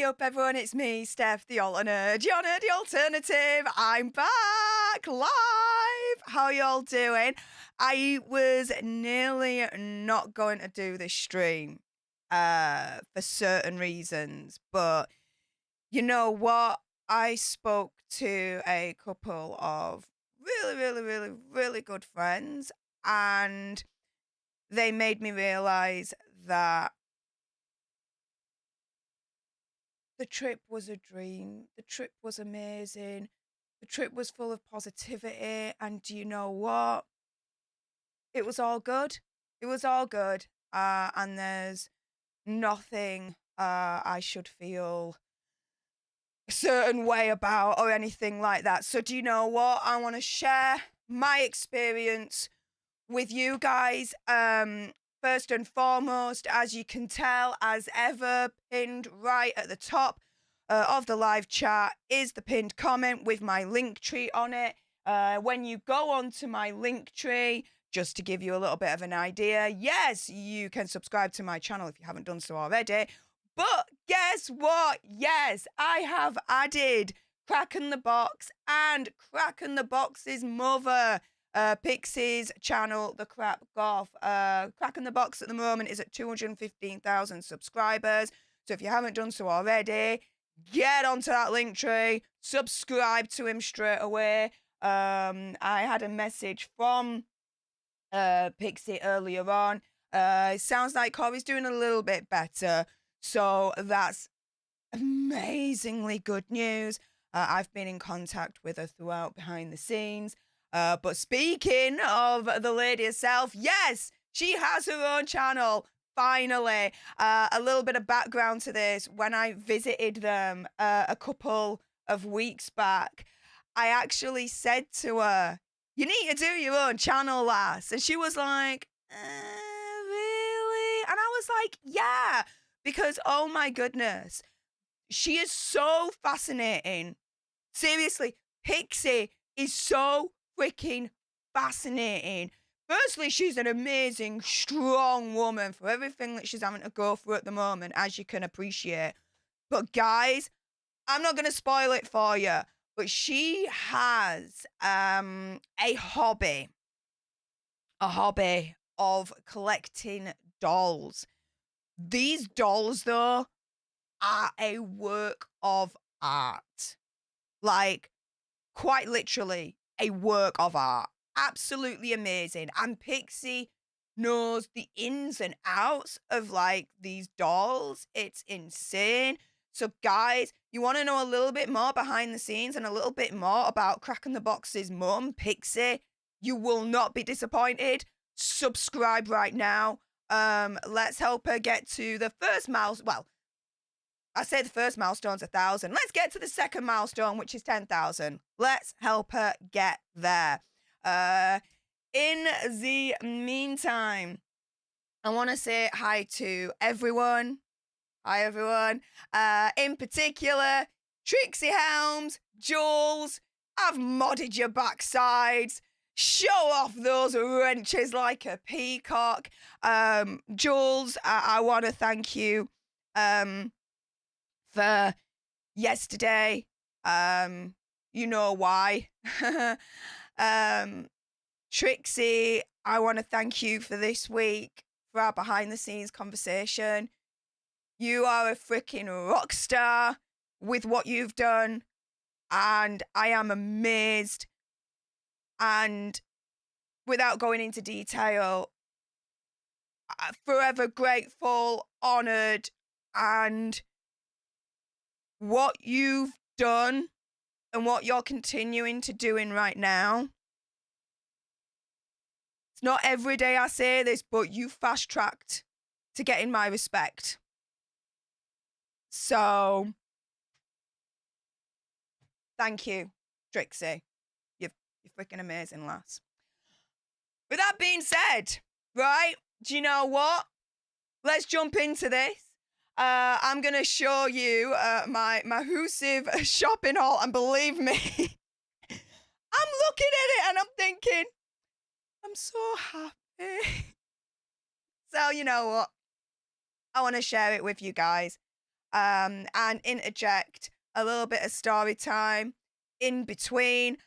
up, everyone? It's me, Stef The Alter Nerd, your nerdy alternative. I'm back live. How y'all doing? I was nearly not going to do this stream for certain reasons, but you know what? I spoke to a couple of really good friends, and they made me realize that the trip was a dream. The trip was amazing. The trip was full of positivity. And do you know what? It was all good. It was all good. And there's nothing I should feel a certain way about or anything like that. So do you know what? I want to share my experience with you guys. First and foremost, as you can tell, as ever, pinned right at the top of the live chat is the pinned comment with my link tree on it. When you go onto my link tree, just to give you a little bit of an idea, yes, you can subscribe to my channel if you haven't done so already. But guess what? Yes, I have added Kraken the Box and Kraken the Box's mother, Pixie's channel, The Crap Goth. Kraken the Box at the moment is at 215,000 subscribers. So if you haven't done so already, get onto that link tree, subscribe to him straight away. I had a message from Pixie earlier on. It sounds like Corey's doing a little bit better. So that's amazingly good news. I've been in contact with her throughout behind the scenes. But speaking of the lady herself, yes, she has her own channel, finally. A little bit of background to this. When I visited them a couple of weeks back, I actually said to her, "You need to do your own channel, lass." And she was like, really? And I was like, yeah, because, oh my goodness, she is so fascinating. Seriously, Pixie is so freaking fascinating. Firstly, she's an amazing, strong woman for everything that she's having to go through at the moment, as you can appreciate. But guys, I'm not going to spoil it for you, but she has a hobby of collecting dolls. These dolls, though, are a work of art. Like, quite literally, a work of art. Absolutely amazing. And Pixie knows the ins and outs of, like, these dolls. It's insane. So, guys, you want to know a little bit more behind the scenes and a little bit more about Kraken the Box's mum, Pixie? You will not be disappointed. Subscribe right now. Let's help her get to the first milestone. Well, I say the first milestone's 1,000. Let's get to the second milestone, which is 10,000. Let's help her get there. In the meantime, I want to say hi to everyone. Hi, everyone. In particular, Trixie Helms, Jules, I've modded your backsides. Show off those wrenches like a peacock. Jules, I want to thank you for yesterday. You know why. Trixie, I want to thank you for this week, for our behind the scenes conversation. You are a freaking rock star with what you've done, and I am amazed. And without going into detail, forever grateful, honored, and what you've done and what you're continuing to doing right now. It's not every day I say this, but you fast-tracked to getting my respect. So, thank you, Trixie. You're freaking amazing, lass. With that being said, right, do you know what? Let's jump into this. I'm going to show you my massive shopping haul, and believe me, I'm looking at it and I'm thinking, I'm so happy. So, you know what? I want to share it with you guys. and interject a little bit of story time in between.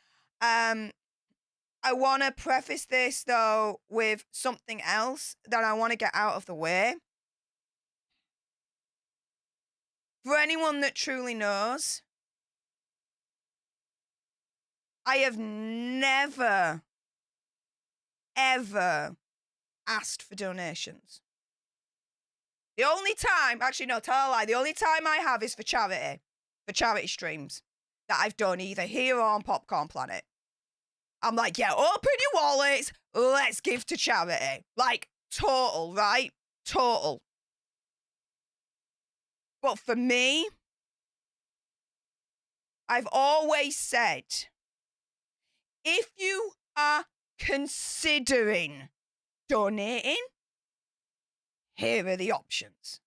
I want to preface this, though, with something else that I want to get out of the way. For anyone that truly knows, I have never, ever asked for donations. The only time, actually, no, tell a lie, the only time I have is for charity streams that I've done either here or on Popcorn Planet. I'm like, yeah, open your wallets, let's give to charity. Like, total, right? Total. But for me, I've always said, if you are considering donating, here are the options.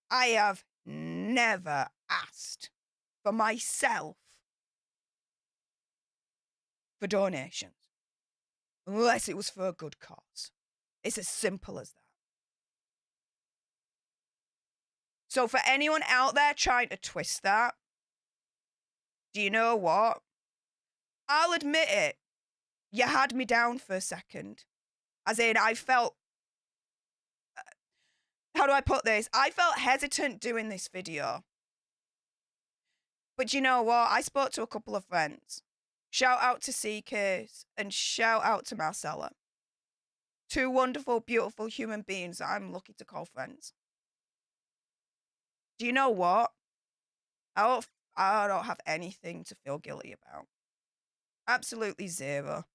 I have never asked for myself for donations, unless it was for a good cause. It's as simple as that. So for anyone out there trying to twist that, do you know what? I'll admit it. You had me down for a second. As in, I felt... how do I put this? I felt hesitant doing this video. But you know what? I spoke to a couple of friends. Shout out to CKs and shout out to Marcella. Two wonderful, beautiful human beings that I'm lucky to call friends. Do you know what? I don't have anything to feel guilty about. Absolutely zero.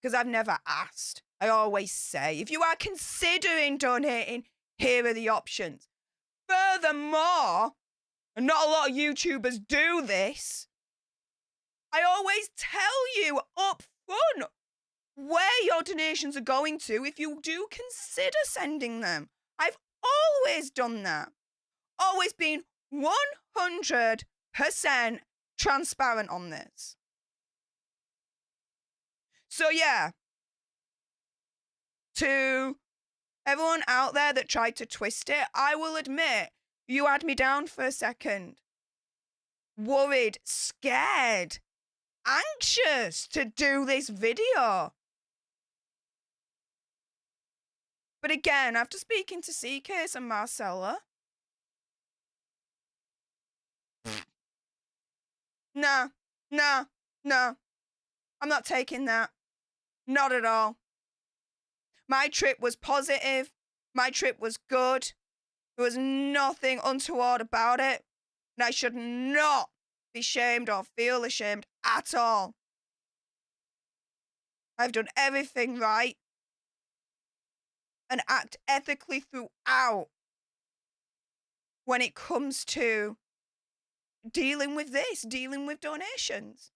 Because I've never asked. I always say, if you are considering donating, here are the options. Furthermore, and not a lot of YouTubers do this, I always tell you up front where your donations are going to if you do consider sending them. I've always done that. Always been 100% transparent on this. So yeah, to everyone out there that tried to twist it, I will admit, you had me down for a second. Worried, scared, anxious to do this video. But again, after speaking to CKs and Marcella, no, I'm not taking that. Not at all. My trip was positive. My trip was good. There was nothing untoward about it. And I should not be shamed or feel ashamed at all. I've done everything right and act ethically throughout when it comes to dealing with this, dealing with donations.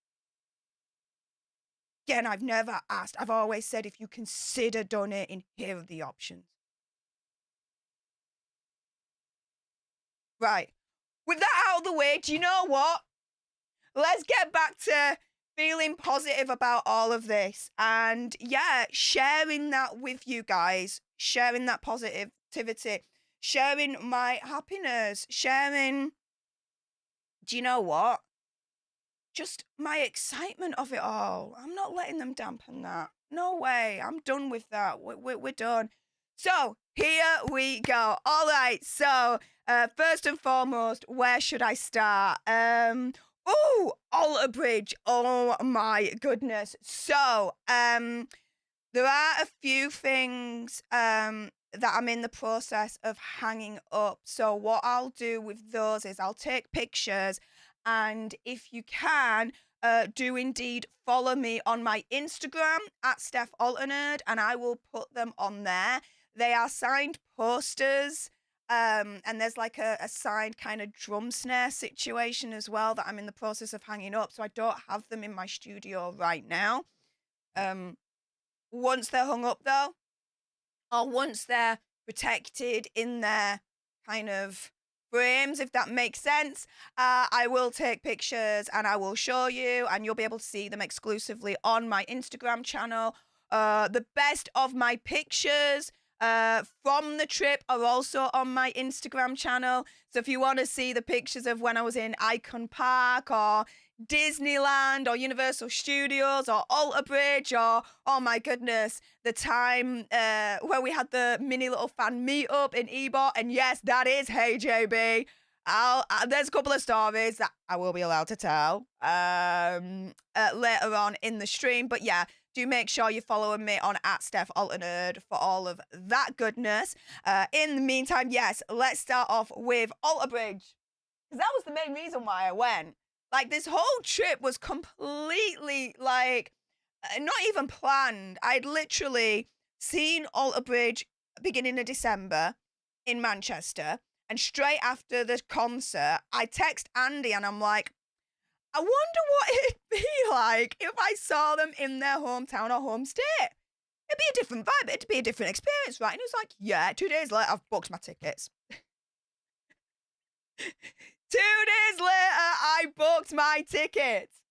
Again, I've never asked. I've always said, if you consider donating, here are the options. Right. With that out of the way, do you know what? Let's get back to feeling positive about all of this. And yeah, sharing that with you guys, sharing that positivity, sharing my happiness, sharing, do you know what? Just my excitement of it all. I'm not letting them dampen that. No way. I'm done with that. We're done. So here we go. All right. So first and foremost, where should I start? Alter Bridge. Oh my goodness. So there are a few things that I'm in the process of hanging up. So what I'll do with those is I'll take pictures, and if you can, do indeed follow me on my Instagram at Stef The Alter Nerd, and I will put them on there. They are signed posters, and there's like a signed kind of drum snare situation as well that I'm in the process of hanging up. So I don't have them in my studio right now. Once they're hung up though, or once they're protected in their kind of frames, if that makes sense, I will take pictures and I will show you, and you'll be able to see them exclusively on my Instagram channel. The best of my pictures from the trip are also on my Instagram channel. So if you want to see the pictures of when I was in Icon Park or Disneyland or Universal Studios or Alter Bridge or, oh my goodness, the time where we had the mini little fan meetup in Ebot. And yes, that is Hey JB. There's a couple of stories that I will be allowed to tell later on in the stream. But yeah, do make sure you're following me on @Stef The Alter Nerd for all of that goodness. In the meantime, yes, let's start off with Alter Bridge, because that was the main reason why I went. Like, this whole trip was completely, like, not even planned. I'd literally seen Alter Bridge beginning of December in Manchester, and straight after the concert, I text Andy and I'm like, I wonder what it'd be like if I saw them in their hometown or home state. It'd be a different vibe. It'd be a different experience, right? And he was like, yeah, 2 days later, I've booked my tickets. 2 days later, I booked my tickets.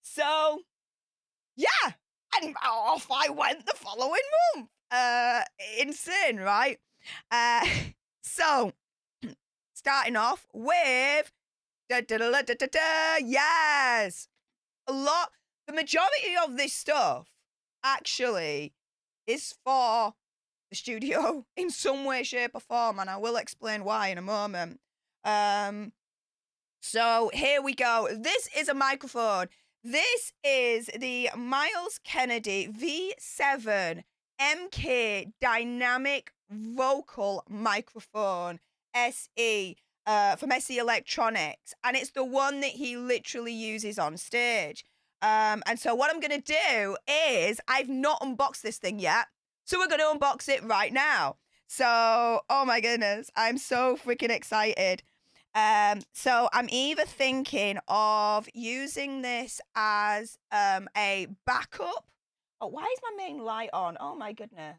So, yeah, and off I went the following month. Insane, right? So, starting off with, yes, the majority of this stuff actually is for the studio in some way, shape, or form, and I will explain why in a moment. So here we go. This is a microphone. This is the Miles Kennedy V7 MK Dynamic Vocal Microphone SE from SE Electronics, and it's the one that he literally uses on stage. And so what I'm going to do is, I've not unboxed this thing yet, so we're going to unbox it right now. So, oh my goodness, I'm so freaking excited. So I'm either thinking of using this as a backup. Oh, why is my main light on? Oh my goodness,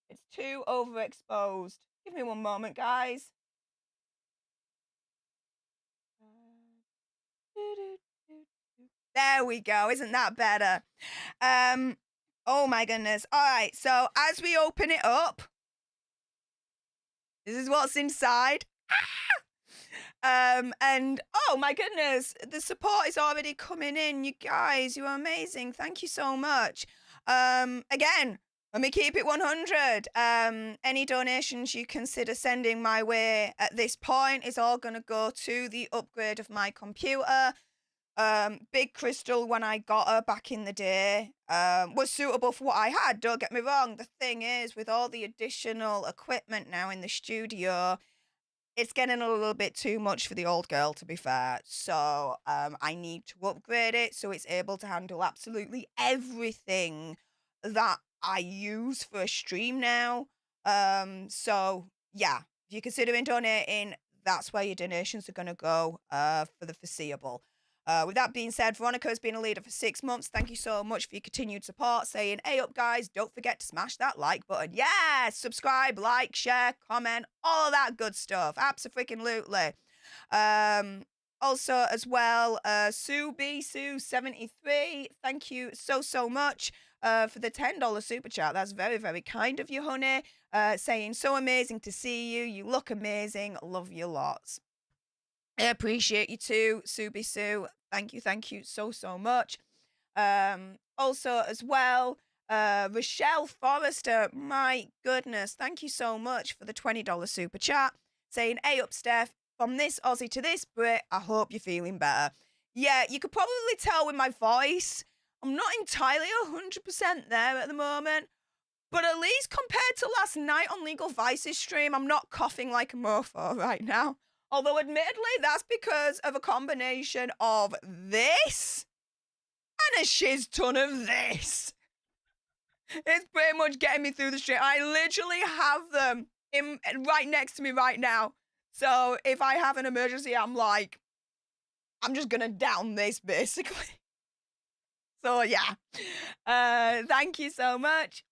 it's too overexposed. Give me one moment, guys. There we go. Isn't that better? Oh my goodness. All right. So as we open it up, this is what's inside. And oh my goodness, the support is already coming in. You guys, you're amazing. Thank you so much. Again, let me keep it 100. Any donations you consider sending my way at this point is all going to go to the upgrade of my computer. Big Crystal, when I got her back in the day, was suitable for what I had. Don't get me wrong. The thing is, with all the additional equipment now in the studio, it's getting a little bit too much for the old girl, to be fair. So I need to upgrade it so it's able to handle absolutely everything that I use for a stream now. So yeah, if you're considering donating, that's where your donations are going to go for the foreseeable. With that being said, Veronica has been a leader for 6 months. Thank you so much for your continued support. Saying, hey up, guys, don't forget to smash that like button. Yeah, subscribe, like, share, comment, all of that good stuff. Abso-freaking-lutely. Also, as well, Sue B. Sue 73, thank you so much for the $10 super chat. That's very, very kind of you, honey. Saying, so amazing to see you. You look amazing. Love you lots. I appreciate you too, Subi Sue. Thank you so much. Also, as well, Rochelle Forrester, my goodness, thank you so much for the $20 super chat. Saying, hey up, Steph, from this Aussie to this Brit, I hope you're feeling better. Yeah, you could probably tell with my voice, I'm not entirely 100% there at the moment, but at least compared to last night on Legal Vice's stream, I'm not coughing like a mofo right now. Although, admittedly, that's because of a combination of this and a shiz ton of this. It's pretty much getting me through the stream. I literally have them right next to me right now. So if I have an emergency, I'm like, I'm just going to down this, basically. So, yeah. Thank you so much.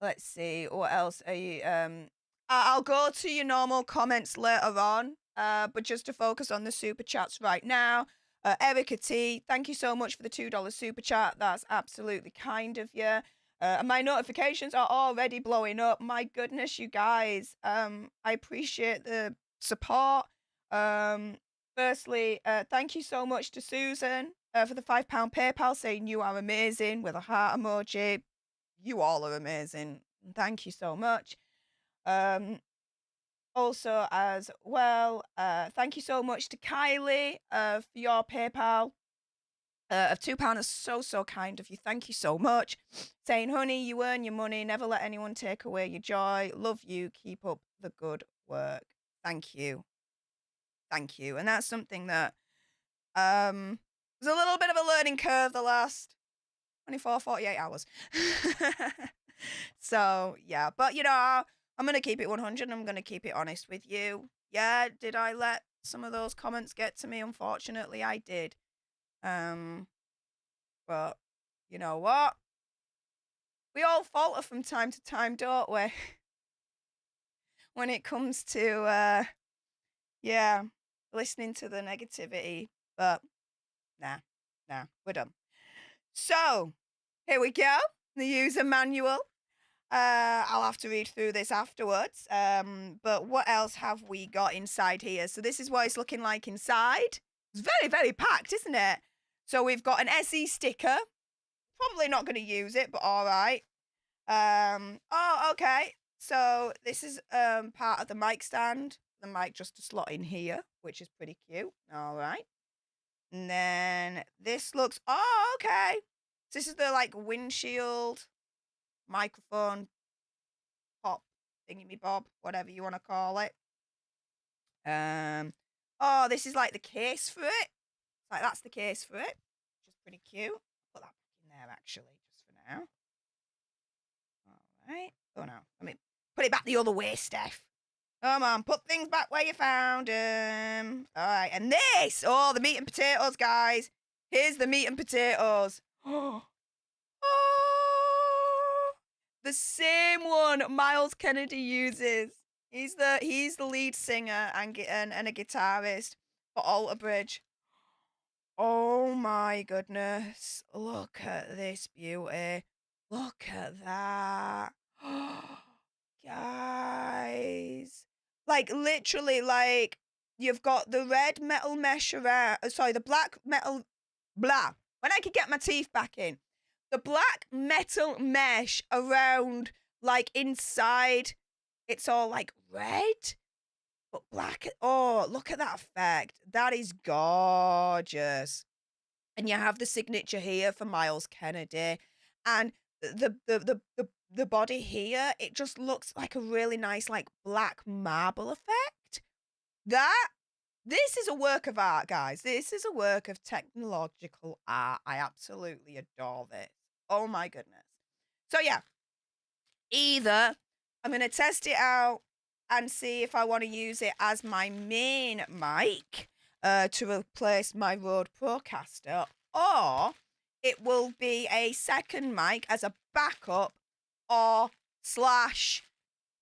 Let's see, what else are you, I'll go to your normal comments later on, but just to focus on the super chats right now. Erica T, thank you so much for the $2 super chat. That's absolutely kind of you. My notifications are already blowing up. My goodness, you guys. I appreciate the support. Firstly, thank you so much to Susan for the £5 PayPal, saying you are amazing with a heart emoji. You all are amazing. Thank you so much. Also, as well, thank you so much to Kylie for your PayPal of £2. That's so kind of you. Thank you so much. Saying, honey, you earn your money. Never let anyone take away your joy. Love you. Keep up the good work. Thank you. Thank you. And that's something that was a little bit of a learning curve the last 24, 48 hours. So, yeah. But, you know, I'm going to keep it 100. I'm going to keep it honest with you. Yeah, did I let some of those comments get to me? Unfortunately, I did. But you know what? We all falter from time to time, don't we? When it comes to, yeah, listening to the negativity. But nah, we're done. So, here we go. The user manual. I'll have to read through this afterwards. But what else have we got inside here? So this is what it's looking like inside. It's very, very packed, isn't it? So we've got an SE sticker. Probably not going to use it, but all right. Oh, okay. So this is part of the mic stand. The mic just to slot in here, which is pretty cute. All right. And then this looks, oh, okay. So this is the like windshield microphone pop thingy bob, whatever you want to call it. Oh, this is like the case for it. Like that's the case for it, which is pretty cute. Put that back in there actually, just for now. All right. Oh no, let me put it back the other way, Steph. Come on, put things back where you found them. All right, and this, oh, the meat and potatoes, guys. Here's the meat and potatoes. Oh, the same one Miles Kennedy uses. He's the lead singer and a guitarist for Alter Bridge. Oh my goodness! Look at this beauty. Look at that. Guys, like literally, like you've got the red metal mesh around, sorry, the black metal, blah, when I could get my teeth back in, the black metal mesh around, like inside, it's all like red, but black. Oh, look at that effect. That is gorgeous. And you have the signature here for Miles Kennedy, and the body here, it just looks like a really nice like black marble effect. This is a work of art, guys. This is a work of technological art. I absolutely adore this. Oh my goodness. So yeah, either I'm going to test it out and see if I want to use it as my main mic to replace my Rode Procaster, or it will be a second mic as a backup, or slash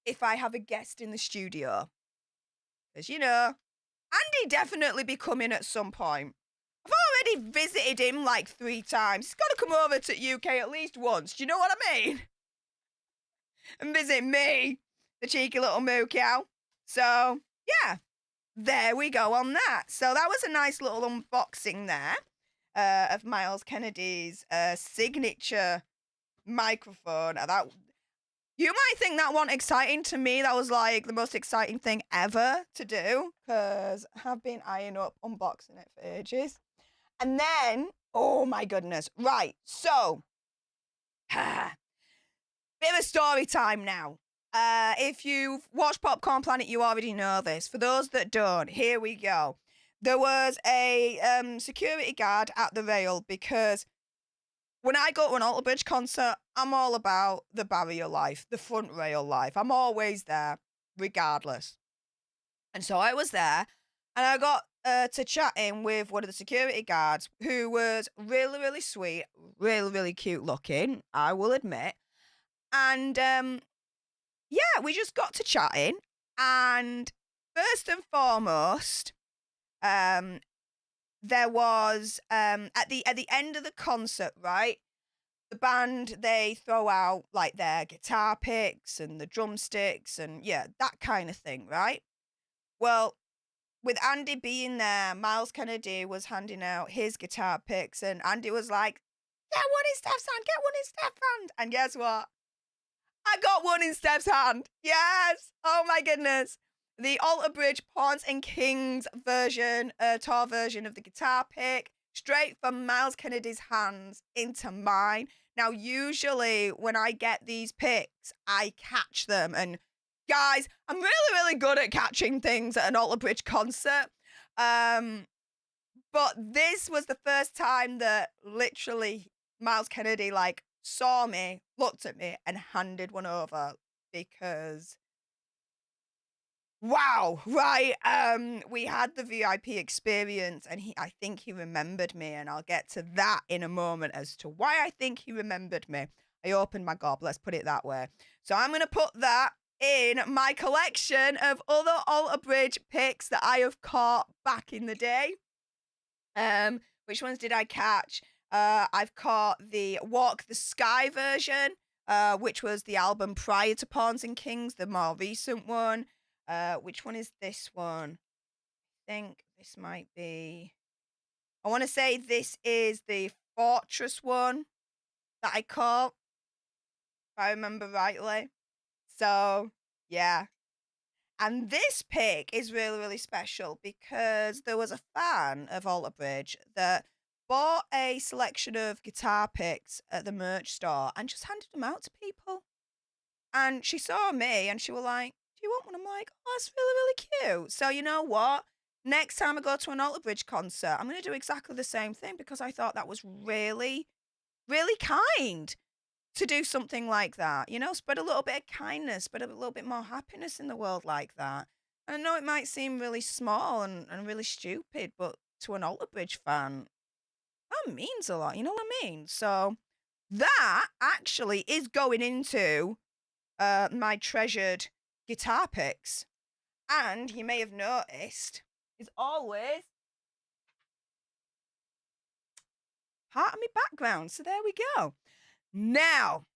if I have a guest in the studio. Because, you know, Andy definitely be coming at some point. I've already visited him like 3 times. He's got to come over to UK at least once. Do you know what I mean? And visit me, the cheeky little moo cow. So, yeah, there we go on that. So that was a nice little unboxing there of Miles Kennedy's signature microphone. You might think that one exciting. To me, that was like the most exciting thing ever to do, because I have been eyeing up unboxing it for ages. And then, oh my goodness. Right, so, bit of story time now. If you've watched Popcorn Planet, you already know this. For those that don't, here we go. There was a security guard at the rail, because when I go to an Alter Bridge concert, I'm all about the barrier life, the front rail life. I'm always there, regardless. And so I was there, and I got to chatting with one of the security guards, who was really, really sweet, really, really cute looking, I will admit. And yeah, we just got to chatting, and first and foremost, there was at the end of the concert, right? The band, they throw out like their guitar picks and the drumsticks and yeah, that kind of thing, right? Well, with Andy being there, Miles Kennedy was handing out his guitar picks, and Andy was like, "Get one in Steph's hand, get one in Steph's hand." And guess what? I got one in Steph's hand. Yes. Oh my goodness. The Alter Bridge Pawns and Kings version, tour version of the guitar pick, straight from Miles Kennedy's hands into mine. Now, usually when I get these picks, I catch them. And guys, I'm really, really good at catching things at an Alter Bridge concert. But this was the first time that literally Miles Kennedy like saw me, looked at me, and handed one over because wow, right? We had the VIP experience, and I think he remembered me, and I'll get to that in a moment as to why I think he remembered me. I opened my gob, let's put it that way. So I'm gonna put that in my collection of other Alter Bridge picks that I have caught back in the day. Which ones did I catch? I've caught the Walk the Sky version, which was the album prior to Pawns and Kings, the more recent one. Which one is this one? I think this might be, I want to say this is the Fortress one that I caught, if I remember rightly. So, yeah. And this pick is really, really special because there was a fan of Alter Bridge that bought a selection of guitar picks at the merch store and just handed them out to people. And she saw me and she was like, "Do you want one?" I'm like, "Oh, that's really, really cute." So you know what? Next time I go to an Alter Bridge concert, I'm going to do exactly the same thing because I thought that was really, really kind to do something like that. You know, spread a little bit of kindness, spread a little bit more happiness in the world like that. And I know it might seem really small and really stupid, but to an Alter Bridge fan, that means a lot. You know what I mean? So that actually is going into my treasured guitar picks. And you may have noticed, is always part of my background. So there we go. Now,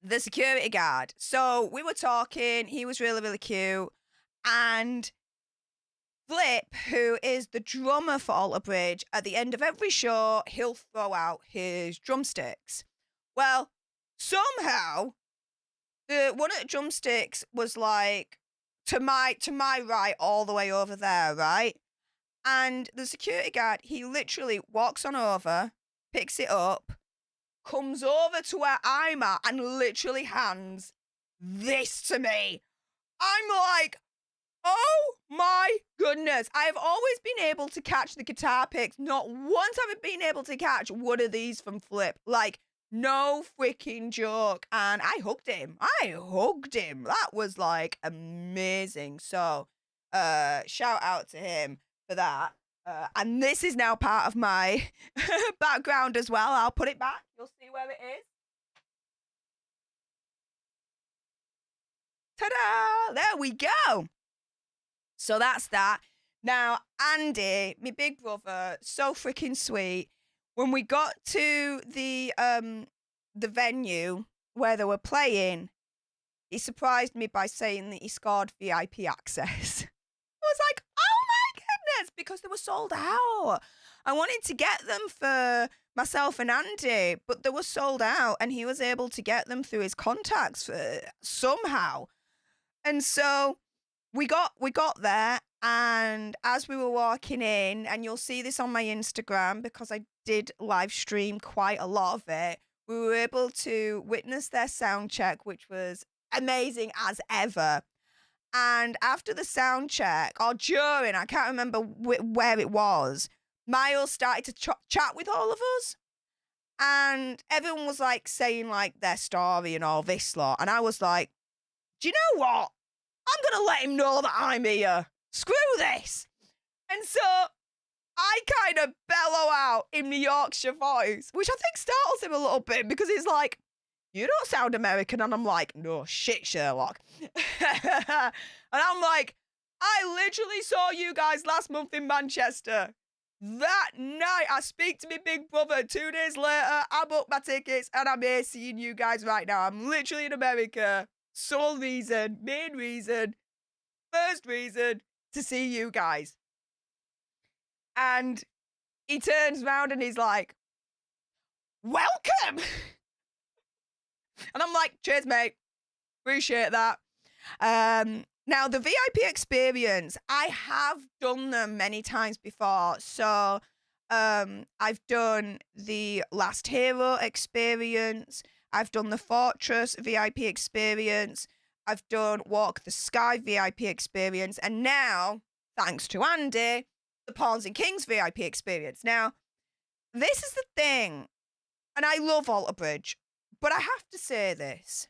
the security guard. So we were talking, he was really, really cute. And Flip, who is the drummer for Alter Bridge, at the end of every show, he'll throw out his drumsticks. Well, somehow, one of the drumsticks was like to my right, all the way over there, right? And the security guard, he literally walks on over, picks it up, comes over to where I'm at, and literally hands this to me. I'm like, oh my goodness. I have always been able to catch the guitar picks. Not once have I been able to catch one of these from Flip. Like, no freaking joke. And I hugged him. That was like amazing. So, shout out to him for that. And this is now part of my background as well. I'll put it back. You'll see where it is. Ta-da! There we go. So that's that. Now, Andy, my big brother, so freaking sweet. When we got to the venue where they were playing, he surprised me by saying that he scored VIP access. I was like, oh my goodness, because they were sold out. I wanted to get them for myself and Andy, but they were sold out, and he was able to get them through his contacts somehow. And so we got there, and as we were walking in, and you'll see this on my Instagram because I did live stream quite a lot of it, we were able to witness their sound check, which was amazing as ever. And after the sound check, or during, I can't remember where it was, Miles started to chat with all of us. And everyone was like saying like their story and all this lot. And I was like, do you know what? I'm going to let him know that I'm here. Screw this. And so I kind of bellow out in the Yorkshire voice, which I think startles him a little bit because he's like, you don't sound American. And I'm like, no shit, Sherlock. And I'm like, I literally saw you guys last month in Manchester. That night, I speak to my big brother. 2 days later, I booked my tickets and I'm here seeing you guys right now. I'm literally in America. Sole reason, main reason, first reason to see you guys. And he turns around and he's like, welcome. And I'm like, cheers, mate. Appreciate that. Now, the VIP experience, I have done them many times before. So I've done the Last Hero experience. I've done the Fortress VIP experience. I've done Walk the Sky VIP experience. And now, thanks to Andy, the Pawns and Kings VIP experience. Now, this is the thing, and I love Alter Bridge, but I have to say this.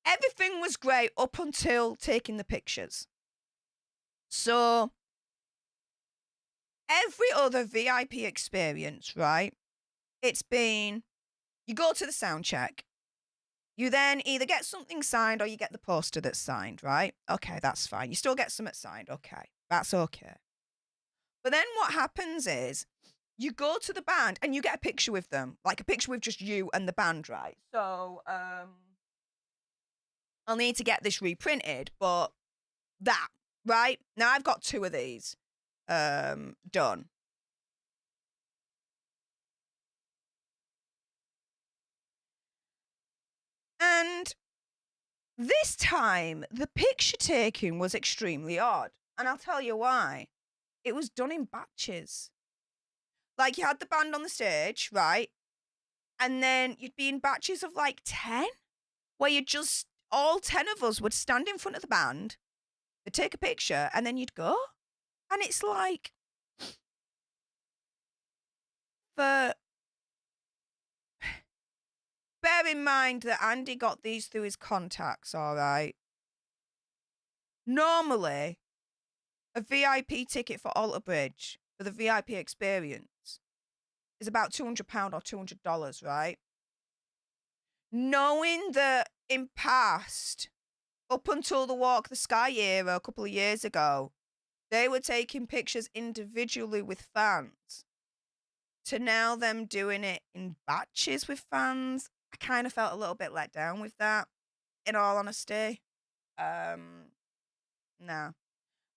Everything was great up until taking the pictures. So, every other VIP experience, right? It's been, you go to the sound check. You then either get something signed or you get the poster that's signed, right? Okay, that's fine. You still get something signed. Okay, that's okay. But then what happens is you go to the band and you get a picture with them, like a picture with just you and the band, right? So, I'll need to get this reprinted, but that, right? Now I've got 2 of these done. And this time, the picture taking was extremely odd. And I'll tell you why. It was done in batches. Like, you had the band on the stage, right? And then you'd be in batches of like 10, where you just, all 10 of us would stand in front of the band, they'd take a picture, and then you'd go. And it's like, bear in mind that Andy got these through his contacts, all right? Normally, a VIP ticket for Alter Bridge, for the VIP experience, is about £200 or $200, right? Knowing that in past, up until the Walk the Sky era a couple of years ago, they were taking pictures individually with fans, to now them doing it in batches with fans, I kind of felt a little bit let down with that, in all honesty. No.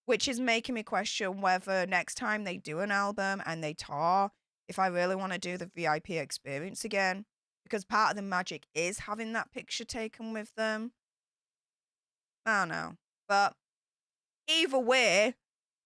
Which is making me question whether next time they do an album and they tour, if I really want to do the VIP experience again. Because part of the magic is having that picture taken with them. I don't know. But either way,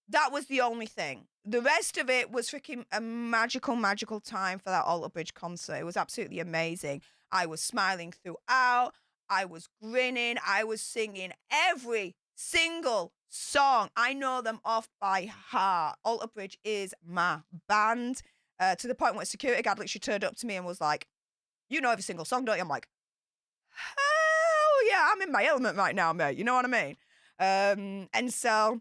that was the only thing. The rest of it was freaking a magical, magical time for that Alter Bridge concert. It was absolutely amazing. I was smiling throughout. I was grinning. I was singing every single song. I know them off by heart. Alter Bridge is my band. To the point where a security guard literally turned up to me and was like, you know every single song, don't you? I'm like, hell yeah, I'm in my element right now, mate. You know what I mean? And so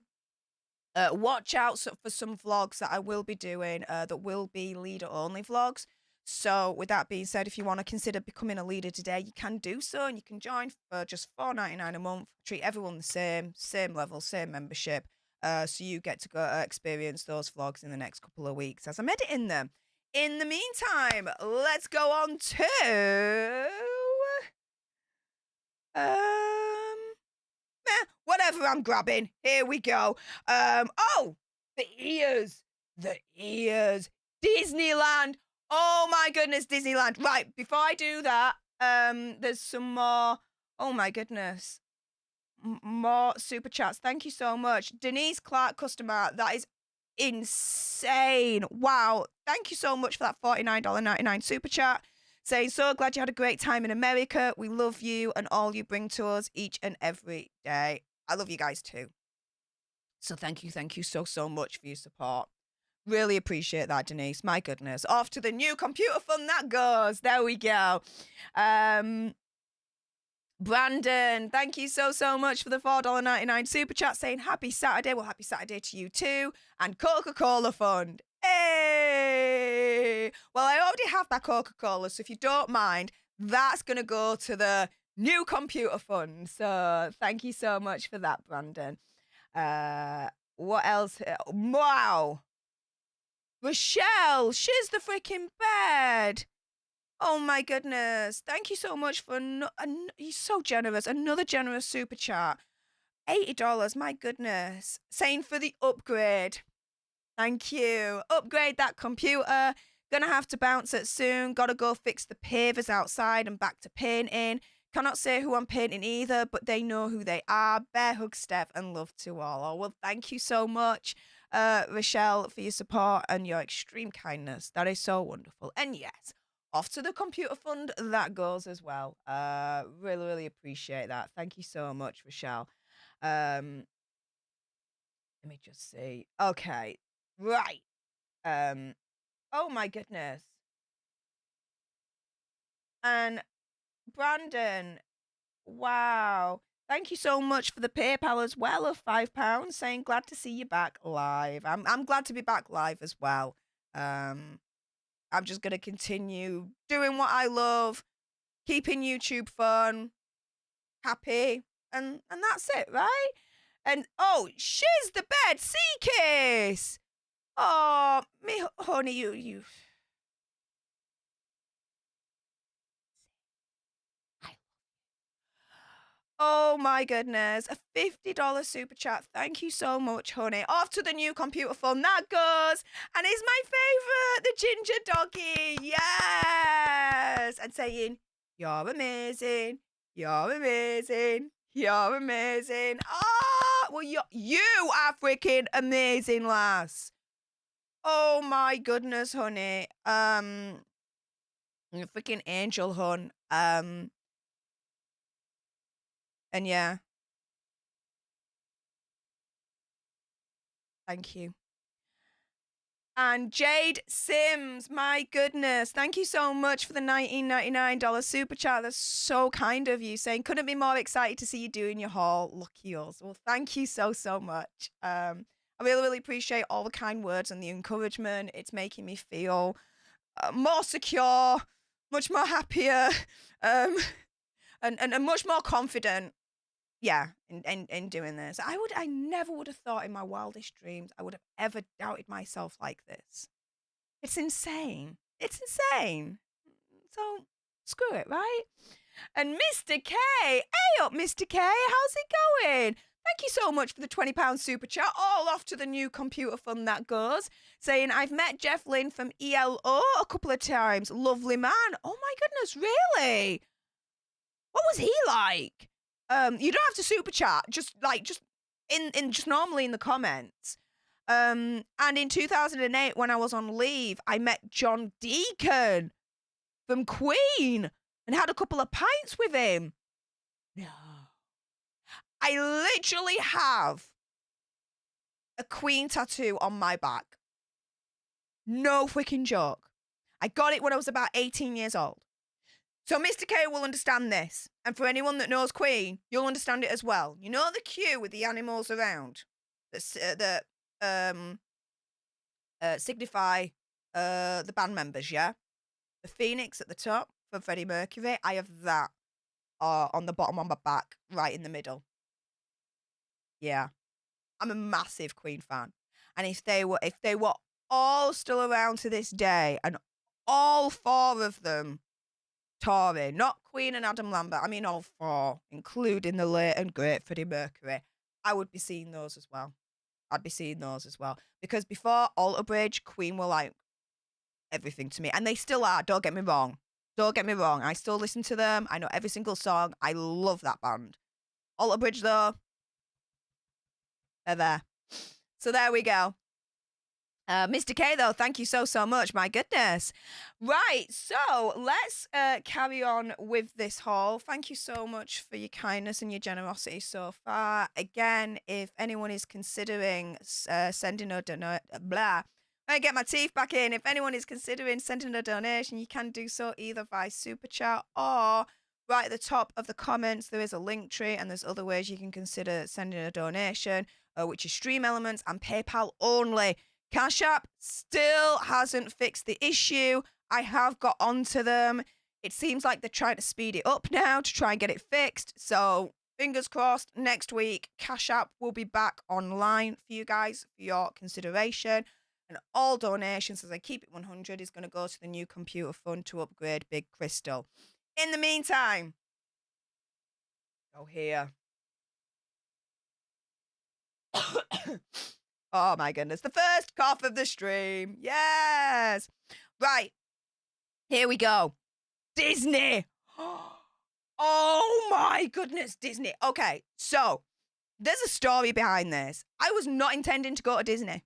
watch out for some vlogs that I will be doing that will be leader only vlogs. So with that being said, if you want to consider becoming a leader today, you can do so, and you can join for just $4.99 a month. Treat everyone the same level, same membership. So you get to go experience those vlogs in the next couple of weeks as I'm editing them. In the meantime, let's go on to whatever I'm grabbing. Here we go. Oh, the ears. Disneyland. Oh my goodness, Disneyland. Right, before I do that, there's some more. Oh my goodness. More super chats. Thank you so much. Denise Clark, customer. That is insane. Wow. Thank you so much for that $49.99 super chat. Saying, so glad you had a great time in America. We love you and all you bring to us each and every day. I love you guys too. So thank you so much for your support. Really appreciate that, Denise. My goodness. Off to the new computer fund that goes. There we go. Brandon, thank you so much for the $4.99 super chat, saying happy Saturday. Well, happy Saturday to you too. And Coca-Cola fund. Hey! Well, I already have that Coca-Cola, so if you don't mind, that's going to go to the new computer fund. So thank you so much for that, Brandon. What else? Wow. Rochelle, she's the freaking bed. Oh my goodness. Thank you so much for you're so generous. Another generous super chat. $80, my goodness. Same for the upgrade. Thank you. Upgrade that computer. Gonna have to bounce it soon. Gotta go fix the pavers outside and back to painting. Cannot say who I'm painting either, but they know who they are. Bear hug, Steph, and love to all. Oh, well, thank you so much, Rochelle, for your support and your extreme kindness. That is so wonderful. And yes, off to the computer fund that goes as well. Really, really appreciate that. Thank you so much, Rochelle. Let me just see. Okay, right. Oh my goodness. And Brandon, wow. Thank you so much for the PayPal as well of £5, saying glad to see you back live. I'm glad to be back live as well. I'm just gonna continue doing what I love, keeping YouTube fun, happy, and that's it, right? And oh, shiz the bed, sea kiss. Oh, me honey, you. Oh my goodness, a $50 super chat. Thank you so much, honey. Off to the new computer fund that goes. And it's my favorite, the ginger doggy. Yes. And saying, you're amazing. You're amazing. You're amazing. Ah, well, you are freaking amazing, lass. Oh my goodness, honey. You're a freaking angel, hun. And yeah. Thank you. And Jade Sims, my goodness, thank you so much for the $19.99 super chat. That's so kind of you, saying couldn't be more excited to see you doing your haul. Lucky yours. Well, thank you so much. I really, really appreciate all the kind words and the encouragement. It's making me feel more secure, much more happier, and much more confident. Yeah, in doing this. I never would have thought in my wildest dreams I would have ever doubted myself like this. It's insane. It's insane. So screw it, right? And Mr. K, hey up, Mr. K, how's it going? Thank you so much for the £20 super chat. All off to the new computer fund that goes. Saying, I've met Jeff Lynn from ELO a couple of times. Lovely man. Oh my goodness, really? What was he like? You don't have to super chat, just normally in the comments. And in 2008, when I was on leave, I met John Deacon from Queen and had a couple of pints with him. No. I literally have a Queen tattoo on my back. No freaking joke. I got it when I was about 18 years old. So Mr. K will understand this. And for anyone that knows Queen, you'll understand it as well. You know the queue with the animals around that signify the band members, yeah? The phoenix at the top for Freddie Mercury. I have that on the bottom on my back, right in the middle. Yeah. I'm a massive Queen fan. And if they were all still around to this day and all four of them touring, not Queen and Adam Lambert, I mean all four, including the late and great Freddie Mercury, I would be seeing those as well. I'd be seeing those as well. Because before Alter Bridge, Queen were like everything to me. And they still are, don't get me wrong. Don't get me wrong. I still listen to them. I know every single song. I love that band. Alter Bridge, though, they're there. So there we go. Mr. K, though, thank you so much. My goodness. Right, so let's carry on with this haul. Thank you so much for your kindness and your generosity so far. Again, if anyone is considering sending a I get my teeth back in. If anyone is considering sending a donation, you can do so either via Super Chat or right at the top of the comments, there is a link tree, and there's other ways you can consider sending a donation, which is Stream Elements and PayPal only. Cash App still hasn't fixed the issue. I have got onto them. It seems like they're trying to speed it up now to try and get it fixed. So fingers crossed, next week, Cash App will be back online for you guys for your consideration. And all donations, as I keep it 100, is going to go to the new computer fund to upgrade Big Crystal. In the meantime, go here. Oh my goodness, the first cough of the stream. Yes. Right. Here we go. Disney. Oh my goodness, Disney. Okay, so there's a story behind this. I was not intending to go to Disney.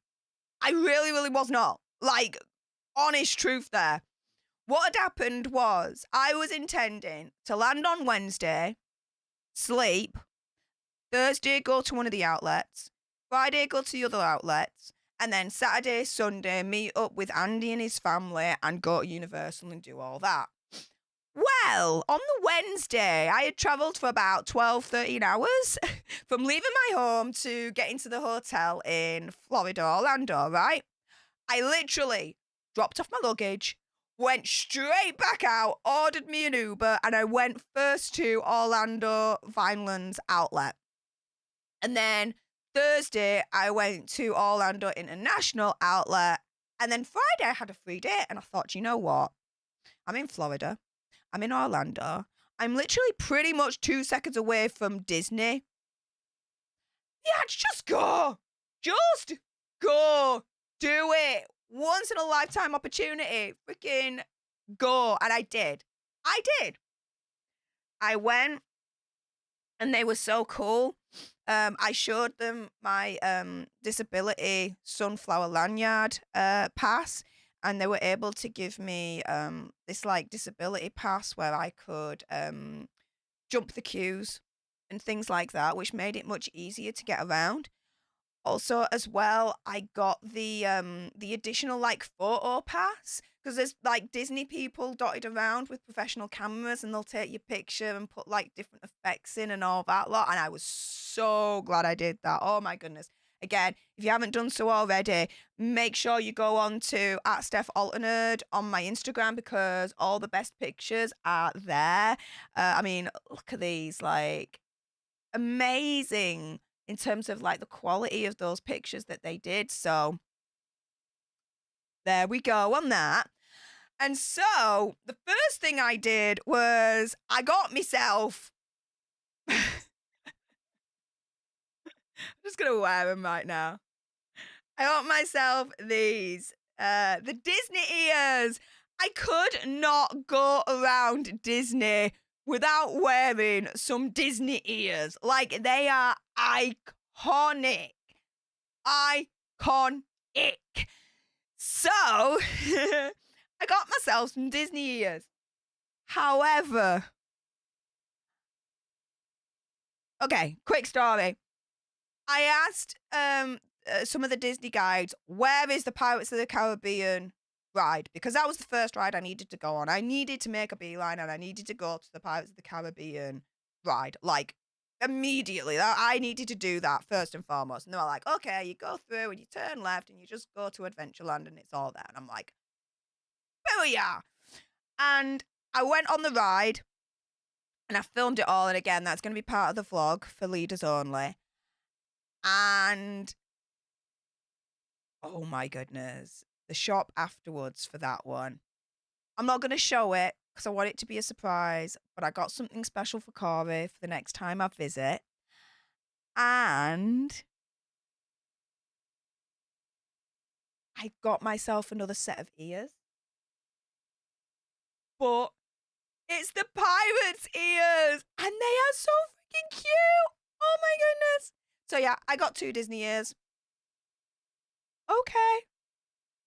I really, really was not. Like, honest truth there. What had happened was I was intending to land on Wednesday, sleep, Thursday go to one of the outlets, Friday go to the other outlets, and then Saturday, Sunday meet up with Andy and his family and go to Universal and do all that. Well, on the Wednesday, I had travelled for about 12, 13 hours from leaving my home to getting to the hotel in Florida, Orlando, right? I literally dropped off my luggage, went straight back out, ordered me an Uber, and I went first to Orlando Vineland's outlet. And then Thursday, I went to Orlando International outlet. And then Friday, I had a free day, and I thought, you know what? I'm in Florida. I'm in Orlando. I'm literally pretty much 2 seconds away from Disney. Yeah, just go. Just go. Do it. Once in a lifetime opportunity. Freaking go. And I did. I went and they were so cool. I showed them my disability sunflower lanyard pass. And they were able to give me this like disability pass where I could jump the queues and things like that, which made it much easier to get around. Also, as well, I got the additional like photo pass because there's like Disney people dotted around with professional cameras and they'll take your picture and put like different effects in and all that lot. And I was so glad I did that. Oh my goodness. Again, if you haven't done so already, make sure you go on to @Stef The Alter Nerd on my Instagram because all the best pictures are there. I mean, look at these, like, amazing in terms of like the quality of those pictures that they did. So there we go on that. And so the first thing I did was I got myself. I'm just gonna wear them right now. I got myself these, the Disney ears. I could not go around Disney without wearing some Disney ears. Like, they are iconic. Iconic. So, I got myself some Disney ears. However, okay, quick story. I asked some of the Disney guides, where is the Pirates of the Caribbean ride? Because that was the first ride I needed to go on. I needed to make a beeline and I needed to go to the Pirates of the Caribbean ride, like, immediately. I needed to do that first and foremost. And they were like, okay, you go through and you turn left and you just go to Adventureland and it's all there. And I'm like, booyah! And I went on the ride and I filmed it all. And again, that's going to be part of the vlog for leaders only. And oh my goodness, the shop afterwards for that one. I'm not going to show it because I want it to be a surprise, but I got something special for Corey for the next time I visit. And I got myself another set of ears. But it's the pirate's ears and they are so freaking cute. Oh my goodness. So yeah, I got 2 Disney ears. Okay.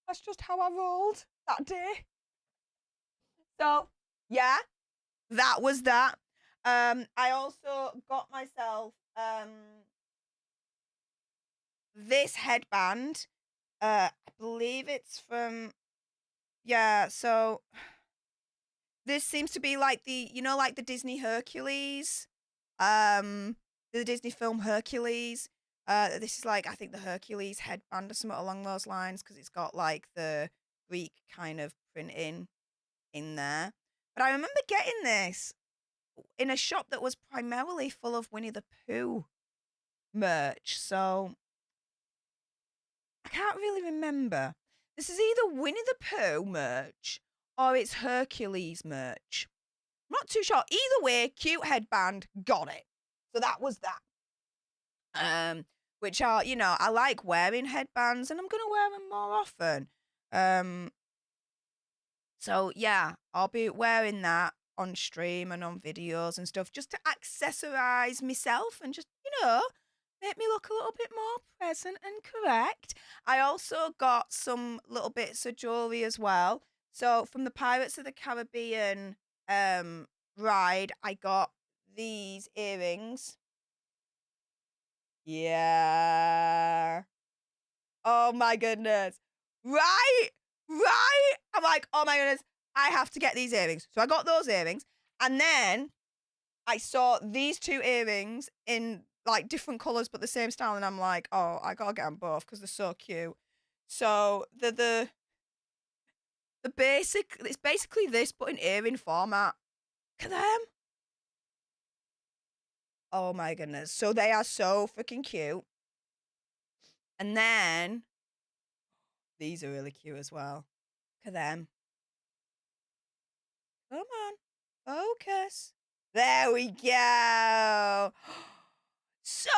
That's just how I rolled that day. So yeah, that was that. I also got myself this headband. I believe it's from, yeah, so this seems to be like the, you know, like the Disney Hercules, the Disney film Hercules. This is like, I think the Hercules headband or something along those lines because it's got like the Greek kind of printing in there. But I remember getting this in a shop that was primarily full of Winnie the Pooh merch. So I can't really remember. This is either Winnie the Pooh merch or it's Hercules merch. I'm not too sure. Either way, cute headband, got it. So that was that. Which are, I like wearing headbands and I'm gonna wear them more often. So yeah, I'll be wearing that on stream and on videos and stuff just to accessorize myself and just, make me look a little bit more present and correct. I also got some little bits of jewelry as well. So from the Pirates of the Caribbean ride, I got these earrings. Yeah. Oh my goodness. Right? Right? I'm like, oh my goodness, I have to get these earrings. So I got those earrings. And then I saw these two earrings in like different colors but the same style. And I'm like, oh, I gotta get them both because they're so cute. So the basic, it's basically this but in earring format. Look at them. Oh my goodness. So they are so freaking cute. And then these are really cute as well. Look at them. Come on. Focus. There we go. So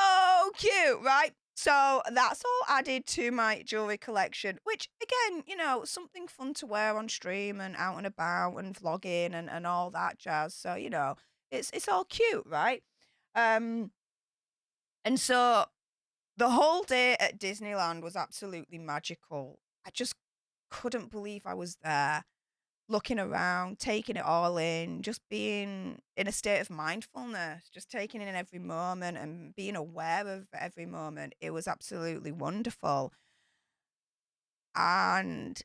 cute, right? So that's all added to my jewelry collection, which again, something fun to wear on stream and out and about and vlogging and all that jazz. So, it's all cute, right? And so the whole day at Disneyland was absolutely magical. I just couldn't believe I was there, looking around, taking it all in, just being in a state of mindfulness, just taking in every moment and being aware of every moment. It was absolutely wonderful. And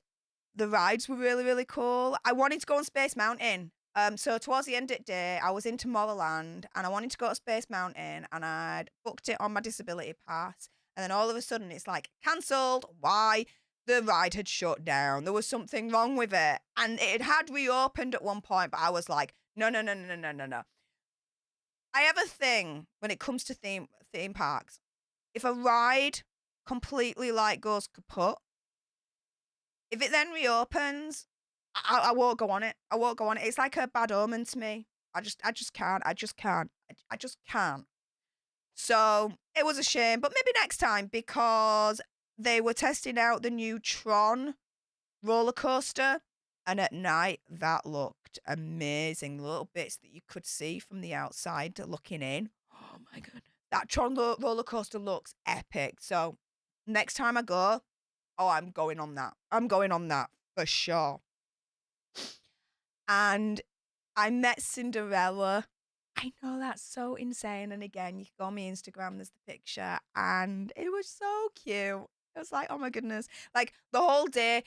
the rides were really, really cool. I wanted to go on Space Mountain. So towards the end of the day, I was in Tomorrowland and I wanted to go to Space Mountain and I'd booked it on my disability pass. And then all of a sudden it's like, cancelled. Why? The ride had shut down. There was something wrong with it. And it had reopened at one point, but I was like, no, no, no, no, no, no, no. I have a thing when it comes to theme parks. If a ride completely like goes kaput, if it then reopens, I won't go on it. I won't go on it. It's like a bad omen to me. I just can't. I just can't. I just can't. So it was a shame, but maybe next time because they were testing out the new Tron roller coaster, and at night that looked amazing. Little bits that you could see from the outside looking in. Oh my goodness. That Tron roller coaster looks epic. So next time I go, oh, I'm going on that. I'm going on that for sure. And I met Cinderella. I know that's so insane. And again, you can go on my Instagram, there's the picture, and it was so cute. I was like, oh my goodness. Like the whole day,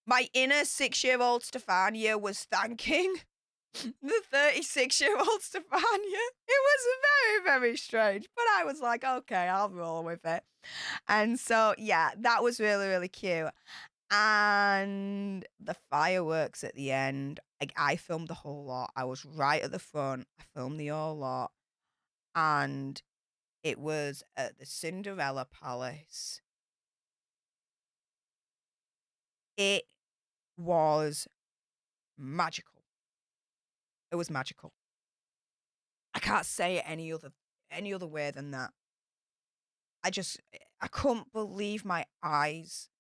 my inner 6-year-old Stefania was thanking the 36-year-old Stefania. It was very, very strange. But I was like, okay, I'll roll with it. And so, yeah, that was really, really cute. And the fireworks at the end, I filmed the whole lot. I was right at the front. I filmed the whole lot. And it was at the Cinderella Palace. It was magical. It was magical. I can't say it any other way than that. I couldn't believe my eyes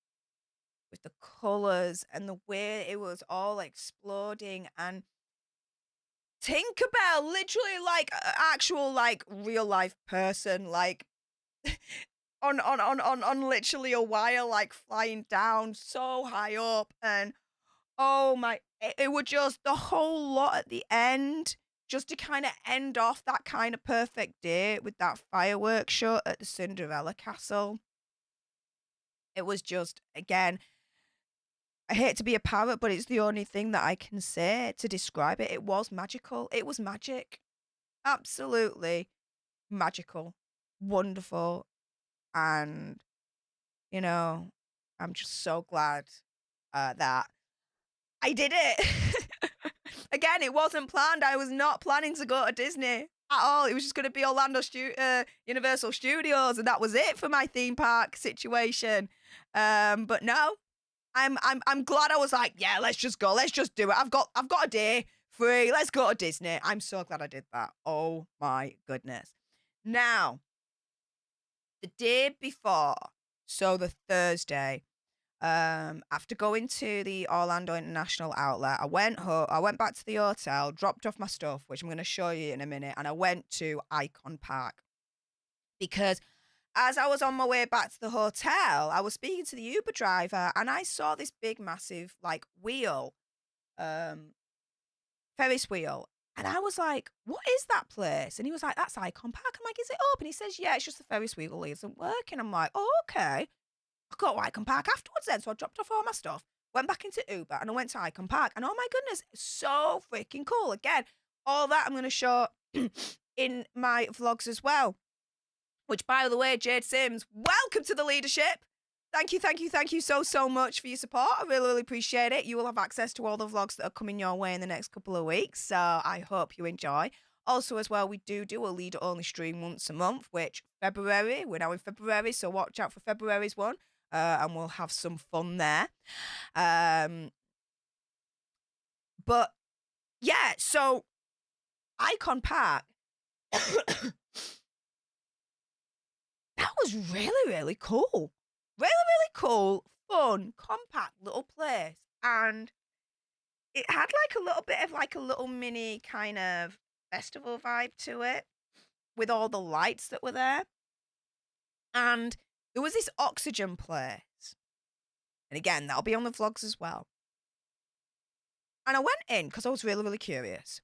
with the colors and the way it was all exploding. And Tinkerbell, literally like actual like real life person, like on literally a wire, like flying down so high up. And oh my, it was just the whole lot at the end, just to kind of end off that kind of perfect day with that fireworks show at the Cinderella Castle. It was just, again, I hate to be a parrot, but it's the only thing that I can say to describe it. It was magical. It was magic. Absolutely magical. Wonderful. And, I'm just so glad that I did it. again, it wasn't planned. I was not planning to go to Disney at all. It was just going to be Orlando Universal Studios, and that was it for my theme park situation. But no, I'm glad I was like, yeah, let's just go. Let's just do it. I've got a day free. Let's go to Disney. I'm so glad I did that. Oh my goodness. Now, the day before, so the Thursday, after going to the Orlando International Outlet, I went home. I went back to the hotel, dropped off my stuff, which I'm going to show you in a minute, and I went to Icon Park because as I was on my way back to the hotel, I was speaking to the Uber driver, and I saw this big, massive, like, wheel, Ferris wheel. And I was like, what is that place? And he was like, that's Icon Park. I'm like, is it open? He says, yeah, it's just the Ferris wheel isn't working. I'm like, oh, okay. I got to Icon Park afterwards then. So I dropped off all my stuff, went back into Uber, and I went to Icon Park. And oh my goodness, so freaking cool. Again, all that I'm going to show in my vlogs as well. Which, by the way, Jade Sims, welcome to the leadership. Thank you so much for your support. I really appreciate it. You will have access to all the vlogs that are coming your way in the next couple of weeks. So I hope you enjoy. Also, as well, we do a leader-only stream once a month, which February, we're now in February, so watch out for February's one, and we'll have some fun there. But, yeah, so Icon Park, that was really cool. Really cool, fun, compact little place. And it had like a little bit of like a little mini kind of festival vibe to it with all the lights that were there. And there was this oxygen place. And again, that'll be on the vlogs as well. And I went in because I was really curious.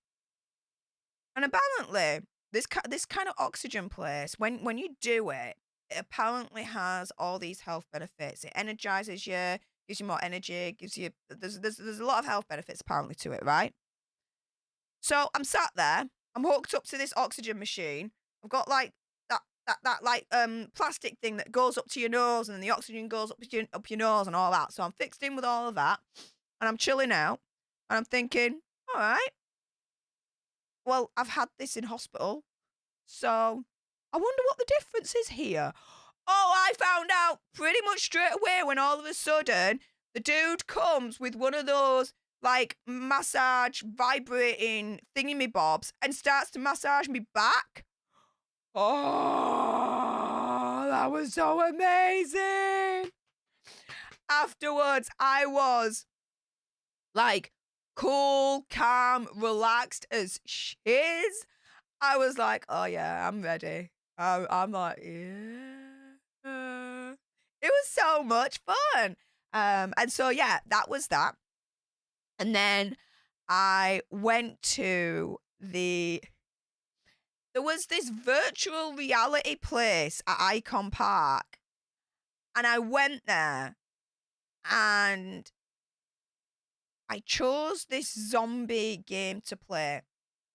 And apparently, this kind of oxygen place, when you do it, it apparently has all these health benefits. It energizes you, gives you more energy, gives you there's a lot of health benefits apparently to it, right? So I'm sat there, I'm hooked up to this oxygen machine. I've got like that like plastic thing that goes up to your nose, and then the oxygen goes up your nose and all that. So I'm fixed in with all of that, and I'm chilling out, and I'm thinking, all right, well, I've had this in hospital, so I wonder what the difference is here. Oh, I found out pretty much straight away when all of a sudden the dude comes with one of those like massage vibrating thingy-me-bobs and starts to massage me back. Oh, that was so amazing. Afterwards, I was like cool, calm, relaxed as shiz. I was like, oh yeah, I'm ready. I'm like, yeah. It was so much fun. And so, yeah, that was that. And then I went to there was this virtual reality place at Icon Park. And I went there and I chose this zombie game to play.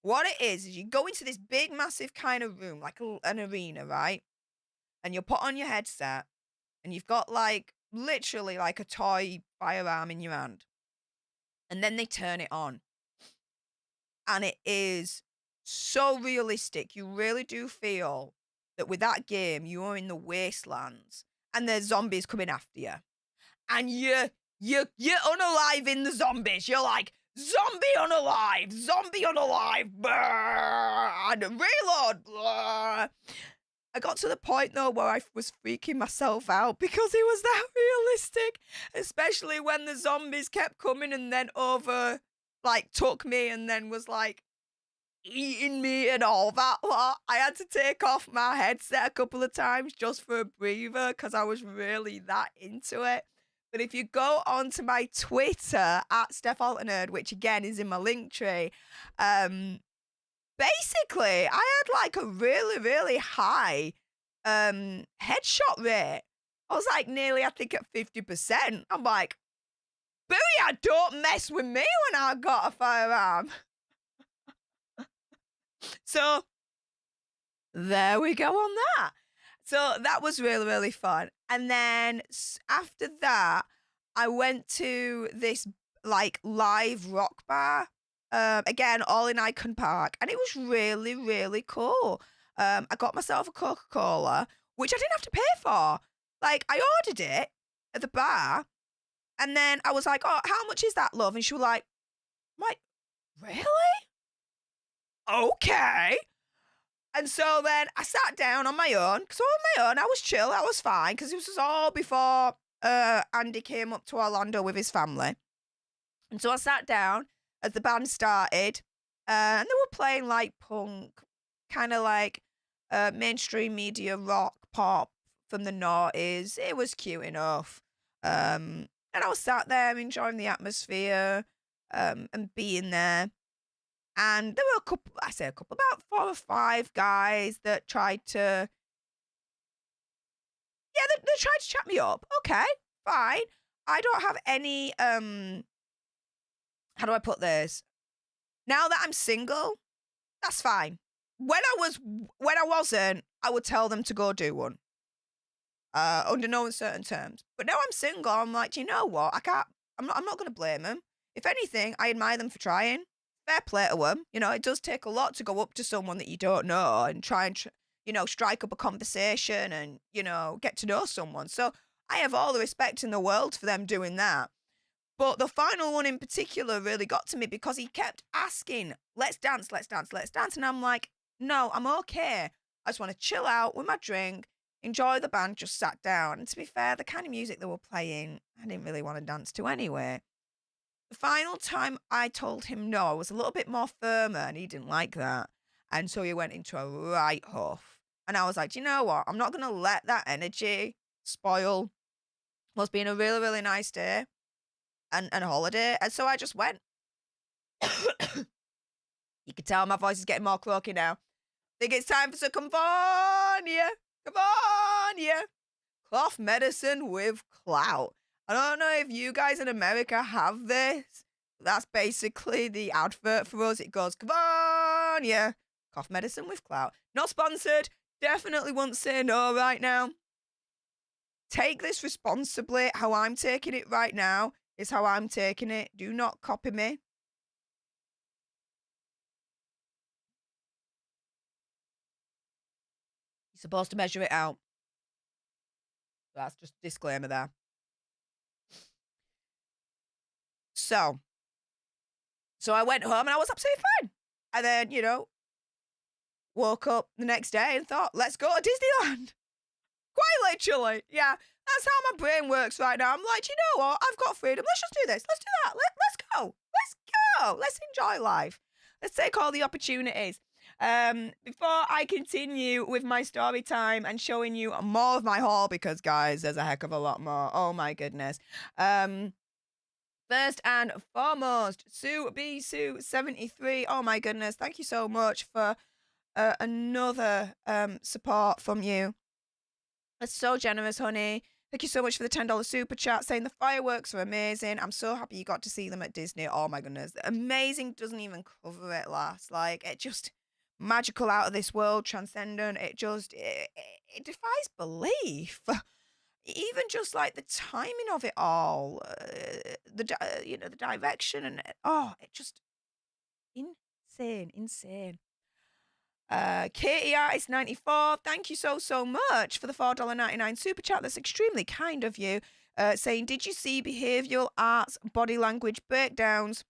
What it is you go into this big, massive kind of room, like an arena, right? And you put on your headset, and you've got like literally like a toy firearm in your hand. And then they turn it on. And it is so realistic. You really do feel that with that game, you are in the wastelands, and there's zombies coming after you. And you're unaliving the zombies. You're like, zombie unalive, and reload. Blah. I got to the point though where I was freaking myself out because it was that realistic, especially when the zombies kept coming and then took me and then was like eating me and all that lot. I had to take off my headset a couple of times just for a breather because I was really that into it. But if you go onto my Twitter at Stef The Alter Nerd, which again is in my link tree, basically I had like a really high headshot rate. I was like nearly, I think, at 50%. I'm like, booyah, don't mess with me when I got a firearm. So there we go on that. So that was really fun. And then after that, I went to this like live rock bar Again, all in Icon Park, and it was really, really cool. I got myself a Coca-Cola, which I didn't have to pay for. Like, I ordered it at the bar, and then I was like, "Oh, how much is that, love?" And she was like, "Really? Okay." And so then I sat down on my own, because on my own, I was chill, I was fine, because this was all before Andy came up to Orlando with his family. And so I sat down as the band started, and they were playing like punk, kind of like mainstream media rock pop from the noughties. It was cute enough. And I was sat there enjoying the atmosphere and being there. And there were a couple, I say a couple, about 4 or 5 guys that tried to, yeah, they tried to chat me up. Okay, fine. I don't have any, how do I put this? Now that I'm single, that's fine. When I wasn't, I would tell them to go do one. Under no uncertain terms. But now I'm single, I'm like, "Do you know what? I'm not gonna blame them. If anything, I admire them for trying. Fair play to them. You know, it does take a lot to go up to someone that you don't know and try and strike up a conversation and, get to know someone. So I have all the respect in the world for them doing that. But the final one in particular really got to me because he kept asking, "Let's dance, let's dance, let's dance." And I'm like, "No, I'm okay. I just want to chill out with my drink, enjoy the band, just sat down." And to be fair, the kind of music they were playing, I didn't really want to dance to anyway. The final time I told him no, I was a little bit more firmer and he didn't like that. And so he went into a right huff. And I was like, "Do you know what? I'm not going to let that energy spoil what's been a really, really nice day and a holiday." And so I just went. You can tell my voice is getting more croaky now. Think it's time for some California. California. Cough medicine with clout. I don't know if you guys in America have this. That's basically the advert for us. It goes, California. Cough medicine with clout. Not sponsored. Definitely won't say no right now. Take this responsibly. How I'm taking it right now is how I'm taking it. Do not copy me. You're supposed to measure it out. That's just a disclaimer there. So I went home and I was absolutely fine. And then, woke up the next day and thought, let's go to Disneyland. Quite literally. Yeah, that's how my brain works right now. I'm like, you know what? I've got freedom. Let's just do this. Let's do that. Let's go. Let's go. Let's enjoy life. Let's take all the opportunities. Before I continue with my story time and showing you more of my haul, because guys, there's a heck of a lot more. Oh my goodness. First and foremost, Sue B. Sue 73. Oh my goodness. Thank you so much for another support from you. That's so generous, honey. Thank you so much for the $10 super chat saying the fireworks are amazing. I'm so happy you got to see them at Disney. Oh my goodness. Amazing doesn't even cover it, lass. Like, it just magical, out of this world, transcendent. It defies belief. Even just like the timing of it all, the direction and it just insane. Katie Artist 94, thank you so much for the $4.99 super chat. That's extremely kind of you. Saying, did you see behavioural arts body language breakdowns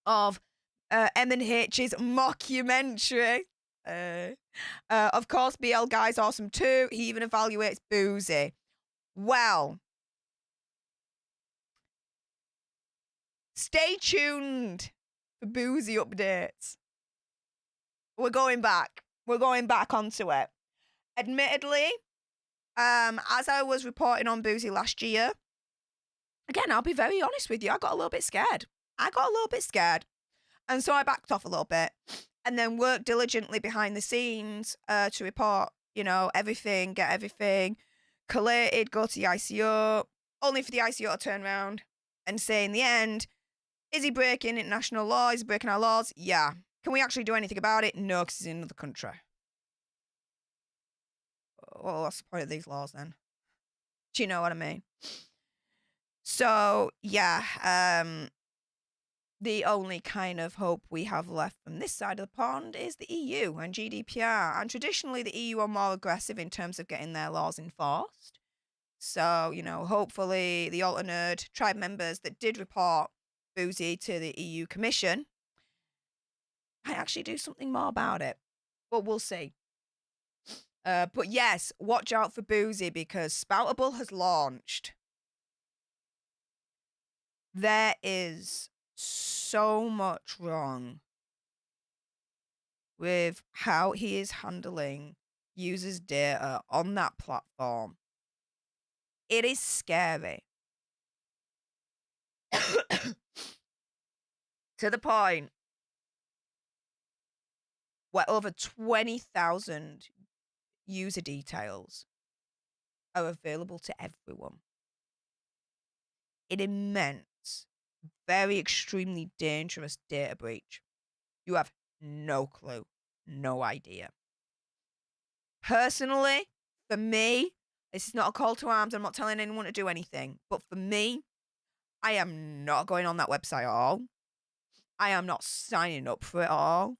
of M&H's mockumentary? Of course, BL Guy's awesome too. He even evaluates Boozy. Well, stay tuned for Boozy updates. We're going back onto it. Admittedly, as I was reporting on Boozy last year, again, I'll be very honest with you, I got a little bit scared. And so I backed off a little bit and then worked diligently behind the scenes to report, everything, get everything collated, go to the ICO, only for the ICO to turn around and say in the end, is he breaking international law? Is he breaking our laws? Yeah. Can we actually do anything about it? No, because he's in another country. Well, what's the point of these laws then? Do you know what I mean? So, yeah, the only kind of hope we have left from this side of the pond is the EU and GDPR. And traditionally, the EU are more aggressive in terms of getting their laws enforced. So, hopefully the Alter Nerd tribe members that did report Boozy to the EU Commission might actually do something more about it. But we'll see. But yes, watch out for Boozy because Spoutable has launched. There is so much wrong with how he is handling users' data on that platform. It is scary. To the point where over 20,000 user details are available to everyone. An immense, very extremely dangerous data breach. You have no clue, no idea. Personally, for me, this is not a call to arms. I'm not telling anyone to do anything. But for me, I am not going on that website at all. I am not signing up for it all.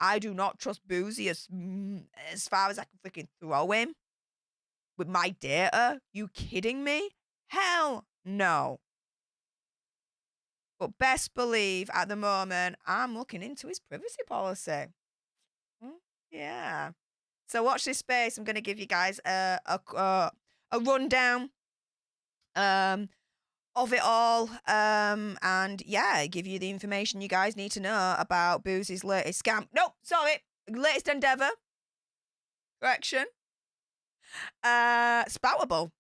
I do not trust Boozy as far as I can freaking throw him with my data. You kidding me? Hell no. But best believe at the moment, I'm looking into his privacy policy. Yeah. So watch this space. I'm going to give you guys a rundown of it all. And yeah, give you the information you guys need to know about Boozy's latest scam. Nope, sorry. Latest endeavor. Correction. Spoutable.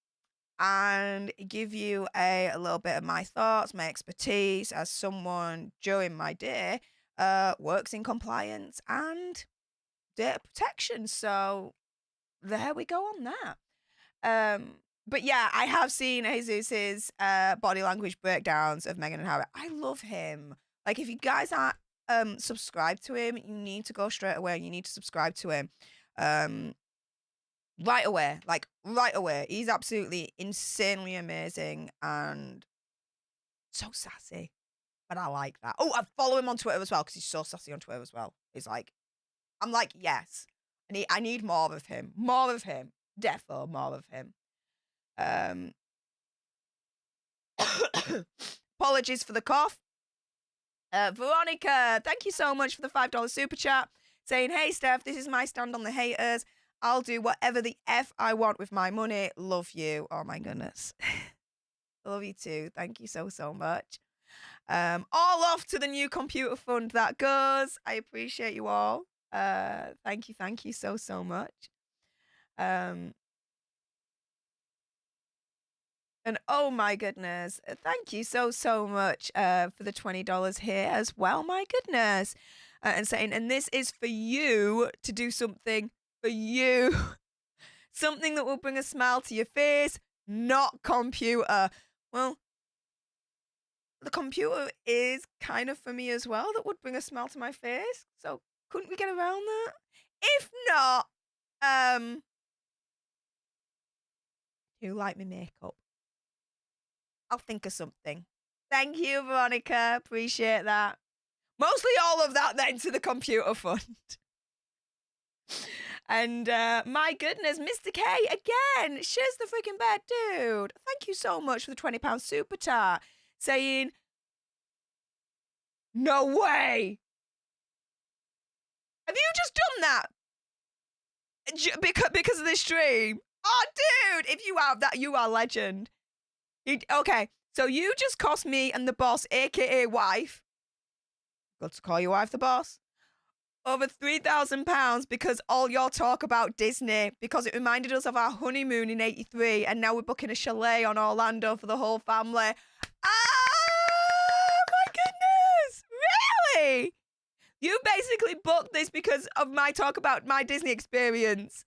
And give you a little bit of my thoughts, my expertise as someone during my day works in compliance and data protection. So there we go on that. But yeah, I have seen Jesus's body language breakdowns of Meghan and Harry. I love him. Like, if you guys aren't subscribed to him, you need to go straight away. You need to subscribe to him. Right away. Like, right away. He's absolutely insanely amazing and so sassy. But I like that. Oh, I follow him on Twitter as well because he's so sassy on Twitter as well. He's like, I'm like, yes. I need more of him. More of him. Defo more of him. Apologies for the cough. Veronica, thank you so much for the $5 super chat. Saying, hey, Steph, this is my stand on the haters. I'll do whatever the F I want with my money. Love you. Oh, my goodness. Love you too. Thank you so, so much. All off to the new computer fund that goes. I appreciate you all. Thank you so, so much. And oh my goodness, thank you so, so much for the $20 here as well. My goodness. And saying, and this is for you to do something for you. Something that will bring a smile to your face, not computer. Well, the computer is kind of for me as well. That would bring a smile to my face. So couldn't we get around that? If not, you like my makeup? I'll think of something. Thank you, Veronica. Appreciate that. Mostly all of that then to the computer fund. And my goodness, Mr. K again. Shares the freaking bed, dude. Thank you so much for the £20 super chat. Saying, no way. Have you just done that? Because of this stream? Oh, dude, if you have that, you are a legend. Okay, so you just cost me and the boss, a.k.a. wife, got to call your wife the boss, over £3,000 because all your talk about Disney, because it reminded us of our honeymoon in '83, and now we're booking a chalet on Orlando for the whole family. Ah, my goodness, really? You basically booked this because of my talk about my Disney experience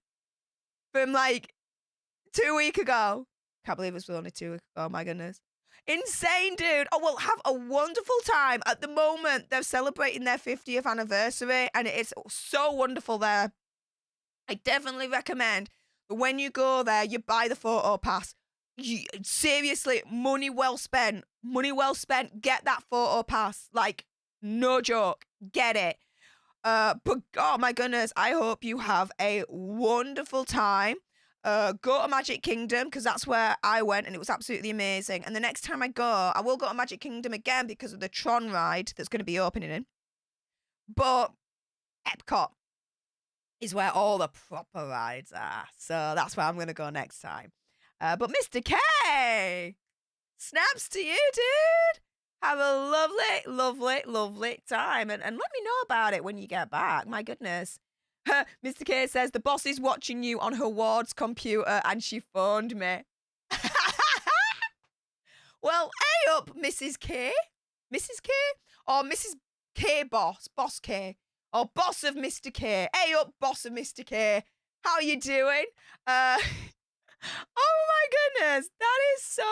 from like 2 weeks ago. Can't believe it was only 2 weeks ago. My goodness. Insane, dude. Oh, well, have a wonderful time. At the moment, they're celebrating their 50th anniversary, and it's so wonderful there. I definitely recommend that when you go there, you buy the photo pass. Seriously, money well spent. money well spent. Get that photo pass. Like, no joke. Get it. But oh my goodness, I hope you have a wonderful time. Go to Magic Kingdom because that's where I went and it was absolutely amazing. And the next time I go, I will go to Magic Kingdom again because of the Tron ride that's going to be opening in. But Epcot is where all the proper rides are. So that's where I'm going to go next time. But Mr. K, snaps to you, dude. Have a lovely, lovely, lovely time. And let me know about it when you get back. My goodness. Mr. K says, the boss is watching you on her ward's computer and she phoned me. Well, hey up, Mrs. K. Mrs. K? Or Mrs. K boss. Boss K. Or boss of Mr. K. Hey up, boss of Mr. K. How you doing? Oh my goodness. That is so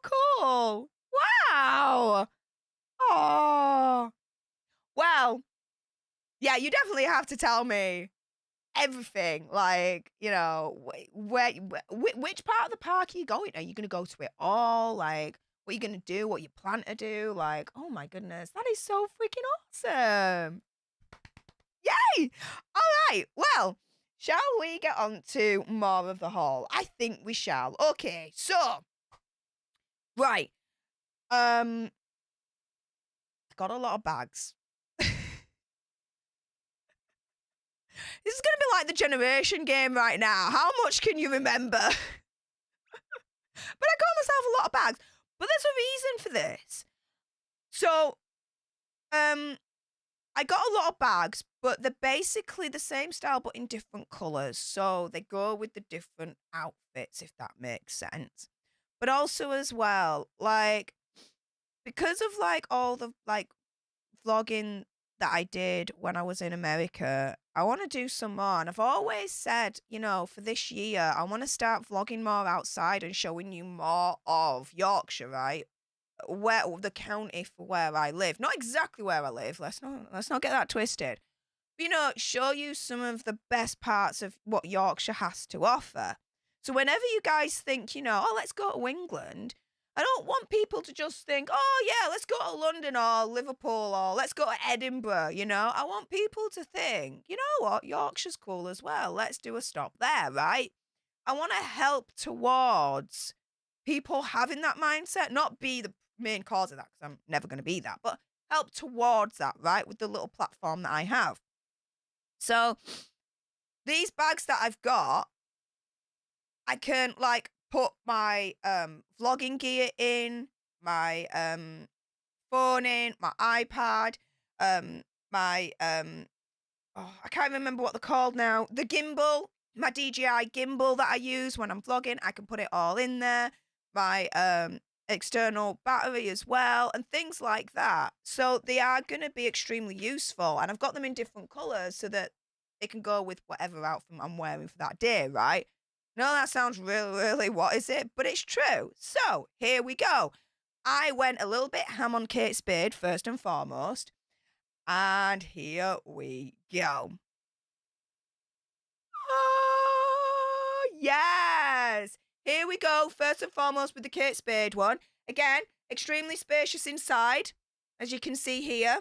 cool. Wow. Oh. Well, yeah, you definitely have to tell me everything. Like, you know, which part of the park are you going? Are you going to go to it all? Like, what are you going to do? What you plan to do? Like, oh my goodness, that is so freaking awesome. Yay! All right. Well, shall we get on to more of the haul? I think we shall. Okay, so, right. I got a lot of bags. This is going to be like the generation game right now. How much can you remember? But I got myself a lot of bags. But there's a reason for this. So, I got a lot of bags, but they're basically the same style, but in different colours. So they go with the different outfits, if that makes sense. But also as well, like, because of like all the like vlogging that I did when I was in America, I want to do some more. And I've always said, you know, for this year, I want to start vlogging more outside and showing you more of Yorkshire, right? Where the county for where I live. Not exactly where I live. Let's not get that twisted. But, you know, show you some of the best parts of what Yorkshire has to offer. So whenever you guys think, you know, oh, let's go to England, I don't want people to just think, oh, yeah, let's go to London or Liverpool or let's go to Edinburgh, you know. I want people to think, you know what, Yorkshire's cool as well. Let's do a stop there, right? I want to help towards people having that mindset, not be the main cause of that because I'm never going to be that, but help towards that, right, with the little platform that I have. So these bags that I've got, I can like put my vlogging gear in, my phone in, my iPad, my oh, I can't remember what they're called now. The gimbal, my DJI gimbal that I use when I'm vlogging, I can put it all in there. My external battery as well, and things like that. So they are going to be extremely useful, and I've got them in different colors so that they can go with whatever outfit I'm wearing for that day, right? No, that sounds really, what is it? But it's true. So here we go. I went a little bit ham on Kate Spade first and foremost, and here we go. Oh, yes. Here we go. First and foremost with the Kate Spade one. Again, extremely spacious inside, as you can see here.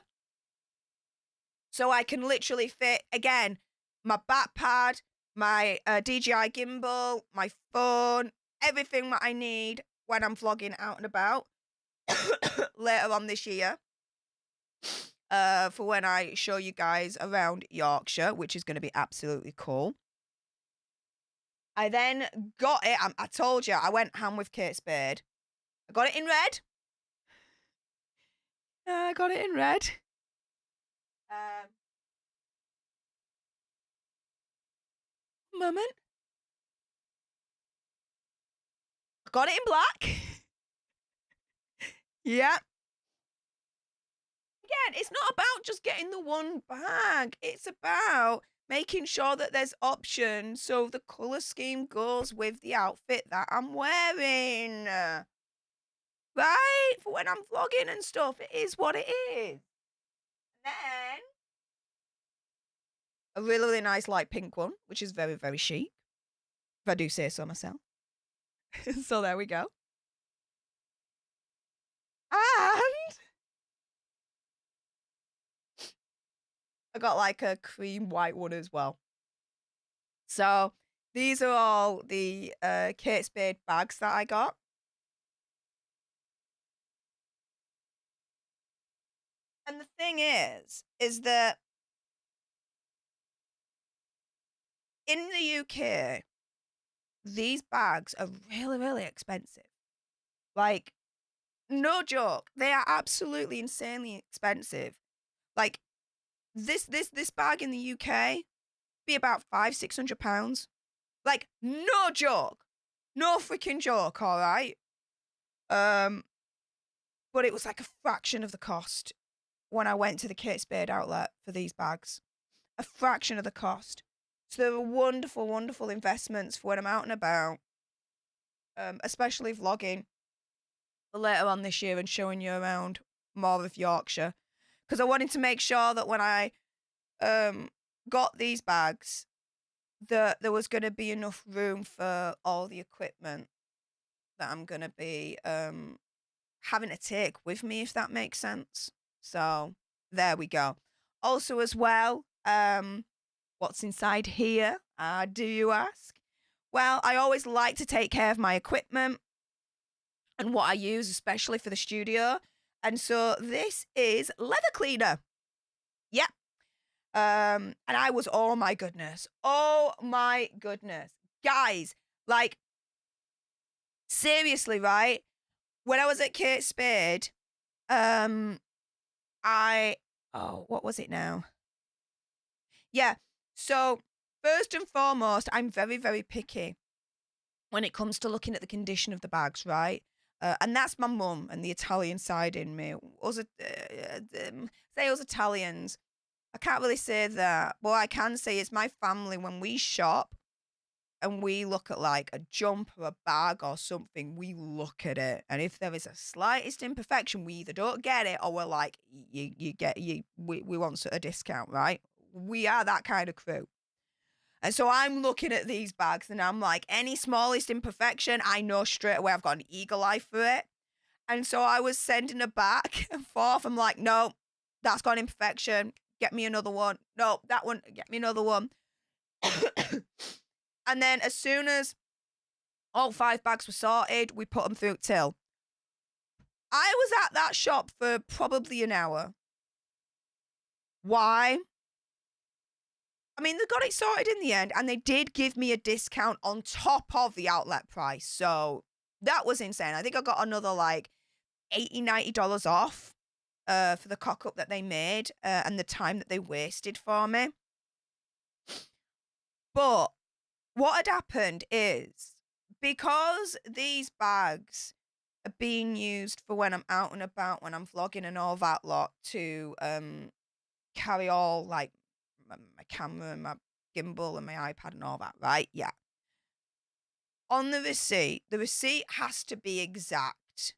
So I can literally fit, again, my back pad, my DJI gimbal, my phone, everything that I need when I'm vlogging out and about later on this year. For when I show you guys around Yorkshire, which is going to be absolutely cool. I then got it. I told you, I went ham with Kate Spade. I got it in red. I got it in red. Moment. I got it in black. Yeah. Again, it's not about just getting the one bag. It's about making sure that there's options so the colour scheme goes with the outfit that I'm wearing. Right? For when I'm vlogging and stuff, it is what it is. And then a really, really nice light pink one, which is very, very chic, if I do say so myself. So there we go. And I got like a cream white one as well. So these are all the Kate Spade bags that I got. And the thing is that in the UK, these bags are really, really expensive. Like, no joke, they are absolutely insanely expensive. Like, this bag in the UK be about £500-600. Like, no joke, no freaking joke. All right, but it was like a fraction of the cost when I went to the Kate Spade outlet for these bags. A fraction of the cost. So they were wonderful, wonderful investments for when I'm out and about, especially vlogging for later on this year and showing you around more of Yorkshire. Because I wanted to make sure that when I got these bags, that there was going to be enough room for all the equipment that I'm going to be having to take with me, if that makes sense. So there we go. Also as well, what's inside here, do you ask? Well, I always like to take care of my equipment and what I use, especially for the studio. And so this is leather cleaner. Yep. And I was, oh my goodness, guys, like, seriously, right? When I was at Kate Spade, what was it now? Yeah. So first and foremost, I'm very, very picky when it comes to looking at the condition of the bags, right? And that's my mum and the Italian side in me. Say us Italians. I can't really say that. What I can say is my family, when we shop and we look at like a jumper, a bag or something, we look at it. And if there is a slightest imperfection, we either don't get it or we're like, we want a discount, right? We are that kind of crew. And so I'm looking at these bags and I'm like, any smallest imperfection, I know straight away I've got an eagle eye for it. And so I was sending her back and forth. I'm like, no, that's got an imperfection. Get me another one. No, that one, get me another one. And then as soon as all 5 bags were sorted, we put them through till. I was at that shop for probably an hour. Why? I mean, they got it sorted in the end, and they did give me a discount on top of the outlet price. So that was insane. I think I got another like $80-90 off for the cock-up that they made and the time that they wasted for me. But what had happened is, because these bags are being used for when I'm out and about, when I'm vlogging and all that lot, to carry all like my camera and my gimbal and my iPad and all that, right? Yeah. On the receipt has to be exact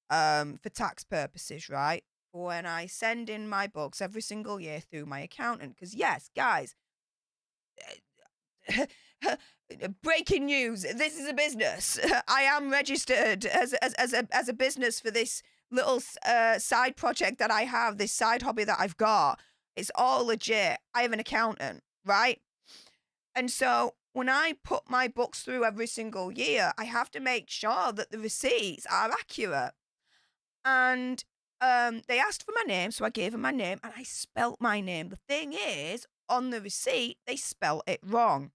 for tax purposes, right? For when I send in my books every single year through my accountant. Because yes, guys, breaking news, this is a business. I am registered as a business for this little side project that I have, this side hobby that I've got. It's all legit. I have an accountant, right? And so when I put my books through every single year, I have to make sure that the receipts are accurate. And they asked for my name, so I gave them my name, and I spelt my name. The thing is, on the receipt, they spelt it wrong.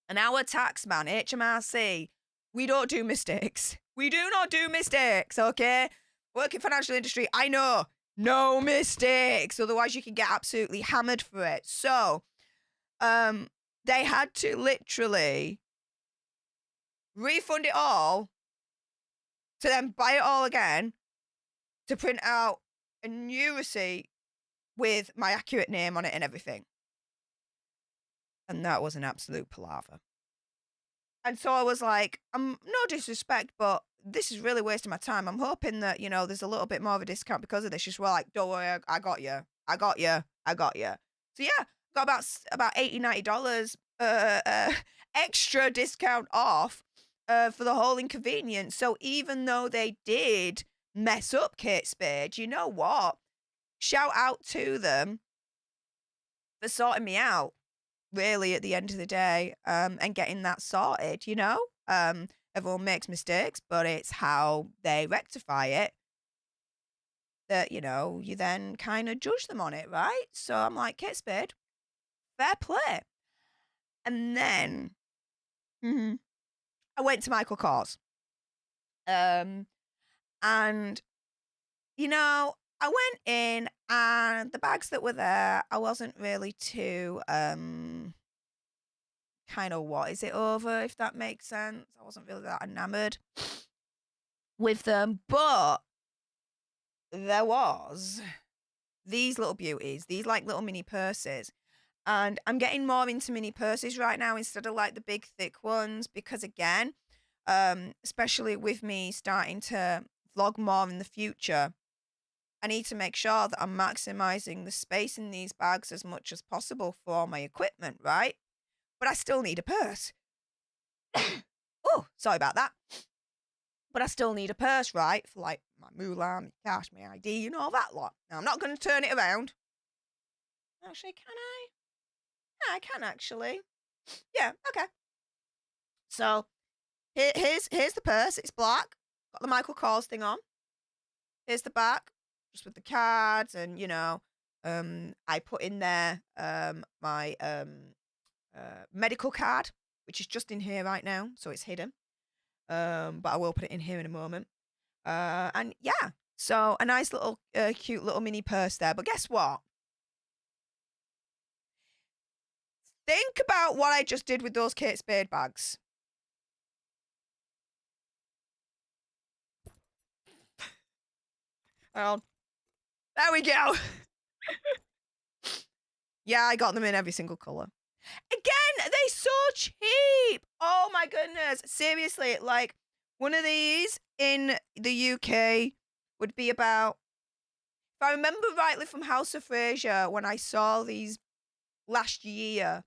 And our tax man, HMRC, we don't do mistakes. We do not do mistakes, okay? Work in financial industry, I know. No mistakes. Otherwise, you can get absolutely hammered for it. So, they had to literally refund it all to then buy it all again to print out a new receipt with my accurate name on it and everything. And that was an absolute palaver. And so I was like, no disrespect, but this is really wasting my time. I'm hoping that, there's a little bit more of a discount because of this. Just were like, don't worry, I got you. I got you. I got you. So yeah, got about $80-90 extra discount off for the whole inconvenience. So even though they did mess up Kate Spade, you know what? Shout out to them for sorting me out, really, at the end of the day, and getting that sorted, you know? Everyone makes mistakes, but it's how they rectify it that, you know, you then kind of judge them on it, right? So I'm like, Kate Spade, fair play. And then I went to Michael Kors. And, you know, I went in and the bags that were there, I wasn't really too, kind of, what is it over, if that makes sense? I wasn't really that enamored with them, but there was these little beauties, these like little mini purses. And I'm getting more into mini purses right now instead of like the big thick ones because again, especially with me starting to vlog more in the future, I need to make sure that I'm maximizing the space in these bags as much as possible for all my equipment, right? But I still need a purse. Oh, sorry about that. But I still need a purse, right? For like my moolah, my cash, my ID, you know, all that lot. Now, I'm not going to turn it around. Actually, can I? Yeah, I can actually. Yeah, okay. So, here's the purse. It's black. Got the Michael Kors thing on. Here's the back, just with the cards and, you know, I put in there my medical card, which is just in here right now, so it's hidden. But I will put it in here in a moment. And yeah, so a nice little cute little mini purse there. But guess what? Think about what I just did with those Kate Spade bags. Well, there we go. Yeah, I got them in every single colour. Again, they're so cheap. Oh my goodness. Seriously, like one of these in the UK would be about, if I remember rightly from House of Fraser, when I saw these last year,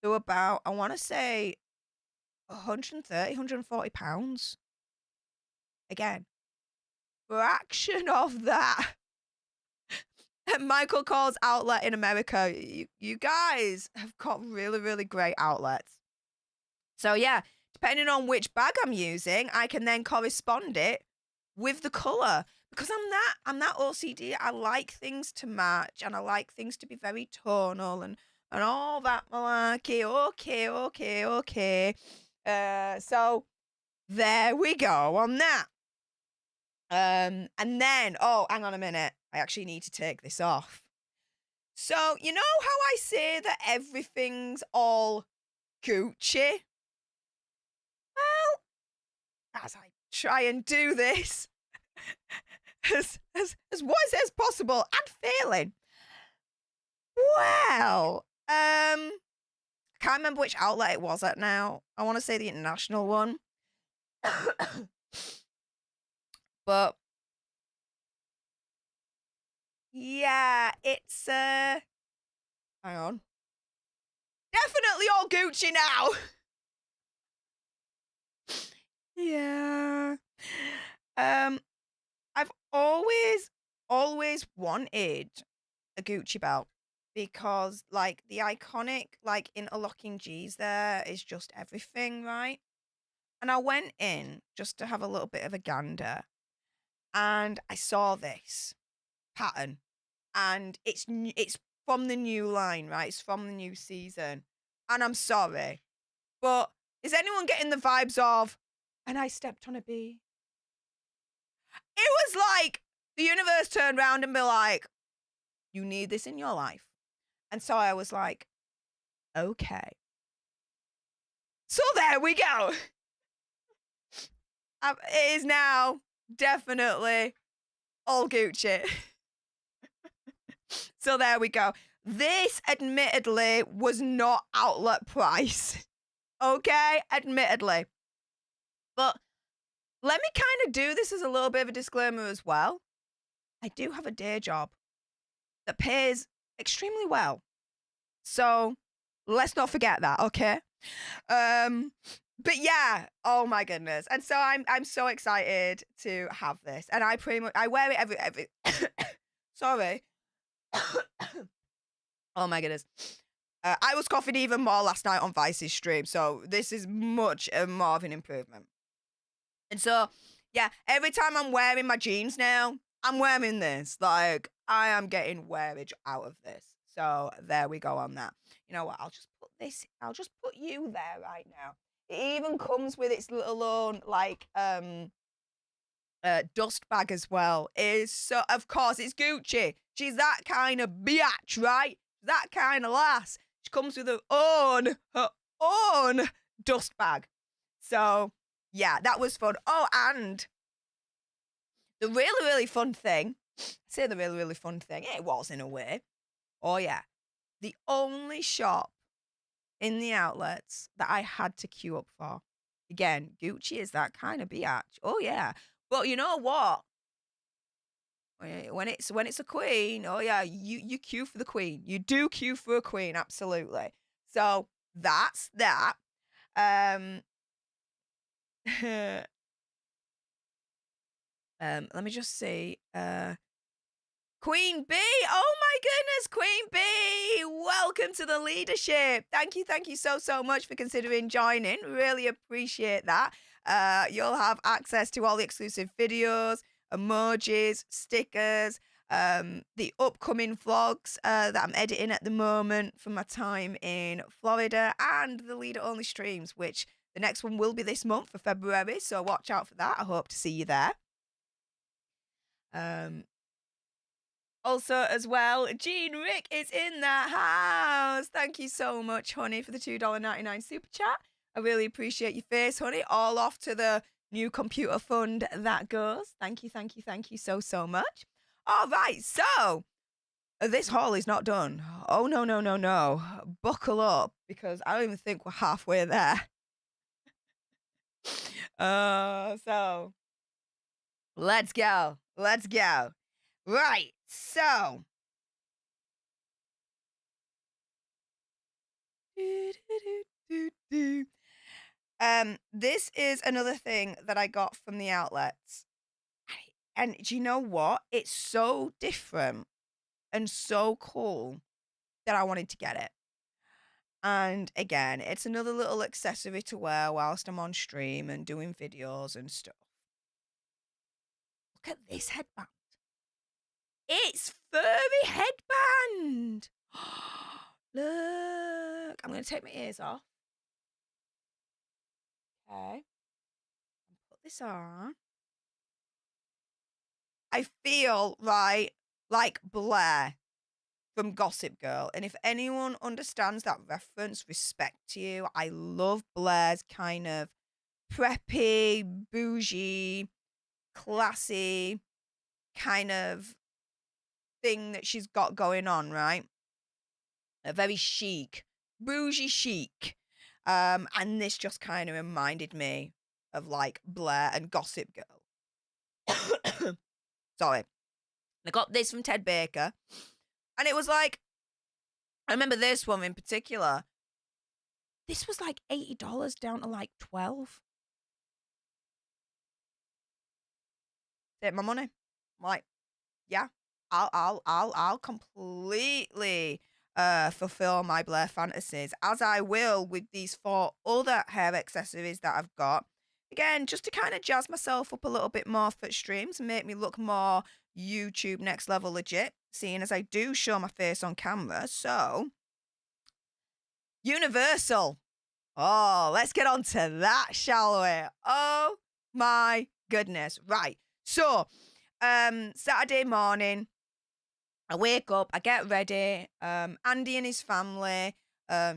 they were about, I want to say, 130, 140 pounds. Again, fraction of that at Michael Kors outlet in America. You guys have got really, really great outlets. So yeah, depending on which bag I'm using, I can then correspond it with the color because I'm that OCD. I like things to match and I like things to be very tonal and all that malarkey. Okay. So there we go on that. And then, oh, hang on a minute. I actually need to take this off. So, you know how I say that everything's all Gucci? Well, as I try and do this as wise as possible and failing. Well, I can't remember which outlet it was at now. I want to say the international one. But yeah, it's hang on. Definitely all Gucci now. Yeah. I've always wanted a Gucci belt because like the iconic like interlocking G's there is just everything, right? And I went in just to have a little bit of a gander and I saw this pattern and it's from the new line, right? It's from the new season. And I'm sorry, but is anyone getting the vibes of and I stepped on a bee? It was like the universe turned around and be like, you need this in your life. And so I was like, okay. So there we go. It is now definitely all Gucci. So there we go. This admittedly was not outlet price. Okay, admittedly. But let me kind of do this as a little bit of a disclaimer as well. I do have a day job that pays extremely well. So let's not forget that, okay? But yeah, oh my goodness. And so I'm so excited to have this. And I pretty much I wear it every sorry. Oh my goodness. I was coughing even more last night on Vice's stream, so this is much more of an improvement. And so, yeah, every time I'm wearing my jeans now, I'm wearing this. Like, I am getting wearage out of this. So there we go on that. You know what? I'll just put you there right now. It even comes with its little own, like, dust bag as well. Is so, of course, it's Gucci. She's that kind of biatch, right? That kind of lass. She comes with her own dust bag. So, yeah, that was fun. Oh, and the really, really fun thing, I say the really, really fun thing, it was in a way. Oh, yeah. The only shop in the outlets that I had to queue up for. Again, Gucci is that kind of biatch. Oh, yeah. But you know what? When it's a queen, oh yeah, you queue for the queen. You do queue for a queen, absolutely. So that's that. Let me just see. Queen B. Oh my goodness, Queen B. Welcome to the leadership. Thank you so much for considering joining. Really appreciate that. You'll have access to all the exclusive videos, emojis, stickers, the upcoming vlogs that I'm editing at the moment from my time in Florida, and the leader only streams, which the next one will be this month for February. So watch out for that. I hope to see you there. Also, as well, Jean Rick is in the house. Thank you so much, honey, for the $2.99 super chat. I really appreciate your face, honey. All off to the new computer fund that goes. Thank you so much. All right, so this haul is not done. Oh, no. Buckle up, because I don't even think we're halfway there. So let's go. Right, so this is another thing that I got from the outlets. And do you know what? It's so different and so cool that I wanted to get it. And again, it's another little accessory to wear whilst I'm on stream and doing videos and stuff. Look at this headband. It's furry headband. Look, I'm going to take my ears off. Okay. Put this on. I feel right like Blair from Gossip Girl. And if anyone understands that reference, respect to you. I love Blair's kind of preppy, bougie, classy kind of thing that she's got going on, right? A very chic, bougie chic. And this just kind of reminded me of like Blair and Gossip Girl. Sorry. I got this from Ted Baker. And it was like, I remember this one in particular. This was like $80 down to like 12. Take my money. Like, yeah, I'll completely fulfill my Blair fantasies, as I will with these 4 other hair accessories that I've got. Again, just to kind of jazz myself up a little bit more for streams and make me look more YouTube next level legit, seeing as I do show my face on camera. So, Universal. Oh, let's get on to that, shall we? Oh my goodness. Right. So, Saturday morning, I wake up, I get ready. Andy and his family.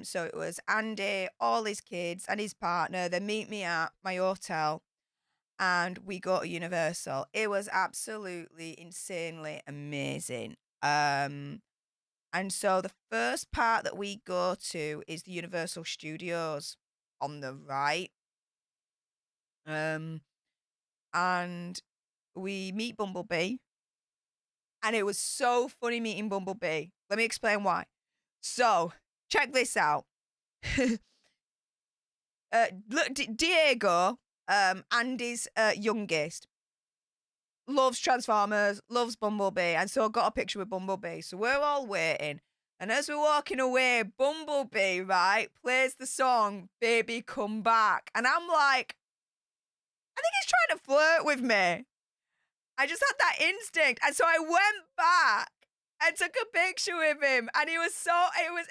So it was Andy, all his kids, and his partner. They meet me at my hotel, and we go to Universal. It was absolutely insanely amazing. And so the first part that we go to is the Universal Studios on the right. And we meet Bumblebee. And it was so funny meeting Bumblebee. Let me explain why. So, check this out. Diego, Andy's youngest, loves Transformers, loves Bumblebee, and so I got a picture with Bumblebee. So we're all waiting. And as we're walking away, Bumblebee, right, plays the song Baby Come Back. And I'm like, I think he's trying to flirt with me. I just had that instinct. And so I went back and took a picture with him. And he was so, it was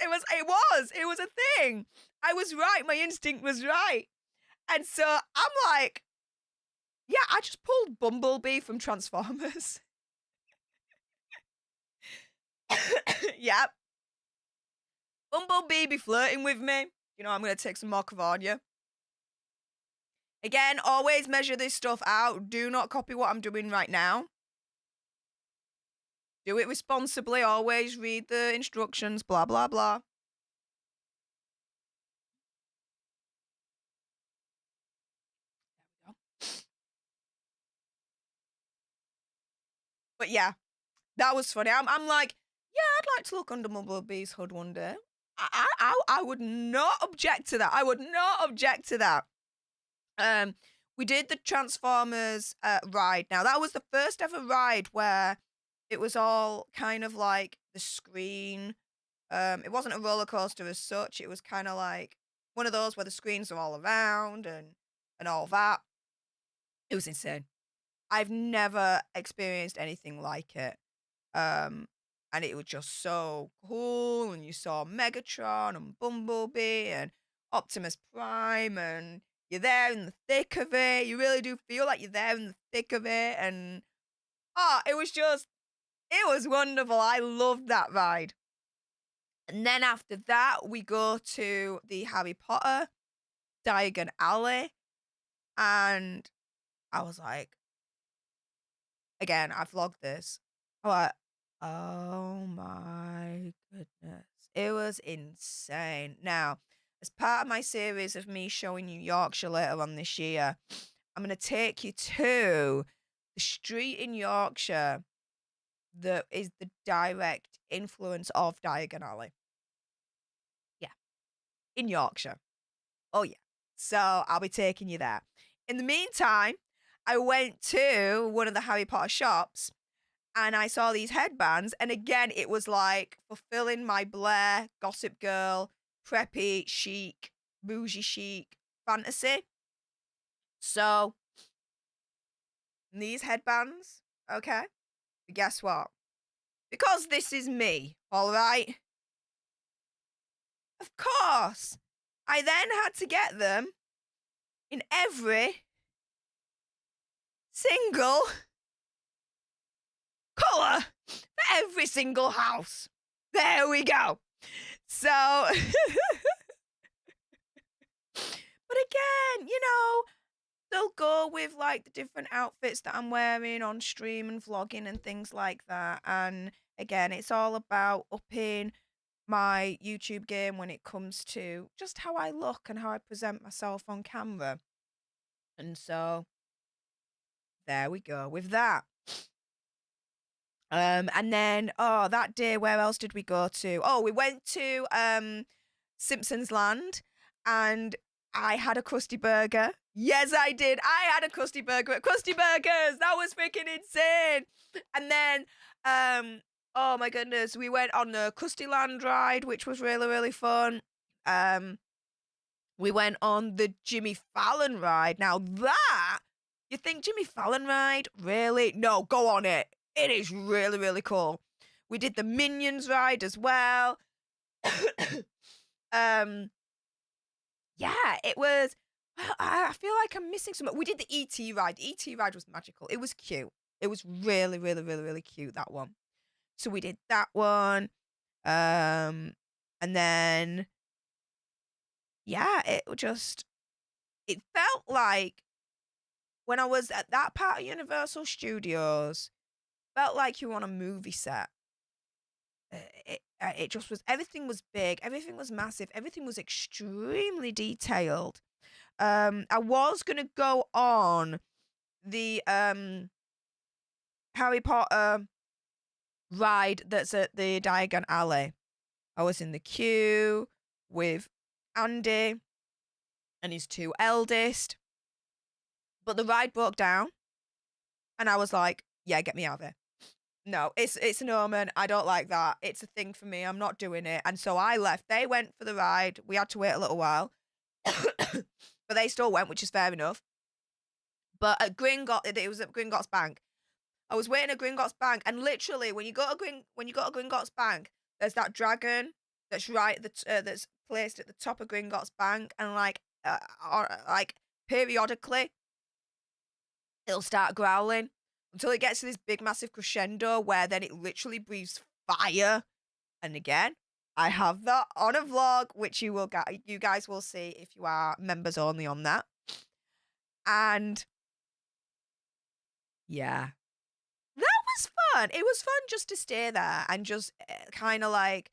a thing. I was right. My instinct was right. And so I'm like, yeah, I just pulled Bumblebee from Transformers. Yep. Bumblebee be flirting with me. You know, I'm going to take some more Cavania. Again, always measure this stuff out. Do not copy what I'm doing right now. Do it responsibly. Always read the instructions, blah, blah, blah. There we go. But yeah, that was funny. I'm like, yeah, I'd like to look under Bumblebee's hood one day. I would not object to that. I would not object to that. We did the Transformers ride. Now, that was the first ever ride where it was all kind of like the screen. It wasn't a roller coaster as such. It was kind of like one of those where the screens are all around and all that. It was insane. I've never experienced anything like it. And it was just so cool. And you saw Megatron and Bumblebee and Optimus Prime, and you're there in the thick of it. You really do feel like you're there in the thick of it. And it was wonderful. I loved that ride. And then after that, we go to the Harry Potter Diagon Alley. And I was like, again, I vlogged this. I was like, oh my goodness. It was insane. Now, as part of my series of me showing you Yorkshire later on this year, I'm going to take you to the street in Yorkshire that is the direct influence of Diagon Alley. Yeah, in Yorkshire. Oh, yeah. So I'll be taking you there. In the meantime, I went to one of the Harry Potter shops and I saw these headbands. And again, it was like fulfilling my Blair, Gossip Girl, preppy, chic, bougie chic fantasy. So these headbands, okay, but guess what? Because this is me, all right? Of course, I then had to get them in every single colour for every single house. There we go. So, but again, you know, they'll go with like the different outfits that I'm wearing on stream and vlogging and things like that. And again, it's all about upping my YouTube game when it comes to just how I look and how I present myself on camera. And so there we go with that. And then, that day, where else did we go to? Oh, we went to Simpsons Land, and I had a Krusty Burger. Yes, I did. I had a Krusty Burger at Krusty Burgers. That was freaking insane. And then, oh my goodness, we went on the Krusty Land ride, which was really, really fun. We went on the Jimmy Fallon ride. Now that, you think Jimmy Fallon ride? Really? No, go on it. It is really, really cool. We did the Minions ride as well. Yeah, it was, well, I feel like I'm missing something. We did the ET ride. The ET ride was magical. It was cute. It was really, really, really, really cute, that one. So we did that one. And then, yeah, it felt like when I was at that part of Universal Studios, felt like you were on a movie set. It just was, everything was big, everything was massive, everything was extremely detailed. I was gonna go on the Harry Potter ride that's at the Diagon Alley. I was in the queue with Andy and his two eldest. But the ride broke down, and I was like, yeah, get me out of here. No, it's an omen. I don't like that. It's a thing for me. I'm not doing it. And so I left. They went for the ride. We had to wait a little while. But they still went, which is fair enough. But at it was at Gringotts Bank. I was waiting at Gringotts Bank, and literally, when you go to Gringotts Bank, there's that dragon that's that's placed at the top of Gringotts Bank, and like periodically, it'll start growling until it gets to this big, massive crescendo where then it literally breathes fire. And again, I have that on a vlog, which you guys will see if you are members only on that. And yeah, that was fun. It was fun just to stay there and just kind of like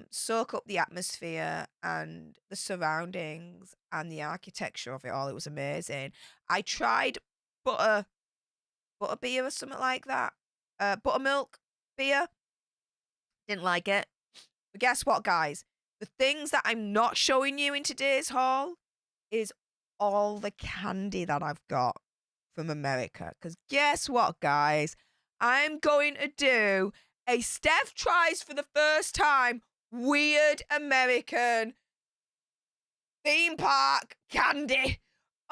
soak up the atmosphere and the surroundings and the architecture of it all. It was amazing. I tried butterbeer or something like that. Buttermilk beer. Didn't like it. But guess what, guys? The things that I'm not showing you in today's haul is all the candy that I've got from America. Because guess what, guys? I'm going to do a Stef tries for the first time weird American theme park candy.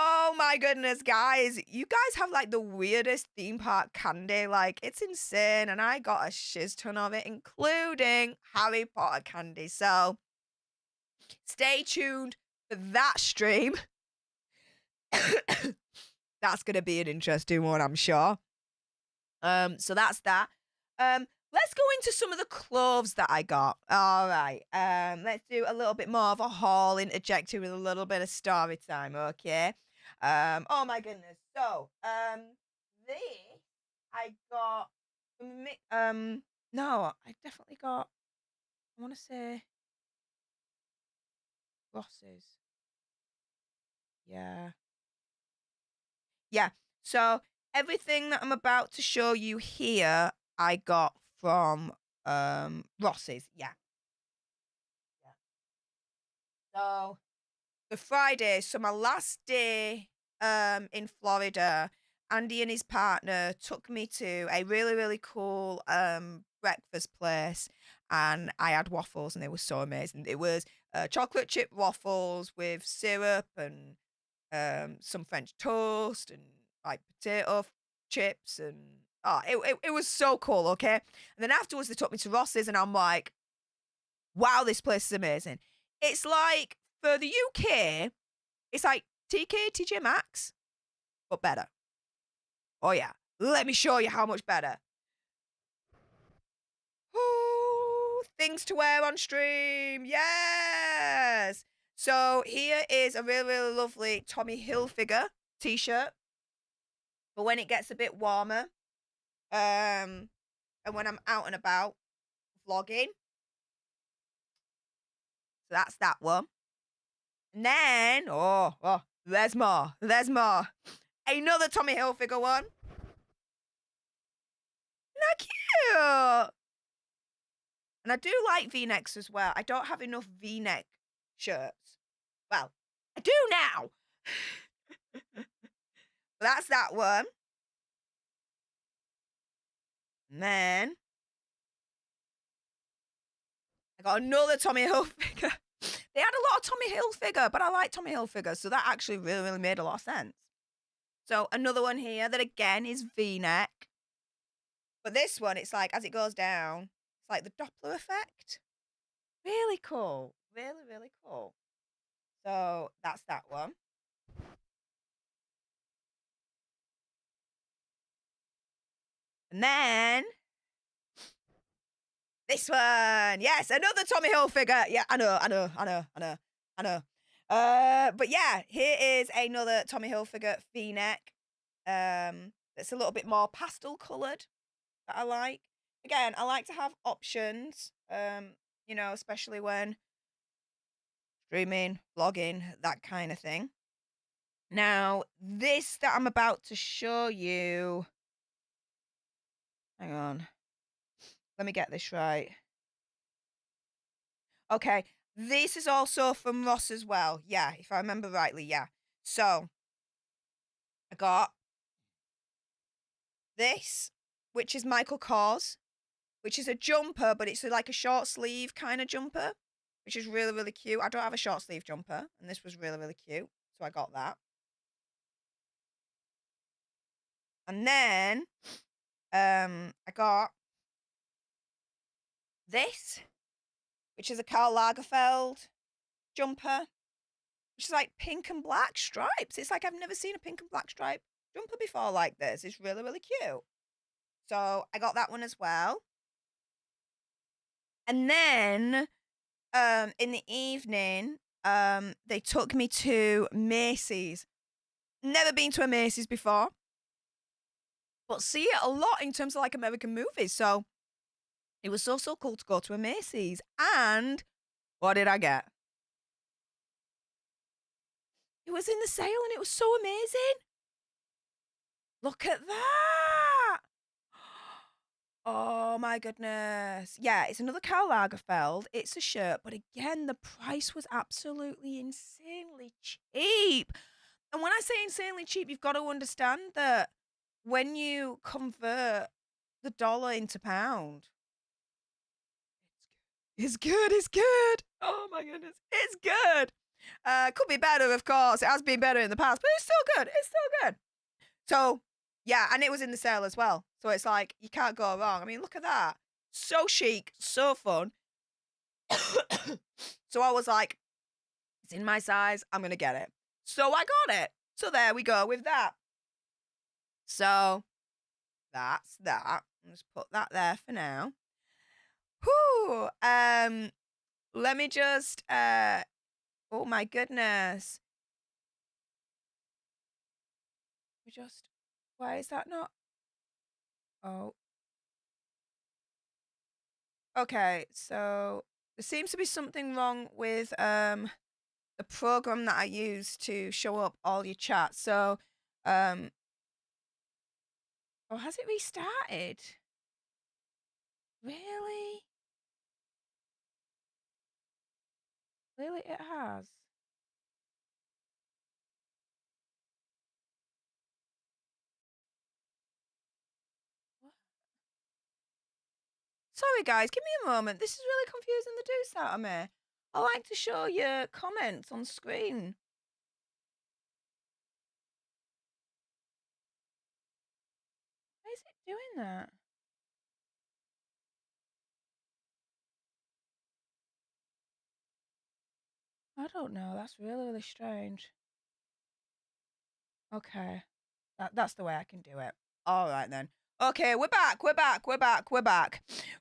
Oh my goodness, guys. You guys have like the weirdest theme park candy. Like, it's insane. And I got a shiz ton of it, including Harry Potter candy. So stay tuned for that stream. That's going to be an interesting one, I'm sure. So that's that. Let's go into some of the clothes that I got. All right. Let's do a little bit more of a haul interjected with a little bit of story time, okay? Oh my goodness. So, this I got no, I definitely got, I want to say Ross's. Yeah. Yeah. So, everything that I'm about to show you here, I got from Ross's. Yeah. So, the Friday, so my last day in Florida, Andy and his partner took me to a really, really cool breakfast place, and I had waffles, and they were so amazing. It was chocolate chip waffles with syrup and some French toast and like potato chips, and it was so cool, okay? And then afterwards they took me to Ross's, and I'm like, wow, this place is amazing. It's like, for the UK, it's like TJ Maxx, but better. Oh yeah, let me show you how much better. Oh, things to wear on stream, yes! So here is a really, really lovely Tommy Hilfiger t-shirt for when it gets a bit warmer, and when I'm out and about vlogging. So that's that one. And then, there's more. Another Tommy Hilfiger one. Isn't that cute? And I do like V-necks as well. I don't have enough V-neck shirts. Well, I do now. But that's that one. And then I got another Tommy Hilfiger. They had a lot of Tommy Hilfiger, but I like Tommy Hilfiger, so that actually really, really made a lot of sense. So another one here that again is V-neck. But this one, it's like, as it goes down, it's like the Doppler effect. Really cool. Really, really cool. So that's that one. And then this one. Yes, another Tommy Hilfiger. Yeah, I know. But yeah, here is another Tommy Hilfiger V-neck. That's a little bit more pastel coloured that I like. Again, I like to have options, you know, especially when streaming, vlogging, that kind of thing. Now, this that I'm about to show you, hang on, let me get this right. Okay, This is also from Ross as well. Yeah, if I remember rightly, yeah. So I got this, which is Michael Kors, which is a jumper, but it's like a short sleeve kind of jumper, which is really, really cute. I don't have a short sleeve jumper, and this was really, really cute. So I got that. And then I got this, which is a Karl Lagerfeld jumper, which is like pink and black stripes. It's like I've never seen a pink and black stripe jumper before like this. It's really, really cute. So I got that one as well. And then in the evening, they took me to Macy's. Never been to a Macy's before, but see it a lot in terms of like American movies. So it was so cool to go to a Macy's. And what did I get? It was in the sale and it was so amazing. Look at that. Oh my goodness. Yeah, it's another Karl Lagerfeld. It's a shirt, but again, the price was absolutely insanely cheap. And when I say insanely cheap, you've got to understand that when you convert the dollar into pound, it's good. It's good. Oh my goodness. It's good. Could be better, of course. It has been better in the past, but it's still good. It's still good. So, yeah, and it was in the sale as well. So it's like, you can't go wrong. I mean, look at that. So chic, so fun. So I was like, it's in my size. I'm going to get it. So I got it. So there we go with that. So that's that. Let's put that there for now. Whew. Let me just, oh my goodness. Why is that not? Oh. Okay, so there seems to be something wrong with the program that I use to show up all your chats. So, oh, has it restarted? Really? Really, it has. What? Sorry, guys, give me a moment. This is really confusing the deuce out of me. I like to show your comments on screen. Why is it doing that? I don't know. That's really, really strange. Okay. That's the way I can do it. All right, then. Okay, we're back.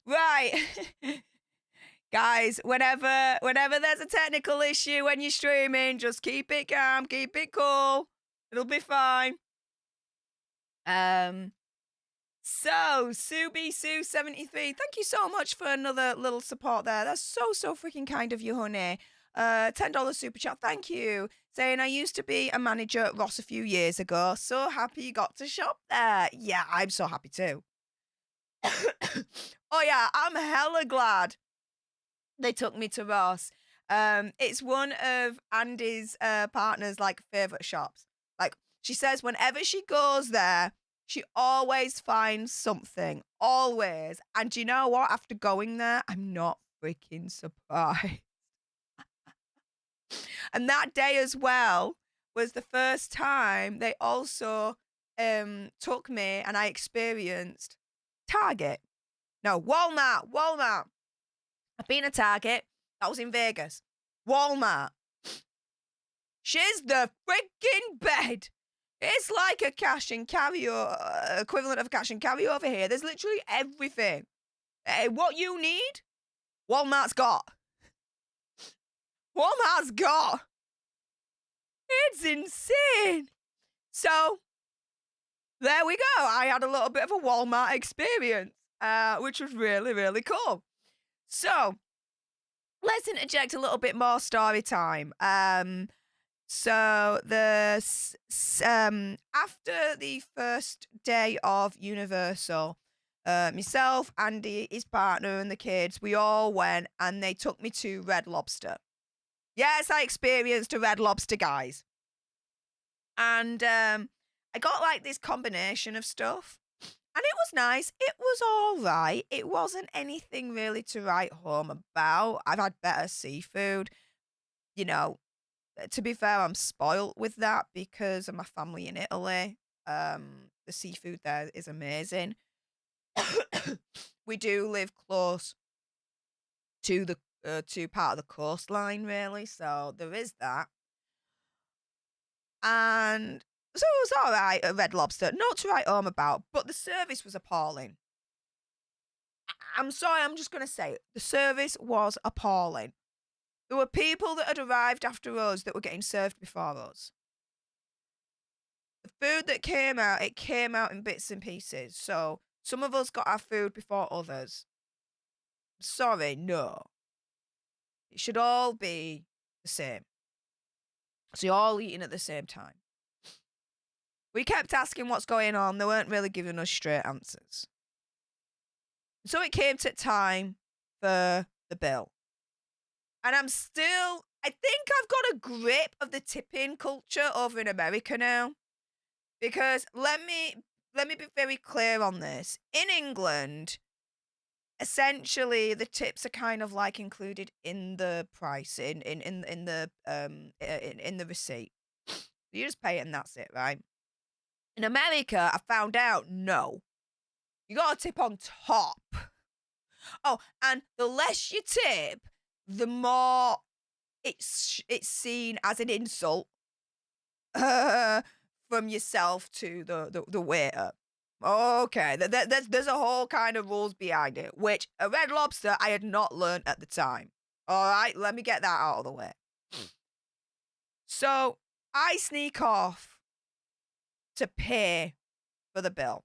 Right. Guys, whenever there's a technical issue when you're streaming, just keep it calm, keep it cool. It'll be fine. So Subi Sue 73, thank you so much for another little support there. That's so freaking kind of you, honey. $10 super chat, thank you. Saying I used to be a manager at Ross a few years ago. So happy you got to shop there. Yeah, I'm so happy too. Oh yeah, I'm hella glad they took me to Ross. It's one of Andy's partner's like favorite shops. Like she says, whenever she goes there, she always finds something. Always. And you know what? After going there, I'm not freaking surprised. And that day as well was the first time they also took me and I experienced Target. No, Walmart. I've been at Target. That was in Vegas. Walmart. She's the freaking bed. It's like a cash and carry equivalent of a cash and carry over here. There's literally everything. Hey, what you need, Walmart's got. Walmart's got. It's insane. So there we go. I had a little bit of a Walmart experience, which was really, really cool. So let's interject a little bit more story time. So the after the first day of Universal, myself, Andy, his partner, and the kids, we all went and they took me to Red Lobster. Yes, I experienced a Red Lobster, guys. And I got like this combination of stuff. And it was nice. It was all right. It wasn't anything really to write home about. I've had better seafood. You know, to be fair, I'm spoilt with that because of my family in Italy. The seafood there is amazing. We do live close to the to part of the coastline, really, so there is that. And so it was all right at Red Lobster, not to write home about, but the service was appalling. I'm sorry, I'm just going to say it. The service was appalling. There were people that had arrived after us that were getting served before us. The food that came out, it came out in bits and pieces. So some of us got our food before others. Sorry, no. It should all be the same. So you're all eating at the same time. We kept asking what's going on. They weren't really giving us straight answers. So it came to time for the bill. And I think I've got a grip of the tipping culture over in America now. Because let me be very clear on this. In England, essentially the tips are kind of like included in the price, in the receipt. You just pay it and that's it, right? In America, I found out, no. You got to tip on top. Oh, and the less you tip, the more it's seen as an insult from yourself to the waiter. Okay, there's a whole kind of rules behind it, which a Red Lobster I had not learned at the time. All right, let me get that out of the way. So I sneak off to pay for the bill.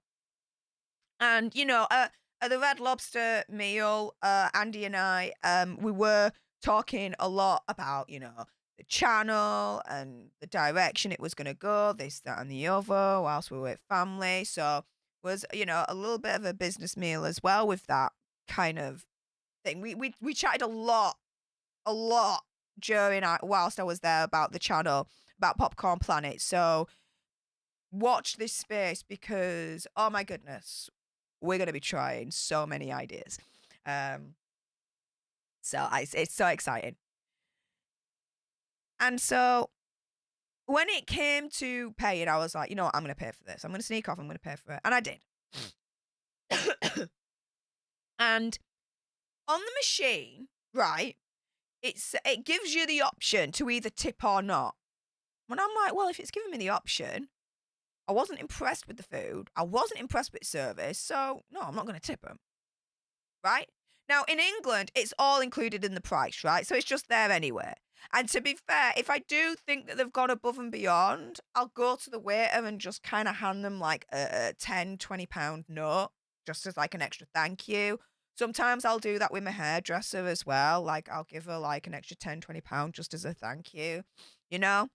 And, at the Red Lobster meal, Andy and I, we were talking a lot about, the channel and the direction it was going to go, this, that, and the other, whilst we were with family. So it was, a little bit of a business meal as well with that kind of thing. We chatted a lot whilst I was there about the channel, about Popcorn Planet. So watch this space because, oh my goodness, we're going to be trying so many ideas. It's so exciting. And so when it came to paying, I was like, you know what, I'm going to pay for this. I'm going to sneak off. I'm going to pay for it. And I did. And on the machine, right, it gives you the option to either tip or not. And I'm like, well, if it's giving me the option, I wasn't impressed with the food. I wasn't impressed with service. So, no, I'm not going to tip them. Right? Now, in England, it's all included in the price, right? So it's just there anyway. And to be fair, if I do think that they've gone above and beyond, I'll go to the waiter and just kind of hand them like a 10, 20 pound note, just as like an extra thank you. Sometimes I'll do that with my hairdresser as well. Like I'll give her like an extra 10, 20 pound just as a thank you, you know?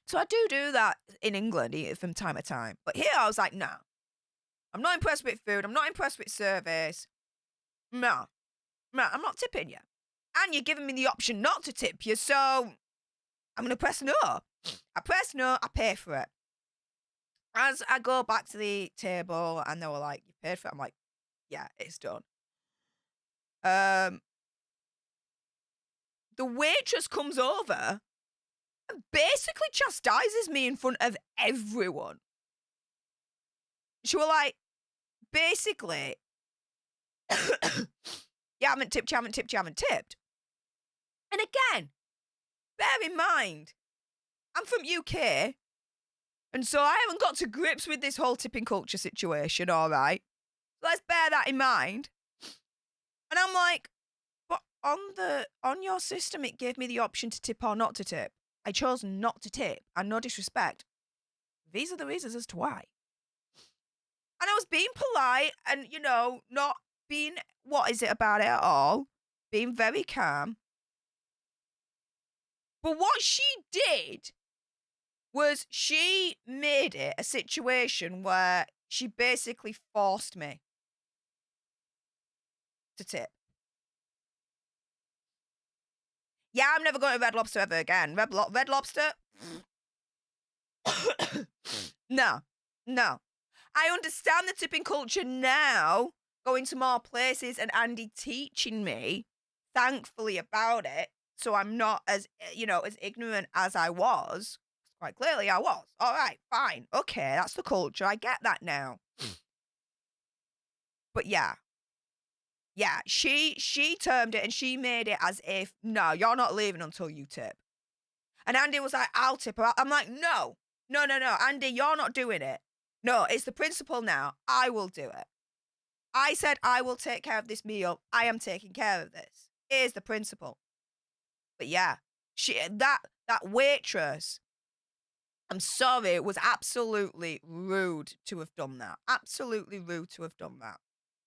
So I do that in England from time to time. But here I was like, no, I'm not impressed with food. I'm not impressed with service. No, I'm not tipping you. And you're giving me the option not to tip you, so I'm going to press no. I press no, I pay for it. As I go back to the table and they were like, you paid for it? I'm like, yeah, it's done. The waitress comes over and basically chastises me in front of everyone. She was like, basically, you haven't tipped. And again, bear in mind, I'm from UK, and so I haven't got to grips with this whole tipping culture situation, all right? Let's bear that in mind. And I'm like, but on your system, it gave me the option to tip or not to tip. I chose not to tip, and no disrespect. These are the reasons as to why. And I was being polite and, not being, what is it about it at all? Being very calm. But what she did was she made it a situation where she basically forced me to tip. Yeah, I'm never going to Red Lobster ever again. Red Lobster? No, no. I understand the tipping culture now, going to more places and Andy teaching me, thankfully, about it, so I'm not as, as ignorant as I was. Quite clearly, I was. All right, fine. Okay, that's the culture. I get that now. But yeah, yeah, she termed it and she made it as if, no, you're not leaving until you tip. And Andy was like, I'll tip her. I'm like, no, no, no, no, Andy, you're not doing it. No, it's the principle now. I will do it. I said I will take care of this meal. I am taking care of this. Here's the principle. But yeah, that waitress, I'm sorry, it was absolutely rude to have done that. Absolutely rude to have done that.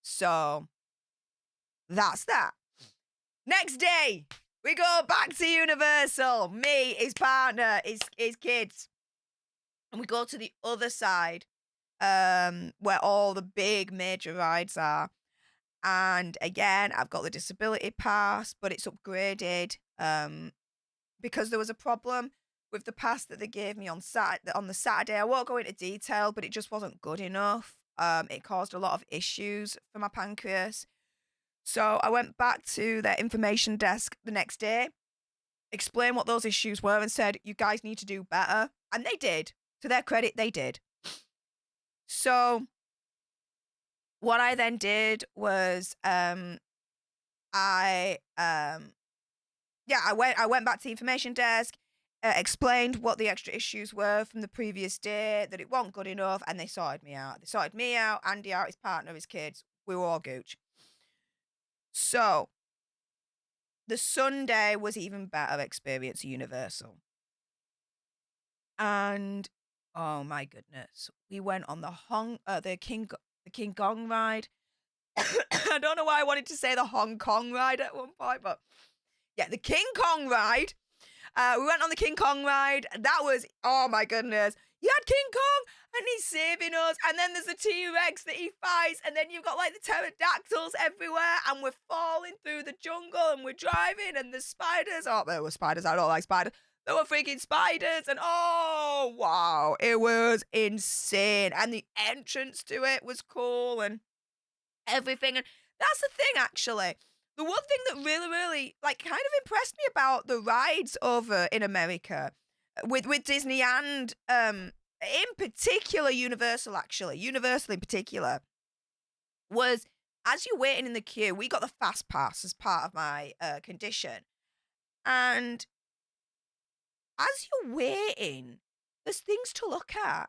So that's that. Next day, we go back to Universal. Me, his partner, his kids. And we go to the other side, where all the big major rides are. And again, I've got the disability pass, but it's upgraded because there was a problem with the pass that they gave me on the Saturday. I won't go into detail, but it just wasn't good enough. It caused a lot of issues for my pancreas. So I went back to their information desk the next day, explained what those issues were, and said, you guys need to do better. And they did. To their credit, they did. So what I then did was I went back to the information desk, explained what the extra issues were from the previous day, that it wasn't good enough, and they sorted me out. They sorted me out, Andy out, his partner, his kids. We were all gooch. So the Sunday was even better experience at Universal. And oh my goodness, we went on the King Kong ride. I don't know why I wanted to say the Hong Kong ride at one point, but yeah, the King Kong ride. We went on the King Kong ride. That was, oh my goodness. You had King Kong and he's saving us. And then there's the T-Rex that he fights. And then you've got like the pterodactyls everywhere. And we're falling through the jungle and we're driving and the spiders. Oh, there were spiders. I don't like spiders. There were freaking spiders. And oh, wow. It was insane. And the entrance to it was cool and everything. And that's the thing, actually. The one thing that really, really, kind of impressed me about the rides over in America with Disney and, in particular, Universal in particular, was as you're waiting in the queue, we got the fast pass as part of my condition. And as you're waiting, there's things to look at.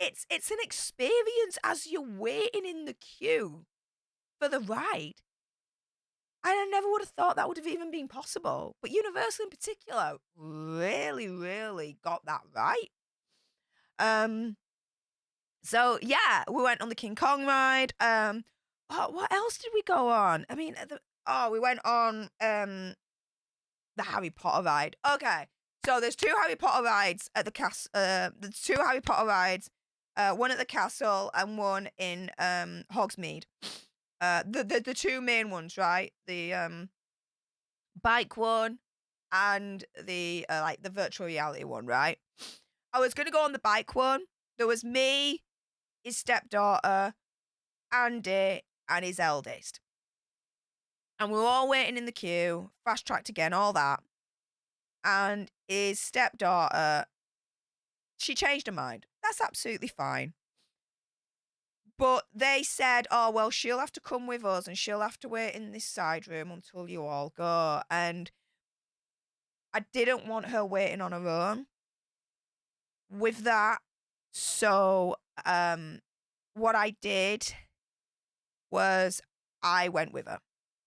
It's an experience as you're waiting in the queue for the ride. I never would have thought that would have even been possible. But Universal in particular really, really got that right. So yeah, we went on the King Kong ride. What else did we go on? I mean, we went on the Harry Potter ride. Okay, so there's 2 Harry Potter rides at the castle. There's 2 Harry Potter rides, one at the castle and one in Hogsmeade. The 2 main ones, right? The bike one and the the virtual reality one, right? I was gonna go on the bike one. There was me, his stepdaughter, Andy, and his eldest. And we were all waiting in the queue, fast tracked again, all that. And his stepdaughter, she changed her mind. That's absolutely fine. But they said, oh, well, she'll have to come with us and she'll have to wait in this side room until you all go. And I didn't want her waiting on her own with that. So what I did was I went with her.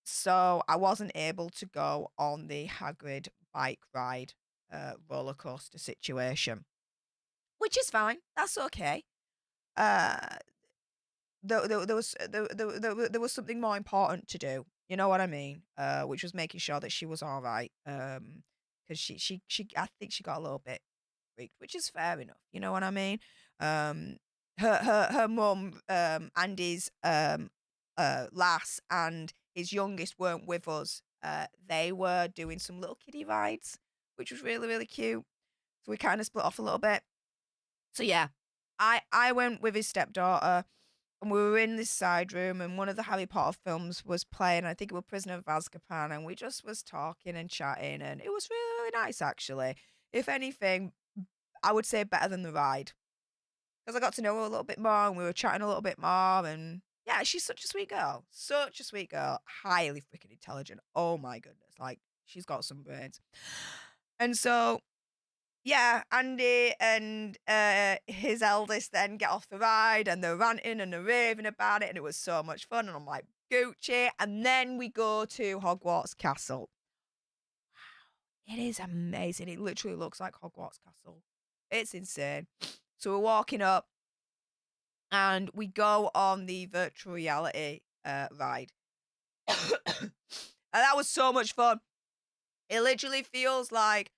So I wasn't able to go on the Hagrid bike ride roller coaster situation, which is fine. That's okay. There was something more important to do. You know what I mean? Which was making sure that she was all right. Because she I think she got a little bit freaked, which is fair enough. You know what I mean? Her mum, Andy's lass, and his youngest weren't with us they were doing some little kiddie rides, which was really, really cute. So we kind of split off a little bit. So yeah, I went with his stepdaughter, and we were in this side room, and one of the Harry Potter films was playing. I think it was Prisoner of Azkaban, and we just was talking and chatting, and it was really, really nice actually. If anything, I would say better than the ride, because I got to know her a little bit more, and we were chatting a little bit more, and yeah, she's such a sweet girl, such a sweet girl, highly freaking intelligent. Oh my goodness, like she's got some brains, and so yeah, Andy and his eldest then get off the ride and they're ranting and they're raving about it, and it was so much fun. And I'm like, Gucci. And then we go to Hogwarts Castle. It is amazing. It literally looks like Hogwarts Castle. It's insane. So we're walking up and we go on the virtual reality ride. And that was so much fun. It literally feels like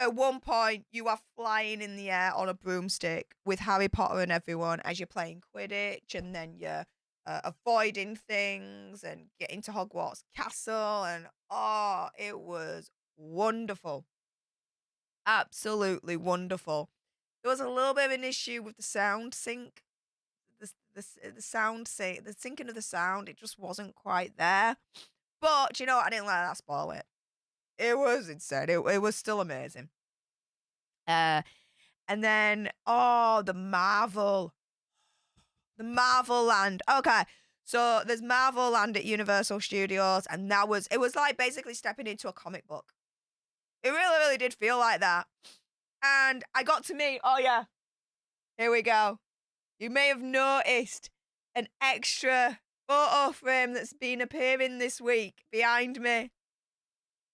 at one point you are flying in the air on a broomstick with Harry Potter and everyone as you're playing Quidditch, and then you're avoiding things and getting to Hogwarts Castle, and oh, it was wonderful. Absolutely wonderful. There was a little bit of an issue with the sound sync. The sound sync, the syncing of the sound, it just wasn't quite there. But you know what? I didn't let that spoil it. It was insane. It was still amazing. Uh, and then, oh, the Marvel Land. Okay, so there's Marvel Land at Universal Studios, and it was like basically stepping into a comic book. It really, really did feel like that. And I got to meet, oh yeah, here we go. You may have noticed an extra photo frame that's been appearing this week behind me.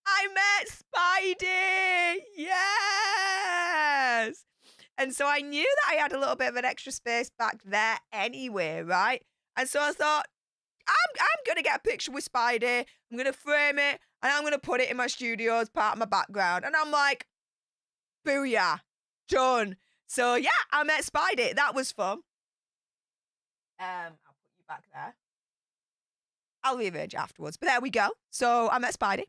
I met Spidey! Yes! And so I knew that I had a little bit of an extra space back there anyway, right? And so I thought, I'm going to get a picture with Spidey. I'm going to frame it, and I'm going to put it in my studio as part of my background. And I'm like, booyah, done. So yeah, I met Spidey. That was fun. I'll put you back there. I'll rearrange it afterwards. But there we go. So I met Spidey.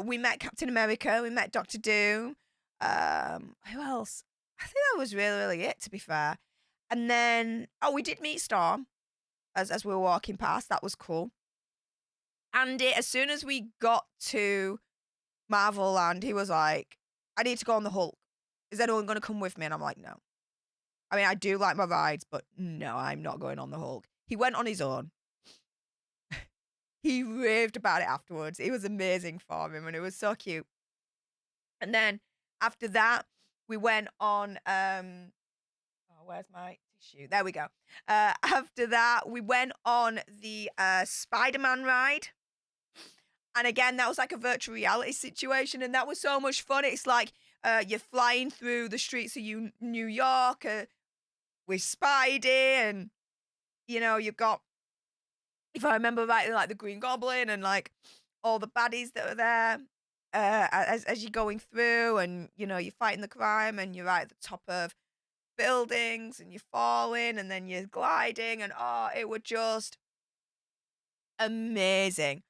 We met Captain America. We met Doctor Doom. Who else? I think that was really, really it, to be fair. And then, oh, we did meet Storm as we were walking past. That was cool. And as soon as we got to Marvel Land, he was like, I need to go on the Hulk. Is anyone going to come with me? And I'm like, no. I mean, I do like my rides, but no, I'm not going on the Hulk. He went on his own. He raved about it afterwards. It was amazing for him, and it was so cute. And then after that, we went on where's my tissue? There we go. After that, we went on the Spider-Man ride. And again, that was like a virtual reality situation, and that was so much fun. It's like you're flying through the streets of New York with Spidey, and you know, you've got, if I remember rightly, like the Green Goblin and like all the baddies that are there as you're going through, and you know, you're fighting the crime, and you're right at the top of buildings, and you're falling, and then you're gliding, and oh, it was just amazing.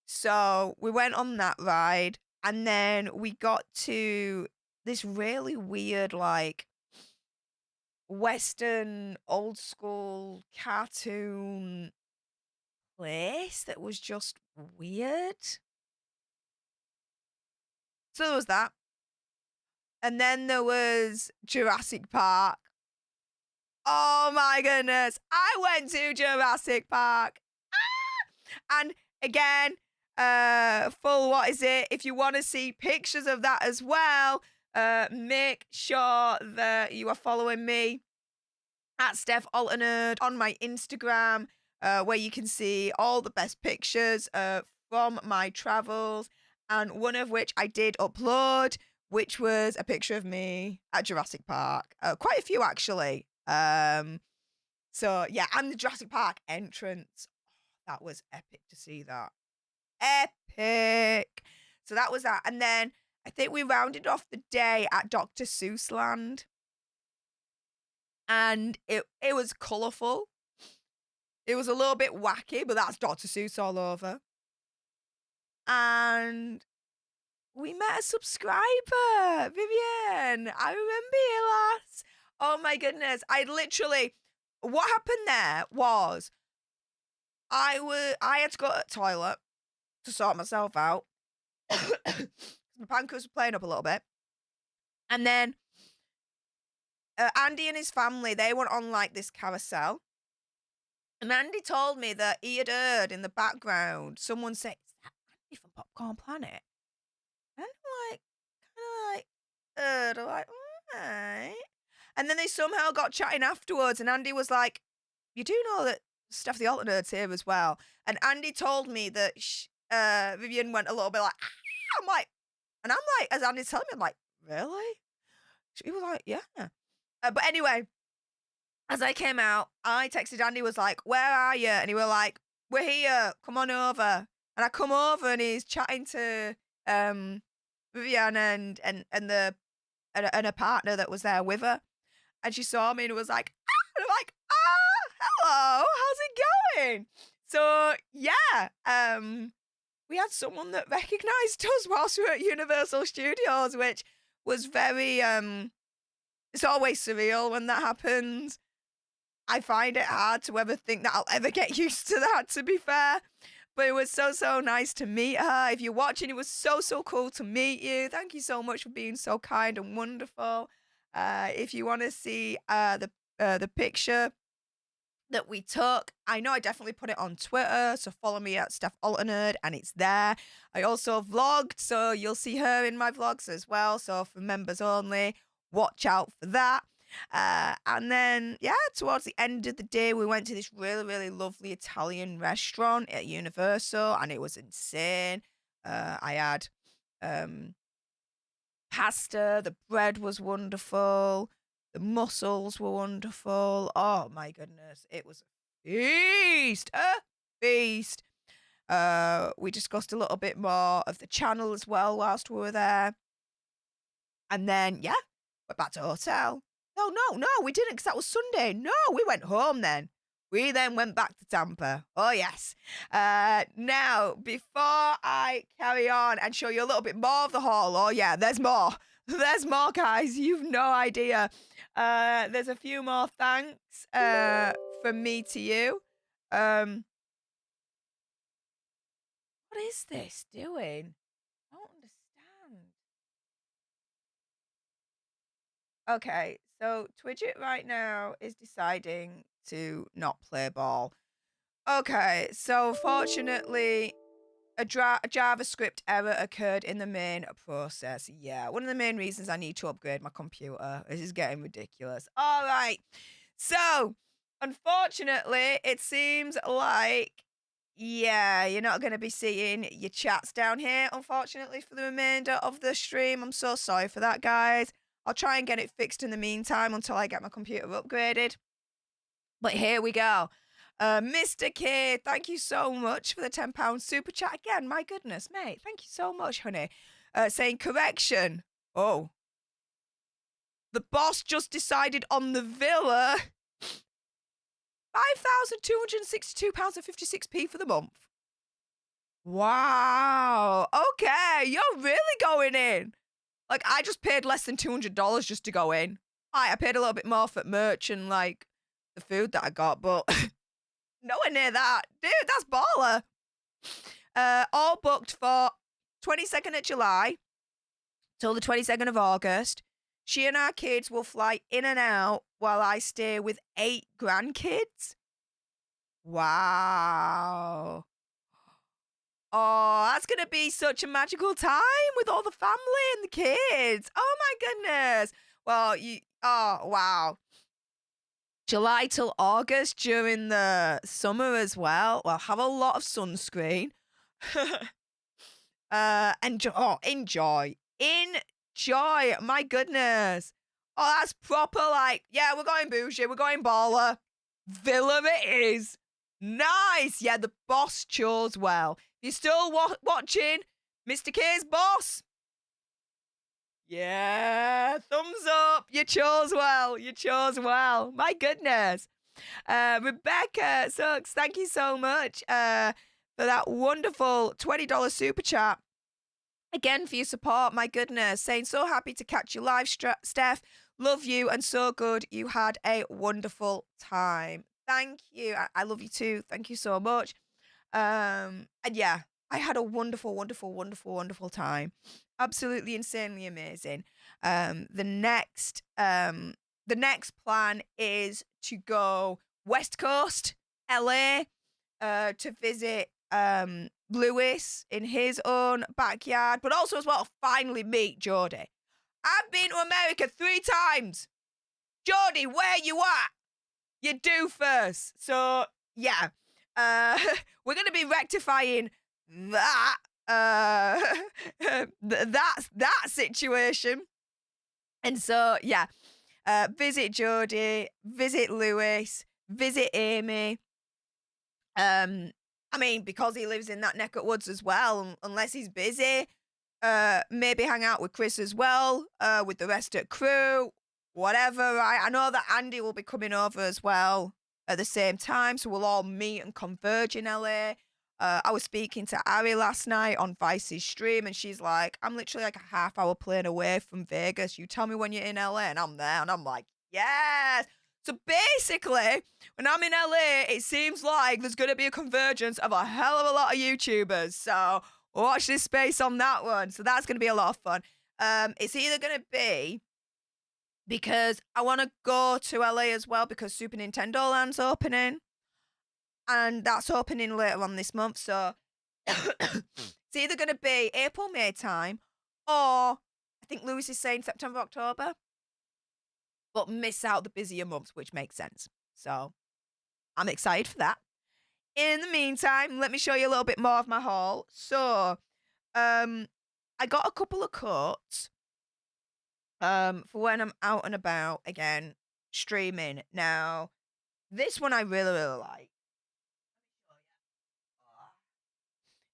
So we went on that ride, and then we got to this really weird, like Western old school cartoon place that was just weird. So there was that. And then there was Jurassic Park. Oh my goodness. I went to Jurassic Park. Ah! And again, full what is it? If you want to see pictures of that as well, make sure that you are following me at Stef The Alter Nerd on my Instagram, where you can see all the best pictures from my travels, and one of which I did upload, which was a picture of me at Jurassic Park. Quite a few, actually. So, yeah, and the Jurassic Park entrance. Oh, that was epic to see that. Epic. So that was that. And then I think we rounded off the day at Dr. Seuss Land. And it was colourful. It was a little bit wacky, but that's Dr. Seuss all over. and we met a subscriber, Vivian. I remember you, lass. Oh my goodness. What happened there was I had to go to the toilet to sort myself out. My pancreas were playing up a little bit. And then Andy and his family, they went on like this carousel. And Andy told me that he had heard in the background someone say, "Is that Andy from Popcorn Planet?" And I'm like, kind of like, all right. And then they somehow got chatting afterwards, and Andy was like, "You do know that Stef The Alter Nerd's here as well." And Andy told me that Vivian went a little bit like, "Ah!" I'm like, as Andy's telling me, I'm like, "Really?" She was like, "Yeah." But anyway, as I came out, I texted Andy, was like, "Where are you?" And he was like, "We're here. Come on over." And I come over, and he's chatting to Vivian and a partner that was there with her. And she saw me and was like, "Ah!" And I'm like, "Hello, how's it going?" So yeah, we had someone that recognized us whilst we were at Universal Studios, which was very it's always surreal when that happens. I find it hard to ever think that I'll ever get used to that, to be fair. But it was so nice to meet her. If you're watching, it was so cool to meet you. Thank you so much for being so kind and wonderful. If you want to see the picture that we took, I know I definitely put it on Twitter, so follow me at Stef Alter Nerd, and it's there. I also vlogged, so you'll see her in my vlogs as well. So for members only, watch out for that. And then, yeah, towards the end of the day, we went to this really lovely Italian restaurant at Universal, and it was insane. I had pasta, the bread was wonderful, the mussels were wonderful. Oh my goodness, it was a feast, We discussed a little bit more of the channel as well whilst we were there. And then, yeah, went back to the hotel. No, we didn't, because that was Sunday. No, we went home then. We then went back to Tampa. Oh, yes. Now, before I carry on and show you a little bit more of the haul, oh, yeah, there's more. There's more, guys. You've no idea. There's a few more thanks from me to you. What is this doing? I don't understand. Okay, so Twidget right now is deciding to not play ball. Okay, so fortunately, a JavaScript error occurred in the main process. Yeah, one of the main reasons I need to upgrade my computer. This is getting ridiculous. All right, so unfortunately, it seems like, yeah, you're not going to be seeing your chats down here, unfortunately, for the remainder of the stream. I'm so sorry for that, guys. I'll try and get it fixed in the meantime until I get my computer upgraded. But here we go. Mr. K, thank you so much for the £10 super chat again. My goodness, mate. Thank you so much, honey. Saying correction. Oh. The boss just decided on the villa. £5,262.56p for the month. Wow. Okay, you're really going in. Like, I just paid less than $200 just to go in. I paid a little bit more for merch and, like, the food that I got, but nowhere near that. Dude, that's baller. All booked for 22nd of July till the 22nd of August. She and our kids will fly in and out while I stay with 8 grandkids. Wow. Oh, that's going to be such a magical time with all the family and the kids. Oh, my goodness. Well, oh, wow. July till August during the summer as well. Well, have a lot of sunscreen. Enjoy. My goodness. Oh, that's proper, like, yeah, we're going bougie. We're going baller. Villa it is. Nice. Yeah, the boss chose well. If you're still watching, Mr. K's boss. Yeah, thumbs up. You chose well. My goodness. Rebecca Sucks, thank you so much for that wonderful $20 super chat. Again, for your support, my goodness. Saying, so happy to catch you live, Steph. Love you and so good. You had a wonderful time. Thank you. I love you too. Thank you so much. And yeah, I had a wonderful, wonderful, wonderful, wonderful time. Absolutely insanely amazing. The next plan is to go West Coast, LA, to visit Lewis in his own backyard, but also as well finally meet Geordie. I've been to America 3 times. Geordie, where you at? You do first. So yeah, we're gonna be rectifying that that situation. And so yeah, visit Geordie, visit Lewis, visit Amy. I mean, because he lives in that neck of woods as well, unless he's busy, maybe hang out with Chris as well, with the rest of the crew, whatever, right? I know that Andy will be coming over as well at the same time, so we'll all meet and converge in LA. I was speaking to Ari last night on Vice's stream, and she's like, I'm literally like a half-hour plane away from Vegas. You tell me when you're in LA, and I'm there, and I'm like, yes! So basically, when I'm in LA, it seems like there's going to be a convergence of a hell of a lot of YouTubers. So watch this space on that one. So that's going to be a lot of fun. It's either going to be because I want to go to LA as well because Super Nintendo Land's opening. And that's opening later on this month. So it's either going to be April, May time, or I think Lewis is saying September, October. But miss out the busier months, which makes sense. So I'm excited for that. In the meantime, let me show you a little bit more of my haul. So I got a couple of coats for when I'm out and about again, streaming. Now, this one I really, really like.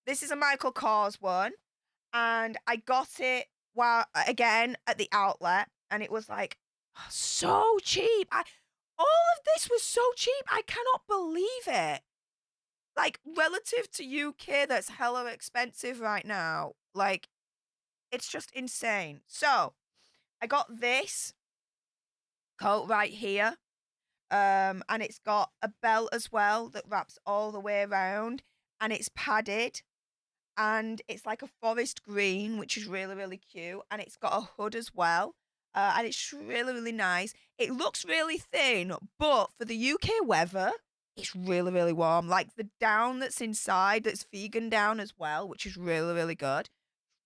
This is a Michael Kors one, and I got it again at the outlet, and it was like so cheap. All of this was so cheap. I cannot believe it. Like, relative to UK, that's hella expensive right now. Like, it's just insane. So, I got this coat right here. And it's got a belt as well that wraps all the way around. And it's padded. And it's like a forest green, which is really, really cute. And it's got a hood as well. And it's really, really nice. It looks really thin, but for the UK weather, it's really, really warm. Like the down that's inside, that's vegan down as well, which is really, really good.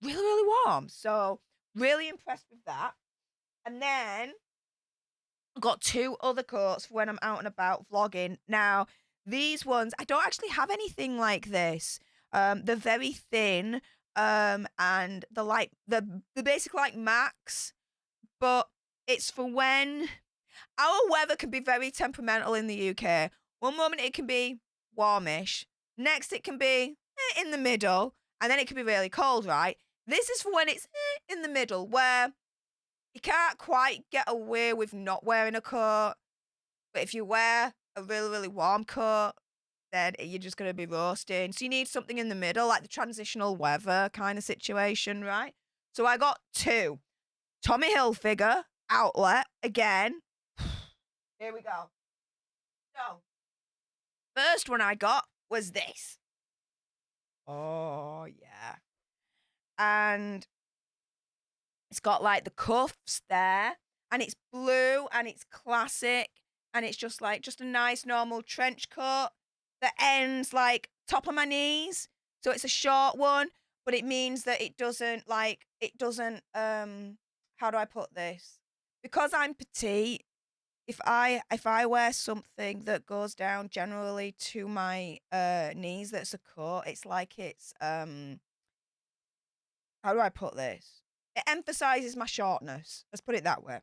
Really, really warm. So really impressed with that. And then I've got 2 other coats for when I'm out and about vlogging. Now, these ones, I don't actually have anything like this. They're very thin, and they're basic like Max. But it's for when our weather can be very temperamental in the UK. One moment it can be warmish, next it can be in the middle, and then it can be really cold, right? This is for when it's in the middle, where you can't quite get away with not wearing a coat. But if you wear a really, really warm coat, then you're just going to be roasting. So you need something in the middle, like the transitional weather kind of situation, right? So I got 2. Tommy Hilfiger outlet again. Here we go. So, first one I got was this. Oh, yeah. And it's got like the cuffs there, and it's blue, and it's classic, and it's just a nice normal trench coat that ends like top of my knees. So it's a short one, but it means that it doesn't how do I put this? Because I'm petite, if I wear something that goes down generally to my knees that's a coat, it's like it's how do I put this? It emphasizes my shortness. Let's put it that way.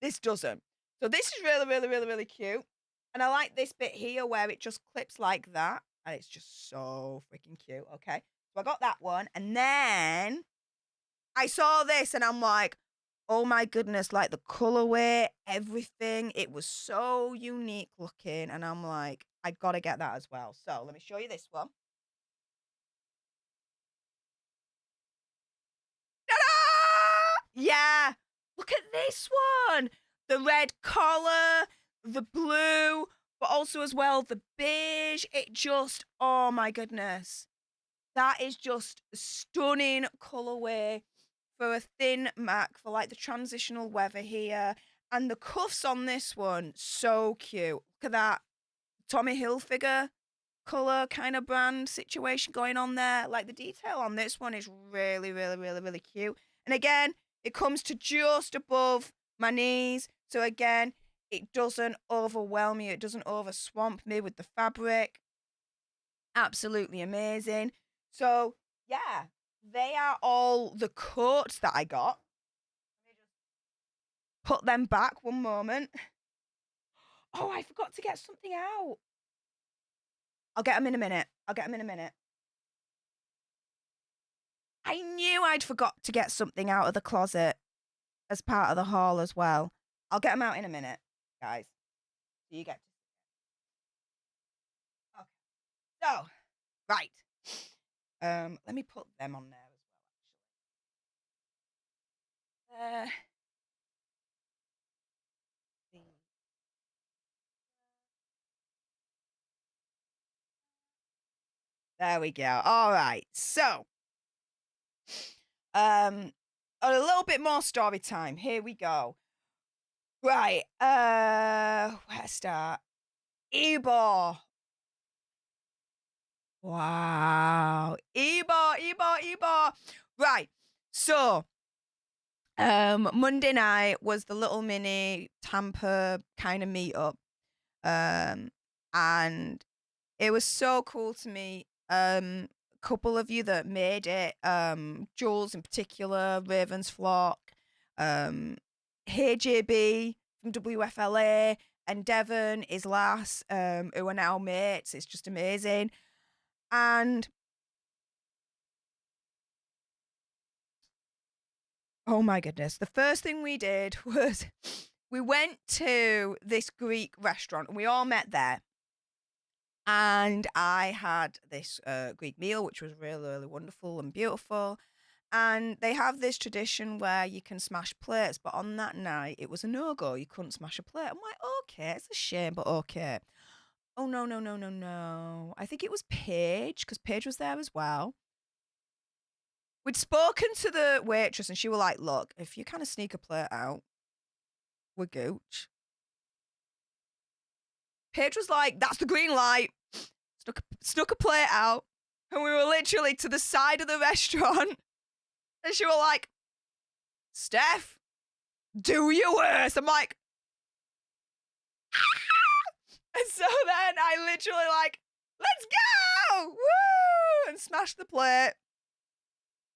This doesn't. So this is really, really, really, really cute. And I like this bit here where it just clips like that. And it's just so freaking cute. Okay. So I got that one. And then I saw this and I'm like, oh my goodness, like the colorway, everything. It was so unique looking. And I'm like, I gotta get that as well. So let me show you this one. Yeah. Look at this one. The red collar, the blue, but also as well the beige. It just, oh my goodness. That is just a stunning colorway for a thin Mac for like the transitional weather here. And the cuffs on this one, so cute. Look at that. Tommy Hilfiger color kind of brand situation going on there. Like the detail on this one is really, really, really, really cute. And again, it comes to just above my knees. So again, it doesn't overwhelm me. It doesn't overswamp me with the fabric. Absolutely amazing. So yeah, they are all the coats that I got. Let me just put them back one moment. Oh, I forgot to get something out. I'll get them in a minute. I knew I'd forgot to get something out of the closet as part of the haul as well. I'll get them out in a minute, guys. So you get to. Okay. So, right. Let me put them on there as well, actually. There we go. All right. So, a little bit more story time. Here we go. Right. Where to start? Ebor. Wow. Ebor. Right. So, Monday night was the little mini Tampa kind of meetup. And it was so cool to meet a couple of you that made it. Jules in particular, Ravensflock, Hey JB from WFLA, and Devon, his lass, who are now mates. It's just amazing. And oh my goodness, the first thing we did was we went to this Greek restaurant and we all met there. And I had this Greek meal, which was really, really wonderful and beautiful. And they have this tradition where you can smash plates, but on that night, it was a no-go. You couldn't smash a plate. I'm like, okay, it's a shame, but okay. Oh, no. I think it was Paige, because Paige was there as well. We'd spoken to the waitress, and she was like, look, if you kind of sneak a plate out, we're gooch. Paige was like, that's the green light. Snuck a plate out, and we were literally to the side of the restaurant. And she was like, Steph, do your worst. I'm like, and so then I literally like, let's go, woo, and smash the plate.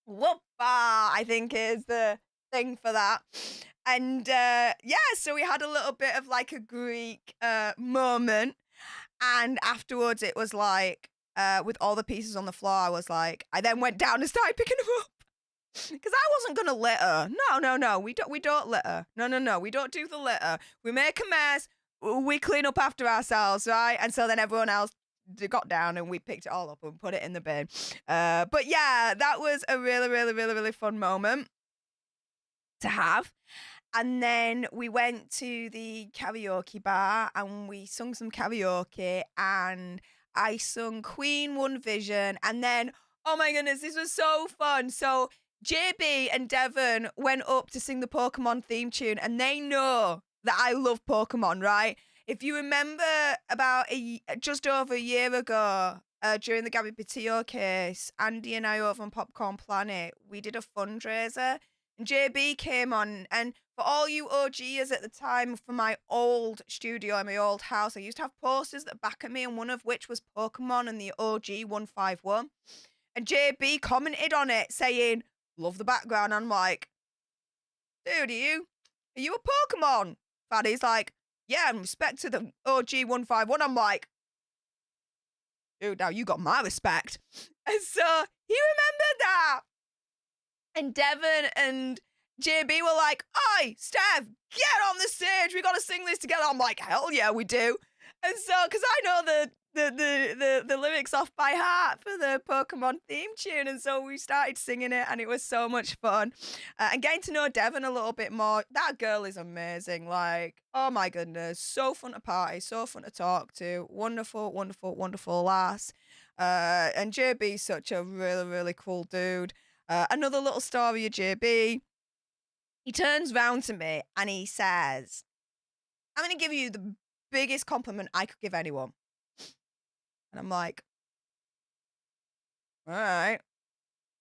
Whoopah, I think is the thing for that. And yeah, so we had a little bit of like a Greek moment. And afterwards it was like, with all the pieces on the floor, I was like, I then went down and started picking them up. Because I wasn't gonna litter. No, we don't litter. No, we don't do the litter. We make a mess, we clean up after ourselves, right? And so then everyone else got down and we picked it all up and put it in the bin. But yeah, that was a really, really, really, really fun moment to have. And then we went to the karaoke bar and we sung some karaoke, and I sung Queen One Vision. And then, oh my goodness, this was so fun. So JB and Devon went up to sing the Pokemon theme tune, and they know that I love Pokemon, right? If you remember about just over a year ago, during the Gabby Petito case, Andy and I over on Popcorn Planet, we did a fundraiser, and JB came on. And for all you OGers at the time, for my old studio in my old house, I used to have posters that back at me, and one of which was Pokemon and the OG 151. And JB commented on it saying, love the background. I'm like, dude, are you a Pokemon fan? He's like, yeah, in respect to the OG 151. I'm like, dude, now you got my respect. And so he remembered that. And Devon and JB were like, oi, Steph, get on the stage. We got to sing this together. I'm like, hell yeah, we do. And so, because I know the lyrics off by heart for the Pokemon theme tune, and so we started singing it, and it was so much fun. And getting to know Devon a little bit more. That girl is amazing. Like, oh my goodness, so fun to party, so fun to talk to. Wonderful, wonderful, wonderful lass. And JB's such a really, really cool dude. Another little story of JB. He turns round to me and he says, I'm going to give you the biggest compliment I could give anyone. And I'm like, all right.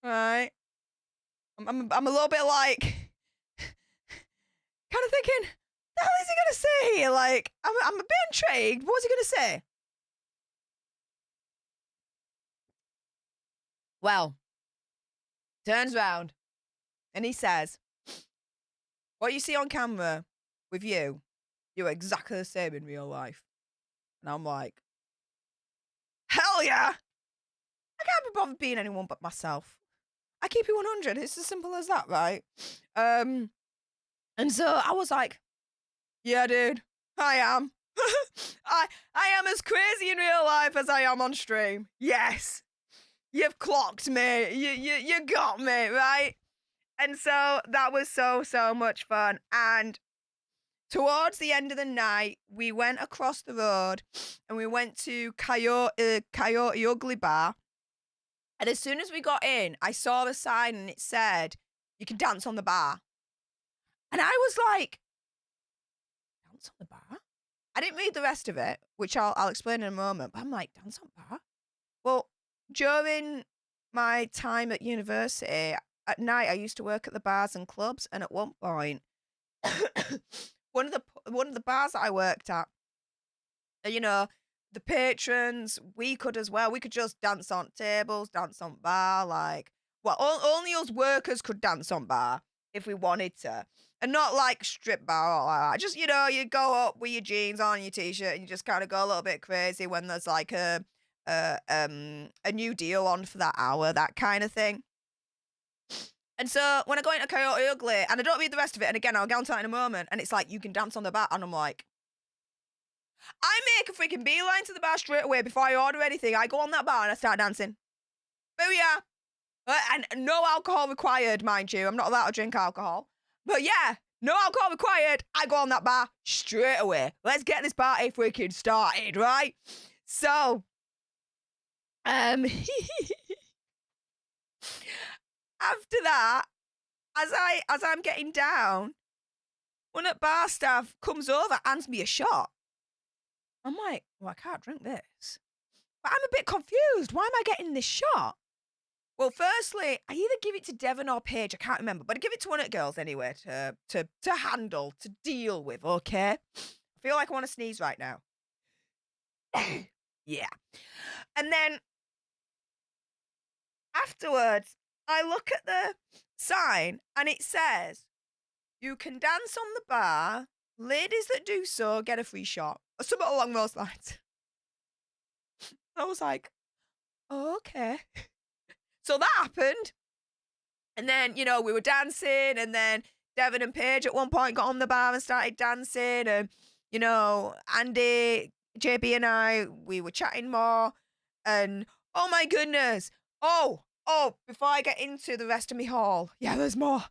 I'm a little bit like, kind of thinking, the hell is he going to say here? Like, I'm a bit intrigued. What was he going to say? Well, turns round and he says, what you see on camera with you're exactly the same in real life. And I'm like, hell yeah! I can't be bothered being anyone but myself. I keep it 100. It's as simple as that, right? And so I was like, yeah, dude, I am. I am as crazy in real life as I am on stream. Yes. You've clocked me. You got me, right? And so that was so much fun. And towards the end of the night, we went across the road and we went to Coyote Ugly Bar. And as soon as we got in, I saw the sign and it said, you can dance on the bar. And I was like, dance on the bar? I didn't read the rest of it, which I'll explain in a moment. But I'm like, dance on bar? Well, during my time at university, at night I used to work at the bars and clubs. And at one point, one of the bars that I worked at, you know, the patrons, we could as well. We could just dance on tables, dance on bar, like, well, only us workers could dance on bar if we wanted to, and not like strip bar or like that. Just, you know, you go up with your jeans on, your t-shirt, and you just kind of go a little bit crazy when there's like a new deal on for that hour, that kind of thing. And so when I go into Coyote Ugly, and I don't read the rest of it, and again, I'll get onto that in a moment, and it's like, you can dance on the bar, and I'm like, I make a freaking beeline to the bar straight away before I order anything. I go on that bar and I start dancing. There we are. And no alcohol required, mind you. I'm not allowed to drink alcohol. But yeah, no alcohol required. I go on that bar straight away. Let's get this party freaking started, right? So, after that, as I'm getting down, one of the bar staff comes over, hands me a shot. I'm like, well, I can't drink this. But I'm a bit confused. Why am I getting this shot? Well, firstly, I either give it to Devon or Paige. I can't remember. But I give it to one of the girls anyway to handle, to deal with, okay? I feel like I want to sneeze right now. Yeah. And then afterwards, I look at the sign and it says, you can dance on the bar. Ladies that do so get a free shot. Or something along those lines. I was like, oh, okay. So that happened. And then, you know, we were dancing, and then Devon and Paige at one point got on the bar and started dancing. And, you know, Andy, JB and I, we were chatting more. And, oh my goodness. Oh, before I get into the rest of my haul. Yeah, there's more.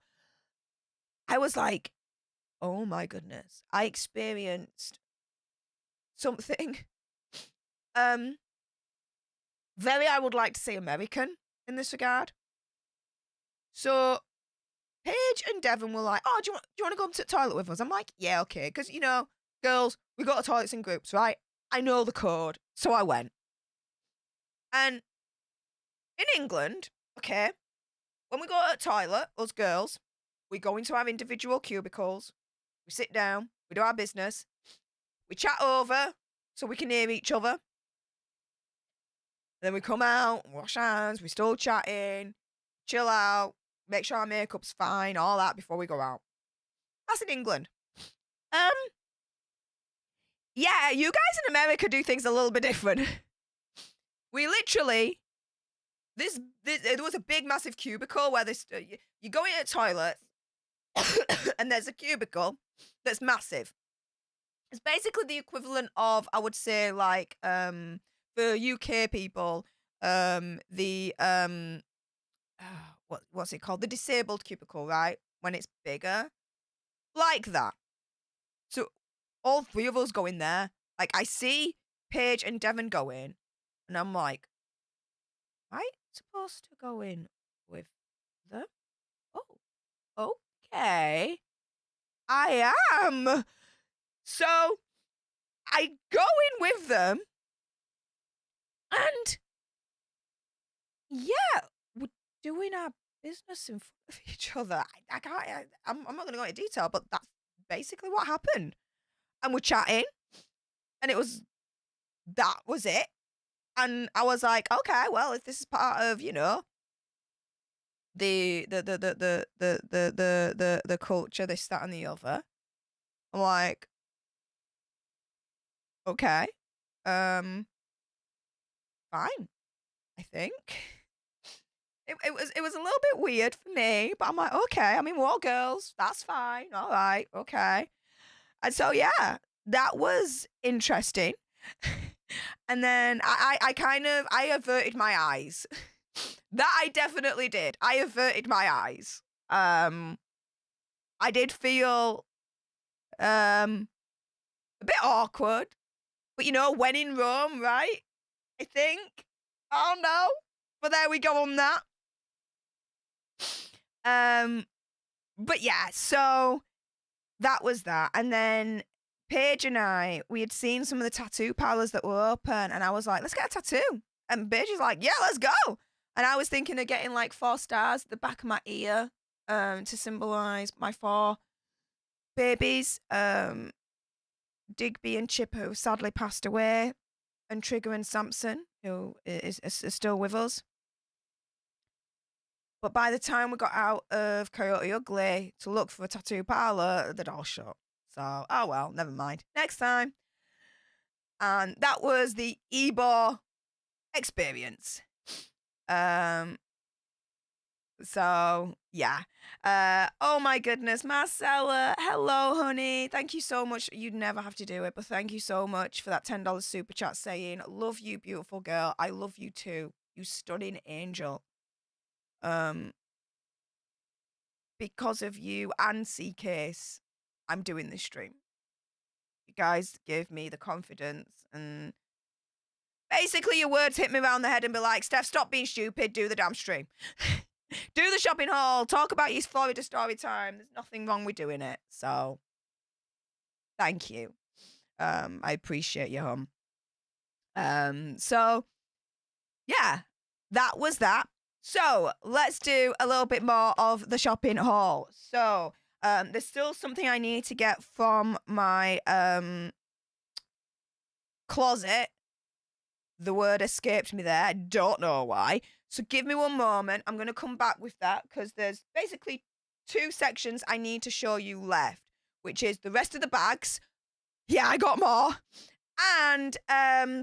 I was like, oh my goodness. I experienced something very, I would like to say, American in this regard. So Paige and Devon were like, oh, do you want to go up to the toilet with us? I'm like, yeah, okay. Because, you know, girls, we go to toilets in groups, right? I know the code. So I went. And in England, okay, when we go to the toilet, us girls, we go into our individual cubicles. We sit down. We do our business. We chat over so we can hear each other. Then we come out, wash hands, we still chatting, chill out, make sure our makeup's fine, all that before we go out. That's in England. Yeah, you guys in America do things a little bit different. We literally, there was a big, massive cubicle where you go into a toilet, and there's a cubicle that's massive. It's basically the equivalent of, I would say, like, for UK people, the what's it called? The disabled cubicle, right? When it's bigger, like that. So all three of us go in there. Like I see Paige and Devon go in, and I'm like, am I supposed to go in with them? Oh, okay. I am. So I go in with them, and yeah, we're doing our business in front of each other. I can't. I'm not going to go into detail, but that's basically what happened. And we're chatting, and that was it. And I was like, okay, well, if this is part of the culture, this, that, and the other, I'm like, okay, fine, I think. It was a little bit weird for me, but I'm like, okay, I mean, we're all girls, that's fine, all right, okay. And so yeah, that was interesting. And then I kind of I averted my eyes. That I definitely did. I averted my eyes. I did feel a bit awkward, but when in Rome, right? I think. I don't know, but there we go on that. But yeah, so that was that, and then Paige and we had seen some of the tattoo parlors that were open, and I was like, let's get a tattoo. And Paige is like, yeah, let's go. And I was thinking of getting like 4 stars at the back of my ear, to symbolize my 4 babies, Digby and Chip, who sadly passed away, and Trigger and Samson, who is still with us. But by the time we got out of Coyote Ugly to look for a tattoo parlor, they'd all shut. So, oh well, never mind. Next time. And that was the Ebo experience. So yeah. Oh my goodness, Marcella, hello, honey. Thank you so much. You'd never have to do it, but thank you so much for that $10 super chat saying, love you, beautiful girl. I love you too. You stunning angel. Because of you and C-Case, I'm doing this stream. You guys give me the confidence, and basically your words hit me around the head and be like, Steph, stop being stupid, do the damn stream. Do the shopping haul, talk about your Florida story time. There's nothing wrong with doing it. So thank you. I appreciate you, hum. So yeah, that was that. So let's do a little bit more of the shopping haul. So there's still something I need to get from my closet. The word escaped me there. I don't know why. So give me one moment. I'm going to come back with that because there's basically 2 sections I need to show you left, which is the rest of the bags. Yeah, I got more. And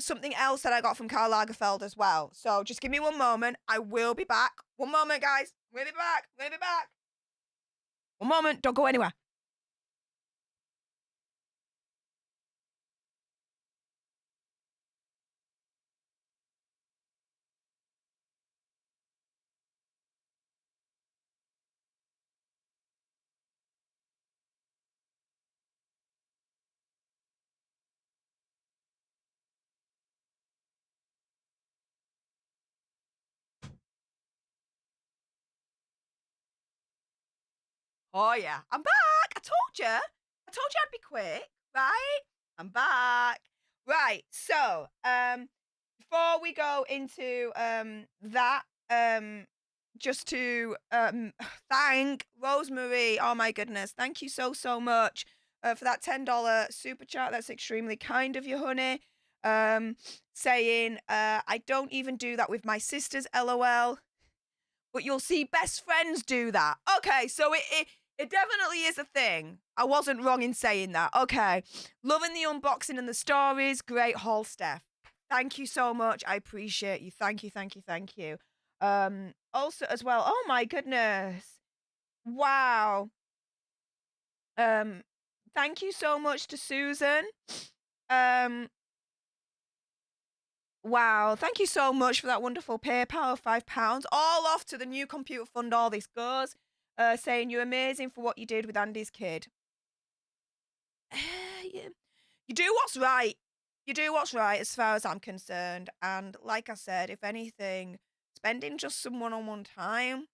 something else that I got from Karl Lagerfeld as well. So just give me one moment. I will be back. One moment, guys. I'm going to be back. I'm going to be back. One moment. Don't go anywhere. Oh, yeah. I'm back. I told you. I'd be quick, right? I'm back. Right. So, before we go into that, just to thank Rosemary. Oh my goodness. Thank you so much for that $10 super chat. That's extremely kind of you, honey. Saying I don't even do that with my sisters, LOL. But you'll see best friends do that. Okay, so it definitely is a thing. I wasn't wrong in saying that. Okay. Loving the unboxing and the stories. Great haul, Steph. Thank you so much. I appreciate you. Thank you, thank you, thank you. Also as well, oh my goodness. Wow. Thank you so much to Susan. Wow, thank you so much for that wonderful PayPal of £5. All off to the new computer fund, all this goes. Saying you're amazing for what you did with Andy's kid. Yeah. You do what's right. You do what's right as far as I'm concerned. And like I said, if anything, spending just some one-on-one time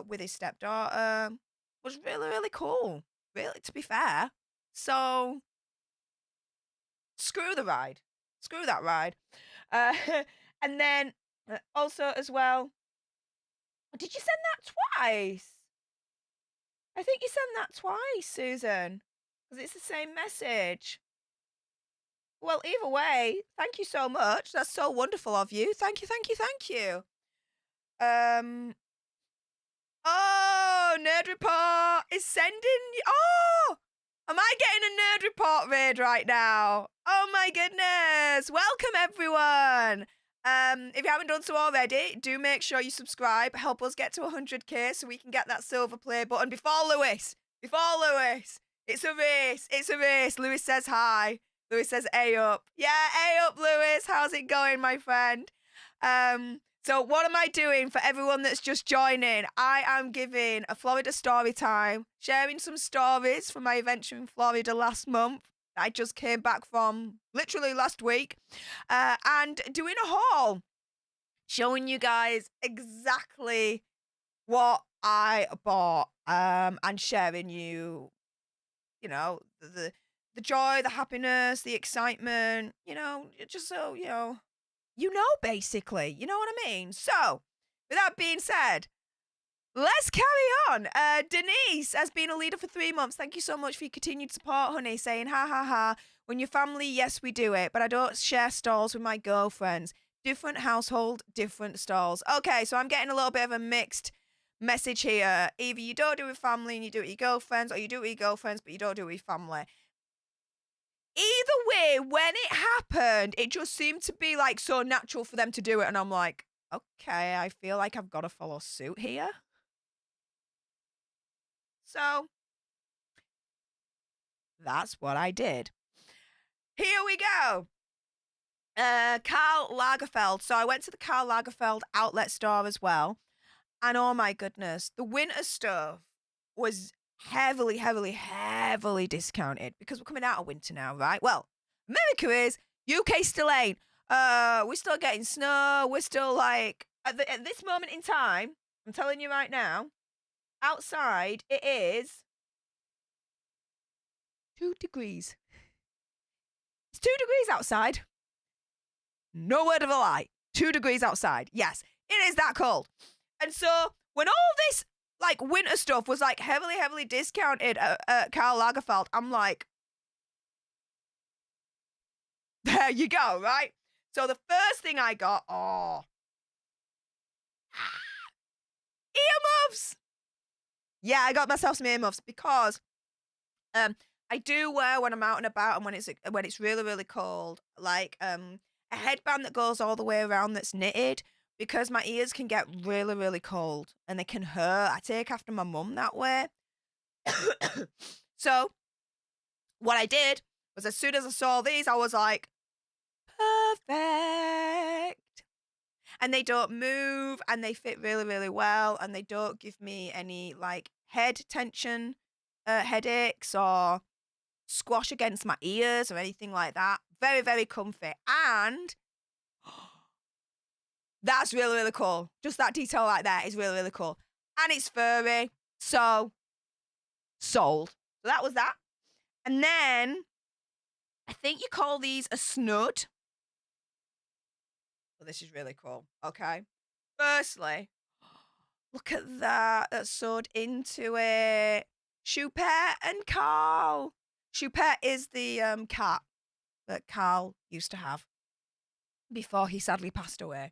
with his stepdaughter was really, really cool. Really, to be fair. So screw the ride. Screw that ride. Uh, and then also as well, did you send that twice? I think you sent that twice, Susan, because it's the same message. Well, either way, thank you so much. That's so wonderful of you. Thank you, thank you, thank you. Um. Oh, Nerd Report is sending. Oh, am I getting a Nerd Report raid right now? Oh my goodness! Welcome everyone. If you haven't done so already, do make sure you subscribe. Help us get to 100k so we can get that silver play button before Lewis. Before Lewis. It's a race. It's a race. Lewis says hi. Lewis says A up. Yeah, A up, Lewis. How's it going, my friend? So what am I doing for everyone that's just joining? I am giving a Florida story time, sharing some stories from my adventure in Florida last month. I just came back from literally last week, and doing a haul, showing you guys exactly what I bought, and sharing you know, the joy, the happiness, the excitement, just so, basically, you know what I mean? So, with that being said, let's carry on. Denise has been a leader for 3 months. Thank you so much for your continued support, honey, saying, ha, ha, ha. When you're family, yes, we do it, but I don't share stalls with my girlfriends. Different household, different stalls. Okay, so I'm getting a little bit of a mixed message here. Either you don't do it with family and you do it with your girlfriends, or you do it with your girlfriends, but you don't do it with family. Either way, when it happened, it just seemed to be like so natural for them to do it. And I'm like, okay, I feel like I've got to follow suit here. So that's what I did. Here we go. Karl Lagerfeld. So I went to the Karl Lagerfeld outlet store as well. And oh my goodness, the winter stuff was heavily, heavily, heavily discounted because we're coming out of winter now, right? Well, America is, UK still ain't. We're still getting snow. We're still like, at this moment in time, I'm telling you right now, outside it is 2 degrees. It's 2 degrees outside. No word of a lie. 2 degrees outside. Yes, it is that cold. And so when all this like winter stuff was like heavily, heavily discounted at Karl Lagerfeld, I'm like, there you go, right? So the first thing I got, earmuffs. Yeah, I got myself some earmuffs because I do wear when I'm out and about and when it's really, really cold, like a headband that goes all the way around that's knitted because my ears can get really, really cold and they can hurt. I take after my mum that way. So what I did was as soon as I saw these, I was like, perfect. And they don't move and they fit really, really well and they don't give me any like head tension, headaches or squash against my ears or anything like that. Very, very comfy. And that's really, really cool. Just that detail like that is really, really cool. And it's furry. So, sold. So that was that. And then, I think you call these a snud. Well, this is really cool. Okay. Firstly, look at that. That's sewed into it. Choupette and Carl. Choupette is the cat that Carl used to have before he sadly passed away.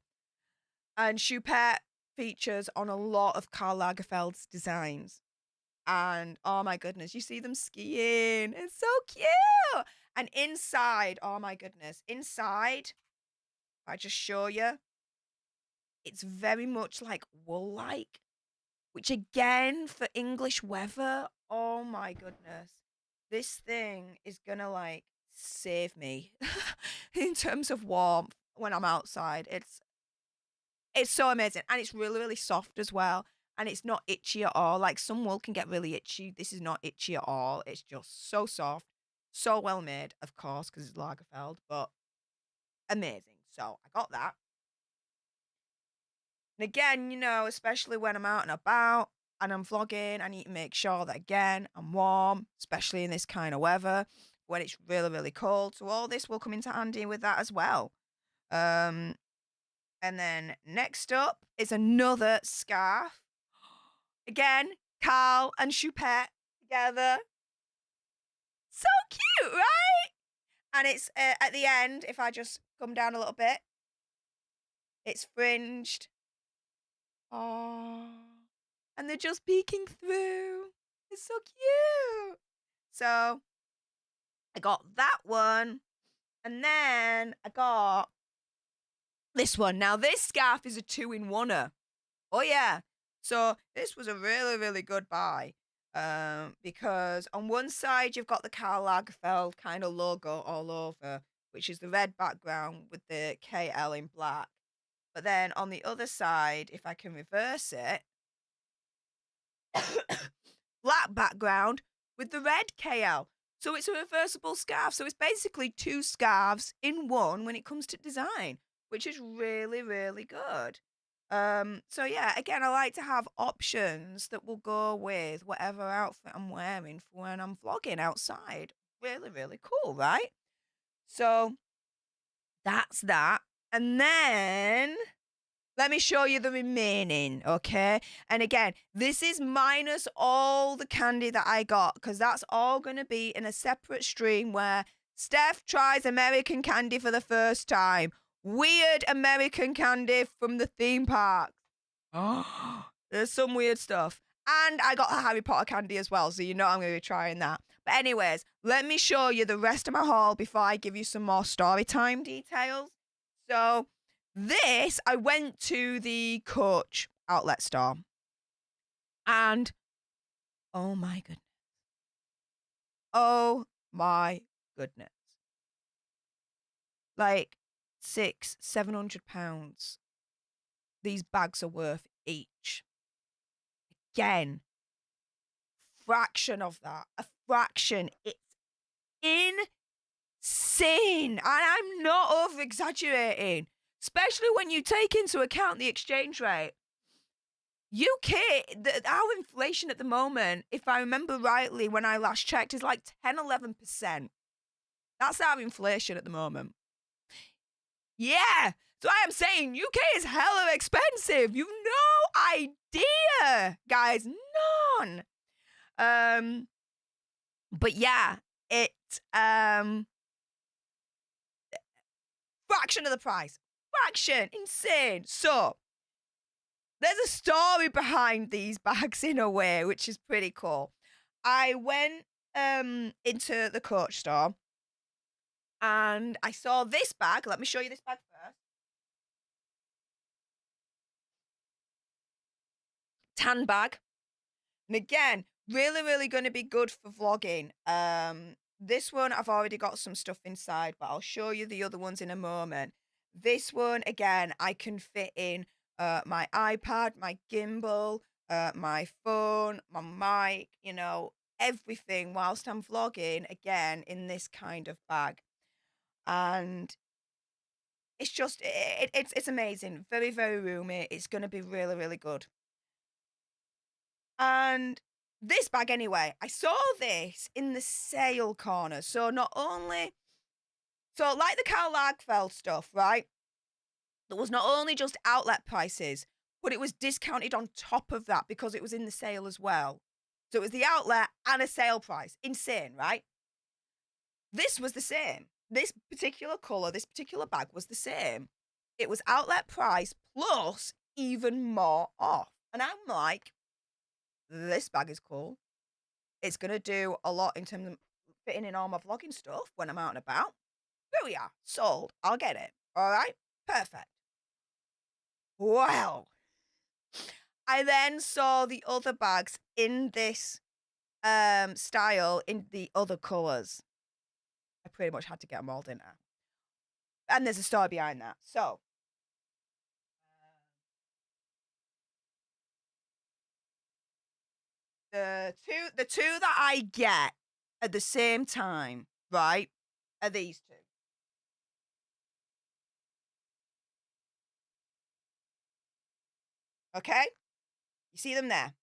And Choupette features on a lot of Karl Lagerfeld's designs. And oh my goodness, you see them skiing. It's so cute. And inside, oh my goodness, inside, I just show you, it's very much like wool-like, which again, for English weather, oh my goodness, this thing is gonna like save me in terms of warmth. when I'm outside. It's so amazing, and it's really, really soft as well, and it's not itchy at all. Like, some wool can get really itchy. This is not itchy at all. It's just so soft, so well made, of course, because it's Lagerfeld, but amazing. So I got that. And again, especially when I'm out and about and I'm vlogging, I need to make sure that, again, I'm warm, especially in this kind of weather when it's really, really cold. So all this will come into handy with that as well. Um, and then next up is another scarf. Again, Carl and Choupette together. So cute, right? And it's at the end, if I just come down a little bit, it's fringed. Oh, and they're just peeking through. It's so cute. So I got that one, and then I got this one. Now this scarf is a 2-in-1er. Oh yeah. So this was a really, really good buy. Because on one side you've got the Karl Lagerfeld kind of logo all over, which is the red background with the KL in black. But then on the other side, if I can reverse it, black background with the red KL. So it's a reversible scarf. So it's basically two scarves in one when it comes to design, which is really, really good. So yeah, again, I like to have options that will go with whatever outfit I'm wearing for when I'm vlogging outside. Really, really cool, right? So that's that. And then let me show you the remaining, okay? And again, this is minus all the candy that I got, because that's all going to be in a separate stream where Stef tries American candy for the first time. Weird American candy from the theme park. Oh, there's some weird stuff. And I got a Harry Potter candy as well, so I'm going to be trying that. But anyways, let me show you the rest of my haul before I give you some more story time details. So this, I went to the Coach outlet store. And, oh my goodness. Oh my goodness. Like, 700 pounds. These bags are worth each. Again, fraction of that. A fraction. It's insane. And I'm not over exaggerating. Especially when you take into account the exchange rate. UK, our inflation at the moment, if I remember rightly, when I last checked, is like 10-11%. That's our inflation at the moment. Yeah. So I am saying UK is hella expensive. You've no idea, guys. None. But yeah, it fraction of the price. Fraction. Insane. So there's a story behind these bags in a way, which is pretty cool. I went into the Coach store and I saw this bag. Let me show you this bag first. Tan bag. And again, really, really going to be good for vlogging. This one, I've already got some stuff inside, but I'll show you the other ones in a moment. This one, again, I can fit in my iPad, my gimbal, my phone, my mic, everything whilst I'm vlogging, again, in this kind of bag. And it's just, it's amazing. Very, very roomy. It's going to be really, really good. And this bag anyway, I saw this in the sale corner. So like the Karl Lagerfeld stuff, right? There was not only just outlet prices, but it was discounted on top of that because it was in the sale as well. So it was the outlet and a sale price. Insane, right? This was the same. This particular colour, this particular bag was the same. It was outlet price plus even more off. And I'm like, this bag is cool. It's going to do a lot in terms of fitting in all my vlogging stuff when I'm out and about. There we are. Sold. I'll get it. All right. Perfect. Well, I then saw the other bags in this style in the other colours. I pretty much had to get them all, didn't I? And there's a story behind that. So, the two that I get at the same time, right, are these two. Okay? You see them there?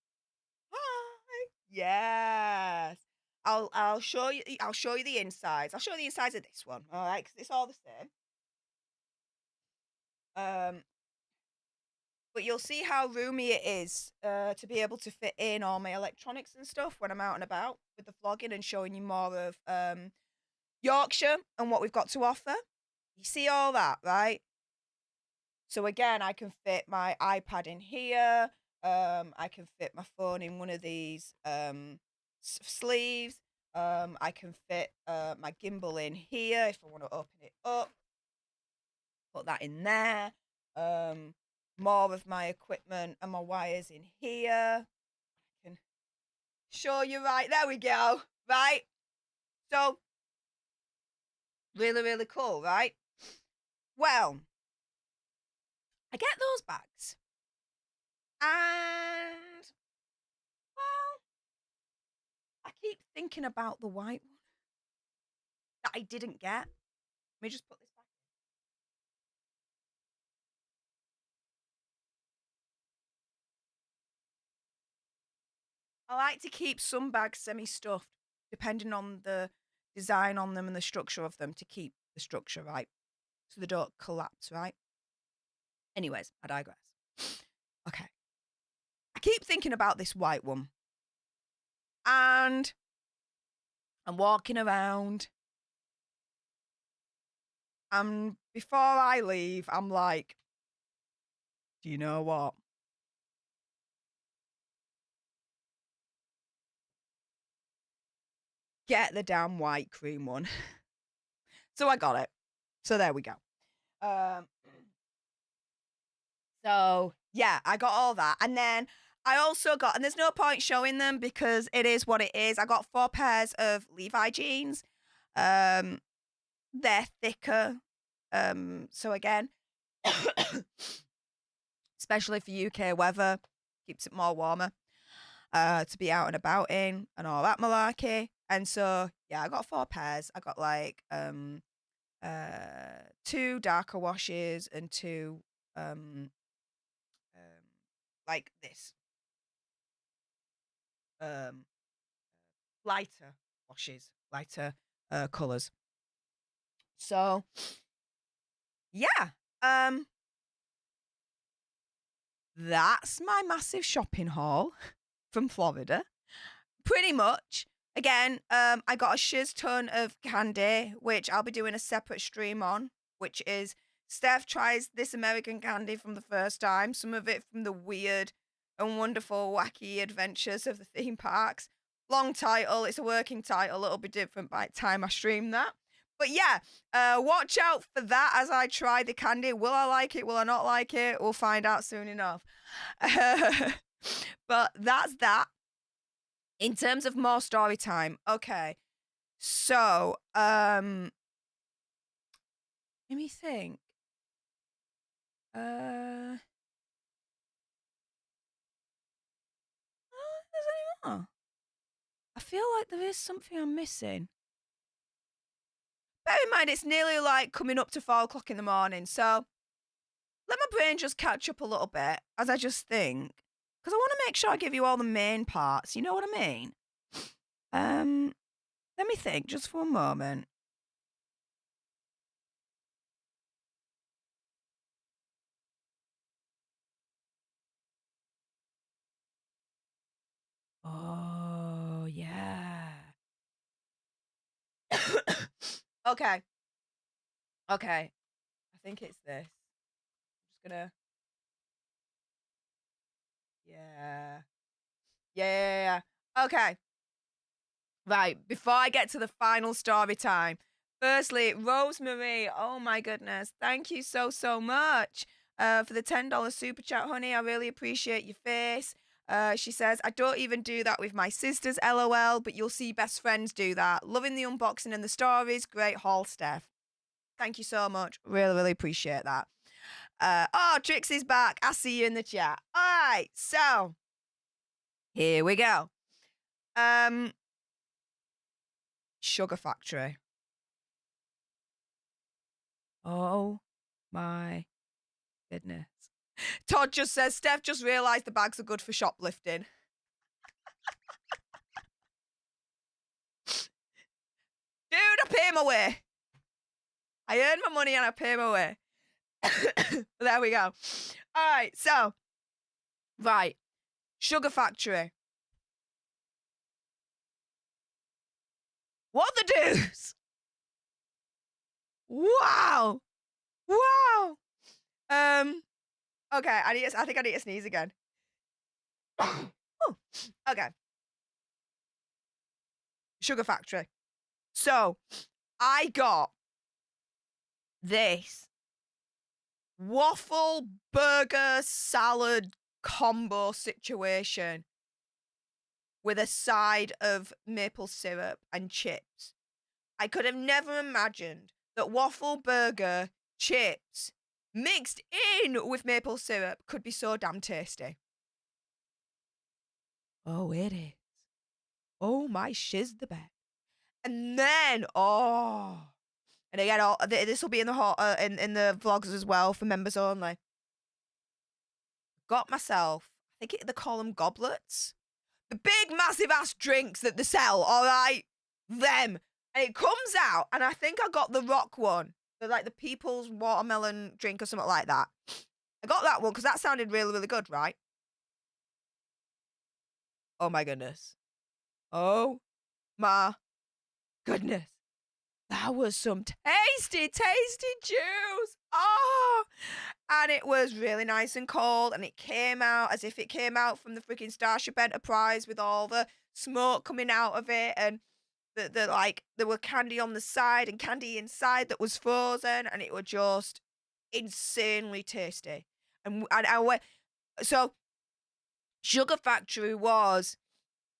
Hi. Yes. I'll show you the insides. I'll show you the insides of this one, all right? Because it's all the same. But you'll see how roomy it is to be able to fit in all my electronics and stuff when I'm out and about with the vlogging and showing you more of Yorkshire and what we've got to offer. You see all that, right? So again, I can fit my iPad in here. I can fit my phone in one of these sleeves. I can fit my gimbal in here if I want to open it up. Put that in there. More of my equipment and my wires in here. I can show you right. There we go. Right. So, really, really cool, right? Well, I get those bags. And, well, I keep thinking about the white one that I didn't get. Let me just put this back in. I like to keep some bags semi-stuffed, depending on the design on them and the structure of them to keep the structure right, so they don't collapse, right? Anyways, I digress. Okay. I keep thinking about this white one. And I'm walking around. And before I leave, I'm like, do you know what? Get the damn white cream one. So I got it. So there we go. So yeah, I got all that. And then I also got, and there's no point showing them because it is what it is. I got 4 pairs of Levi jeans. They're thicker. So again, especially for UK weather, keeps it more warmer to be out and about in and all that malarkey. And so yeah, I got 4 pairs. I got like 2 darker washes and 2 like this lighter washes, lighter colors. So yeah, that's my massive shopping haul from Florida. Pretty much. Again, I got a shiz ton of candy, which I'll be doing a separate stream on, which is Steph tries this American candy from the first time, some of it from the weird and wonderful, wacky adventures of the theme parks. Long title, it's a working title, it'll be different by the time I stream that. But yeah, watch out for that as I try the candy. Will I like it? Will I not like it? We'll find out soon enough. But that's that. In terms of more story time, okay. So, let me think. There's any more. I feel like there is something I'm missing. Bear in mind, it's nearly like coming up to 4 o'clock in the morning, so let my brain just catch up a little bit as I just think. Because I want to make sure I give you all the main parts, you know what I mean? Let me think just for a moment. Oh, yeah. Okay. Okay. I think it's this. I'm just gonna. Yeah. Yeah. Okay. Right. Before I get to the final story time, firstly, Rosemary. Oh my goodness. Thank you so, so much for the $10 super chat, honey. I really appreciate your face. She says, I don't even do that with my sisters, LOL, but you'll see best friends do that. Loving the unboxing and the stories. Great haul, Steph. Thank you so much. Really, really appreciate that. Trixie's back. I see you in the chat. All right, so here we go. Sugar Factory. Oh my goodness. Todd just says, Steph just realised the bags are good for shoplifting. Dude, I pay my way. I earn my money and I pay my way. There we go. All right, so, right. Sugar Factory. What the deuce? Wow. Wow. Okay, I think I need to sneeze again. Okay. Sugar Factory. So, I got this waffle burger salad combo situation with a side of maple syrup and chips. I could have never imagined that waffle burger chips mixed in with maple syrup could be so damn tasty. Oh, it is. Oh, my shiz the bed. And then, and again, this will be in the in the vlogs as well for members only. Got myself, I think they call them goblets. The big, massive ass drinks that they sell, all right? Them. And it comes out, and I think I got the rock one, the People's Watermelon drink or something like that. I got that one because that sounded really, really good, right? Oh my goodness. Oh my goodness. That was some tasty, tasty juice. Oh, and it was really nice and cold, and it came out as if it came out from the freaking Starship Enterprise with all the smoke coming out of it, and there were candy on the side and candy inside that was frozen, and it was just insanely tasty. And I went, so Sugar Factory was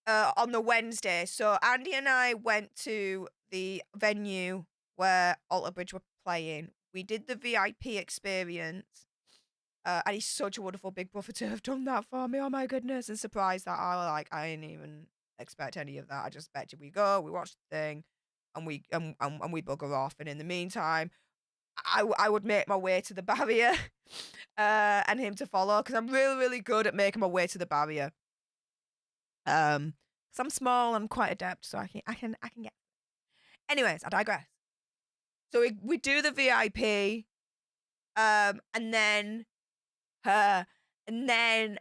on the Wednesday. So Andy and I went to the venue where Alter Bridge were playing. We did the VIP experience. And he's such a wonderful big brother to have done that for me. Oh my goodness. And surprised that I didn't even expect any of that. I just expected we go, we watch the thing, and we bugger off. And in the meantime, I would make my way to the barrier and him to follow, because I'm really, really good at making my way to the barrier. Because I'm small, I'm quite adept, so I can get. Anyways, I digress. So we do the VIP, and then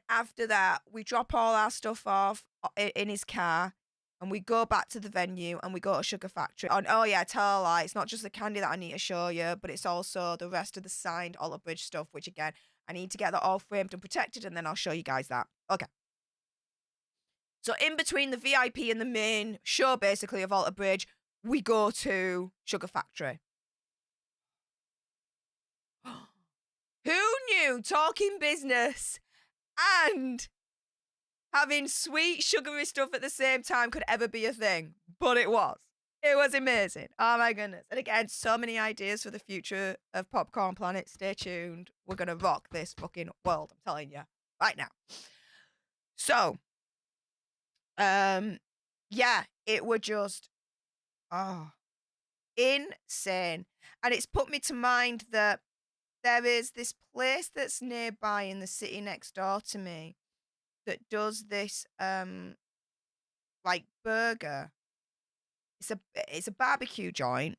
after that we drop all our stuff off in his car, and we go back to the venue and we go to Sugar Factory. Oh yeah, tell a lie, it's not just the candy that I need to show you, but it's also the rest of the signed Alter Bridge stuff, which again, I need to get that all framed and protected, and then I'll show you guys that. Okay. So in between the VIP and the main show, basically, of Alter Bridge, we go to Sugar Factory. Who knew talking business and having sweet, sugary stuff at the same time could ever be a thing? But it was. It was amazing. Oh my goodness. And again, so many ideas for the future of Popcorn Planet. Stay tuned. We're going to rock this fucking world, I'm telling you, right now. So, yeah, it were just, insane. And it's put me to mind that there is this place that's nearby in the city next door to me that does this, like, burger. It's a barbecue joint,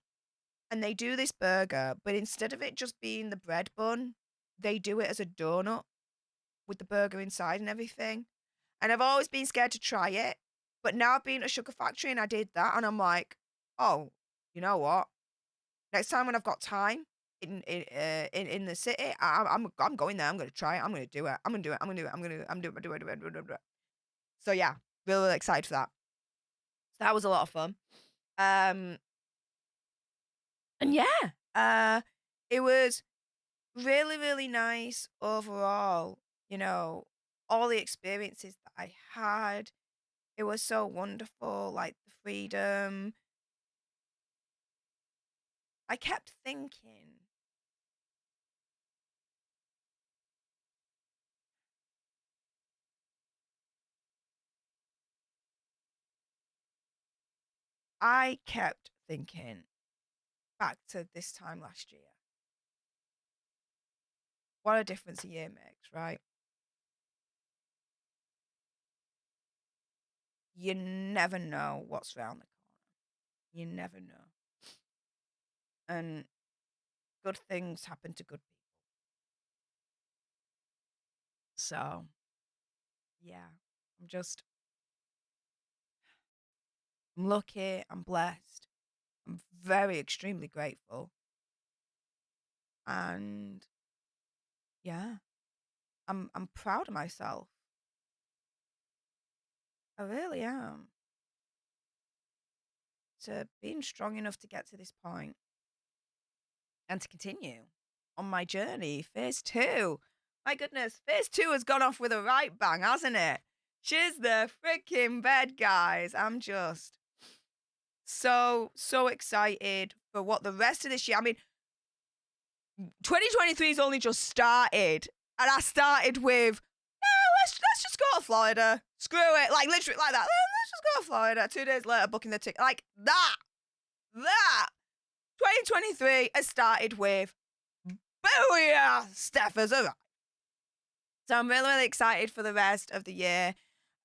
and they do this burger, but instead of it just being the bread bun, they do it as a donut with the burger inside and everything. And I've always been scared to try it, but now I've been at Sugar Factory and I did that, and I'm like, oh, you know what? Next time when I've got time in the city, I'm going there. I'm gonna try it. I'm gonna do it. I'm gonna do it. I'm gonna do it. I'm gonna do it. So yeah, really, really excited for that. So that was a lot of fun. And yeah, it was really, really nice overall. You know, all the experiences that I had, it was so wonderful. Like the freedom. I kept thinking, back to this time last year. What a difference a year makes, right? You never know what's around the corner. You never know. And good things happen to good people. So, yeah, I'm lucky, I'm blessed. I'm very extremely grateful. And yeah, I'm proud of myself. I really am. To being strong enough to get to this point and to continue on my journey. Phase 2. My goodness, phase 2 has gone off with a right bang, hasn't it? She's the freaking bed, guys. I'm just so excited for what the rest of this year. I mean, 2023's only just started, and I started with, let's just go to Florida. Screw it, like literally like that. Let's just go to Florida. 2 days later, booking the ticket, like that. 2023 has started with, booyah, Stef has arrived. So I'm really, really excited for the rest of the year,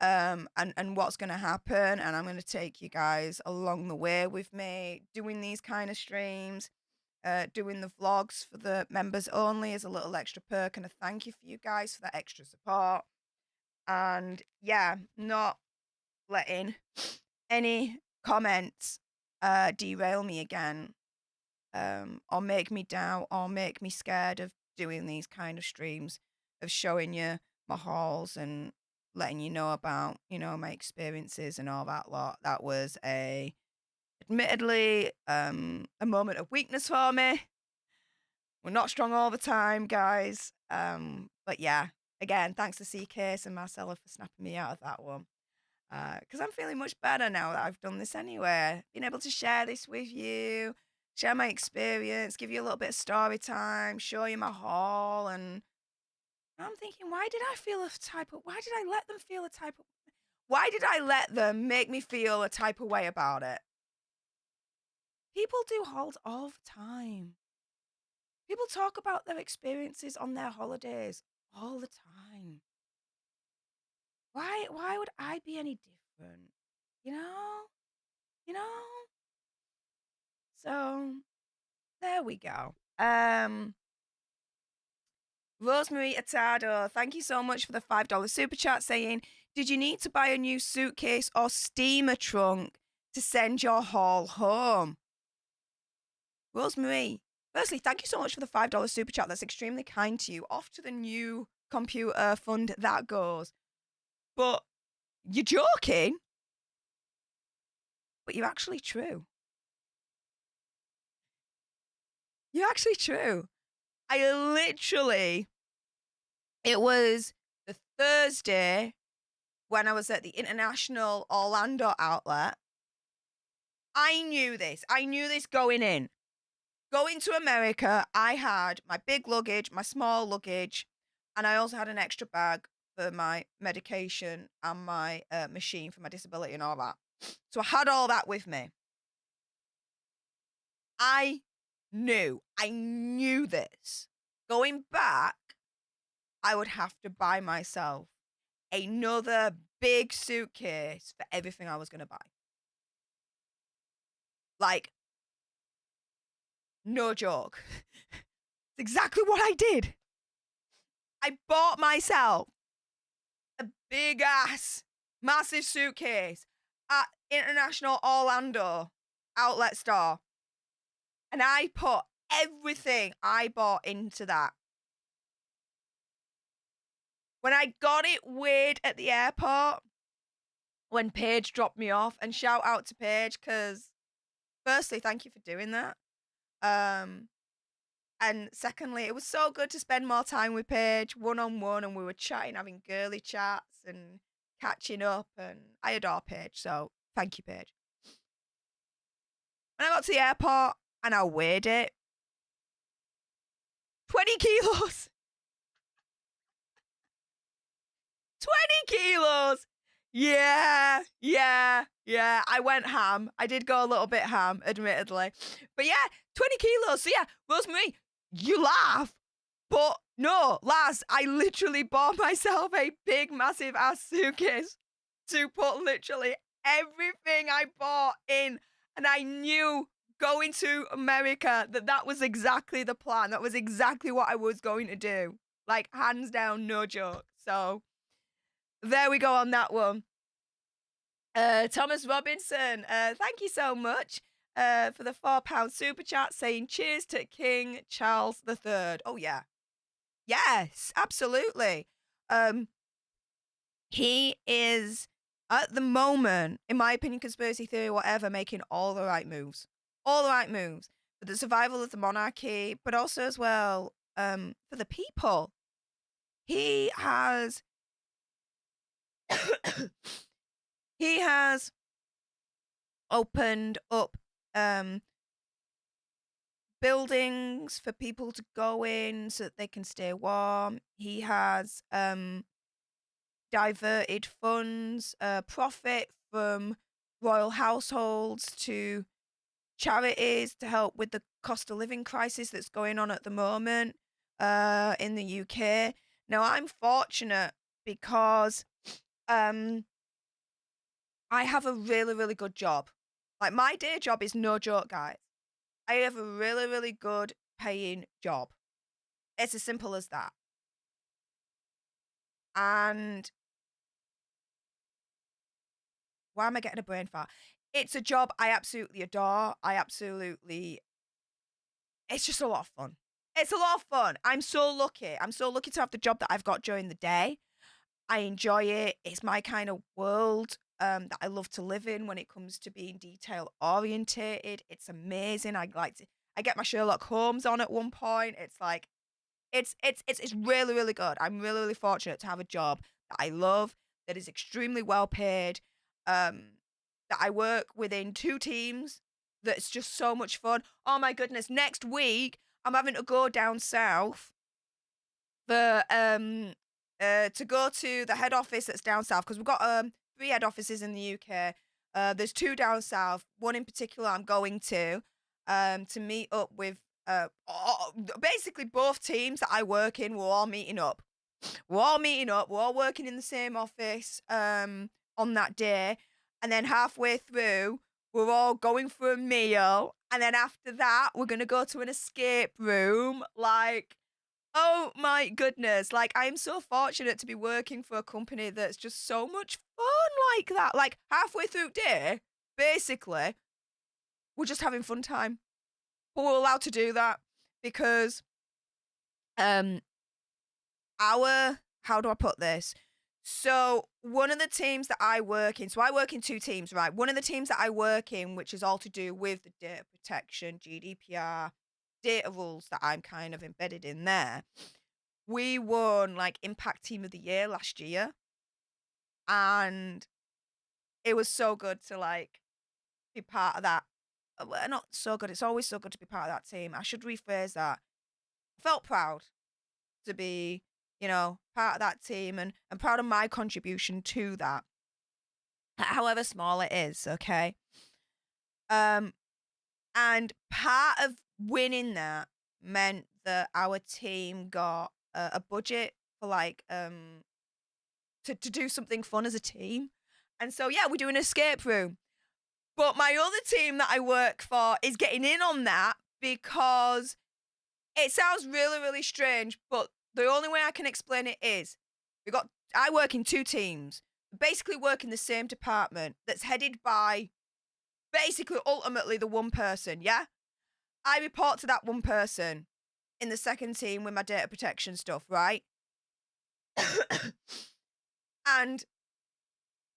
and what's going to happen. And I'm going to take you guys along the way with me, doing these kind of streams, doing the vlogs for the members only as a little extra perk and a thank you for you guys for that extra support. And yeah, not letting any comments derail me again, or make me doubt or make me scared of doing these kind of streams, of showing you my hauls and letting you know about, my experiences and all that lot. That was admittedly a moment of weakness for me. We're not strong all the time, guys. But yeah, again, thanks to CKS and Marcella for snapping me out of that one. Because I'm feeling much better now that I've done this anyway. Being able to share this with you, share my experience, give you a little bit of story time, show you my haul. And I'm thinking, why did I let them feel a type of, why did I let them make me feel a type of way about it? People do hauls all the time. People talk about their experiences on their holidays all the time. Why would I be any different? You know? You know? So there we go. Rosemary Atado, thank you so much for the $5 super chat, saying, did you need to buy a new suitcase or steamer trunk to send your haul home? Rosemary, firstly, thank you so much for the $5 super chat. That's extremely kind to you. Off to the new computer fund that goes. But you're joking? But you're actually true. You're actually true. It was the Thursday when I was at the International Orlando outlet. I knew this going in. Going to America, I had my big luggage, my small luggage, and I also had an extra bag for my medication and my machine for my disability and all that. So I had all that with me. I knew this. Going back, I would have to buy myself another big suitcase for everything I was going to buy. Like, no joke. It's exactly what I did. I bought myself a big ass, massive suitcase at International Orlando outlet store. And I put everything I bought into that. When I got it weighed at the airport, when Paige dropped me off, and shout out to Paige, because firstly, thank you for doing that. And secondly, it was so good to spend more time with Paige one-on-one, and we were chatting, having girly chats and catching up, and I adore Paige, so thank you, Paige. When I got to the airport and I weighed it. 20 kilos. 20 kilos. Yeah. I went ham. I did go a little bit ham, admittedly. But yeah, 20 kilos. So yeah, Rosemary, you laugh. But no, lads, I literally bought myself a big, massive ass suitcase to put literally everything I bought in. And I knew going to America that was exactly the plan. That was exactly what I was going to do. Like, hands down, no joke. So there we go on that one. Thomas Robinson, thank you so much for the £4 super chat saying cheers to King Charles III. Oh, yeah. Yes, absolutely. He is, at the moment, in my opinion, conspiracy theory, whatever, making all the right moves. All the right moves for the survival of the monarchy, but also as well for the people. He has he has opened up buildings for people to go in so that they can stay warm. He has diverted funds, profit from royal households to charities to help with the cost of living crisis that's going on at the moment in the UK. Now, I'm fortunate because I have a really, really good job. Like, my day job is no joke, guys. I have a really, really good paying job. It's as simple as that. And why am I getting a brain fart? It's a job I absolutely adore. It's just a lot of fun. It's a lot of fun. I'm so lucky. I'm so lucky to have the job that I've got during the day. I enjoy it. It's my kind of world that I love to live in when it comes to being detail orientated. It's amazing. I get my Sherlock Holmes on at one point. It's like it's really, really good. I'm really, really fortunate to have a job that I love, that is extremely well paid, that I work within 2 teams, that's just so much fun. Oh my goodness, next week I'm having to go down south for to go to the head office that's down south because we've got 3 head offices in the UK. There's 2 down south. One in particular I'm going to meet up with basically both teams that I work in. We're all meeting up. We're all working in the same office on that day. And then halfway through, we're all going for a meal. And then after that, we're going to go to an escape room. Like, oh my goodness. Like, I am so fortunate to be working for a company that's just so much fun like that. Like, halfway through day, basically, we're just having fun time. But we're allowed to do that because how do I put this? So one of the teams that I work in, so I work in 2 teams, right? One of the teams that I work in, which is all to do with the data protection, GDPR, data rules that I'm kind of embedded in there. We won like Impact Team of the Year last year. And it was so good to like be part of that. Well, not so good. It's always so good to be part of that team. I should rephrase that. I felt proud to be, part of that team and proud of my contribution to that, however small it is, okay? And part of winning that meant that our team got a budget for like to do something fun as a team. And so yeah, we do an escape room. But my other team that I work for is getting in on that because it sounds really, really strange, but the only way I can explain it is I work in 2 teams, basically work in the same department that's headed by basically ultimately the one person, yeah? I report to that one person in the second team with my data protection stuff, right? And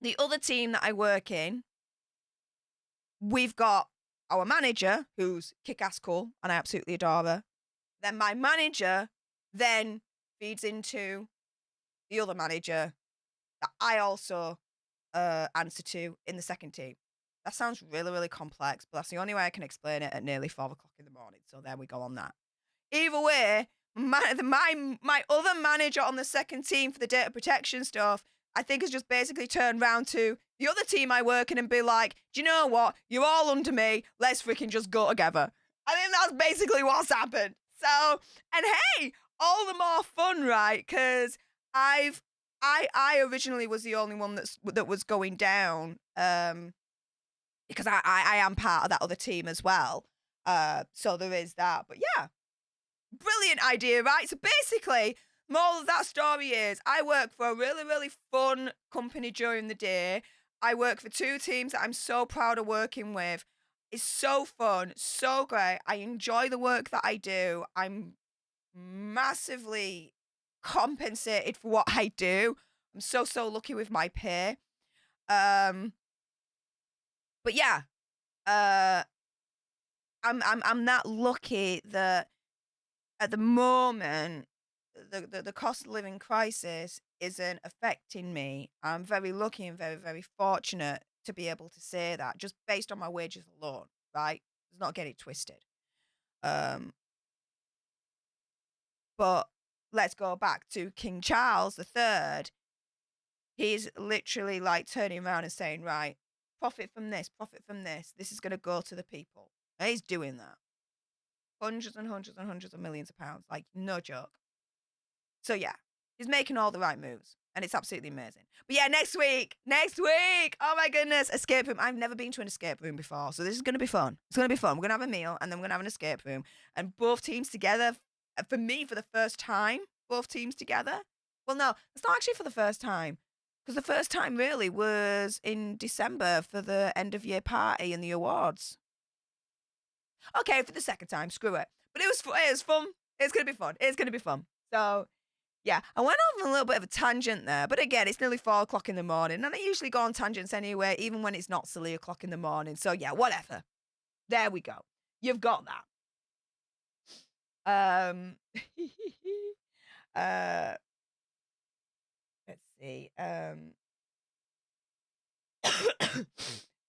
the other team that I work in, we've got our manager, who's kick-ass cool, and I absolutely adore her. Then my manager then feeds into the other manager that I also answer to in the second team. That sounds really, really complex, but that's the only way I can explain it at nearly 4 o'clock in the morning. So there we go on that. Either way, my other manager on the second team for the data protection stuff, I think has just basically turned round to the other team I work in and be like, do you know what? You're all under me. Let's freaking just go together. I think that's basically what's happened. So, and hey, all the more fun, right? Because I originally was the only one that was going down, because I am part of that other team as well. So there is that. But yeah, brilliant idea, right? So basically, moral of that story is I work for a really, really fun company during the day. I work for 2 teams that I'm so proud of working with. It's so fun, so great. I enjoy the work that I do. I'm massively compensated for what I do. I'm so, so lucky with my pay. But yeah, I'm that lucky that at the moment the cost of living crisis isn't affecting me. I'm very lucky and very, very fortunate to be able to say that just based on my wages alone, right? Let's not get it twisted. But let's go back to King Charles III. He's literally like turning around and saying, right, profit from this. This is going to go to the people. And he's doing that. Hundreds and hundreds and hundreds of millions of pounds. Like, no joke. So yeah, he's making all the right moves. And it's absolutely amazing. But yeah, next week. Oh my goodness. Escape room. I've never been to an escape room before. So this is going to be fun. It's going to be fun. We're going to have a meal and then we're going to have an escape room. And both teams together, for me, for the first time, both teams together. Well, no, it's not actually for the first time. Because the first time really was in December for the end of year party and the awards. Okay, for the second time, screw it. But it was fun. It's going to be fun. So yeah, I went off on a little bit of a tangent there, but again, it's nearly 4 o'clock in the morning, and I usually go on tangents anyway, even when it's not silly o'clock in the morning. So yeah, whatever. There we go. You've got that. Let's see.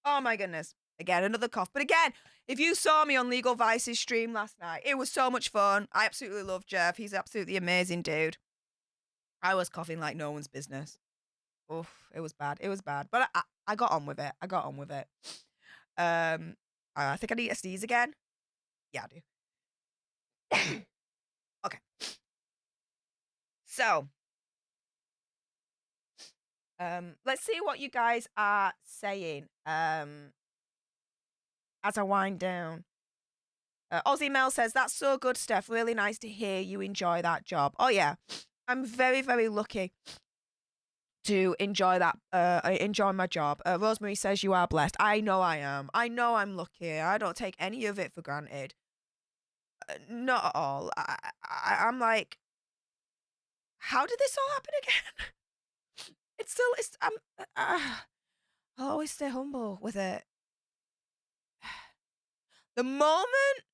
Oh my goodness. Again, another cough. But again, if you saw me on Legal Vice's stream last night, it was so much fun. I absolutely love Jeff. He's absolutely amazing dude. I was coughing like no one's business. Oof, it was bad. But I got on with it. I think I need to sneeze again. Yeah, I do. Okay. So, let's see what you guys are saying. As I wind down. Aussie Mel says, that's so good, Steph. Really nice to hear you enjoy that job. Oh, yeah. I'm very, very lucky to enjoy that. Enjoy my job. Rosemary says, you are blessed. I know I am. I know I'm lucky. I don't take any of it for granted. Not at all. I'm like, how did this all happen again? I'll always stay humble with it. The moment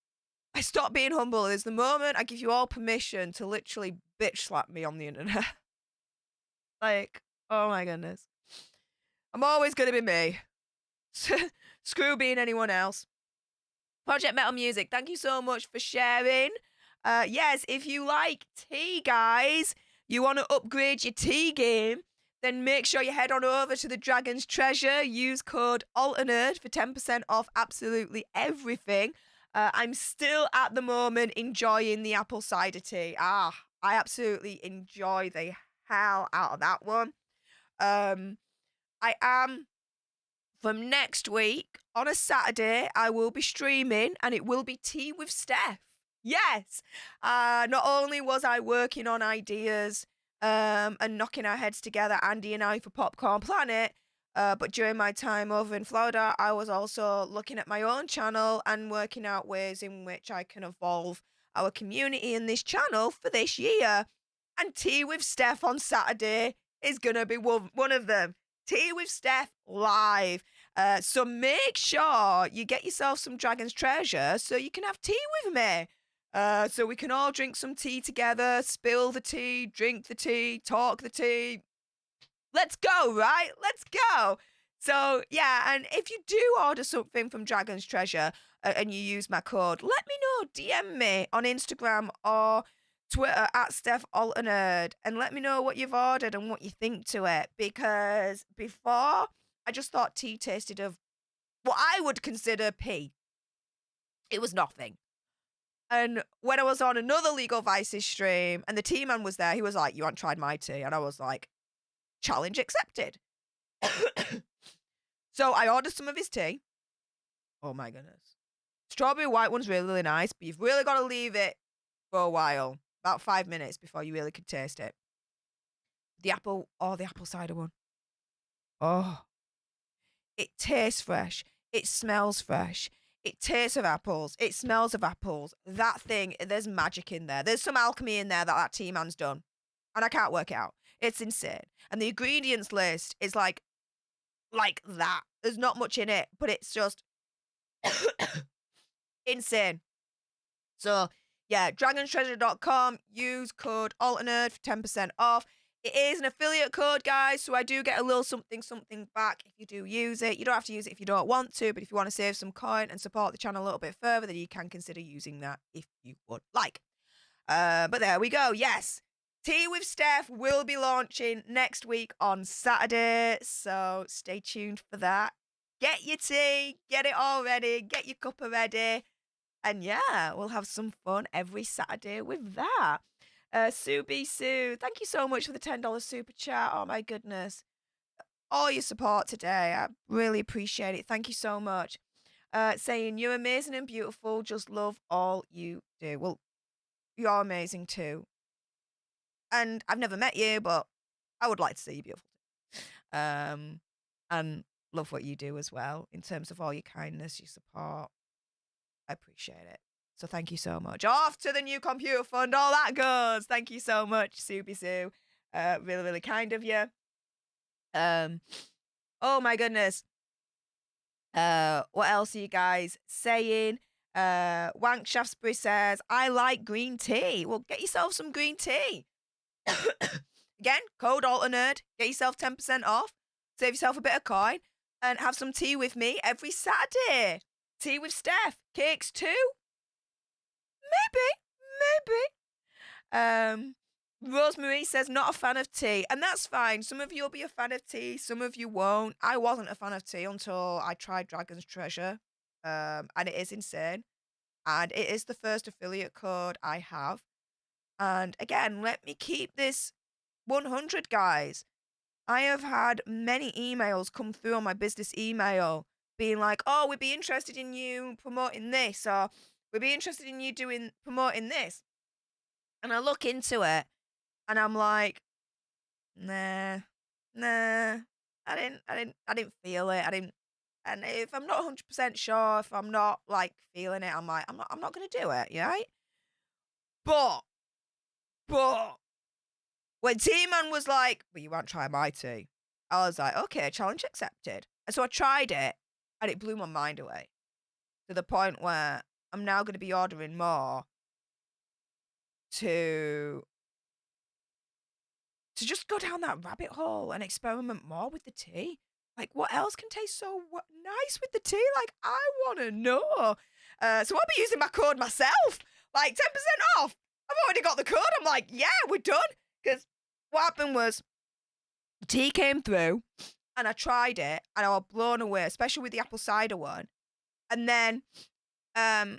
I stop being humble is the moment I give you all permission to literally bitch slap me on the internet. Like, oh my goodness. I'm always going to be me. Screw being anyone else. Project Metal Music, thank you so much for sharing. Yes, if you like tea, guys, you want to upgrade your tea game, then make sure you head on over to the Dragon's Treasure. Use code ALTERNERD for 10% off absolutely everything. I'm still at the moment enjoying the apple cider tea. I absolutely enjoy the hell out of that one. I am, from next week, on a Saturday, I will be streaming and it will be Tea with Steph. Yes. Not only was I working on ideas and knocking our heads together, Andy and I, for Popcorn Planet, but during my time over in Florida, I was also looking at my own channel and working out ways in which I can evolve our community in this channel for this year. And Tea with Steph on Saturday is going to be one of them. Tea with Steph live. So make sure you get yourself some Dragon's Treasure so you can have tea with me. So we can all drink some tea together, spill the tea, drink the tea, talk the tea. Let's go, right? Let's go. So, yeah, and if you do order something from Dragon's Treasure and you use my code, let me know. DM me on Instagram or Twitter at Stef The Alter Nerd and let me know what you've ordered and what you think to it. Because before, I just thought tea tasted of what I would consider pee. It was nothing. And when I was on another Legal Vices stream and the tea man was there, he was like, "You haven't tried my tea?" And I was like, "Challenge accepted." So I ordered some of his tea. Oh my goodness. Strawberry white one's really, really nice, but you've really got to leave it for a while, about 5 minutes before you really can taste it. The apple cider one. Oh, it tastes fresh. It smells fresh. It tastes of apples. It smells of apples. That thing, there's magic in there. There's some alchemy in there that tea man's done. And I can't work it out. It's insane. And the ingredients list is like that. There's not much in it, but it's just insane. So, yeah, dragonstreasure.com. Use code ALTERNERD for 10% off. It is an affiliate code, guys, so I do get a little something back if you do use it. You don't have to use it if you don't want to, but if you want to save some coin and support the channel a little bit further, then you can consider using that if you would like. But there we go. Yes, Tea with Stef will be launching next week on Saturday, so stay tuned for that. Get your tea, get it all ready, get your cuppa ready. And yeah, we'll have some fun every Saturday with that. Sue B. Sue, thank you so much for the $10 super chat. Oh my goodness. All your support today. I really appreciate it. Thank you so much. Saying, you're amazing and beautiful. Just love all you do. Well, you're amazing too. And I've never met you, but I would like to see you beautiful too. And love what you do as well in terms of all your kindness, your support. I appreciate it. So thank you so much. Off to the new computer fund, all that goes. Thank you so much, Subi Sue. Really, really kind of you. Oh my goodness. What else are you guys saying? Wank Shaftesbury says, I like green tea. Well, get yourself some green tea. Again, code ALTERNERD. Get yourself 10% off. Save yourself a bit of coin. And have some tea with me every Saturday. Tea with Stef. Cakes too? Maybe. Rosemary says, not a fan of tea. And that's fine. Some of you will be a fan of tea. Some of you won't. I wasn't a fan of tea until I tried Dragon's Treasure. And it is insane. And it is the first affiliate code I have. And again, let me keep this 100, guys. I have had many emails come through on my business email being like, oh, we'd be interested in you promoting this, or we'd be interested in you promoting this. And I look into it and I'm like, nah, I didn't feel it. And if I'm not 100% sure, if I'm not like feeling it, I'm like, I'm not going to do it. Right. But when T-Man was like, well, you won't try my tea, I was like, okay, challenge accepted. And so I tried it and it blew my mind away to the point where I'm now going to be ordering more to just go down that rabbit hole and experiment more with the tea. Like, what else can taste so nice with the tea? Like, I want to know. So I'll be using my code myself. Like, 10% off. I've already got the code. I'm like, yeah, we're done. Because what happened was, tea came through, and I tried it, and I was blown away, especially with the apple cider one. And then I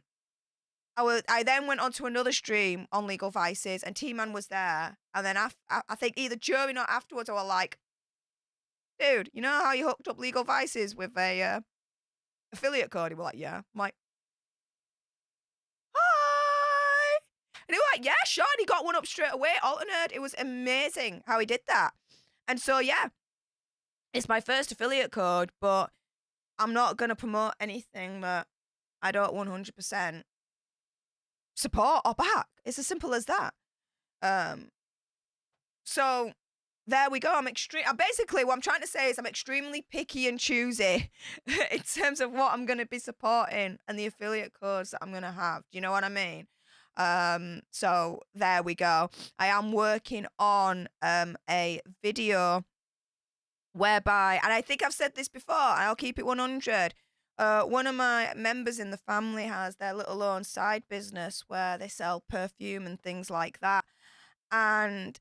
then went on to another stream on Legal Vices, and T-Man was there. And then I think either during or afterwards, I was like, dude, you know how you hooked up Legal Vices with a affiliate code? He was like, yeah. I'm like, hi. And he was like, yeah, sure. And he got one up straight away, Alter Nerd. It was amazing how he did that. And so, yeah, it's my first affiliate code, but I'm not going to promote anything that I don't 100% support or back. It's as simple as that. So there we go. Basically, what I'm trying to say is I'm extremely picky and choosy in terms of what I'm going to be supporting and the affiliate codes that I'm going to have. Do you know what I mean? So there we go. I am working on a video whereby, and I think I've said this before, and I'll keep it 100. One of my members in the family has their little own side business where they sell perfume and things like that. And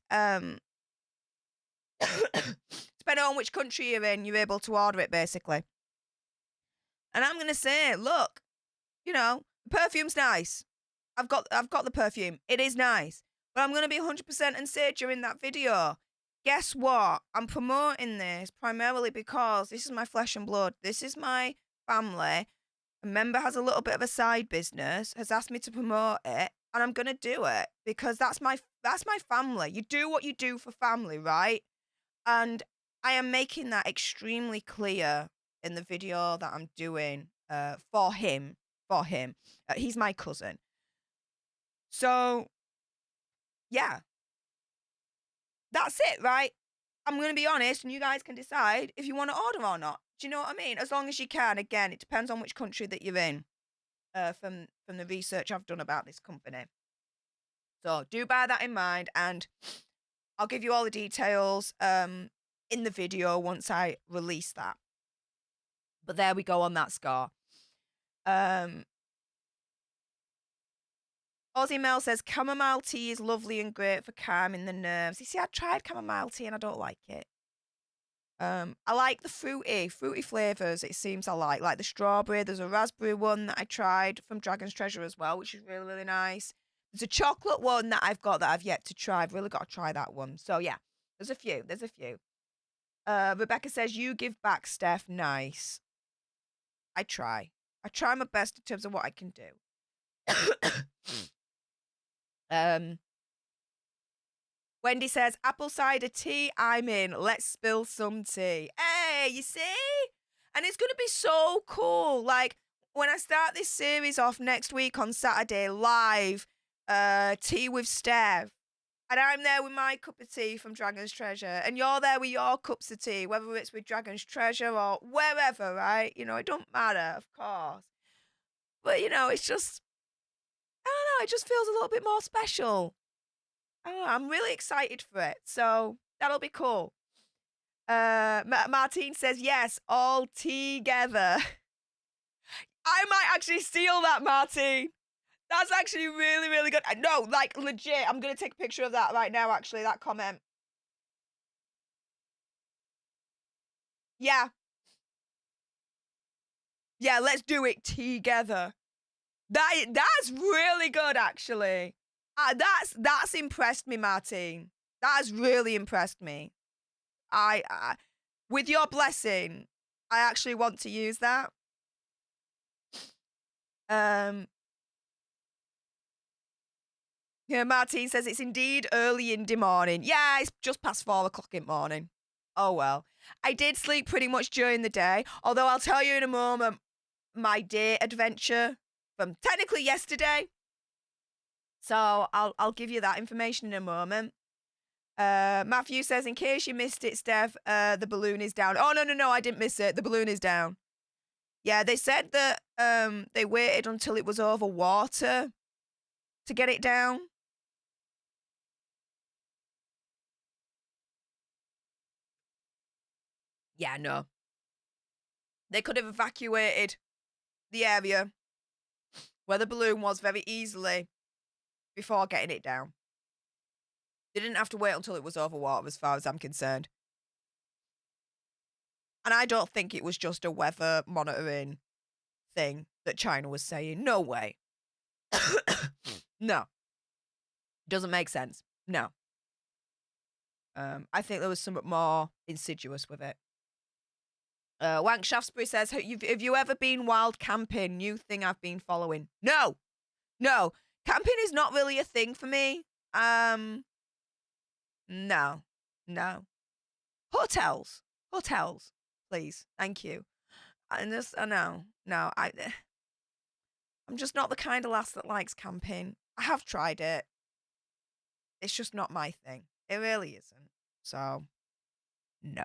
depending on which country you're in, you're able to order it basically. And I'm gonna say, look, you know, the perfume's nice. I've got the perfume. It is nice. But I'm gonna be 100% and say during that video, guess what? I'm promoting this primarily because this is my flesh and blood. This is my family. A member has a little bit of a side business, has asked me to promote it, and I'm gonna do it because that's my family. You do what you do for family, right? And I am making that extremely clear in the video that I'm doing for him. He's my cousin. So, yeah, that's it, right? I'm going to be honest, and you guys can decide if you want to order or not. Do you know what I mean? As long as you can. Again, it depends on which country that you're in. From the research I've done about this company. So do bear that in mind, and I'll give you all the details in the video once I release that. But there we go on that score. Aussie Mel says chamomile tea is lovely and great for calming the nerves. You see, I tried chamomile tea and I don't like it. I like the fruity flavors. It seems I like the strawberry. There's a raspberry one that I tried from Dragon's Treasure as well, which is really, really nice. There's a chocolate one that I've got that I've yet to try. I've really got to try that one. So yeah, there's a few. Rebecca says you give back, Steph. Nice. I try my best in terms of what I can do. Wendy says, apple cider tea, I'm in. Let's spill some tea. Hey, you see? And it's going to be so cool. Like, when I start this series off next week on Saturday, live, Tea with Steph, and I'm there with my cup of tea from Dragon's Treasure, and you're there with your cups of tea, whether it's with Dragon's Treasure or wherever, right? You know, it don't matter, of course. But, you know, it's just, I don't know, it just feels a little bit more special. I don't know, I'm really excited for it, so that'll be cool. Martine says, yes, all together. I might actually steal that, Martine. That's actually really, really good. No, like, legit, I'm going to take a picture of that right now, actually, that comment. Yeah. Yeah, let's do it together. That's really good, actually. That's impressed me, Martine. That has really impressed me. I with your blessing, I actually want to use that. Yeah, Martine says it's indeed early in the morning. Yeah, it's just past 4 o'clock in the morning. Oh well. I did sleep pretty much during the day, although I'll tell you in a moment my day adventure from technically yesterday. So I'll give you that information in a moment. Matthew says, in case you missed it, Steph, the balloon is down. Oh, no, I didn't miss it. The balloon is down. Yeah, they said that they waited until it was over water to get it down. Yeah, no. They could have evacuated the area where the balloon was very easily before getting it down. They didn't have to wait until it was over water, as far as I'm concerned. And I don't think it was just a weather monitoring thing that China was saying. No way. No. Doesn't make sense. No. I think there was something more insidious with it. Wank Shaftesbury says, have you ever been wild camping? New thing I've been following. No. Camping is not really a thing for me. No. Hotels, please. Thank you. I'm just not the kind of lass that likes camping. I have tried it. It's just not my thing. It really isn't. So, no.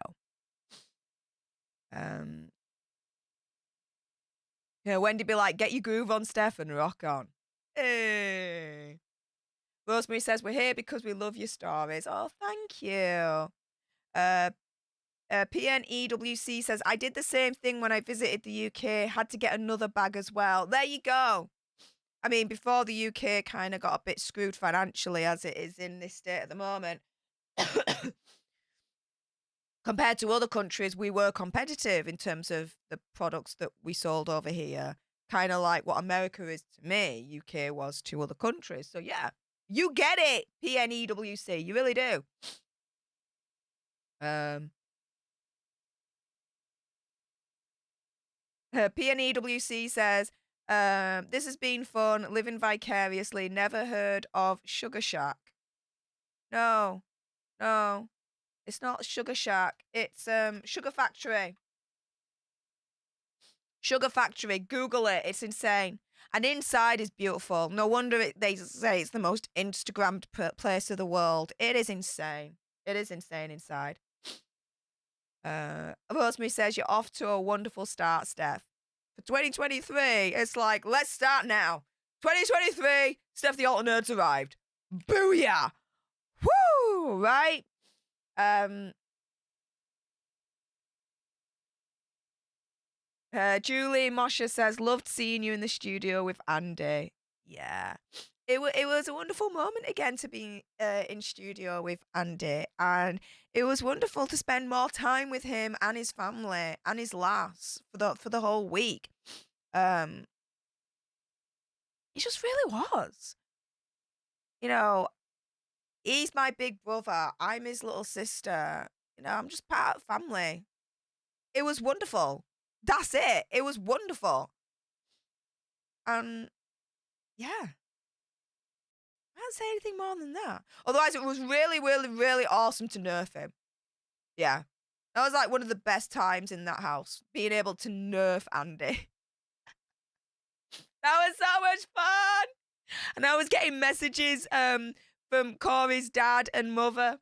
Yeah, Wendy be like, get your groove on, Steph, and rock on. Hey. Rosemary says, we're here because we love your stories. Oh, thank you. PNEWC says, I did the same thing when I visited the UK, had to get another bag as well. There you go. I mean, before the UK kind of got a bit screwed financially as it is in this state at the moment, compared to other countries, we were competitive in terms of the products that we sold over here. Kind of like what America is to me, UK was to other countries. So yeah, you get it, PNEWC. You really do. PNEWC says, this has been fun, living vicariously, never heard of Sugar Shack. No, no, it's not Sugar Shack. It's Sugar Factory. Sugar Factory. Google it. It's insane. And inside is beautiful. No wonder they say it's the most Instagrammed place of the world. It is insane. It is insane inside. Rosemary says, you're off to a wonderful start, Steph. For 2023, it's like, let's start now. 2023, Stef The Alter Nerd's arrived. Booyah! Woo! Right? Julie Moshe says, loved seeing you in the studio with Andy. Yeah. It was a wonderful moment again to be in studio with Andy, and it was wonderful to spend more time with him and his family and his lass for the whole week. It just really was. You know, he's my big brother. I'm his little sister. You know, I'm just part of family. It was wonderful. That's it. It was wonderful. Yeah. I can't say anything more than that. Otherwise, it was really, really, really awesome to nerf him. Yeah. That was like one of the best times in that house, being able to nerf Andy. That was so much fun. And I was getting messages from Corey's dad and mother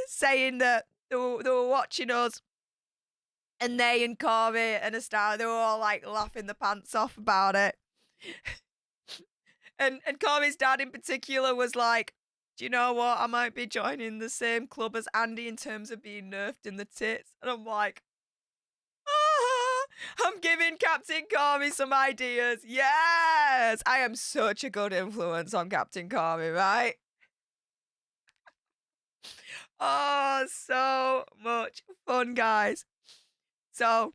saying that they were watching us. And they and Corey and Estelle, they were all like laughing their pants off about it. And Corey's dad in particular was like, do you know what? I might be joining the same club as Andy in terms of being nerfed in the tits. And I'm like, I'm giving Captain Corey some ideas. Yes! I am such a good influence on Captain Corey, right? Oh, so much fun, guys. So,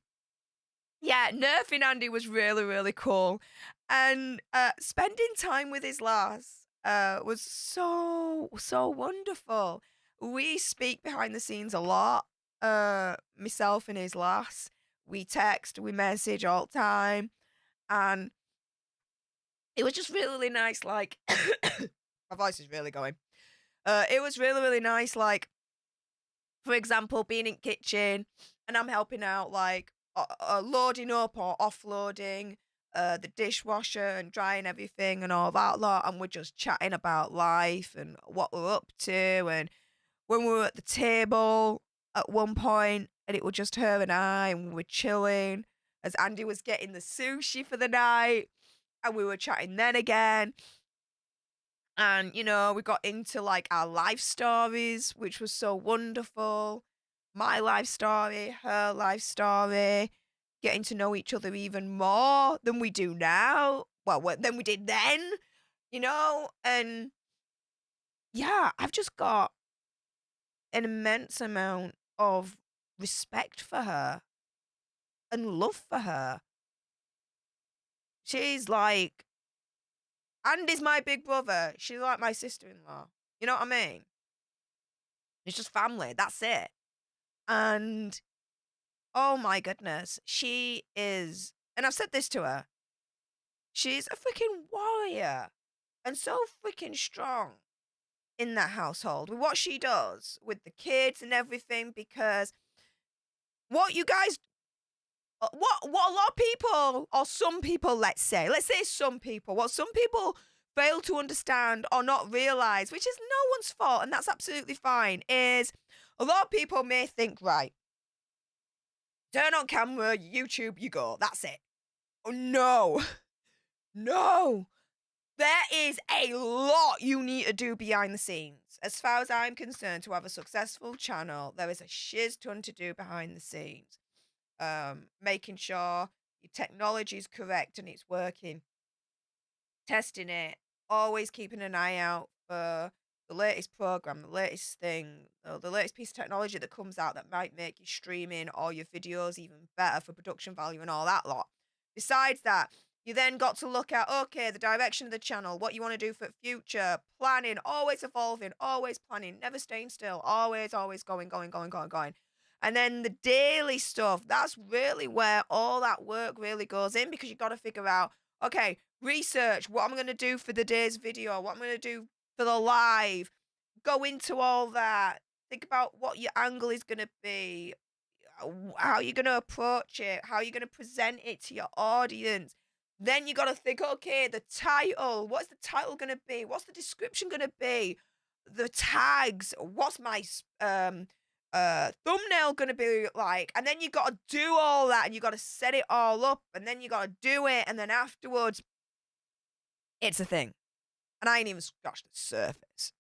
yeah, nerfing Andy was really, really cool. And spending time with his lass was so, so wonderful. We speak behind the scenes a lot, myself and his lass. We text, we message all the time. And it was just really, really nice, like, my voice is really going. It was really, really nice, like, for example, being in kitchen and I'm helping out, like, loading up or offloading the dishwasher and drying everything and all that lot, and we're just chatting about life and what we're up to. And when we were at the table at one point, and it was just her and I, and we were chilling as Andy was getting the sushi for the night, and we were chatting then again. And, you know, we got into like our life stories, which was so wonderful. My life story, her life story, getting to know each other even more than we do now. Well, than we did then, you know? And yeah, I've just got an immense amount of respect for her and love for her. She's like, Andy's my big brother. She's like my sister-in-law. You know what I mean? It's just family. That's it. And oh my goodness, she is, and I've said this to her, she's a freaking warrior and so freaking strong in that household with what she does with the kids and everything. Because what you guys, what a lot of people, or some people, let's say some people, what some people fail to understand or not realize, which is no one's fault, and that's absolutely fine, is a lot of people may think, right, turn on camera, YouTube, you go. That's it. Oh, no. No. There is a lot you need to do behind the scenes. As far as I'm concerned, to have a successful channel, there is a shiz ton to do behind the scenes. Making sure your technology is correct and it's working, testing it, always keeping an eye out for the latest program, the latest thing, the latest piece of technology that comes out that might make your streaming or your videos even better for production value and all that lot. Besides that, you then got to look at, okay, the direction of the channel, what you want to do for future, planning, always evolving, always planning, never staying still, always going, going, going, going, going. And then the daily stuff, that's really where all that work really goes in, because you got to figure out, okay, research what I'm going to do for the day's video, what I'm going to do for the live, go into all that, think about what your angle is going to be, how you're going to approach it, how you're going to present it to your audience. Then you got to think, okay, the title, what's the title going to be? What's the description going to be? The tags, what's my thumbnail going to be like? And then you got to do all that, and you got to set it all up, and then you got to do it, and then afterwards it's a thing. And I ain't even scratched the surface.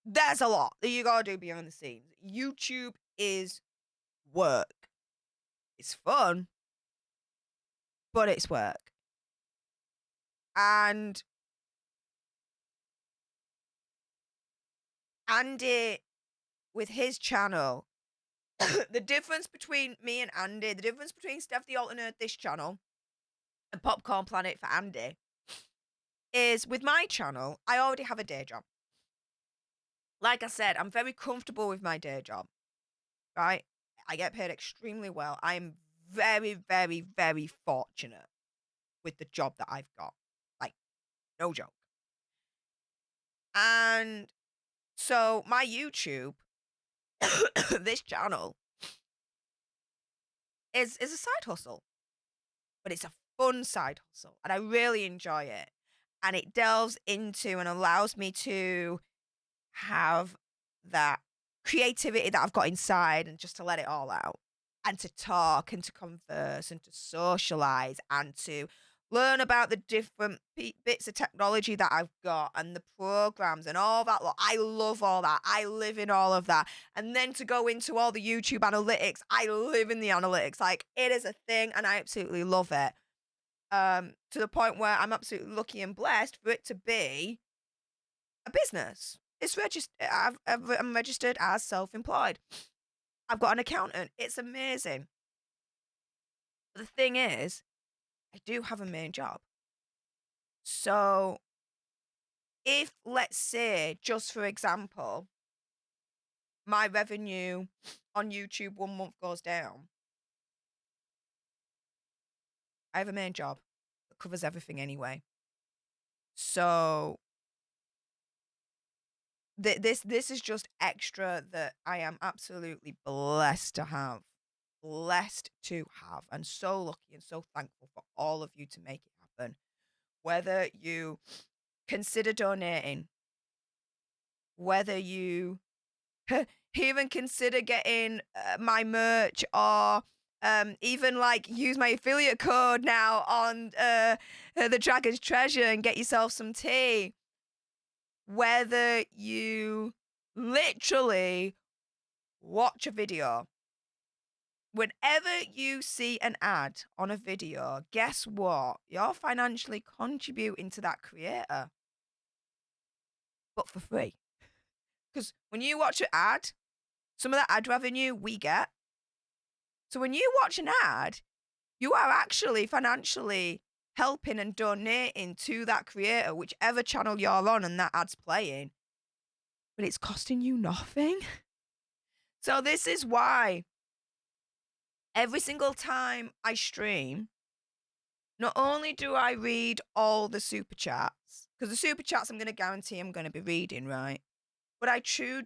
There's a lot that you gotta do behind the scenes. YouTube is work. It's fun, but it's work. And Andy, with his channel, the difference between me and Andy, the difference between Stef The Alter Nerd, this channel, and Popcorn Planet for Andy, is with my channel, I already have a day job. Like I said, I'm very comfortable with my day job, right? I get paid extremely well. I'm very, very, very fortunate with the job that I've got. Like, no joke. And so my YouTube, this channel, is a side hustle, but it's a fun side hustle, and I really enjoy it. And it delves into and allows me to have that creativity that I've got inside, and just to let it all out, and to talk and to converse and to socialize and to learn about the different bits of technology that I've got and the programs and all that lot. I love all that. I live in all of that. And then to go into all the YouTube analytics, I live in the analytics. Like, it is a thing, and I absolutely love it. To the point where I'm absolutely lucky and blessed for it to be a business. It's registered. I'm registered as self-employed. I've got an accountant. It's amazing. But the thing is, I do have a main job. So if, let's say, just for example, my revenue on YouTube 1 month goes down, I have a main job that covers everything anyway. So this is just extra that I am absolutely blessed to have. Blessed to have, and so lucky and so thankful for all of you to make it happen. Whether you consider donating, whether you even consider getting my merch, or even like use my affiliate code now on the Dragon's Treasure and get yourself some tea. Whether you literally watch a video, whenever you see an ad on a video, guess what? You're financially contributing to that creator, but for free. Because when you watch an ad, some of that ad revenue we get. So when you watch an ad, you are actually financially helping and donating to that creator, whichever channel you're on and that ad's playing. But it's costing you nothing. So this is why every single time I stream, not only do I read all the super chats, because the super chats I'm going to guarantee I'm going to be reading, right? But I do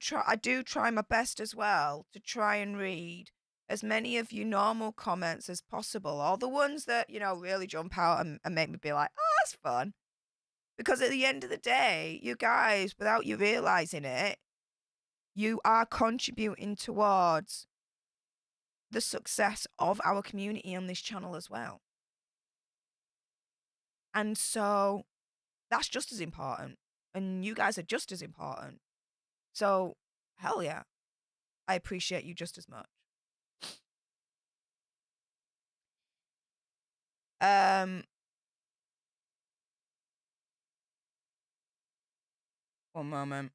try my best as well to try and read as many of you normal comments as possible, or the ones that, really jump out and make me be like, oh, that's fun. Because at the end of the day, you guys, without you realizing it, you are contributing towards the success of our community on this channel as well. And so That's just as important. And you guys are just as important. So, hell yeah. I appreciate you just as much. One moment.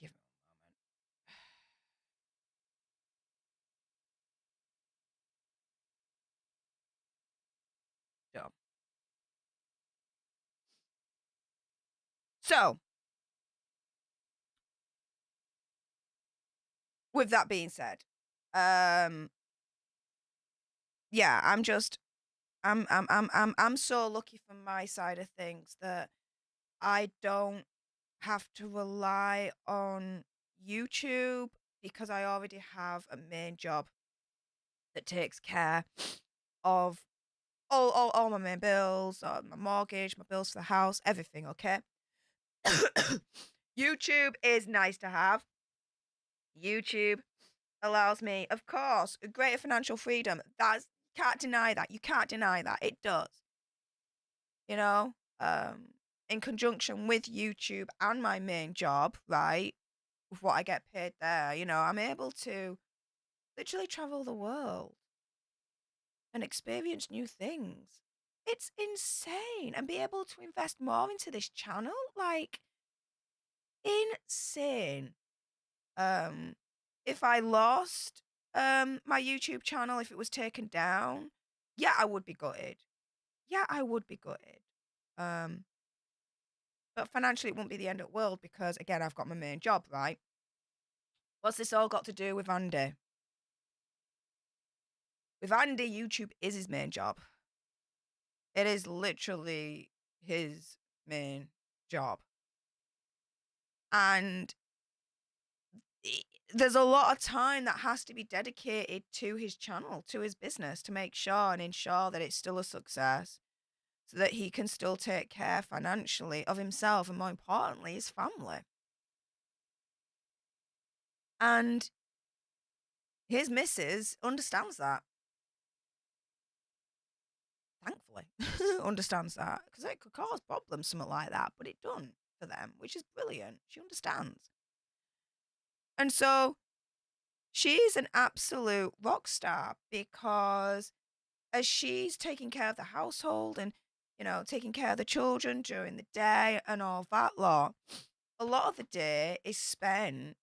Give me one moment. Dumb. So, with that being said, yeah, I'm so lucky from my side of things that I don't have to rely on YouTube because I already have a main job that takes care of all my main bills, my mortgage, my bills for the house, everything, okay? YouTube is nice to have. YouTube allows me, of course, a greater financial freedom. That's can't deny that. You can't deny that. It does. You know? In conjunction with YouTube and my main job, right? With what I get paid there, I'm able to literally travel the world and experience new things. It's insane. And be able to invest more into this channel, like insane. If I lost my YouTube channel, if it was taken down, yeah, I would be gutted. Yeah, I would be gutted. Um, but financially it wouldn't be the end of the world because again, I've got my main job, right? What's this all got to do with Andy? With Andy, YouTube is his main job. It is literally his main job. And there's a lot of time that has to be dedicated to his channel, to his business, to make sure and ensure that it's still a success so that he can still take care financially of himself and, more importantly, his family. And his missus understands that. Thankfully, understands that because it could cause problems, something like that, but it done for them, which is brilliant. She understands. And so she's an absolute rock star because as she's taking care of the household and, taking care of the children during the day and all that lot, a lot of the day is spent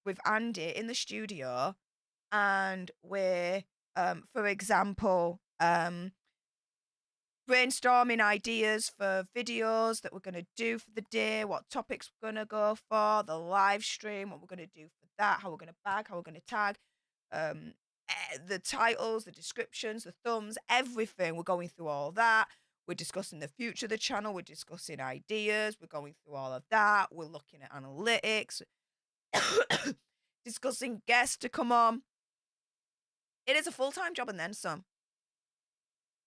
with Andy in the studio and we're, for example, brainstorming ideas for videos that we're going to do for the day, what topics we're going to go for, the live stream, what we're going to do for that, how we're going to bag, how we're going to tag, the titles, the descriptions, the thumbs, everything. We're going through all that. We're discussing the future of the channel. We're discussing ideas. We're going through all of that. We're looking at analytics, discussing guests to come on. It is a full-time job and then some.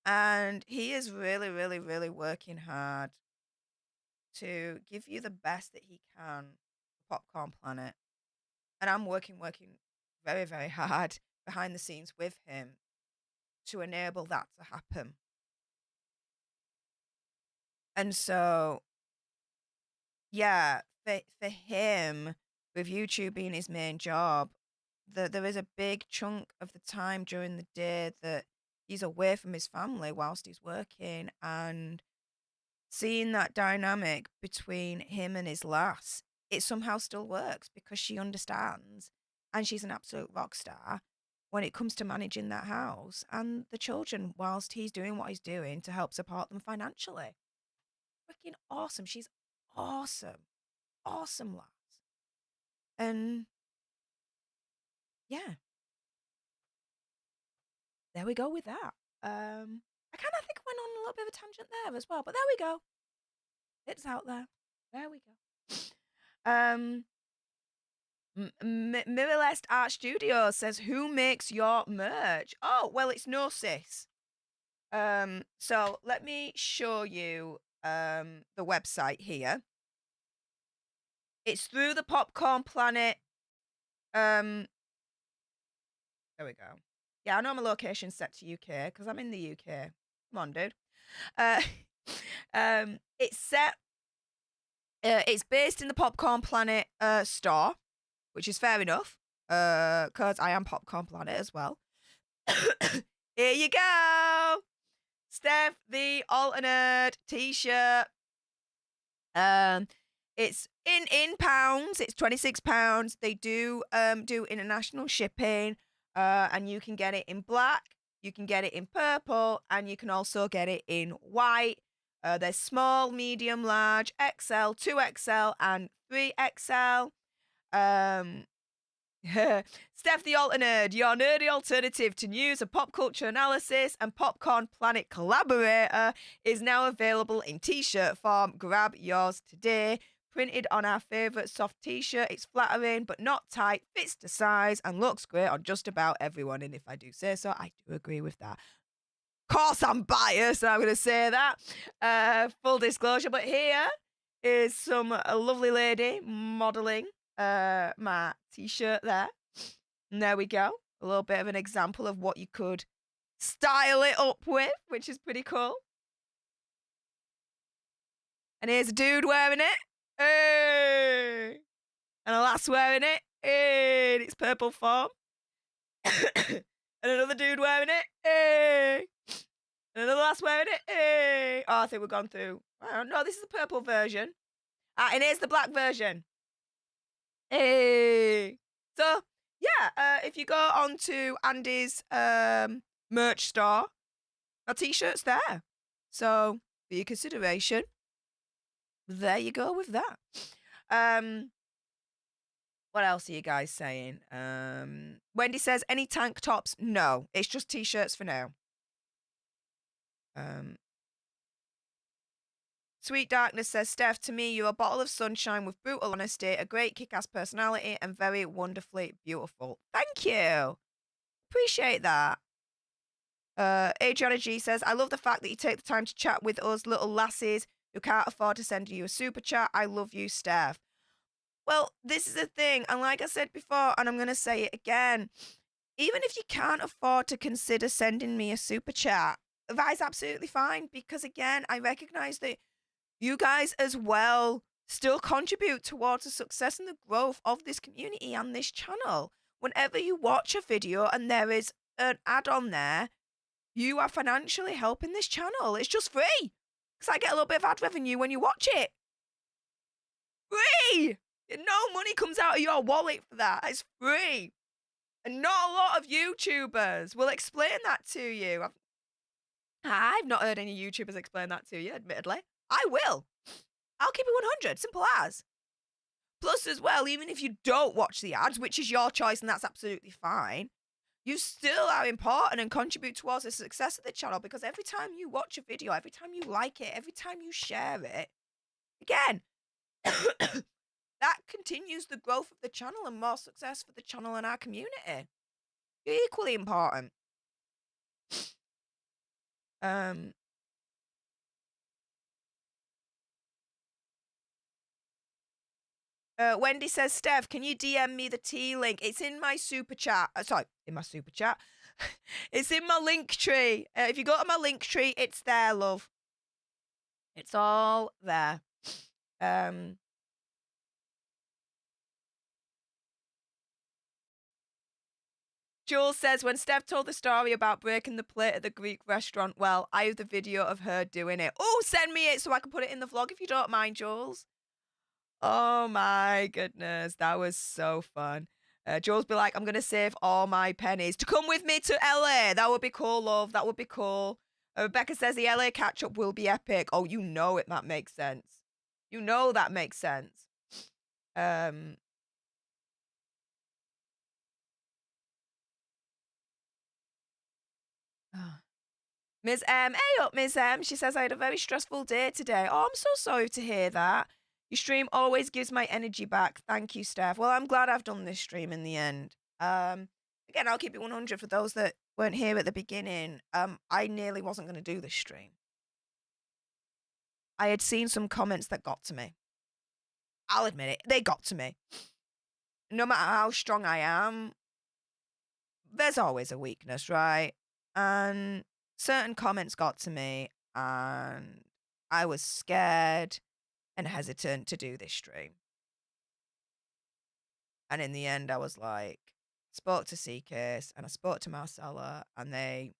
And he is really, really, really working hard to give you the best that he can for Popcorn Planet. And I'm working very, very hard behind the scenes with him to enable that to happen. And so, yeah, for him, with YouTube being his main job, there is a big chunk of the time during the day that he's away from his family whilst he's working, and seeing that dynamic between him and his lass, it somehow still works because she understands and she's an absolute rock star when it comes to managing that house and the children whilst he's doing what he's doing to help support them financially. Freaking awesome. She's awesome. Awesome lass. And yeah, there we go with that. I kind of think I went on a little bit of a tangent there as well, but there we go. It's out there. There we go. Mirrorless Art Studios says, "Who makes your merch?" Oh, well, it's no sis. So let me show you the website here. It's through the Popcorn Planet. There we go. Yeah, I know my location's set to UK because I'm in the UK. Come on, dude. Uh, it's set. It's based in the Popcorn Planet store, which is fair enough. Because I am Popcorn Planet as well. Here you go, Stef The Alter Nerd t-shirt. It's in pounds. It's £26. They do international shipping. And you can get it in black, you can get it in purple, and you can also get it in white. There's small, medium, large, XL, 2XL, and 3XL. Stef The Alter Nerd, your nerdy alternative to news and pop culture analysis and Popcorn Planet collaborator, is now available in t-shirt form. Grab yours today. Printed on our favourite soft t-shirt. It's flattering but not tight, fits to size, and looks great on just about everyone. And if I do say so, I do agree with that. Of course I'm biased, I'm going to say that. Full disclosure, but here is some lovely lady modelling my t-shirt there. And there we go. A little bit of an example of what you could style it up with, which is pretty cool. And here's a dude wearing it. Hey! And a lass wearing it. Hey! In its purple form. And another dude wearing it. Hey! And another lass wearing it. Hey! Oh, I think we've gone through. Oh, no, this is the purple version. And here's the black version. Hey! So, yeah, if you go onto Andy's merch store, our t-shirt's there. So, for your consideration, there you go with that. What else are you guys saying? Wendy says, any tank tops? No, it's just t-shirts for now. Sweet Darkness says, Stef, to me, you're a bottle of sunshine with brutal honesty, a great kick-ass personality, and very wonderfully beautiful. Thank you. Appreciate that. Adriana G says, I love the fact that you take the time to chat with us little lassies who can't afford to send you a super chat. I love you, Stef. Well, this is the thing, and like I said before, and I'm going to say it again, even if you can't afford to consider sending me a super chat, that is absolutely fine, because again, I recognize that you guys as well still contribute towards the success and the growth of this community and this channel. Whenever you watch a video and there is an ad on there, you are financially helping this channel. It's just free, because I get a little bit of ad revenue when you watch it. Free! No money comes out of your wallet for that. It's free. And not a lot of YouTubers will explain that to you. I've not heard any YouTubers explain that to you, admittedly. I will. I'll keep it 100. Simple as. Plus, as well, even if you don't watch the ads, which is your choice and that's absolutely fine, you still are important and contribute towards the success of the channel, because every time you watch a video, every time you like it, every time you share it, again, that continues the growth of the channel and more success for the channel and our community. You're equally important. Wendy says, Steph, can you DM me the T link? It's in my super chat. Sorry, in my super chat. It's in my link tree. If you go to my link tree, it's there, love. It's all there. Jules says, when Steph told the story about breaking the plate at the Greek restaurant, well, I have the video of her doing it. Oh, send me it so I can put it in the vlog if you don't mind, Jules. Oh my goodness, that was so fun. Jules be like, I'm going to save all my pennies to come with me to LA. That would be cool, love. That would be cool. Rebecca says the LA catch-up will be epic. Oh, you know it. That makes sense. You know that makes sense. Ms. M, hey up, Ms. M. She says, I had a very stressful day today. Oh, I'm so sorry to hear that. Your stream always gives my energy back. Thank you, Steph. Well, I'm glad I've done this stream in the end. Again, I'll keep it 100 for those that weren't here at the beginning. I nearly wasn't going to do this stream. I had seen some comments that got to me. I'll admit it. They got to me. No matter how strong I am, there's always a weakness, right? And certain comments got to me, and I was scared and hesitant to do this stream. And in the end, I was like, spoke to CKS and I spoke to Marcella, and they,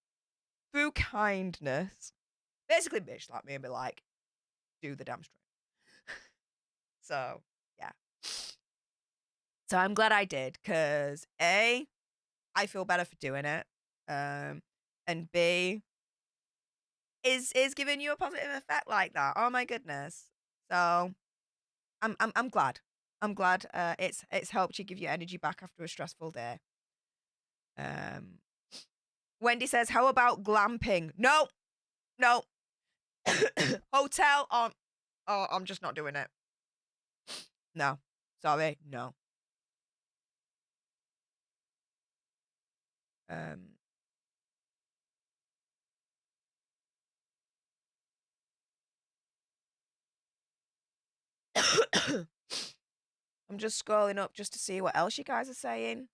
through kindness, basically bitch slapped me and be like, do the damn stream. So, yeah. So I'm glad I did, because A, I feel better for doing it. And B, is giving you a positive effect like that. Oh my goodness. So I'm glad. I'm glad it's helped you give your energy back after a stressful day. Wendy says, how about glamping? No. Hotel on. Oh, I'm just not doing it. No. Sorry. No. I'm just scrolling up just to see what else you guys are saying.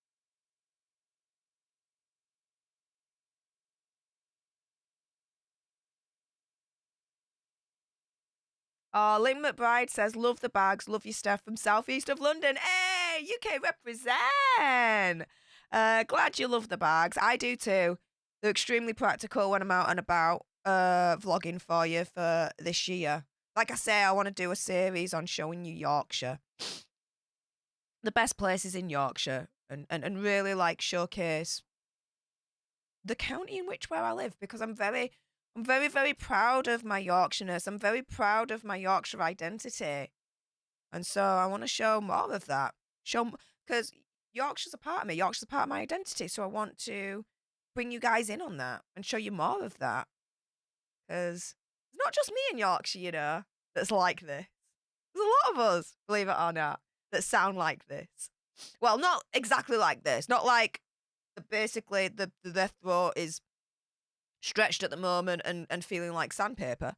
Oh, Lynn McBride says, love the bags, love your stuff from southeast of London. Hey, UK represent. Glad you love the bags. I do too. They're extremely practical when I'm out and about vlogging for you for this year. Like I say, I want to do a series on showing you Yorkshire. The best places in Yorkshire, and really like showcase the county in which where I live, because I'm very, very proud of my Yorkshireness. I'm very proud of my Yorkshire identity. And so I want to show more of that. Because Yorkshire's a part of me. Yorkshire's a part of my identity. So I want to bring you guys in on that and show you more of that. Because it's not just me in Yorkshire, you know, that's like this. There's a lot of us, believe it or not, that sound like this. Well, not exactly like this. Not like basically their throat is stretched at the moment and feeling like sandpaper.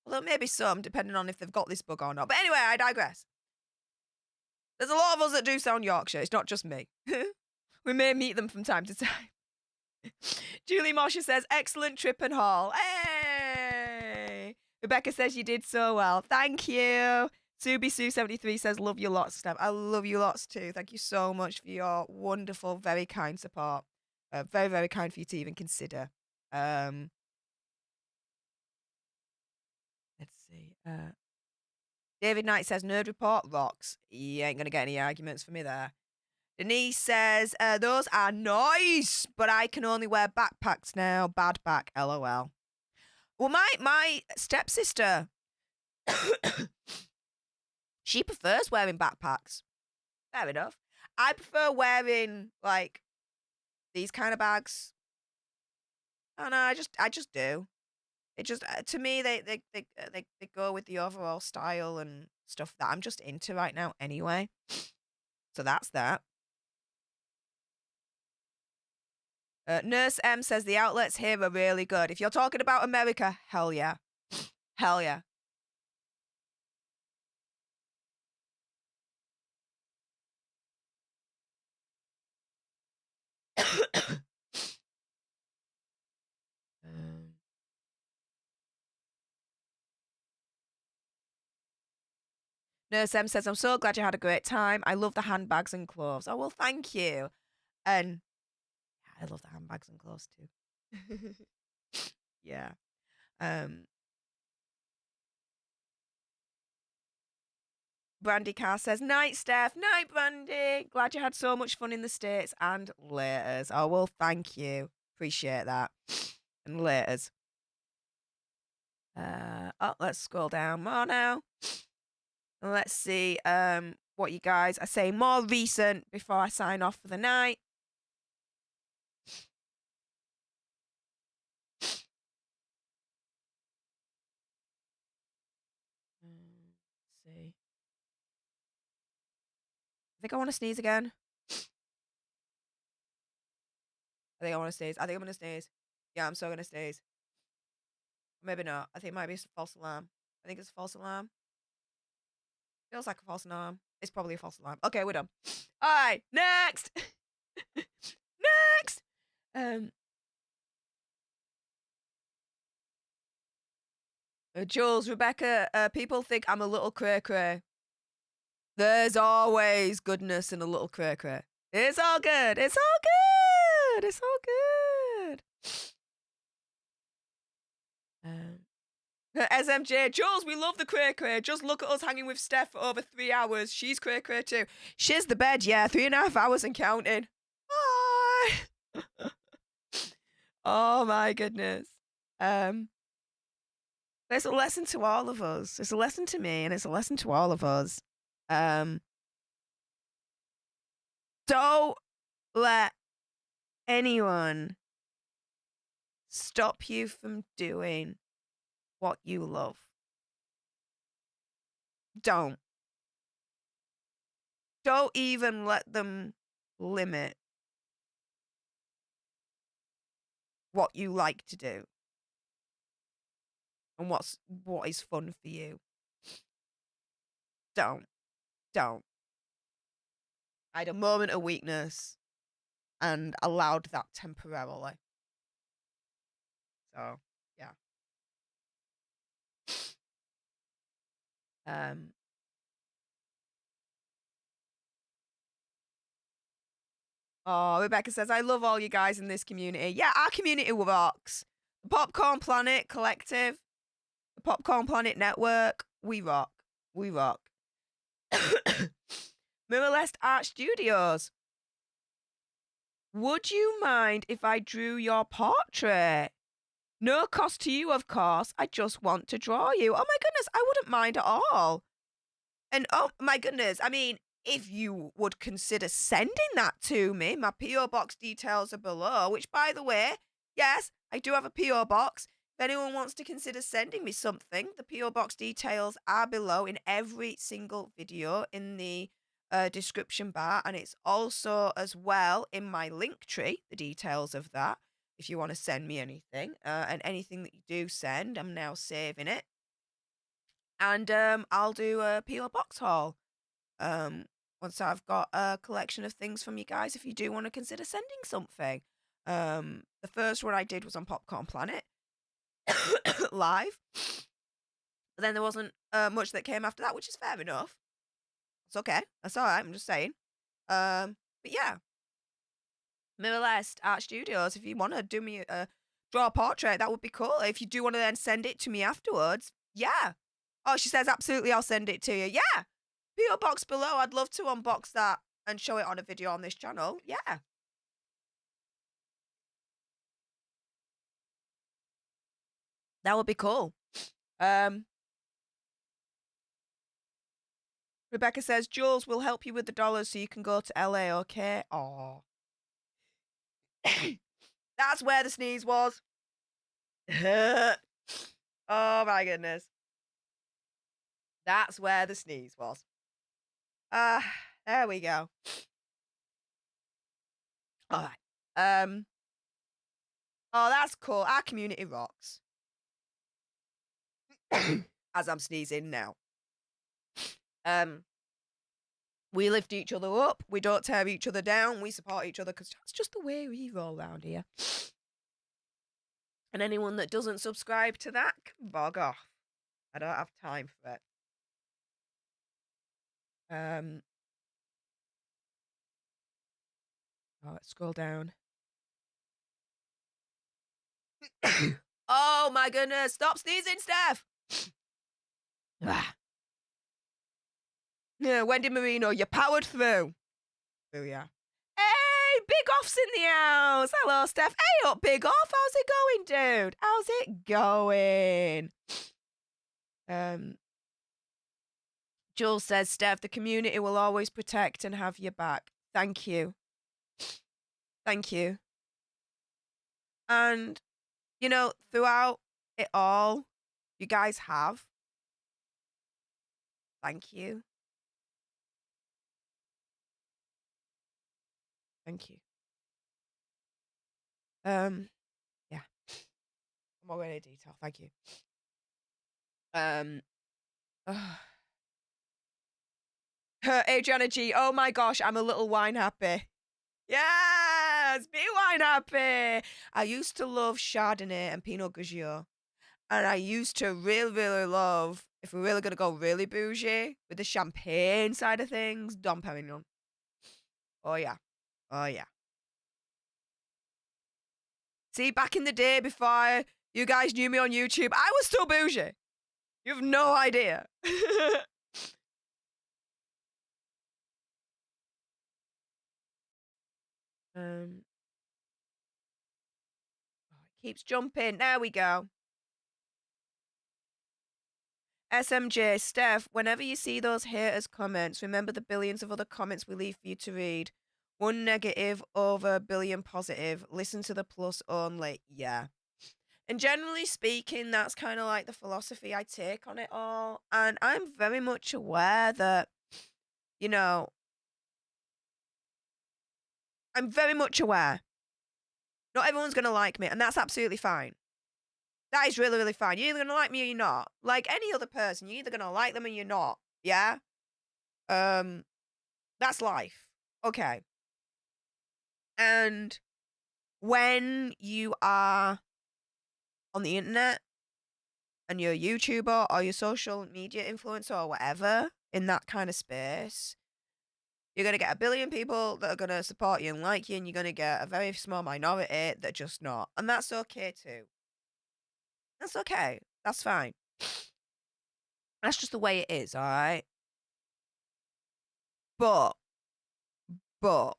Although maybe some, depending on if they've got this bug or not. But anyway, I digress. There's a lot of us that do sound Yorkshire. It's not just me. We may meet them from time to time. Julie Mosher says, excellent trip and haul. Hey! Rebecca says, you did so well. Thank you. Subi Sue 73 says, love you lots, Steph. I love you lots too. Thank you so much for your wonderful, very kind support. Very, very kind for you to even consider. Let's see. David Knight says, Nerd Report rocks. You ain't going to get any arguments for me there. Denise says, those are nice, but I can only wear backpacks now. Bad back, LOL. Well, my stepsister, she prefers wearing backpacks. Fair enough. I prefer wearing, like, these kind of bags. I don't know, I just do. It just, to me, they go with the overall style and stuff that I'm just into right now anyway. So that's that. Nurse M says the outlets here are really good. If you're talking about America, hell yeah. Hell yeah. Nurse M says, I'm so glad you had a great time. I love the handbags and clothes. Oh, well, thank you. And I love the handbags and clothes too. Yeah. Brandy Carr says, night, Steph. Night, Brandy. Glad you had so much fun in the States, and laters. Oh, well, thank you. Appreciate that. And laters. Let's scroll down more now. Let's see what you guys are saying more recent before I sign off for the night. Let's see. I think I want to sneeze again. I think I want to sneeze. I think I'm going to sneeze. Yeah, I'm so going to sneeze. Maybe not. I think it might be a false alarm. I think it's a false alarm. Feels like a false alarm. It's probably a false alarm. Okay, we're done. All right, next. next. Jules, Rebecca, people think I'm a little cray-cray. There's always goodness in a little cray-cray. It's all good. It's all good. It's all good. SMJ, Jules, we love the cray-cray. Just look at us hanging with Steph for over 3 hours. She's cray-cray too. She's the bed, yeah. 3.5 hours and counting. Oh my goodness. It's a lesson to all of us. It's a lesson to me, and it's a lesson to all of us. Don't let anyone stop you from doing what you love. Don't even let them limit what you like to do and what is fun for you. Don't. I had a moment of weakness and allowed that temporarily. So, yeah. Oh, Rebecca says, I love all you guys in this community. Yeah, our community rocks. The Popcorn Planet Collective, the Popcorn Planet Network, we rock. We rock. Mirrorless Art Studios. Would you mind if I drew your portrait? No cost to you, of course. I just want to draw you. Oh my goodness, I wouldn't mind at all. And oh my goodness, I mean, if you would consider sending that to me, my P.O. box details are below, which, by the way, yes, I do have a P.O. box. If anyone wants to consider sending me something, the P.O. box details are below in every single video in the description bar, and it's also as well in my link tree, the details of that, if you want to send me anything. And anything that you do send, I'm now saving it. And I'll do a P.O. box haul. Once I've got a collection of things from you guys, if you do want to consider sending something. The first one I did was on Popcorn Planet live. But then there wasn't much that came after that, which is fair enough. It's okay. That's all right. I'm just saying. But yeah. Mirrorless Art Studios, if you want to do me draw a portrait, that would be cool. If you do want to then send it to me afterwards, yeah. Oh, she says, absolutely, I'll send it to you. Yeah. P.O. box below. I'd love to unbox that and show it on a video on this channel. Yeah. That would be cool. Rebecca says, Jules will help you with the dollars so you can go to LA, okay? Oh. That's where the sneeze was. Oh my goodness. That's where the sneeze was. There we go. All right. Oh, that's cool. Our community rocks. As I'm sneezing now. We lift each other up. We don't tear each other down. We support each other because that's just the way we roll around here. And anyone that doesn't subscribe to that can bog off. I don't have time for it. Oh, let's scroll down. Oh my goodness! Stop sneezing, Steph. Yeah, Wendy Marino, you powered through. Oh yeah. Hey, Big Off's in the house. Hello, Steph. Hey up, Big Off. How's it going, dude? How's it going? Jules says, Steph, the community will always protect and have your back. Thank you. Thank you. And, you know, throughout it all, you guys have. Thank you. Thank you. Yeah. I'm already detail. Thank you. Adriana G. Oh my gosh, I'm a little wine happy. Yeah. Yes, be wine happy. I used to love Chardonnay and Pinot Grigio. And I used to really, really love, if we're really going to go really bougie, with the champagne side of things, Dom Perignon. Oh, yeah. Oh, yeah. See, back in the day before you guys knew me on YouTube, I was still bougie. You have no idea. um, it keeps jumping. There we go. SMJ, Steph, whenever you see those haters' comments, remember the billions of other comments we leave for you to read. One negative over a billion positive. Listen to the plus only. Yeah. And generally speaking, that's kind of like the philosophy I take on it all. And I'm very much aware that, you know, I'm very much aware. Not everyone's going to like me, and that's absolutely fine. That is really, really fine. You're either going to like me or you're not. Like any other person, you're either going to like them or you're not. Yeah? That's life. Okay. And when you are on the internet and you're a YouTuber or your social media influencer or whatever in that kind of space, you're going to get a billion people that are going to support you and like you, and you're going to get a very small minority that are just not. And that's okay too. That's okay. That's fine. That's just the way it is, all right? But, but,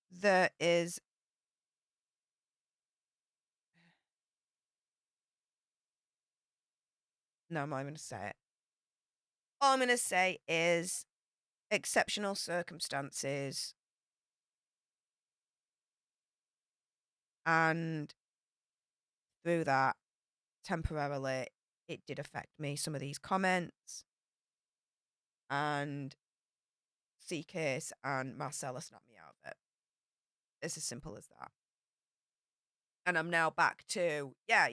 there is, no, I'm not even going to say it. All I'm going to say is exceptional circumstances, and through that, temporarily, it did affect me. Some of these comments, and C-Case and Marcella snapped me out of it. It's as simple as that. And I'm now back to, yeah,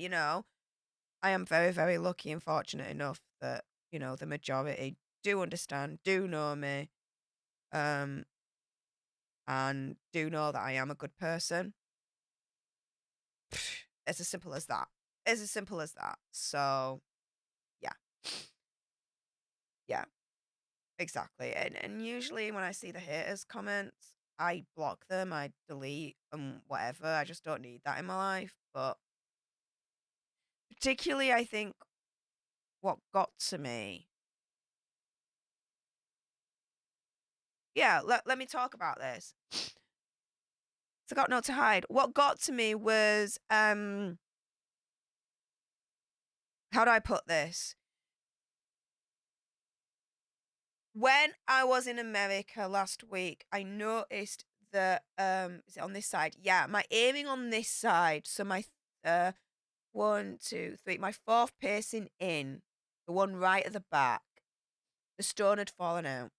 I am very, very lucky and fortunate enough that, the majority do understand, do know me, and do know that I am a good person. It's as simple as that. It's as simple as that. So, yeah. Yeah, exactly. And usually when I see the haters comments, I block them, I delete and whatever. I just don't need that in my life. But particularly, I think what got to me. Yeah, let me talk about this. So I got not to hide. What got to me was how do I put this? When I was in America last week, I noticed that is it on this side? Yeah, my aiming on this side. So my 1, 2, 3, my fourth piercing in, the one right at the back, the stone had fallen out.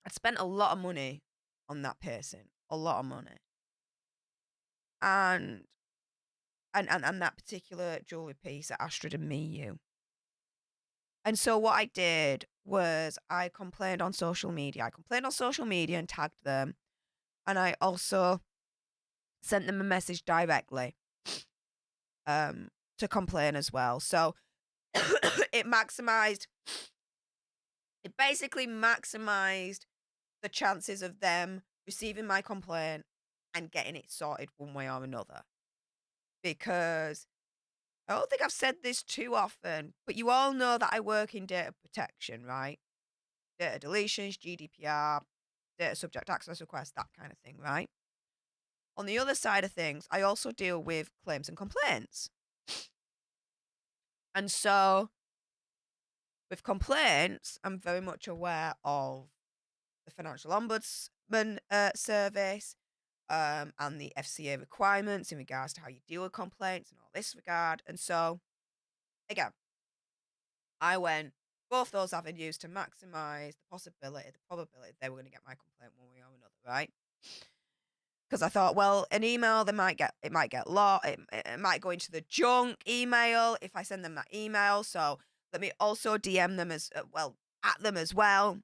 I'd spent a lot of money on that piercing, a lot of money. And that particular jewelry piece at Astrid and Miyu. And so what I did was I complained on social media. I complained on social media and tagged them. And I also sent them a message directly to complain as well. So it basically maximized the chances of them receiving my complaint and getting it sorted one way or another. Because I don't think I've said this too often, but you all know that I work in data protection, right? Data deletions, GDPR, data subject access requests, that kind of thing, right? On the other side of things, I also deal with claims and complaints. And so with complaints, I'm very much aware of the Financial Ombudsman Service and the FCA requirements in regards to how you deal with complaints and all this regard. And so, again, I went both those avenues to maximize the possibility, the probability they were going to get my complaint one way or another, right? Because I thought, well, an email, it might get lost, it might go into the junk email if I send them that email. So let me also DM them as well, at them as well.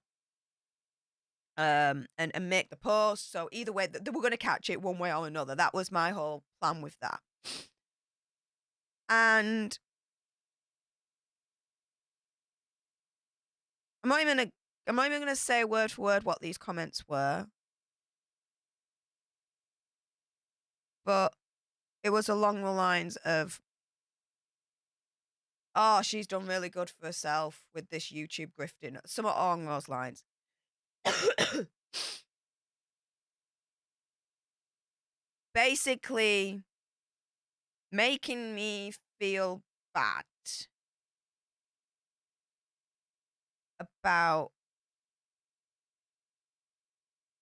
and make the post. So either way, they were going to catch it one way or another. That was my whole plan with that. And I'm not even gonna say word for word what these comments were, but it was along the lines of, "Oh, she's done really good for herself with this YouTube grifting," somewhat along those lines. Basically, making me feel bad about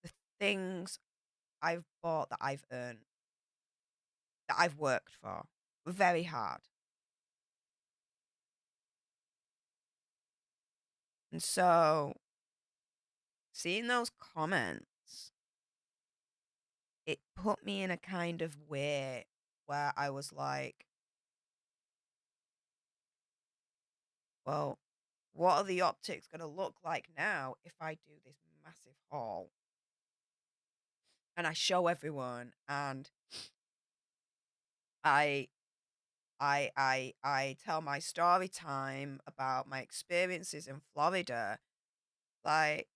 the things I've bought that I've earned, that I've worked for very hard. And so, seeing those comments, it put me in a kind of way where I was like, well, what are the optics going to look like now if I do this massive haul and I show everyone and I I tell my story time about my experiences in Florida? Like,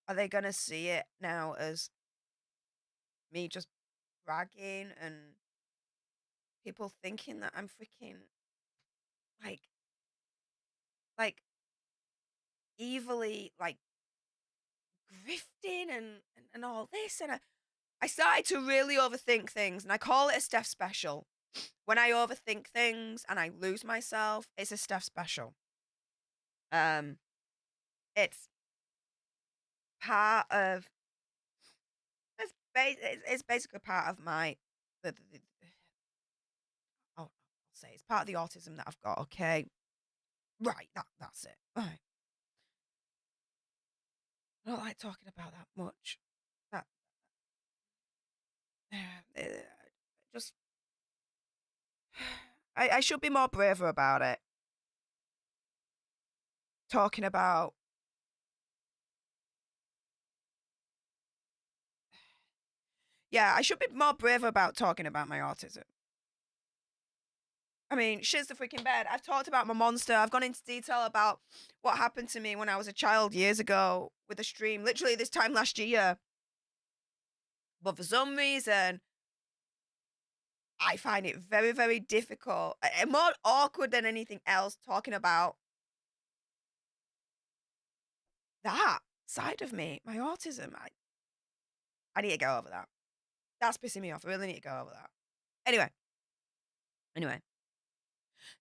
are they going to see it now as me just bragging and people thinking that I'm freaking like like evilly like grifting and all this? And I started to really overthink things, and I call it a Steph special. When I overthink things and I lose myself, it's a Steph special. Um, it's part of it's basically part of my the I'll say it's part of the autism that I've got. Okay, right, that's it. Right, I don't like talking about that much. That just I should be more braver about it. Talking about yeah, I should be more brave about talking about my autism. I mean, shit's the freaking bed. I've talked about my monster. I've gone into detail about what happened to me when I was a child years ago with a stream, literally this time last year. But for some reason, I find it very, very difficult and more awkward than anything else talking about that side of me, my autism. I need to go over that. That's pissing me off. I really need to go over that. Anyway.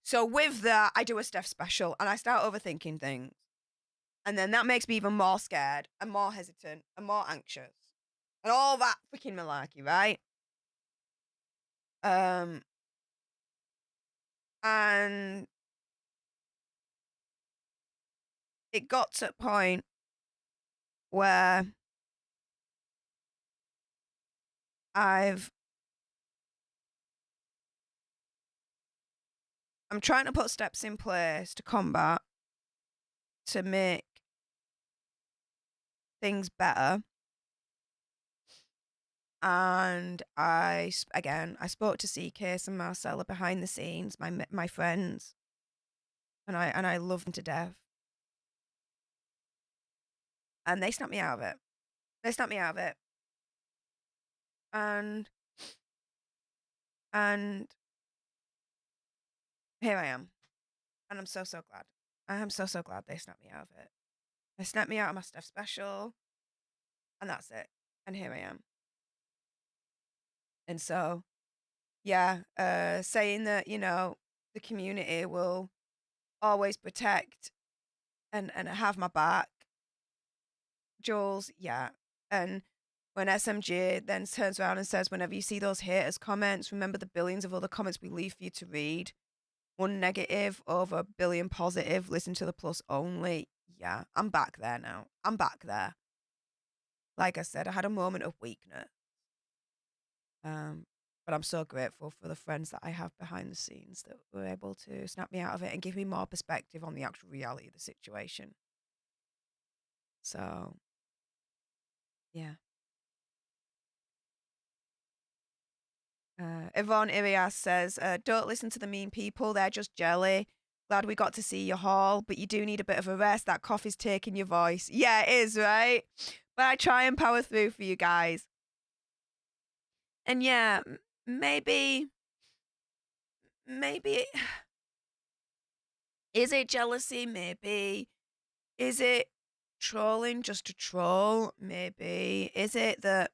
So with that, I do a Steph special and I start overthinking things. And then that makes me even more scared and more hesitant and more anxious. And all that freaking malarkey, right? Um and it got to a point where I'm trying to put steps in place to combat to make things better. And I spoke to CK and Marcella behind the scenes, my friends, and I love them to death. And they snapped me out of it. And and here I am. And I'm so glad. I am so glad they snapped me out of it. They snapped me out of my Steph special, and that's it. And here I am. And so, yeah, saying that, the community will always protect and have my back. Jules, yeah. And when SMG then turns around and says, whenever you see those haters comments, remember the billions of other comments we leave for you to read. One negative over a billion positive. Listen to the plus only. Yeah, I'm back there now. I'm back there. Like I said, I had a moment of weakness. But But I'm so grateful for the friends that I have behind the scenes that were able to snap me out of it and give me more perspective on the actual reality of the situation. So, yeah. Yvonne Irias says, don't listen to the mean people. They're just jelly. Glad we got to see your haul, but you do need a bit of a rest. That coffee's taking your voice. Yeah, it is, right? But I try and power through for you guys. And yeah, maybe is it jealousy? Maybe. Is it trolling just to troll? Maybe. Is it that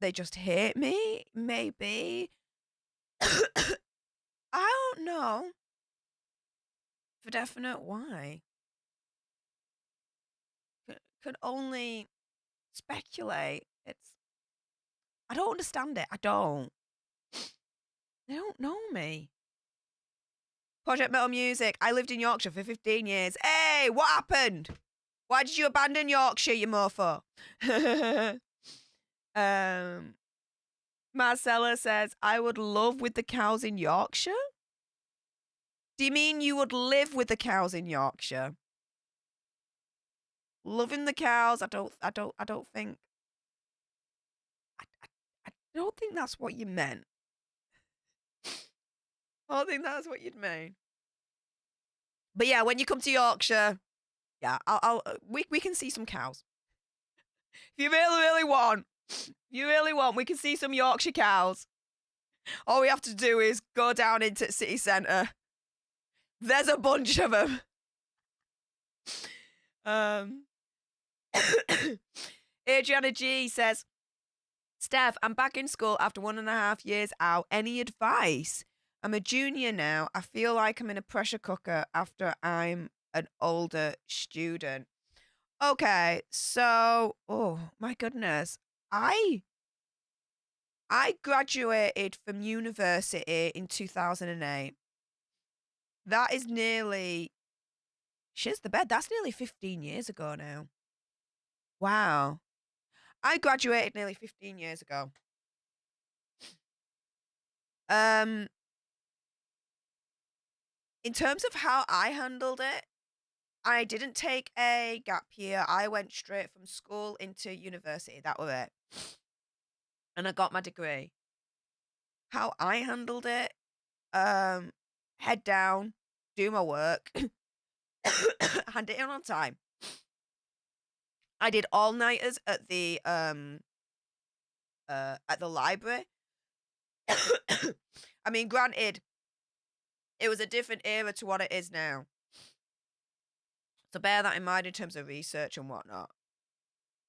they just hate me? Maybe. I don't know for definite why. Could only speculate. I don't understand it. I don't. They don't know me. Project Metal Music. I lived in Yorkshire for 15 years. Hey, what happened? Why did you abandon Yorkshire, you mofo? Marcella says, I would love with the cows in Yorkshire. Do you mean you would live with the cows in Yorkshire? Loving the cows, I don't think. I don't think that's what you meant. I don't think that's what you'd mean. But yeah, when you come to Yorkshire, yeah, we can see some cows. If you really want, we can see some Yorkshire cows. All we have to do is go down into the city centre. There's a bunch of them. Adriana G says, Steph, I'm back in school after 1.5 years out. Any advice? I'm a junior now. I feel like I'm in a pressure cooker after I'm an older student. Okay, so, oh my goodness. I graduated from university in 2008. That is nearly, shiz the bed, that's nearly 15 years ago now. Wow. I graduated nearly 15 years ago. In terms of how I handled it, I didn't take a gap year. I went straight from school into university. That was it. And I got my degree. How I handled it, head down, do my work, hand it in on time. I did all-nighters at the library. I mean, granted, it was a different era to what it is now. So bear that in mind in terms of research and whatnot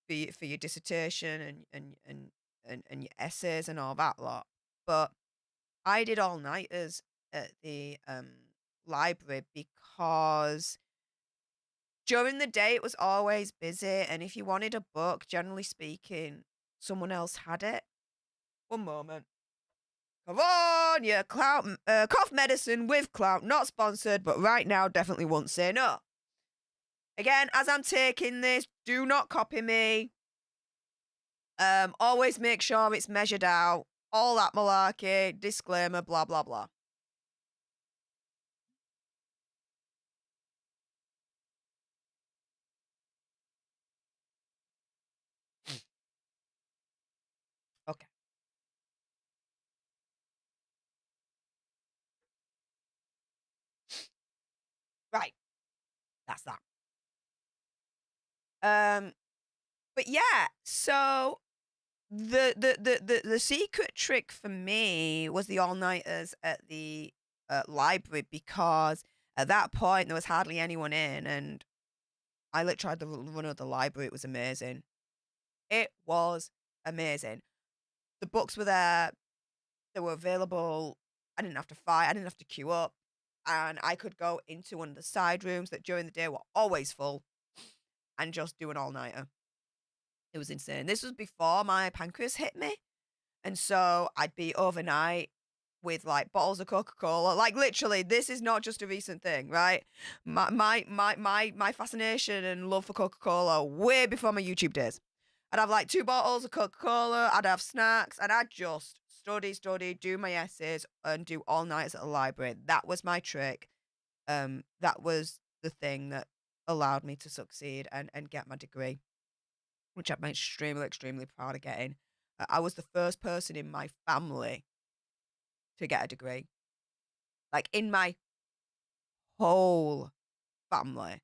for your dissertation and your essays and all that lot. But I did all-nighters at the library because during the day it was always busy, and if you wanted a book, generally speaking, someone else had it. One moment. Come on, yeah, clout, cough medicine with clout, not sponsored, but right now definitely won't say no. Again, as I'm taking this, do not copy me. Always make sure it's measured out. All that malarkey, disclaimer, blah, blah, blah. Okay. Right. That's that. But yeah, so the secret trick for me was the all-nighters at the library, because at that point there was hardly anyone in, and I literally tried the run of the library. It was amazing. It was amazing. The books were there. They were available. I didn't have to fight. I didn't have to queue up. And I could go into one of the side rooms that during the day were always full and just do an all-nighter. It was insane. This was before my pancreas hit me. And so I'd be overnight with like bottles of Coca-Cola. Like literally, this is not just a recent thing, right? My fascination and love for Coca-Cola way before my YouTube days. I'd have like 2 bottles of Coca-Cola, I'd have snacks, and I'd just study, do my essays, and do all nights at the library. That was my trick. That was the thing that allowed me to succeed and get my degree, which I'm extremely, extremely proud of getting. I was the first person in my family to get a degree, like in my whole family,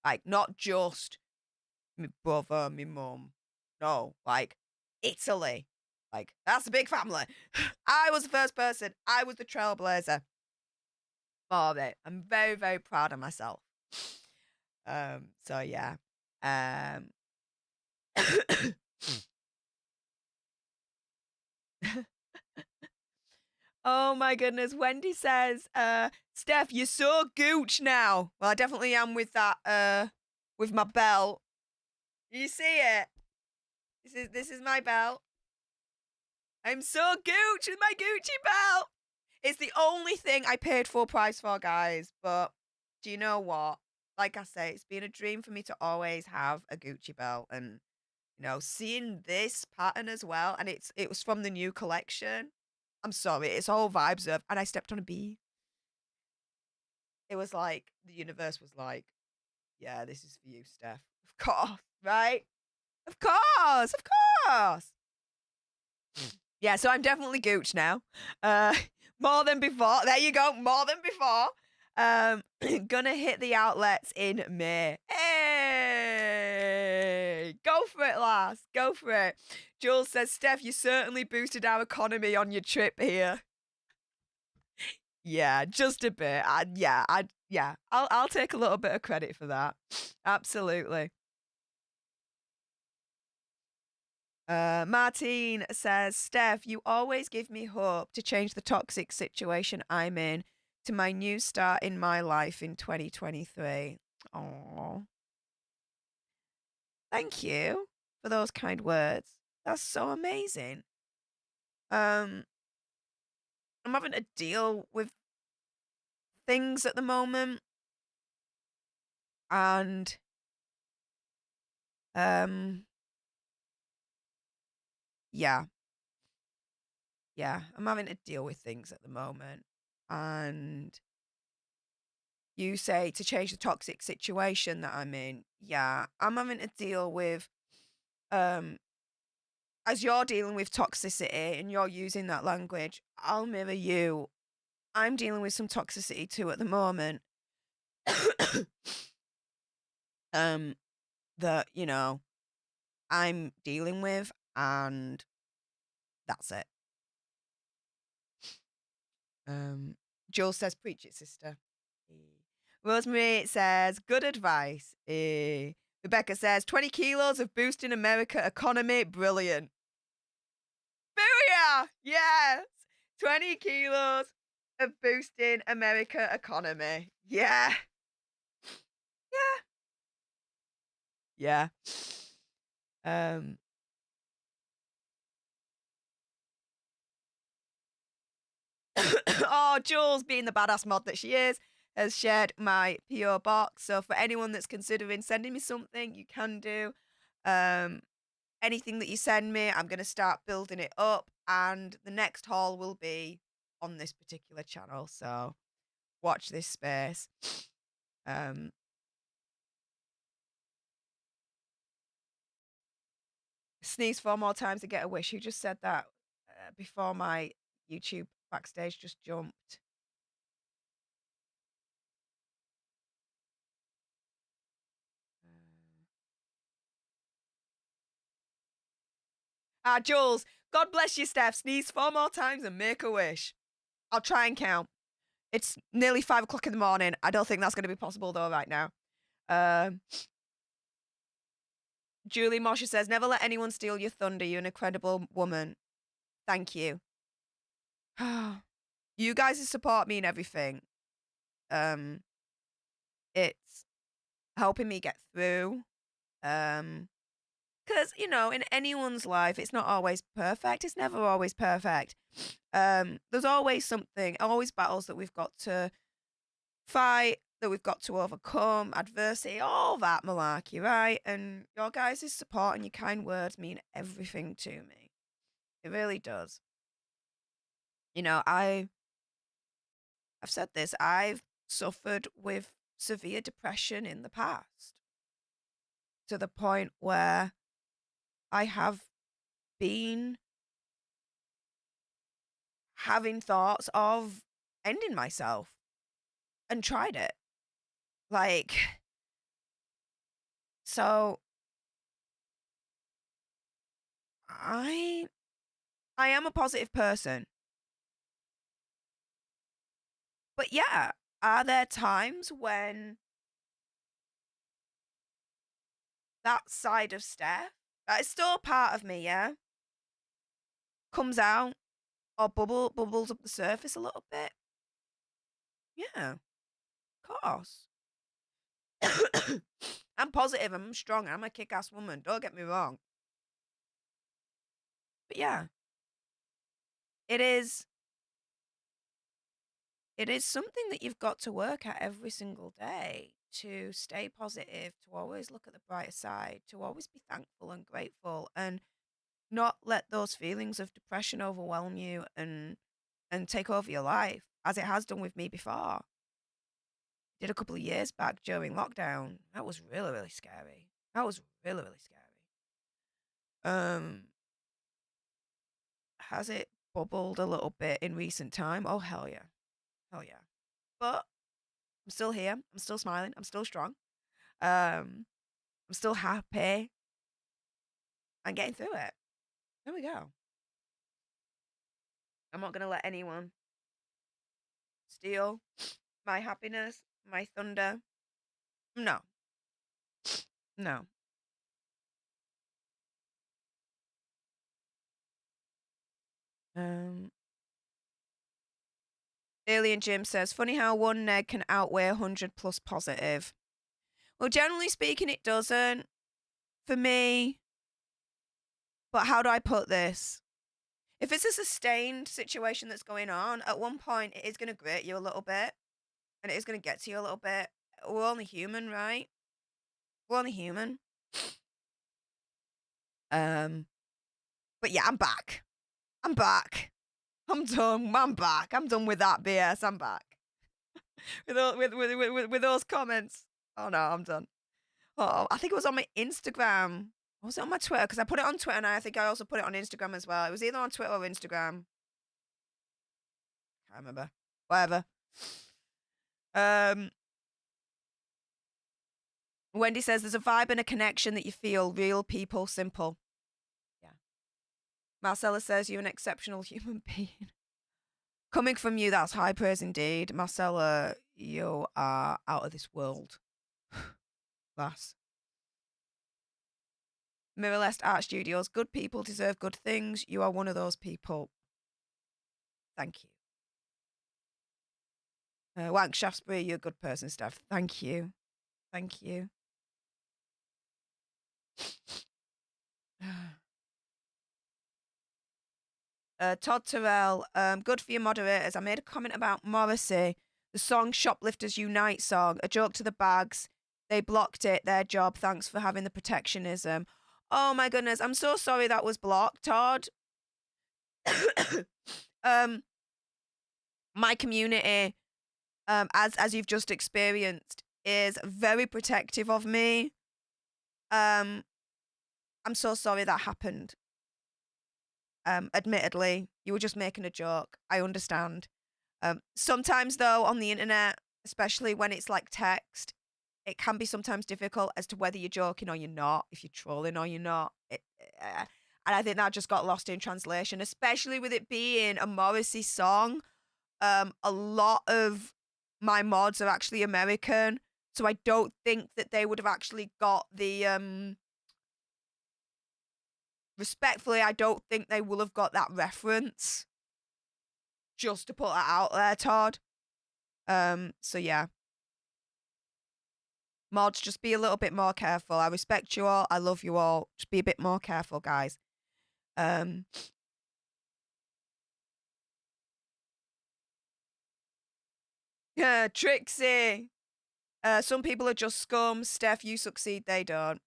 like not just my brother, my mum. No, like Italy. Like that's a big family. I was the first person. I was the trailblazer for it. I'm very, very proud of myself. So yeah. Um Oh my goodness. Wendy says, Steph, you're so gooch now. Well, I definitely am with that with my belt. You see it? This is my belt. I'm so gooch with my Gucci belt. It's the only thing I paid full price for, guys. But do you know what? Like I say, it's been a dream for me to always have a Gucci belt, and seeing this pattern as well, and it was from the new collection. I'm sorry, it's all vibes of, and I stepped on a bee. It was like the universe was like, "Yeah, this is for you, Steph." Of course, right? Of course, of course. Yeah, so I'm definitely gooch now. Uh, more than before. There you go, more than before. Gonna hit the outlets in May. Hey! Go for it, lass. Go for it. Jules says, Steph, you certainly boosted our economy on your trip here. Yeah, just a bit. I'll take a little bit of credit for that. Absolutely. Martine says, Steph, you always give me hope to change the toxic situation I'm in to my new start in my life in 2023. Oh, thank you for those kind words. That's so amazing. I'm having to deal with things at the moment, and yeah, I'm having to deal with things at the moment, and you say to change the toxic situation that I'm in. Yeah, I'm having to deal with, um, as you're dealing with toxicity and you're using that language, I'll mirror you. I'm dealing with some toxicity too at the moment. um, that, I'm dealing with, and that's it. Um, Jules says, preach it, sister. Rosemary says, good advice. Rebecca says, 20 kilos of boosting America economy. Brilliant. Booyah! Yes! 20 kilos of boosting America economy. Yeah. Yeah. Yeah. Oh, Jules, being the badass mod that she is, has shared my PO box. So for anyone that's considering sending me something, you can do. Anything that you send me, I'm going to start building it up, and the next haul will be on this particular channel. So watch this space. Sneeze 4 more times to get a wish. Who just said that before my YouTube backstage just jumped? Jules, God bless you, Steph. Sneeze 4 more times and make a wish. I'll try and count. It's nearly 5 o'clock in the morning. I don't think that's going to be possible, though, right now. Julie Mosher says, never let anyone steal your thunder. You're an incredible woman. Thank you. You guys support me in everything. It's helping me get through. Because, in anyone's life, it's not always perfect. It's never always perfect. There's always something, always battles that we've got to fight, that we've got to overcome, adversity, all that malarkey, right? And your guys' support and your kind words mean everything to me. It really does. You know, I've said this, I've suffered with severe depression in the past to the point where I have been having thoughts of ending myself and tried it. Like, so I I am a positive person. But yeah, are there times when that side of Steph, that is still a part of me, yeah, comes out or bubbles up the surface a little bit? Yeah, of course. I'm positive, I'm strong, I'm a kick-ass woman, don't get me wrong. But yeah, it is it is something that you've got to work at every single day to stay positive, to always look at the brighter side, to always be thankful and grateful and not let those feelings of depression overwhelm you and take over your life as it has done with me before. Did a couple of years back during lockdown. That was really, really scary. That was really, really scary. Um, has it bubbled a little bit in recent time? Oh hell yeah. Hell yeah. But I'm still here. I'm still smiling. I'm still strong. I'm still happy. I'm getting through it. There we go. I'm not gonna let anyone steal my happiness, my thunder. No. No. Um Alien Jim says, funny how one neg can outweigh 100 plus positive. Well, generally speaking, it doesn't for me. But how do I put this? If it's a sustained situation that's going on, at one point it is going to grate you a little bit and it is going to get to you a little bit. We're only human, right? We're only human. Um, but yeah, I'm back. I'm back. I'm done. I'm back. I'm done with that BS. I'm back. with those comments. Oh no, I'm done. Oh, I think it was on my Instagram. Or was it on my Twitter? Because I put it on Twitter and I think I also put it on Instagram as well. It was either on Twitter or Instagram. Can't remember. Whatever. Um, Wendy says there's a vibe and a connection that you feel. Real people, simple. Yeah. Marcella says you're an exceptional human being. Coming from you, that's high praise indeed. Marcella, you are out of this world. Lass. Mirrorlest Art Studios. Good people deserve good things. You are one of those people. Thank you. Wank Shaftesbury, you're a good person, Steph. Thank you. Thank you. Todd Terrell, good for your moderators. I made a comment about Morrissey, the song Shoplifters Unite song, a joke to the bags. They blocked it, their job. Thanks for having the protectionism. Oh my goodness, I'm so sorry that was blocked, Todd. My community, as you've just experienced, is very protective of me. I'm so sorry that happened. Admittedly, you were just making a joke. I understand. Sometimes though, on the internet, especially when it's like text, it can be sometimes difficult as to whether you're joking or you're not, if you're trolling or you're not. And I think that just got lost in translation, especially with it being a Morrissey song. A lot of my mods are actually American, so I don't think that they would have actually got the respectfully, I don't think they will have got that reference. Just to put that out there, Todd. So yeah. Mods, just be a little bit more careful. I respect you all. I love you all. Just be a bit more careful, guys. Yeah, Trixie. Some people are just scum. Steph, you succeed, they don't.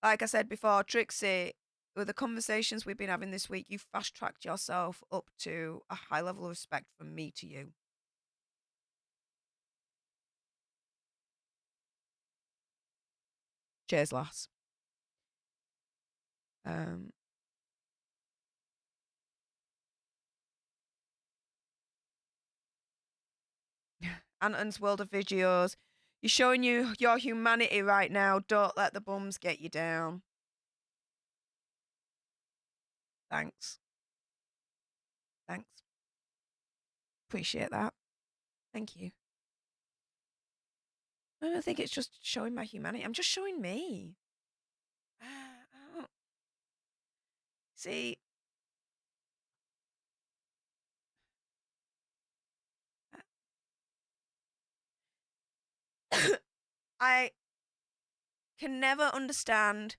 Like I said before, Trixie, with the conversations we've been having this week, you fast-tracked yourself up to a high level of respect from me to you. Cheers, lass. Um, Anton's World of Videos. You're showing your humanity right now. Don't let the bums get you down. Thanks. Thanks. Appreciate that. Thank you. I don't think it's just showing my humanity. I'm just showing me. I don't- See, I can never understand.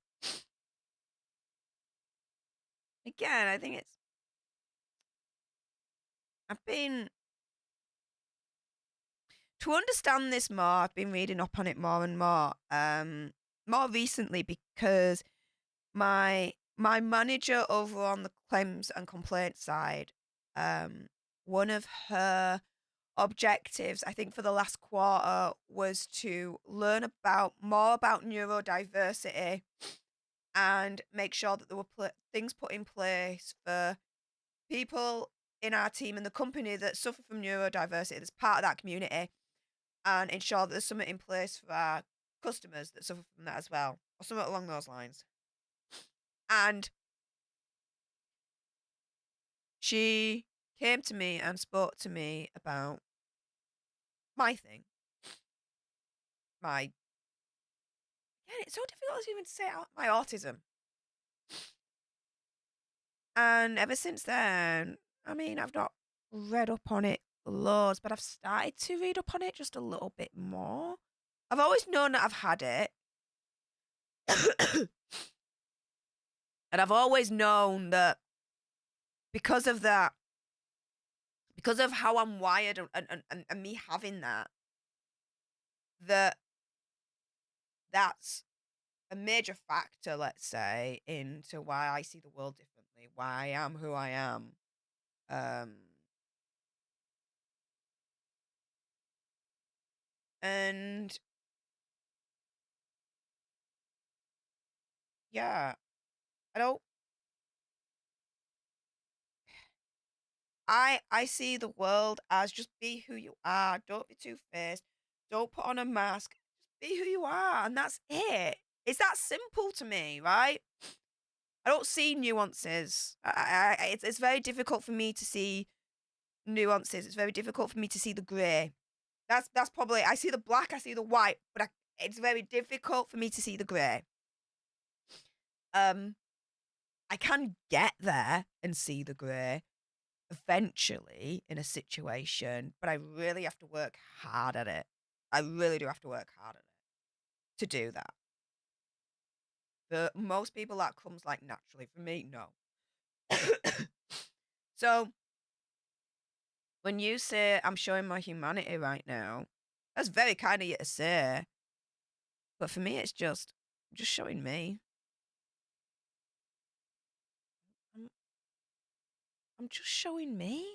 Again, I think I've been, to understand this more, I've been reading up on it more and more recently because my manager over on the claims and complaints side, one of her objectives, I think for the last quarter, was to learn more about neurodiversity and make sure that there were things put in place for people in our team and the company that suffer from neurodiversity that's part of that community, and ensure that there's something in place for our customers that suffer from that as well, or something along those lines. And she came to me and spoke to me about my thing. Yeah, it's so difficult to even say out my autism. And ever since then, I mean, I've not read up on it loads, but I've started to read up on it just a little bit more. I've always known that I've had it. And I've always known that because of that, because of how I'm wired and me having that that's a major factor, let's say, into why I see the world differently, why I am who I am. Um, and yeah, I don't, I see the world as just be who you are. Don't be two-faced. Don't put on a mask. Just be who you are, and that's it. It's that simple to me, right? I don't see nuances. It's very difficult for me to see nuances. It's very difficult for me to see the grey. That's probably, I see the black, I see the white, but it's very difficult for me to see the grey. Um, I can get there and see the grey eventually in a situation, but I really have to work hard at it. I really do have to work hard at it to do that. For most people, that comes like naturally. For me, no. So when you say I'm showing my humanity right now, that's very kind of you to say. But for me, it's just showing me. I'm, I'm just showing me.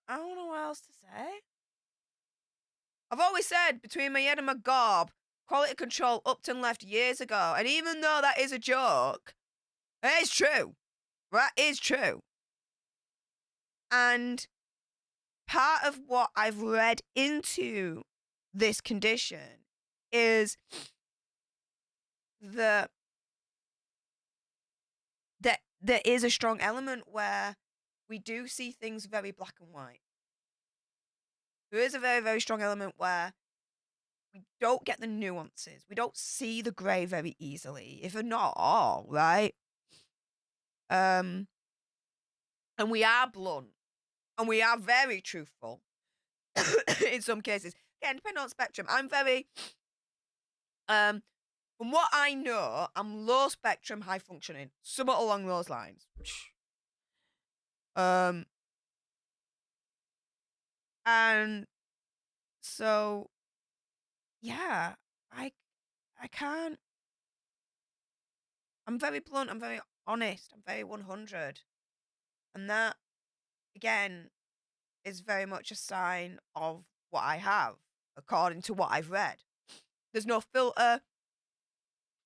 I don't know what else to say. I've always said between my head and my gob, quality control upped and left years ago. And even though that is a joke, it is true. That is true. And part of what I've read into this condition is that there is a strong element where we do see things very black and white. There is a very, very strong element where we don't get the nuances. We don't see the grey very easily, if not all, right? And we are blunt, and we are very truthful in some cases. Again, depending on spectrum. I'm very, from what I know, I'm low spectrum, high functioning, somewhat along those lines. And so, yeah, I can't. I'm very blunt, I'm very honest, I'm very 100. And that, again, is very much a sign of what I have, according to what I've read. There's no filter,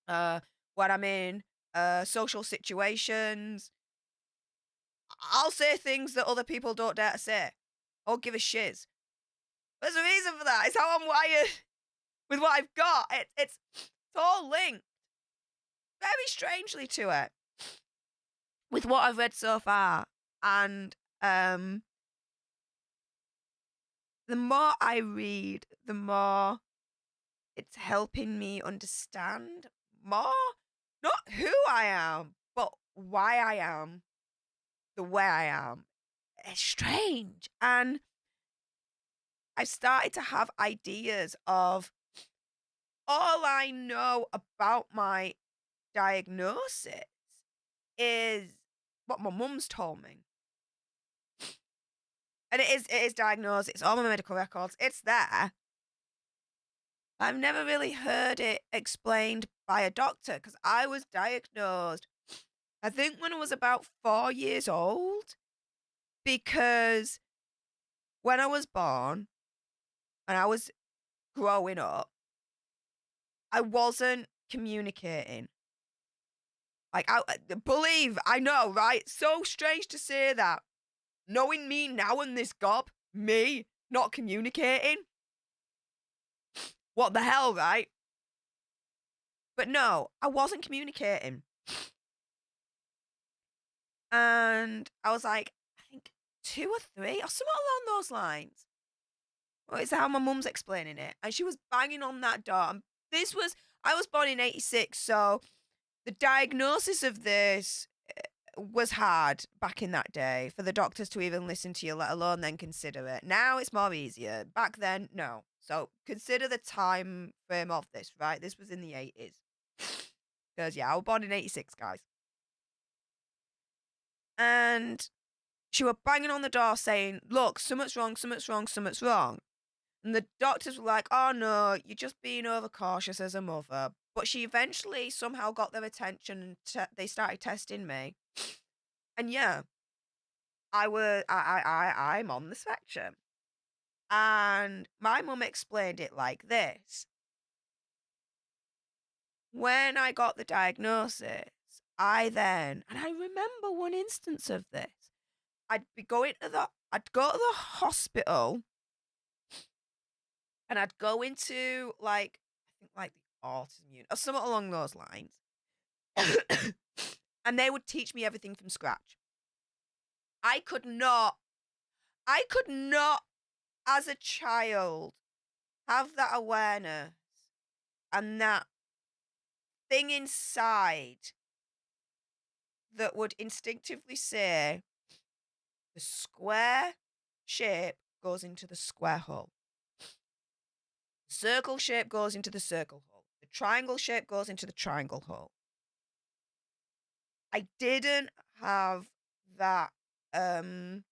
uh, when I'm in, social situations. I'll say things that other people don't dare to say, or give a shiz. There's a reason for that. It's how I'm wired with what I've got. It's all linked very strangely to it with what I've read so far. And the more I read, the more it's helping me understand more, not who I am, but why I am the way I am. It's strange. And I've started to have ideas of all I know about my diagnosis is what my mum's told me. And it is diagnosed, it's on my medical records, it's there. I've never really heard it explained by a doctor because I was diagnosed, I think, when I was about 4 years old, because when I was born and I was growing up, I wasn't communicating. Like, believe, I know, right? So strange to say that. Knowing me now and this gob, me not communicating. What the hell, right? But no, I wasn't communicating. And I was like, I think 2 or 3 or something along those lines. Well, it's how my mum's explaining it. And she was banging on that door. And I was born in 86, so the diagnosis of this was hard back in that day for the doctors to even listen to you, let alone then consider it. Now it's more easier. Back then, no. So consider the time frame of this, right? This was in the 80s. Because, yeah, I was born in 86, guys. And she were banging on the door saying, look, something's wrong, something's wrong, something's wrong. And the doctors were like, oh no, you're just being overcautious as a mother. But she eventually somehow got their attention and they started testing me. And yeah, I'm on the spectrum. And my mum explained it like this. When I got the diagnosis, and I remember one instance of this. I'd go to the hospital and I'd go into like, I think like the autism unit or something along those lines. And they would teach me everything from scratch. I could not as a child have that awareness and that thing inside that would instinctively say the square shape goes into the square hole. The circle shape goes into the circle hole. The triangle shape goes into the triangle hole. I didn't have that thing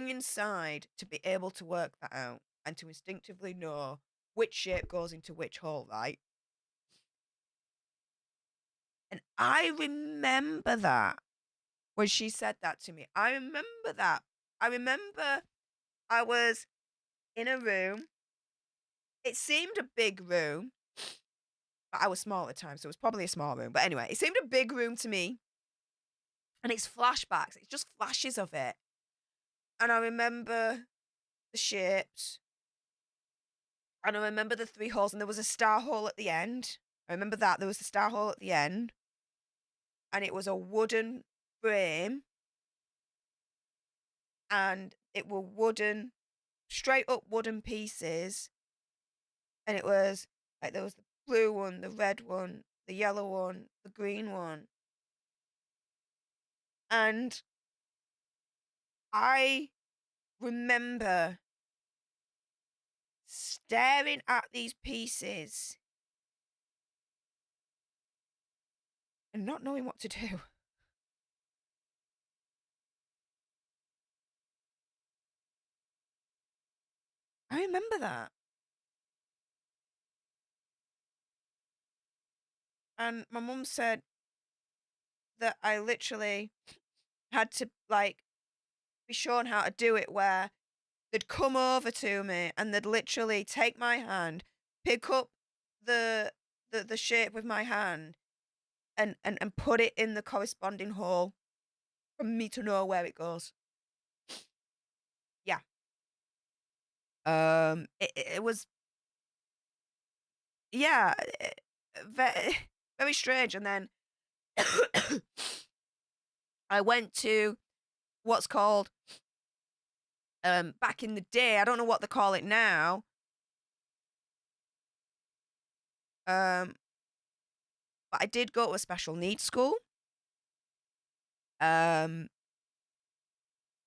inside to be able to work that out and to instinctively know which shape goes into which hole, right? And I remember that when she said that to me. I remember that. I remember I was in a room. It seemed a big room, but I was small at the time, so it was probably a small room. But anyway, it seemed a big room to me. And it's flashbacks. It's just flashes of it. And I remember the shapes. And I remember the 3 holes, and there was a star hole at the end. I remember that. There was a star hole at the end. And it was a wooden frame. And it were straight up wooden pieces. And it was like there was the blue one, the red one, the yellow one, the green one. And I remember staring at these pieces and not knowing what to do. I remember that. And my mum said, that I literally had to, like, be shown how to do it, where they'd come over to me and they'd literally take my hand, pick up the the shape with my hand and put it in the corresponding hole for me to know where it goes. Yeah. It was, yeah, very very strange, and then I went to what's called, back in the day, I don't know what they call it now, um, but I did go to a special needs school. Um,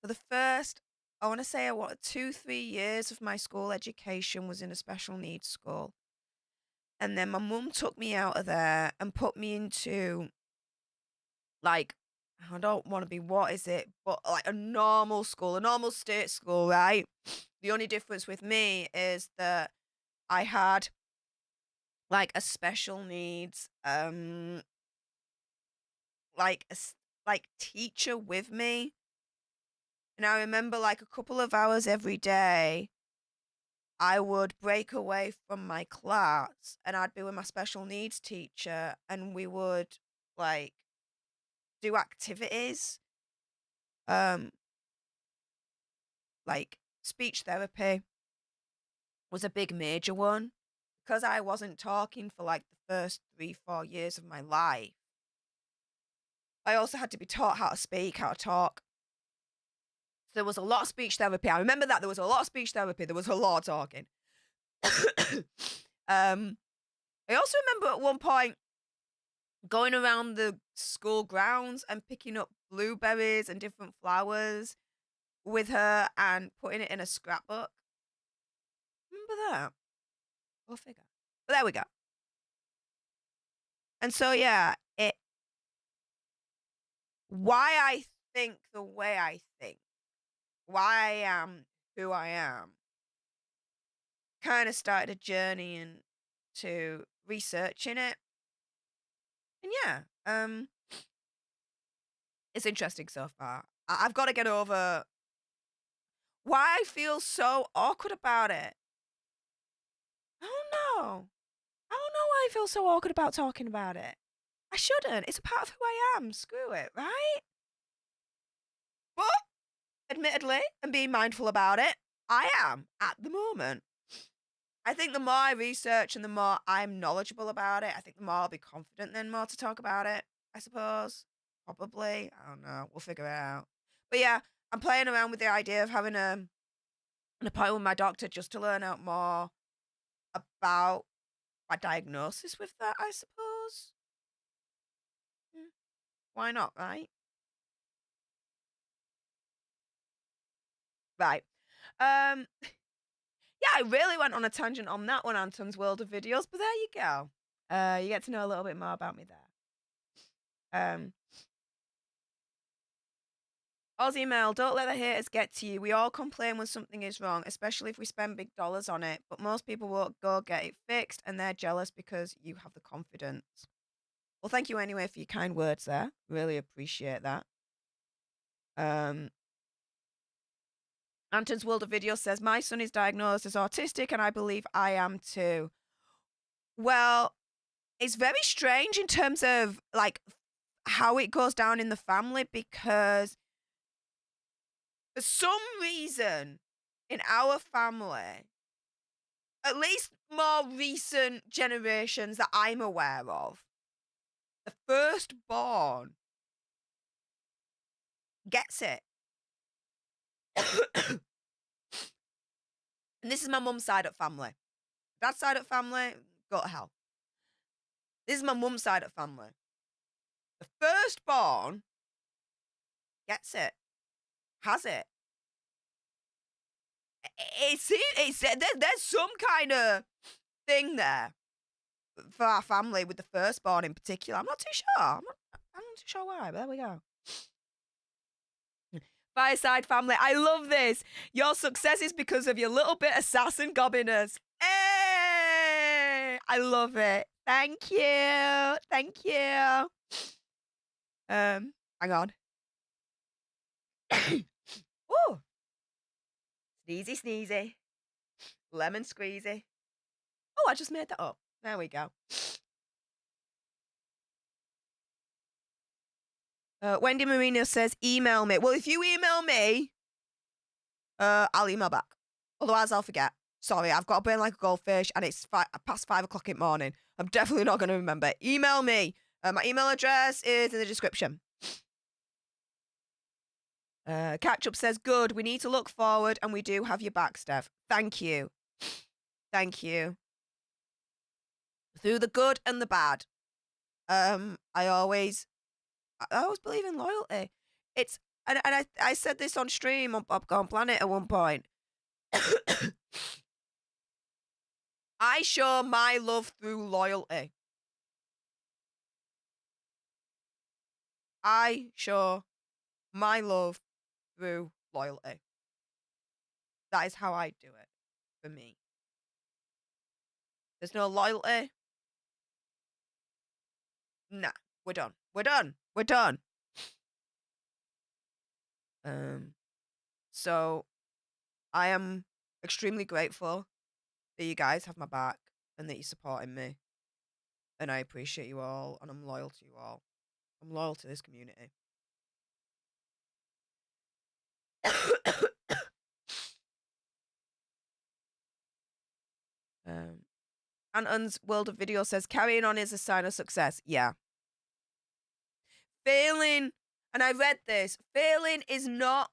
for the first, I wanna say, what, 2, 3 years of my school education was in a special needs school, and then my mum took me out of there and put me into, like, I don't wanna be, what is it, but, like, a normal school, a normal state school, right? The only difference with me is that I had, like, a special needs, like, like, teacher with me, and I remember, like, a couple of hours every day, I would break away from my class, and I'd be with my special needs teacher, and we would, like, do activities, um, like, speech therapy was a big major one. Because I wasn't talking for, like, the first 3, 4 years of my life, I also had to be taught how to speak, how to talk. So there was a lot of speech therapy. I remember that there was a lot of speech therapy, there was a lot of talking. Um, I also remember at one point going around the school grounds and picking up blueberries and different flowers with her and putting it in a scrapbook. Remember that? Go figure. But there we go. And so, yeah, why I think the way I think, why I am who I am, kind of started a journey into researching it. And yeah, it's interesting so far. I've got to get over why I feel so awkward about it. I don't know. I don't know why I feel so awkward about talking about it. I shouldn't. It's a part of who I am. Screw it, right? But admittedly, and being mindful about it, I am at the moment. I think the more I research and the more I'm knowledgeable about it, I think the more I'll be confident then more to talk about it, I suppose. Probably. I don't know. We'll figure it out. But yeah, I'm playing around with the idea of having an appointment with my doctor just to learn out more about my diagnosis with that, I suppose. Mm, why not, right? Right. Um, yeah, I really went on a tangent on that one, Anton's World of Videos, but there you go. You get to know a little bit more about me there. Um, Aussie Mail, don't let the haters get to you. We all complain when something is wrong, especially if we spend big dollars on it. But most people won't go get it fixed and they're jealous because you have the confidence. Well, thank you anyway for your kind words there. Really appreciate that. Anton's World of Video says, my son is diagnosed as autistic and I believe I am too. Well, it's very strange in terms of like how it goes down in the family, because for some reason in our family, at least more recent generations that I'm aware of, the firstborn gets it. And this is my mum's side of family. Dad's side of family, go to hell. This is my mum's side of family. The firstborn gets it, has it. There's some kind of thing there for our family with the firstborn in particular. I'm not too sure. I'm not too sure why, but there we go. Fireside family, I love this. Your success is because of your little bit of sass and gobbiness. Hey! I love it. Thank you. Thank you. Hang on. Ooh. Sneezy, sneezy. Lemon squeezy. Oh, I just made that up. There we go. Wendy Marino says, email me. Well, if you email me, I'll email back. Otherwise, I'll forget. Sorry, I've got a brain like a goldfish, and it's past 5 o'clock in the morning. I'm definitely not going to remember. Email me. My email address is in the description. Catch Up says, good. We need to look forward, and we do have your back, Steph. Thank you. Thank you. Through the good and the bad. I always believe in loyalty. It's and I said this on stream on Popcorn Planet at one point. I show my love through loyalty. I show my love through loyalty. That is how I do it for me. There's no loyalty. Nah, we're done. We're done. We're done. So I am extremely grateful that you guys have my back and that you're supporting me. And I appreciate you all, and I'm loyal to you all. I'm loyal to this community. Anton's World of Video says, carrying on is a sign of success. Yeah. Failing, and I read this, failing is not...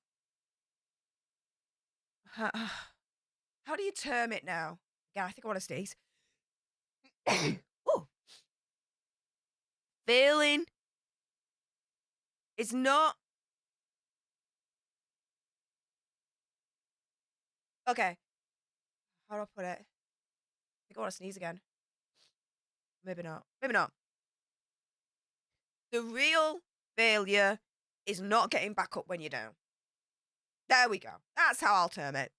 How do you term it now? Yeah, I think I want to sneeze. Failing is not... Okay. How do I put it? I think I want to sneeze again. Maybe not. Maybe not. The real failure is not getting back up when you're down. There we go. That's how I'll term it.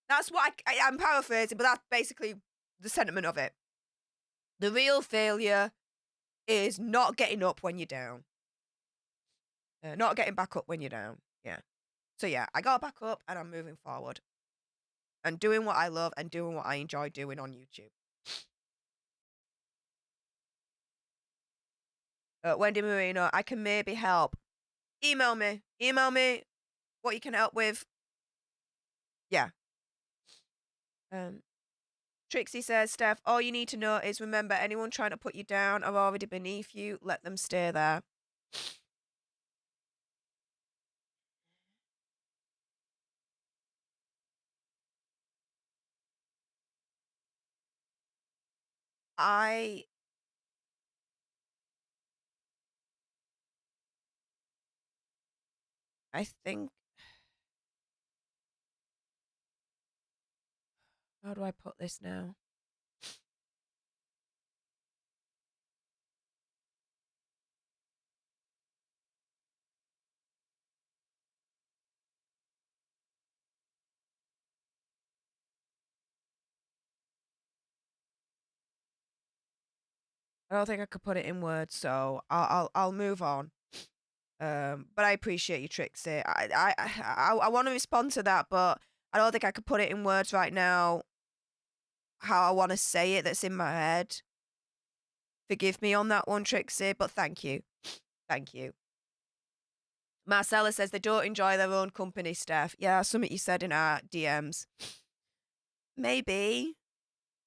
That's what I'm paraphrasing, but that's basically the sentiment of it. The real failure is not getting up when you're down. Not getting back up when you're down. Yeah. So yeah, I got back up and I'm moving forward. And doing what I love and doing what I enjoy doing on YouTube. Wendy Marino, I can maybe help. Email me. Email me what you can help with. Yeah. Trixie says, Steph, all you need to know is remember, anyone trying to put you down are already beneath you. Let them stay there. I think... How do I put this now? I don't think I could put it in words, so I'll move on. But I appreciate you, Trixie. I want to respond to that, but I don't think I could put it in words right now. How I want to say it, that's in my head. Forgive me on that one, Trixie, but thank you. Thank you. Marcella says they don't enjoy their own company, Steph. Yeah, something you said in our DMs. Maybe.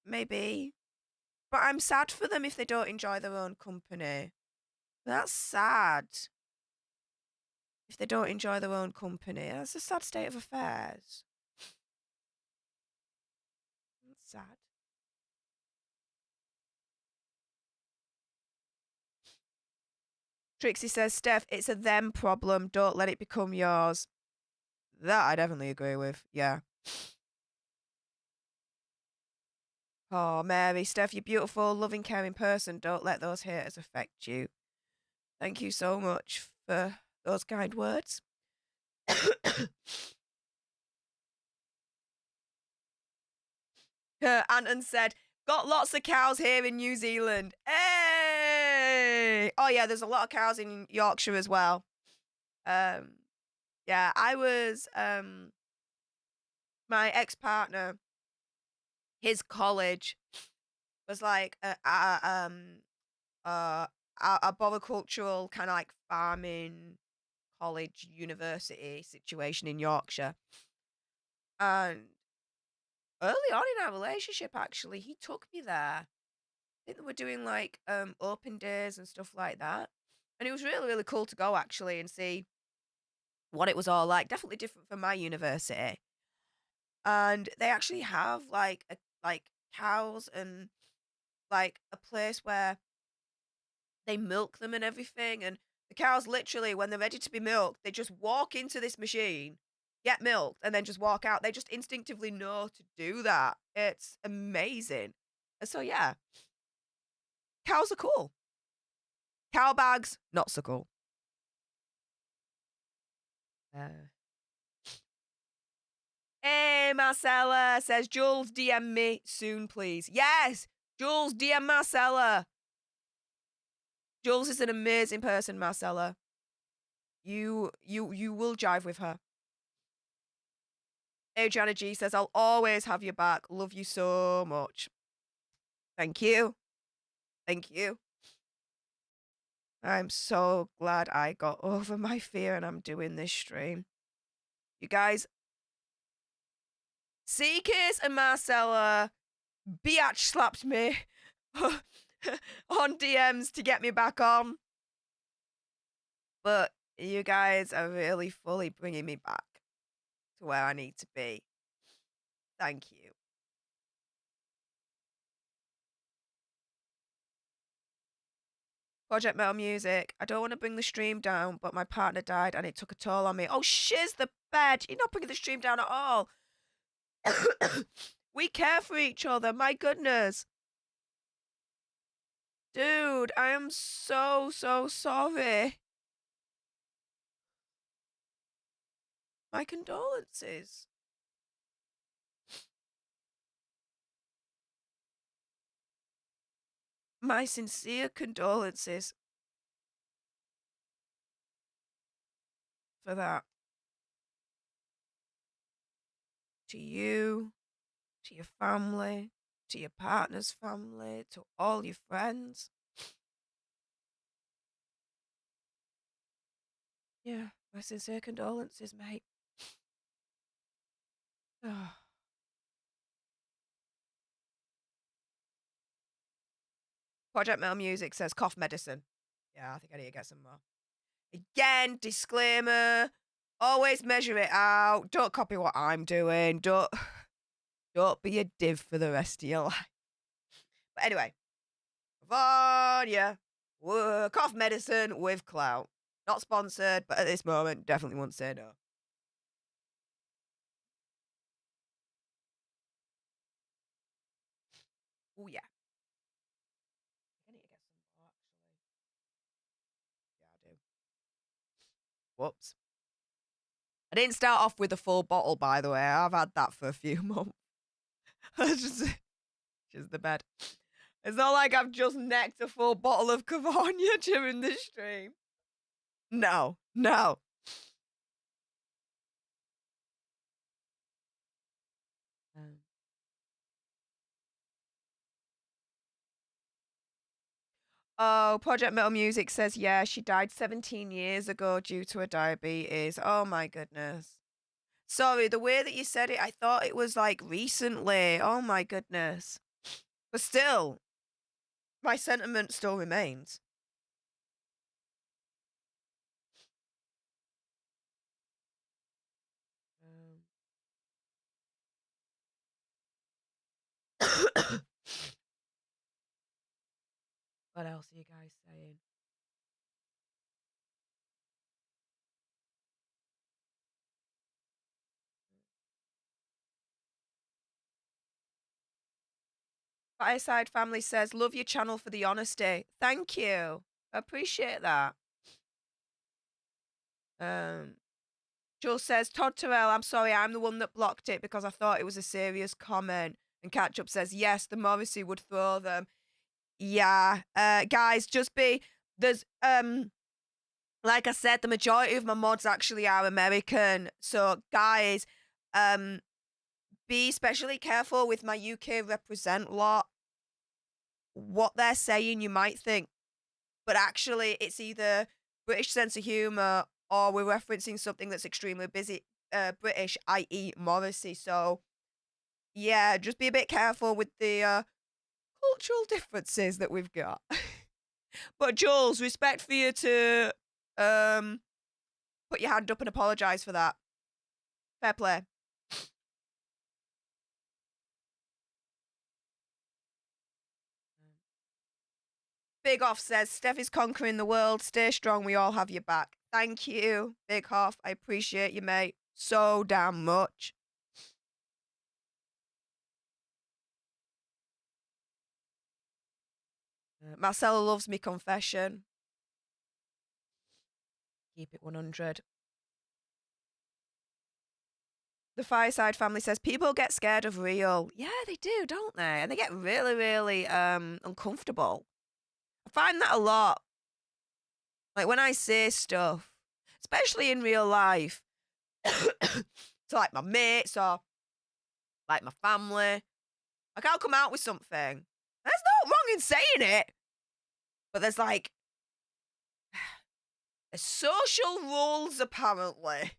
But I'm sad for them if they don't enjoy their own company. That's sad. If they don't enjoy their own company. That's a sad state of affairs. That's sad. Trixie says, Steph, it's a them problem. Don't let it become yours. That I definitely agree with. Yeah. Oh, Mary, Steph, you're beautiful, loving, caring person. Don't let those haters affect you. Thank you so much for those kind words. Anton said, got lots of cows here in New Zealand. Hey! funny. Oh yeah, there's a lot of cows in Yorkshire as well. Um, yeah, I was my ex-partner, his college was like uh, a arboricultural kind of like farming college university situation in Yorkshire. And early on in our relationship, actually, he took me there. I think they were doing like open days and stuff like that. And it was really, really cool to go actually and see what it was all like. Definitely different from my university. And they actually have like cows and like a place where they milk them and everything. And the cows literally, when they're ready to be milked, they just walk into this machine, get milked, and then just walk out. They just instinctively know to do that. It's amazing. And so yeah, cows are cool. Cow bags, not so cool. Hey, Marcella says, Jules, DM me soon, please. Yes, Jules, DM Marcella. Jules is an amazing person, Marcella. You will jive with her. Adriana G says, I'll always have your back. Love you so much. Thank you. Thank you. I'm so glad I got over my fear and I'm doing this stream. You guys, Seekers and Marcella biatch slapped me on DMs to get me back on. But you guys are really fully bringing me back to where I need to be. Thank you. Project Metal Music. I don't want to bring the stream down, but my partner died and it took a toll on me. Oh, shiz the bed. You're not bringing the stream down at all. We care for each other. My goodness. Dude, I am so sorry. My condolences. My sincere condolences for that. To you, to your family, to your partner's family, to all your friends. Yeah, my sincere condolences, mate. Oh. Project Metal Music says cough medicine. Yeah, I think I need to get some more. Again, disclaimer. Always measure it out. Don't copy what I'm doing. Don't be a div for the rest of your life. But anyway, Vanya, cough medicine with clout. Not sponsored, but at this moment, definitely won't say no. Oh yeah. I need to get some more actually. Yeah, I do. Whoops. I didn't start off with a full bottle, by the way. I've had that for a few months. just the bed. It's not like I've just necked a full bottle of Cavagna during this stream. No. Oh, Project Metal Music says, yeah, she died 17 years ago due to a diabetes. Oh my goodness. Sorry, the way that you said it, I thought it was like recently. Oh my goodness. But still, my sentiment still remains. What else are you guys saying? Fireside Family says, love your channel for the honesty. Thank you. I appreciate that. Jules says, Todd Terrell, I'm sorry, I'm the one that blocked it because I thought it was a serious comment. And Catch Up says, yes, the Morrissey would throw them. Yeah, guys, just be there's like I said, the majority of my mods actually are American. So guys, um be especially careful with my UK represent lot. What they're saying, you might think, but actually, it's either British sense of humor or we're referencing something that's extremely British, i.e., Morrissey. So, yeah, just be a bit careful with the cultural differences that we've got. But Jules, respect for you to put your hand up and apologise for that. Fair play. Big Off says, Steph is conquering the world. Stay strong. We all have your back. Thank you, Big Off. I appreciate you, mate, so damn much. Marcella loves me confession. Keep it 100. The Fireside family says, people get scared of real. Yeah, they do, don't they? And they get really, really uncomfortable. I find that a lot. Like when I say stuff, especially in real life, to like my mates or like my family, like I'll come out with something. There's no wrong in saying it. But there's like social rules apparently.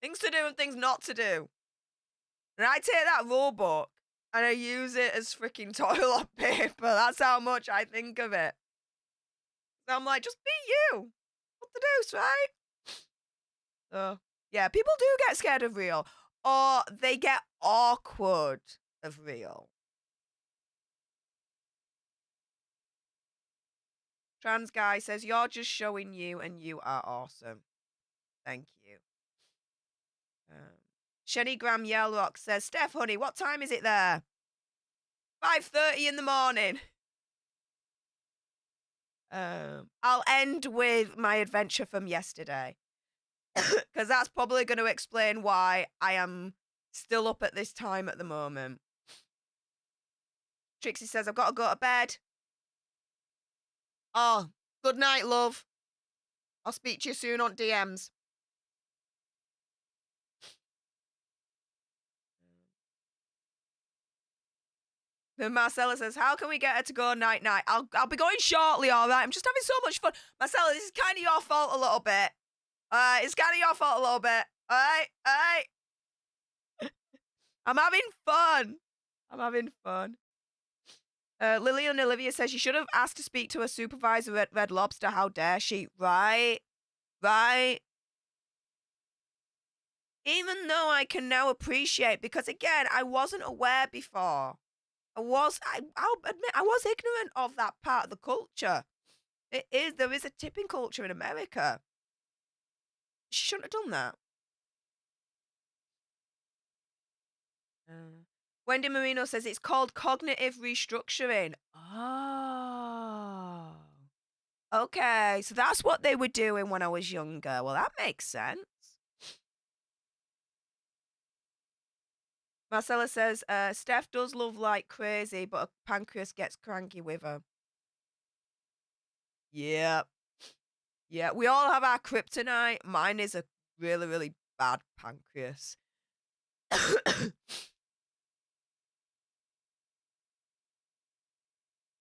Things to do and things not to do. And I take that rule book and I use it as freaking toilet paper. That's how much I think of it. So I'm like, just be you. What the deuce, right? So, yeah, people do get scared of real. Or they get awkward of real. Trans guy says, you're just showing you and you are awesome. Thank you. Shenny Graham Yellrock says, Steph, honey, what time is it there? 5:30 in the morning. I'll end with my adventure from yesterday. Because that's probably going to explain why I am still up at this time at the moment. Trixie says, I've got to go to bed. Oh, good night, love. I'll speak to you soon on DMs. Then Marcella says, how can we get her to go night-night? I'll be going shortly, all right? I'm just having so much fun. Marcella, this is kind of your fault a little bit. All right? It's kind of your fault a little bit. All right? All right? I'm having fun. I'm having fun. Lillian Olivia says, she should have asked to speak to a supervisor at Red Lobster. How dare she? Right? Right? Even though I can now appreciate, because again, I wasn't aware before. I'll admit, I was ignorant of that part of the culture. There is a tipping culture in America. She shouldn't have done that. Wendy Marino says it's called cognitive restructuring. Oh. Okay, so that's what they were doing when I was younger. Well, that makes sense. Marcella says, Steph does love like crazy, but her pancreas gets cranky with her. Yeah. Yeah, we all have our kryptonite. Mine is a really, really bad pancreas.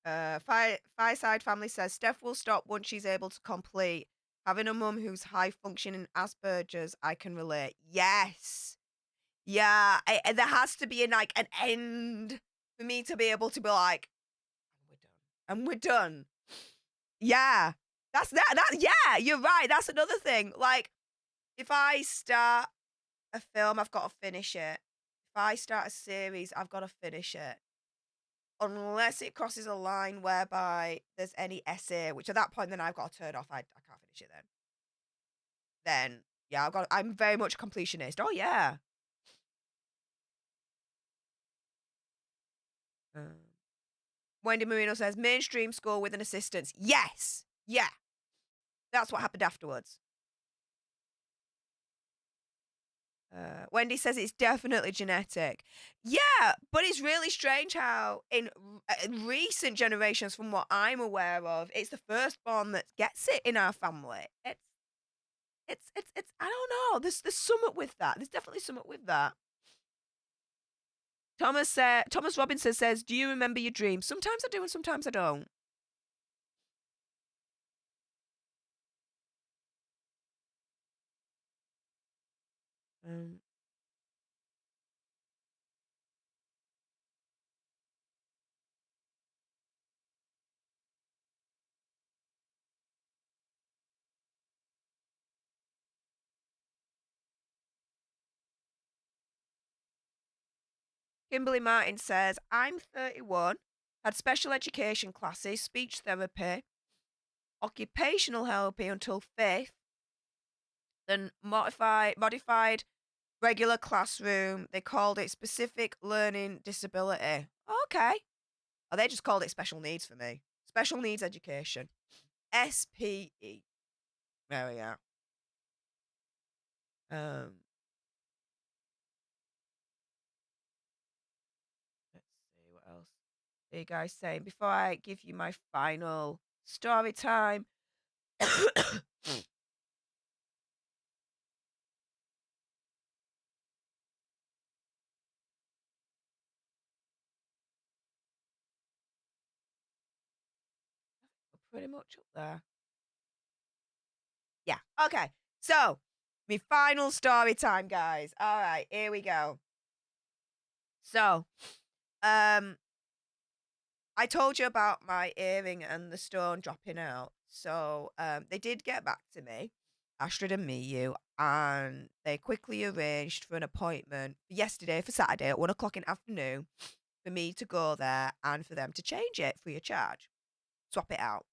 Fireside family says, Steph will stop once she's able to complete. Having a mum who's high functioning Asperger's, I can relate. Yes. Yeah, there has to be like an end for me to be able to be like, and we're done. Yeah, that's that. Yeah, you're right. That's another thing. Like, if I start a film, I've got to finish it. If I start a series, I've got to finish it. Unless it crosses a line whereby there's any essay, which at that point then I've got to turn off. I can't finish it then. Then yeah, I'm very much a completionist. Oh yeah. Wendy Marino says, mainstream school with an assistance. Yes. Yeah. That's what happened afterwards. Wendy says it's definitely genetic. Yeah, but it's really strange how in recent generations, from what I'm aware of, it's the firstborn that gets it in our family. It's I don't know. There's something with that. There's definitely something with that. Thomas Robinson says, "Do you remember your dreams?" Sometimes I do, and sometimes I don't. Um, Kimberly Martin says, "I'm 31, had special education classes, speech therapy, occupational therapy until fifth, then modified regular classroom. They called it specific learning disability." Okay. Oh, they just called it special needs for me. Special needs education. SPE. There we are. Um, let's see what else are you guys saying before I give you my final story time. Pretty much up there. Yeah. Okay. So, my final story time, guys. All right, here we go. So, um, I told you about my earring and the stone dropping out. So, they did get back to me, Astrid and Miyu, and they quickly arranged for an appointment for yesterday, for Saturday at 1 o'clock in the afternoon, for me to go there and for them to change it free of charge, swap it out.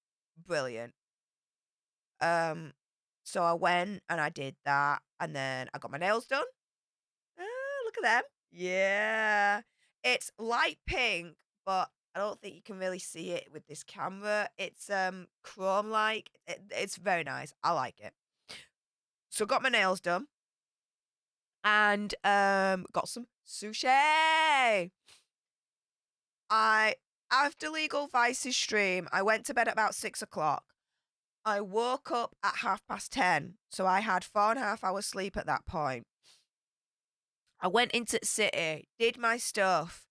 Brilliant. Um, so I went and I did that, and then I got my nails done. Look at them. Yeah. It's light pink, but I don't think you can really see it with this camera. It's chrome like. It's very nice. I like it. So got my nails done and got some sushi. I After Legal Vices stream, I went to bed at about 6 o'clock. I woke up at 10:30, so I had 4.5 hours sleep at that point. I went into the city, did my stuff,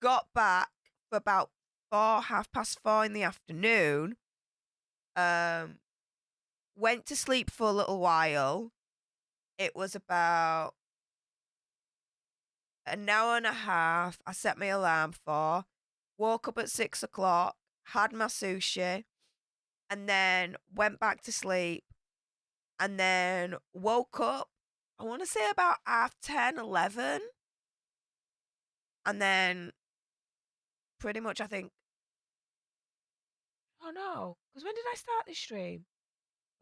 got back for about 4, 4:30 in the afternoon, um, went to sleep for a little while. It was about an hour and a half I set my alarm for, woke up at 6 o'clock, had my sushi, and then went back to sleep, and then woke up, I want to say about 10:30, 11, and then pretty much I think, oh no, because when did I start this stream?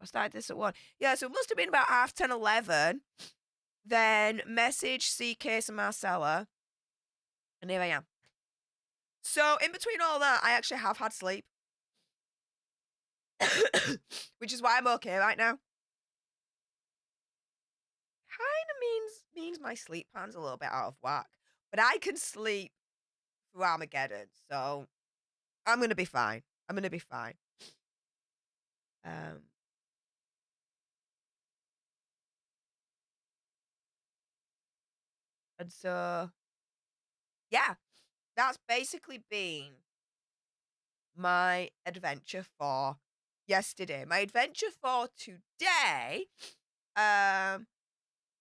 I started this at 1. Yeah, so it must have been about 10:30, 11. Then message C-Case and Marcella, and here I am. So in between all that, I actually have had sleep, which is why I'm okay right now. Kind of means my sleep pattern's a little bit out of whack, but I can sleep through Armageddon, so I'm gonna be fine. I'm gonna be fine. Um, and so yeah, that's basically been my adventure for yesterday. My adventure for today,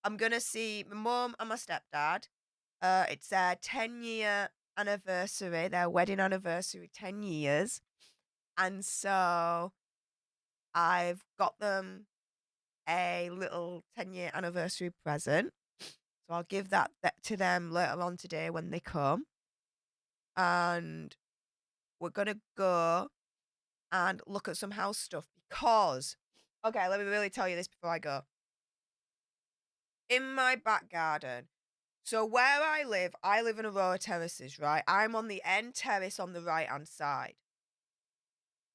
I'm gonna see my mum and my stepdad. It's their 10-year anniversary, their wedding anniversary, 10 years. And so I've got them a little 10-year anniversary present. So I'll give that to them later on today when they come. And we're gonna go and look at some house stuff because, okay, let me really tell you this before I go. In my back garden, so where I live in a row of terraces, right? I'm on the end terrace on the right hand side.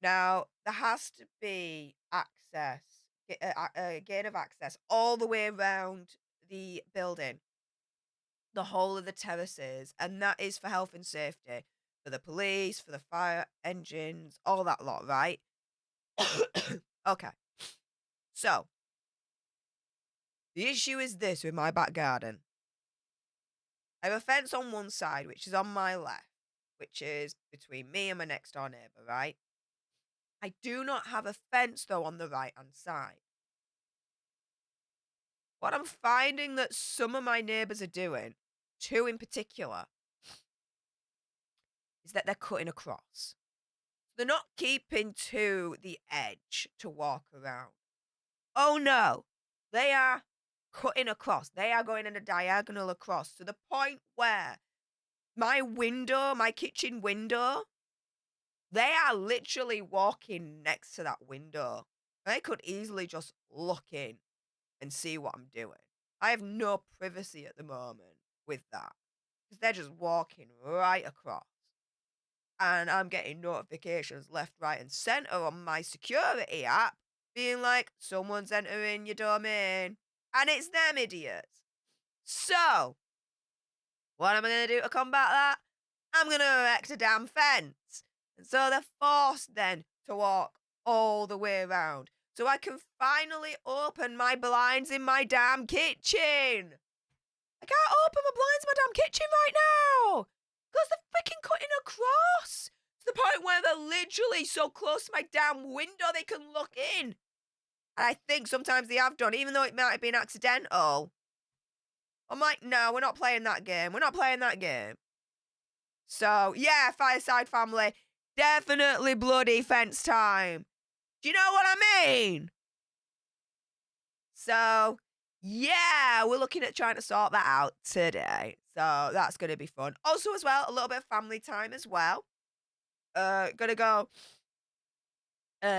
Now, there has to be access, a gain of access all the way around the building, the whole of the terraces, and that is for health and safety, for the police, for the fire engines, all that lot, right? Okay. So, the issue is this with my back garden. I have a fence on one side, which is on my left, which is between me and my next door neighbour, right? I do not have a fence, though, on the right hand side. What I'm finding that some of my neighbours are doing, two in particular, is that they're cutting across. They're not keeping to the edge to walk around. Oh no, they are cutting across. They are going in a diagonal across to the point where my window, my kitchen window, they are literally walking next to that window. They could easily just look in and see what I'm doing. I have no privacy at the moment with that because they're just walking right across. And I'm getting notifications left, right, and center on my security app being like, someone's entering your domain. And it's them idiots. So, what am I going to do to combat that? I'm going to erect a damn fence. And so they're forced then to walk all the way around. So I can finally open my blinds in my damn kitchen. I can't open my blinds in my damn kitchen right now. Because they're freaking cutting across. To the point where they're literally so close to my damn window they can look in. And I think sometimes they have done, even though it might have been accidental. I'm like, no, we're not playing that game. We're not playing that game. So, yeah, Fireside family, definitely bloody fence time. Do you know what I mean? So, yeah, we're looking at trying to sort that out today. So, that's going to be fun. Also, as well, a little bit of family time as well. Gonna go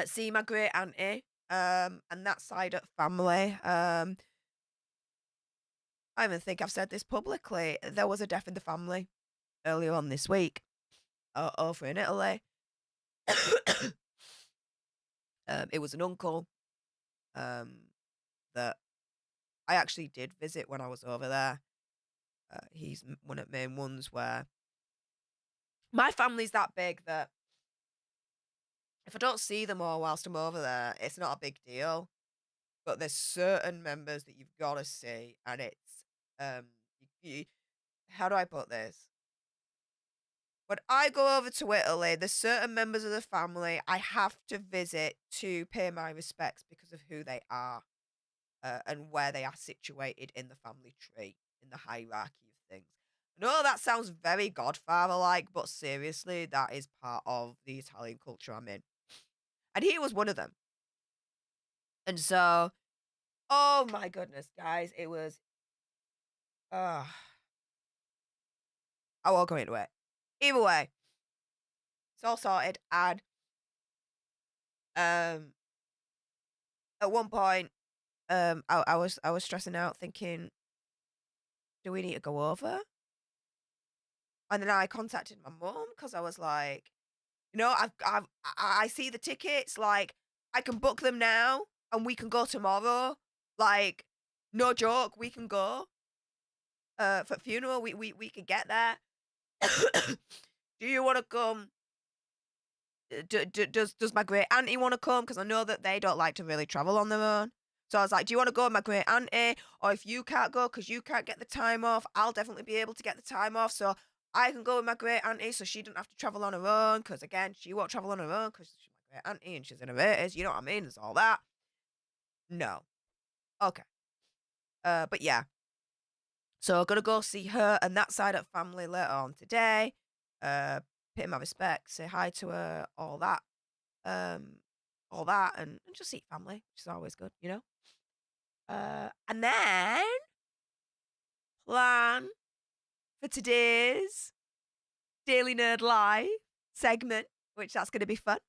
see my great auntie and that side of family. I even think I've said this publicly. There was a death in the family earlier on this week over in Italy. It was an uncle that I actually did visit when I was over there. He's one of the main ones where my family's that big that if I don't see them all whilst I'm over there, it's not a big deal. But there's certain members that you've got to see, and it's um, you, how do I put this? When I go over to Italy, there's certain members of the family I have to visit to pay my respects because of who they are and where they are situated in the family tree, in the hierarchy of things. I know that sounds very Godfather-like, but seriously, that is part of the Italian culture I'm in. And he was one of them. And so, oh my goodness, guys, it was, I won't go into it. Either way, it's all sorted. And at one point, I was stressing out, thinking, do we need to go over? And then I contacted my mum because I was like, I see the tickets. Like, I can book them now, and we can go tomorrow. Like, no joke, we can go. For funeral, we could get there. Do you want to come? Does my great auntie want to come? Because I know that they don't like to really travel on their own. So I was like, do you want to go with my great auntie? Or if you can't go because you can't get the time off, I'll definitely be able to get the time off. So I can go with my great auntie so she doesn't have to travel on her own. Because again, she won't travel on her own because she's my great auntie and she's in her 80s. You know what I mean? There's all that. No. Okay. But yeah. So I'm going to go see her and that side of family later on today. Pay my respects, say hi to her, all that. And just see family, which is always good, you know? And then plan for today's Daily Nerd Live segment, which that's going to be fun.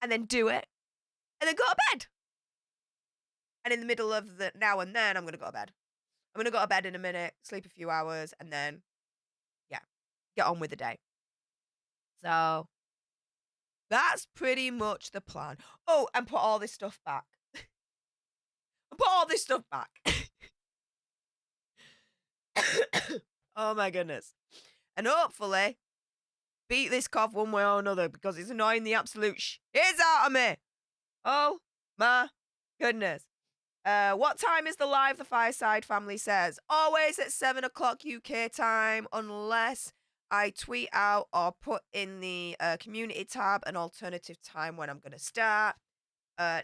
And then do it. And then go to bed. And in the middle of the now and then, I'm going to go to bed. I'm going to go to bed in a minute, sleep a few hours, and then, yeah, get on with the day. So that's pretty much the plan. Oh, and put all this stuff back. Put all this stuff back. Oh my goodness. And hopefully beat this cough one way or another because it's annoying the absolute shit out of me. Oh my goodness. What time is the live? The Fireside family says always at 7 o'clock UK time, unless I tweet out or put in the community tab an alternative time when I'm going to start. 99%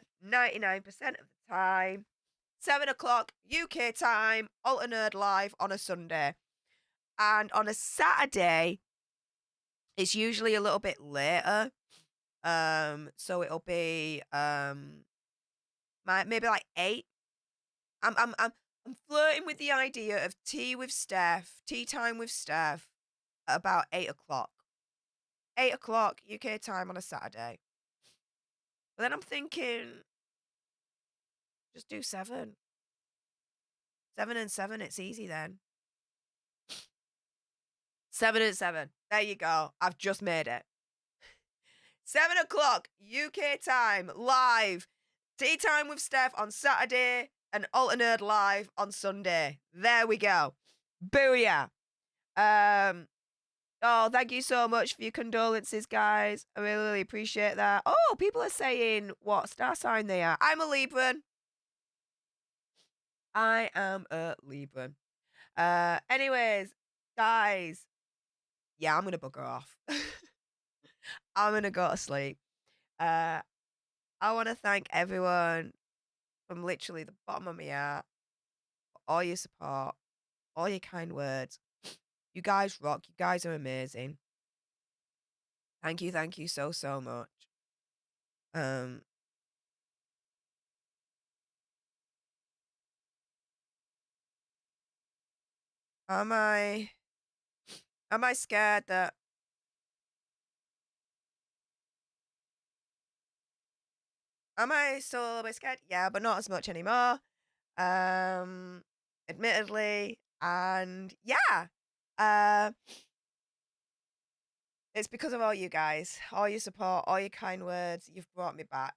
of the time, 7 o'clock UK time, Alter Nerd live on a Sunday. And on a Saturday, it's usually a little bit later. So it'll be maybe like 8. I'm flirting with the idea of tea time with Steph at about 8 o'clock. 8 o'clock UK time on a Saturday. But then I'm thinking, just do 7. 7 and 7, it's easy then. 7 and 7. There you go. I've just made it. 7 o'clock UK time, live. Tea time with Steph on Saturday and Alter Nerd live on Sunday. There we go. Booyah. Oh, thank you so much for your condolences, guys. I really, really appreciate that. Oh, people are saying what star sign they are. I'm a Libran. I am a Libran. Anyways, guys. Yeah, I'm going to bugger off. I'm going to go to sleep. I want to thank everyone from literally the bottom of my heart for all your support, all your kind words. You guys rock. You guys are amazing. Thank you so, so much. Am I scared that am I still a little bit scared? Yeah, but not as much anymore. Admittedly, and yeah. It's because of all you guys, all your support, all your kind words. You've brought me back.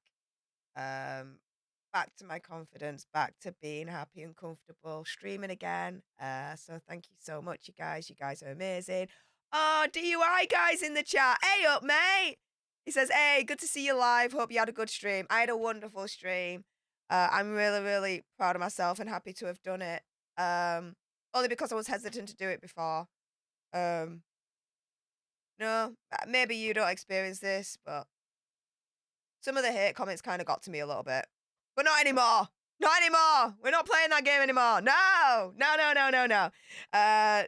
Back to my confidence, back to being happy and comfortable, streaming again. So thank you so much, you guys. You guys are amazing. Oh, DUI guys in the chat. Hey up, mate. He says, hey, good to see you live. Hope you had a good stream. I had a wonderful stream. I'm really, really proud of myself and happy to have done it. Only because I was hesitant to do it before. No, maybe you don't experience this, but some of the hate comments kind of got to me a little bit. But not anymore. Not anymore. We're not playing that game anymore. No. No, no, no, no, no.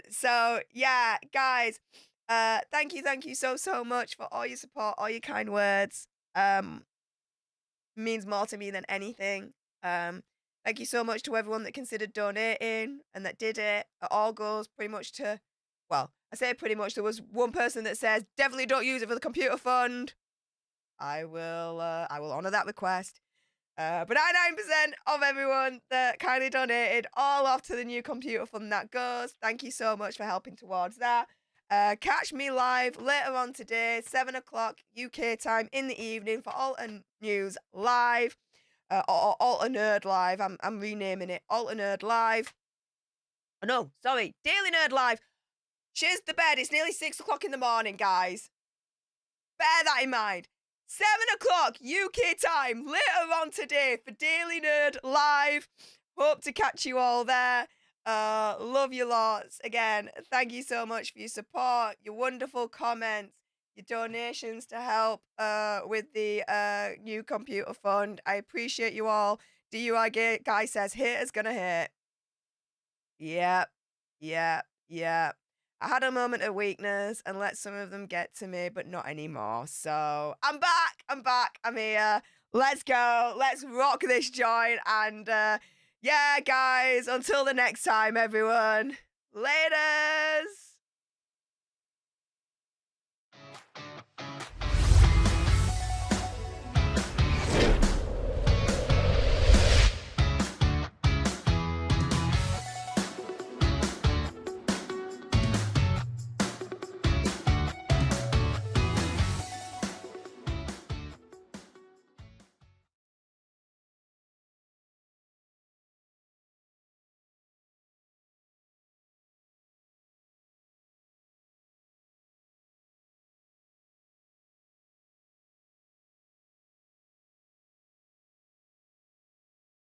So, yeah, guys, thank you so, so much for all your support, all your kind words. Means more to me than anything. Thank you so much to everyone that considered donating and that did it. It all goes pretty much to, well, I say pretty much. There was one person that says, definitely don't use it for the computer fund. I will honor that request. But 99% of everyone that kindly donated, all off to the new computer fund that goes. Thank you so much for helping towards that. Catch me live later on today, 7 o'clock UK time in the evening for Alter News Live. Or Alter Nerd Live. I'm renaming it Alter Nerd Live. Oh, no, sorry. Daily Nerd Live. Cheers to bed. It's nearly 6 o'clock in the morning, guys. Bear that in mind. 7 o'clock UK time later on today for Daily Nerd Live. Hope to catch you all there. Love you lots. Again, thank you so much for your support, your wonderful comments, your donations to help with the new computer fund. I appreciate you all. DUI guy says, haters gonna hate. Yep. I had a moment of weakness and let some of them get to me, but not anymore. So I'm back. I'm here. Let's go. Let's rock this joint. And yeah, guys, until the next time, everyone. Laters.